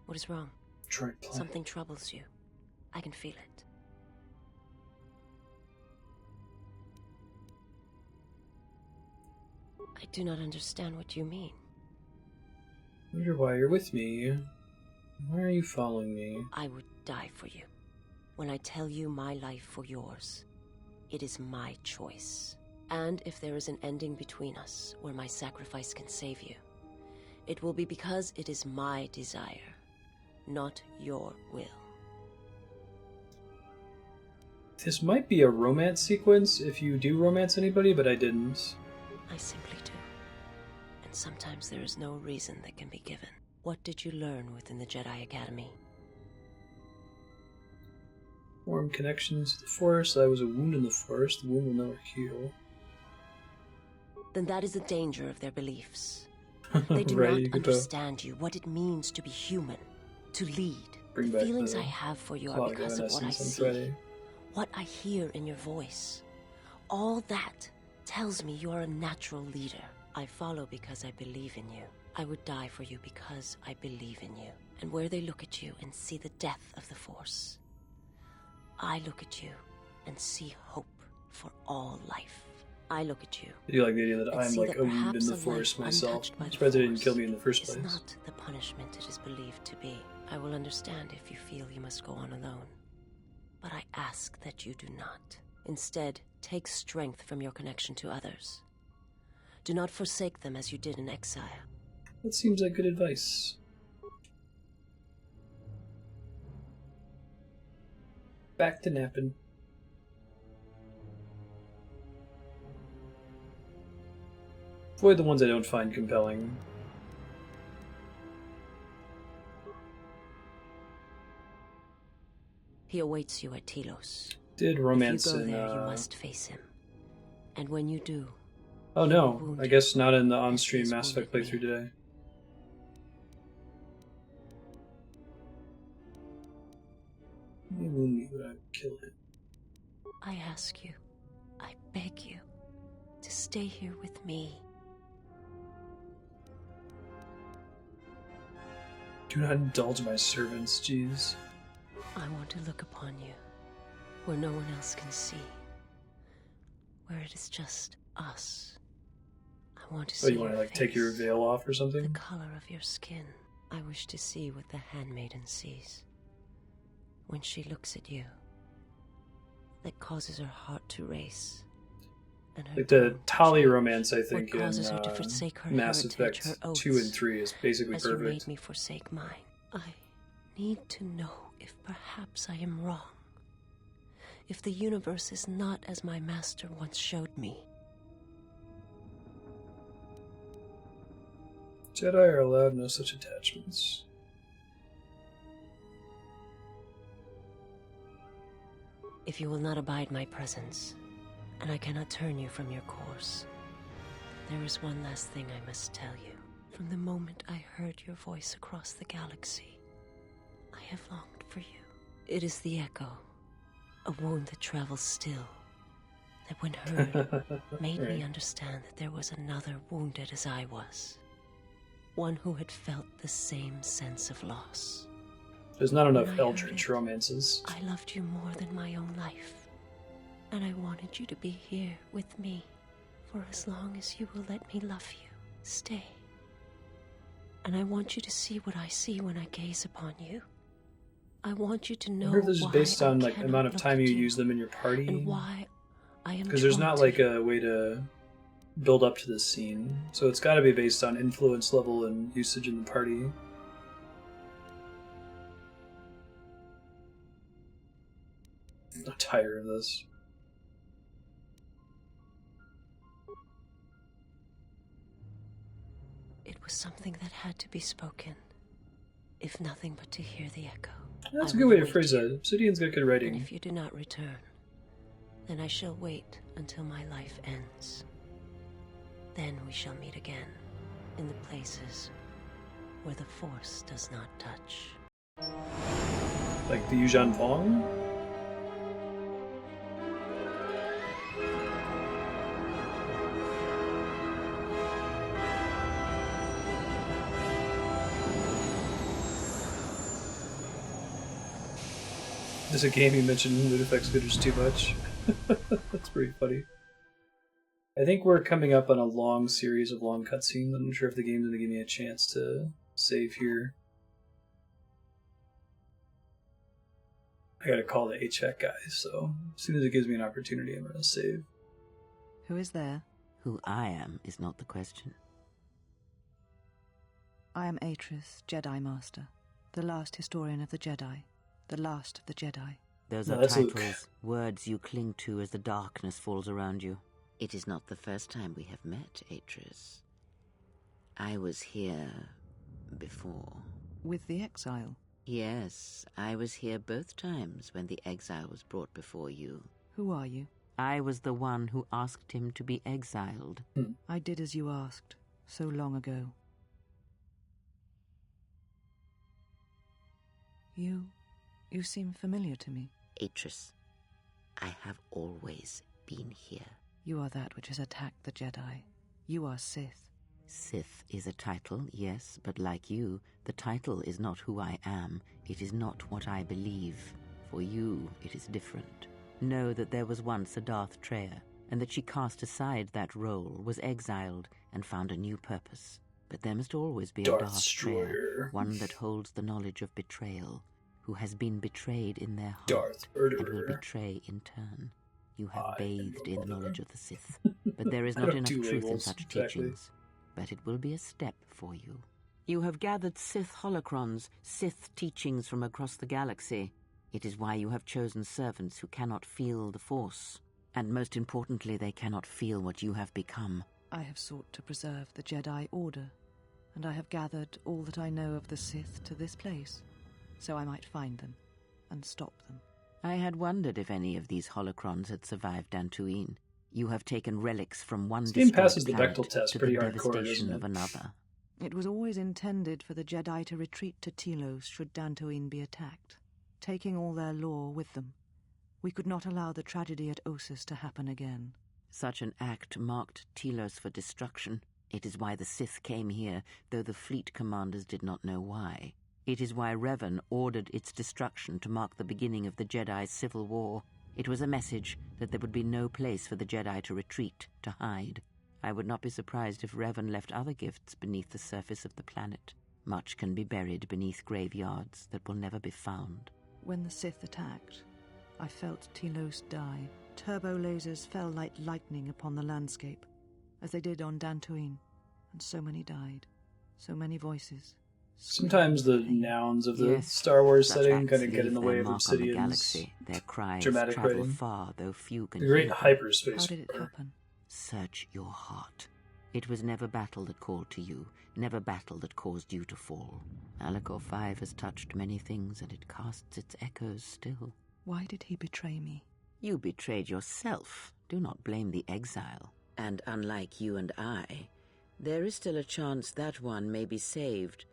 What is wrong? Something troubles you. I can feel it. I do not understand what you mean. I wonder why you're with me. Why are you following me? I would die for you. When I tell you my life for yours, it is my choice. And if there is an ending between us where my sacrifice can save you, it will be because it is my desire, not your will. This might be a romance sequence if you do romance anybody, but I didn't. I simply do. And sometimes there is no reason that can be given. What did you learn within the Jedi Academy? Form connections to the Force. I was a wound in the Force. The wound will never heal. Then that is the danger of their beliefs. They do right, not understand you, what it means to be human, to lead. The feelings I have for you are because of what I see, what I hear in your voice. All that tells me you are a natural leader. I follow because I believe in you. I would die for you because I believe in you. And where they look at you and see the death of the Force, I look at you and see hope for all life. I look at you. I do like the idea that I'm like a wound in the Force myself. I'm surprised they didn't kill me in the first place. It's not the punishment it is believed to be. I will understand if you feel you must go on alone. But I ask that you do not. Instead, take strength from your connection to others. Do not forsake them as you did in exile. That seems like good advice. Back to napping. Avoid the ones I don't find compelling. He awaits you at Telos. Did romance if you go in, there, you must face him. And when you do... Oh no, I guess not in the on-stream Mass Effect playthrough today. He wound me, but I kill it. I ask you, I beg you, to stay here with me. Do not indulge my servants, jeez. I want to look upon you, where no one else can see. Where it is just us. I want to see you want to, like, take your veil off or something? The color of your skin. I wish to see what the handmaiden sees. When she looks at you. That causes her heart to race. And her like the Tali romance, I think, in causes her to forsake her Mass Effect 2 and 3 is basically as perfect. You made me forsake mine. I need to know if perhaps I am wrong. If the universe is not as my master once showed me. Jedi are allowed no such attachments. If you will not abide my presence, and I cannot turn you from your course, there is one last thing I must tell you. From the moment I heard your voice across the galaxy, I have longed for you. It is the echo, a wound that travels still, that when heard, made me understand that there was another wounded as I was. One who had felt the same sense of loss. There's not enough Eldritch romances. I loved you more than my own life. And I wanted you to be here with me for as long as you will let me love you. Stay. And I want you to see what I see when I gaze upon you. I want you to know I wonder if this is based on like the amount of time you use them in your party. And why I am because there's not like a way to build up to this scene. So it's got to be based on influence level and usage in the party. I'm tired of this. It was something that had to be spoken, if nothing but to hear the echo. That's a good way to phrase that. Obsidian's got good writing. And if you do not return, then I shall wait until my life ends. Then we shall meet again, in the places where the Force does not touch. Like the Yuuzhan Vong? There's a game you mentioned that affects bidders too much. That's pretty funny. I think we're coming up on a long series of long cutscenes. I'm not sure if the game's going to give me a chance to save here. I gotta call the HVAC guys, so as soon as it gives me an opportunity, I'm going to save. Who is there? Who I am is not the question. I am Atris, Jedi Master, the last historian of the Jedi. The last of the Jedi. Those are titles, words you cling to as the darkness falls around you. It is not the first time we have met, Atris. I was here before. With the exile? Yes, I was here both times when the exile was brought before you. Who are you? I was the one who asked him to be exiled. I did as you asked, so long ago. You seem familiar to me. Atris, I have always been here. You are that which has attacked the Jedi. You are Sith. Sith is a title, yes, but like you, the title is not who I am. It is not what I believe. For you, it is different. Know that there was once a Darth Treya, and that she cast aside that role, was exiled, and found a new purpose. But there must always be a Darth Treya, one that holds the knowledge of betrayal, who has been betrayed in their heart and will betray in turn. You have bathed in knowledge of the Sith, but there is not enough truth in such teachings. But it will be a step for you. You have gathered Sith holocrons, Sith teachings from across the galaxy. It is why you have chosen servants who cannot feel the Force. And most importantly, they cannot feel what you have become. I have sought to preserve the Jedi Order, and I have gathered all that I know of the Sith to this place, so I might find them and stop them. I had wondered if any of these holocrons had survived Dantooine. You have taken relics from one game passes destroyed the planet Bechtel test to pretty the hardcore, devastation doesn't of it? another. It was always intended for the Jedi to retreat to Telos should Dantooine be attacked, taking all their lore with them. We could not allow the tragedy at Ossus to happen again. Such an act marked Telos for destruction. It is why the Sith came here, though the fleet commanders did not know why. It is why Revan ordered its destruction to mark the beginning of the Jedi's civil war. It was a message that there would be no place for the Jedi to retreat, to hide. I would not be surprised if Revan left other gifts beneath the surface of the planet. Much can be buried beneath graveyards that will never be found. When the Sith attacked, I felt Telos die. Turbo lasers fell like lightning upon the landscape, as they did on Dantooine, and so many died. So many voices. Sometimes the nouns of the Star Wars setting kind of get in the way of Obsidian's Their cries dramatic travel writing. far, though few can The great hear them. hyperspace. How did it happen? Search your heart. It was never battle that called to you, never battle that caused you to fall. Alacor 5 has touched many things, and it casts its echoes still. Why did he betray me? You betrayed yourself. Do not blame the exile. And unlike you and I, there is still a chance that one may be saved.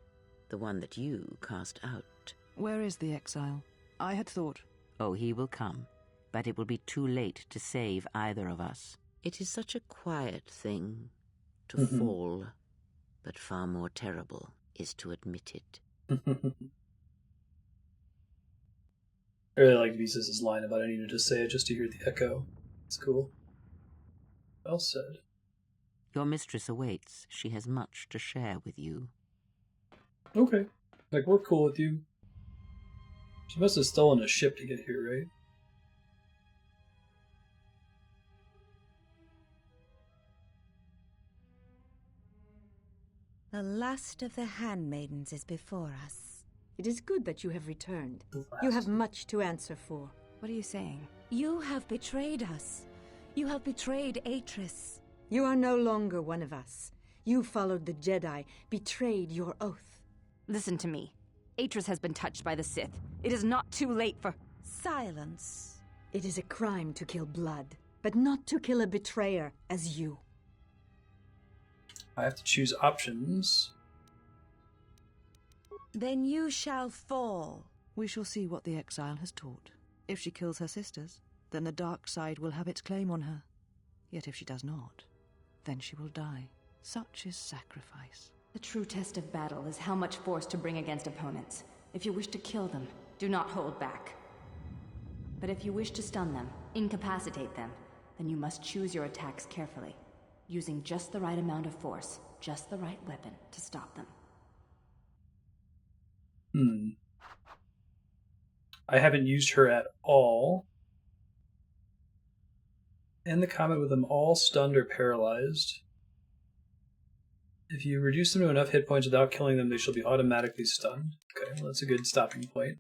The one that you cast out. Where is the exile? I had thought... Oh, he will come, but it will be too late to save either of us. It is such a quiet thing to fall, but far more terrible is to admit it. I really like Visas' line about I needed to say it just to hear the echo. It's cool. Well said. Your mistress awaits. She has much to share with you. Okay. Like, we're cool with you. She must have stolen a ship to get here, right? The last of the handmaidens is before us. It is good that you have returned. You have much to answer for. What are you saying? You have betrayed us. You have betrayed Atris. You are no longer one of us. You followed the Jedi, betrayed your oath. Listen to me. Atris has been touched by the Sith. It is not too late for... Silence. It is a crime to kill blood, but not to kill a betrayer as you. I have to choose options. Then you shall fall. We shall see what the exile has taught. If she kills her sisters, then the dark side will have its claim on her. Yet if she does not, then she will die. Such is sacrifice. The true test of battle is how much force to bring against opponents. If you wish to kill them, do not hold back. But if you wish to stun them, incapacitate them, then you must choose your attacks carefully, using just the right amount of force, just the right weapon to stop them. I haven't used her at all. End the combat with them all stunned or paralyzed. If you reduce them to enough hit points without killing them, they shall be automatically stunned. Okay, well, that's a good stopping point.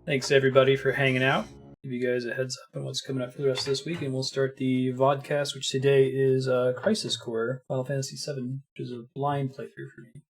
Thanks everybody for hanging out. Give you guys a heads up on what's coming up for the rest of this week, and we'll start the vodcast, which today is Crisis Core Final Fantasy VII, which is a blind playthrough for me.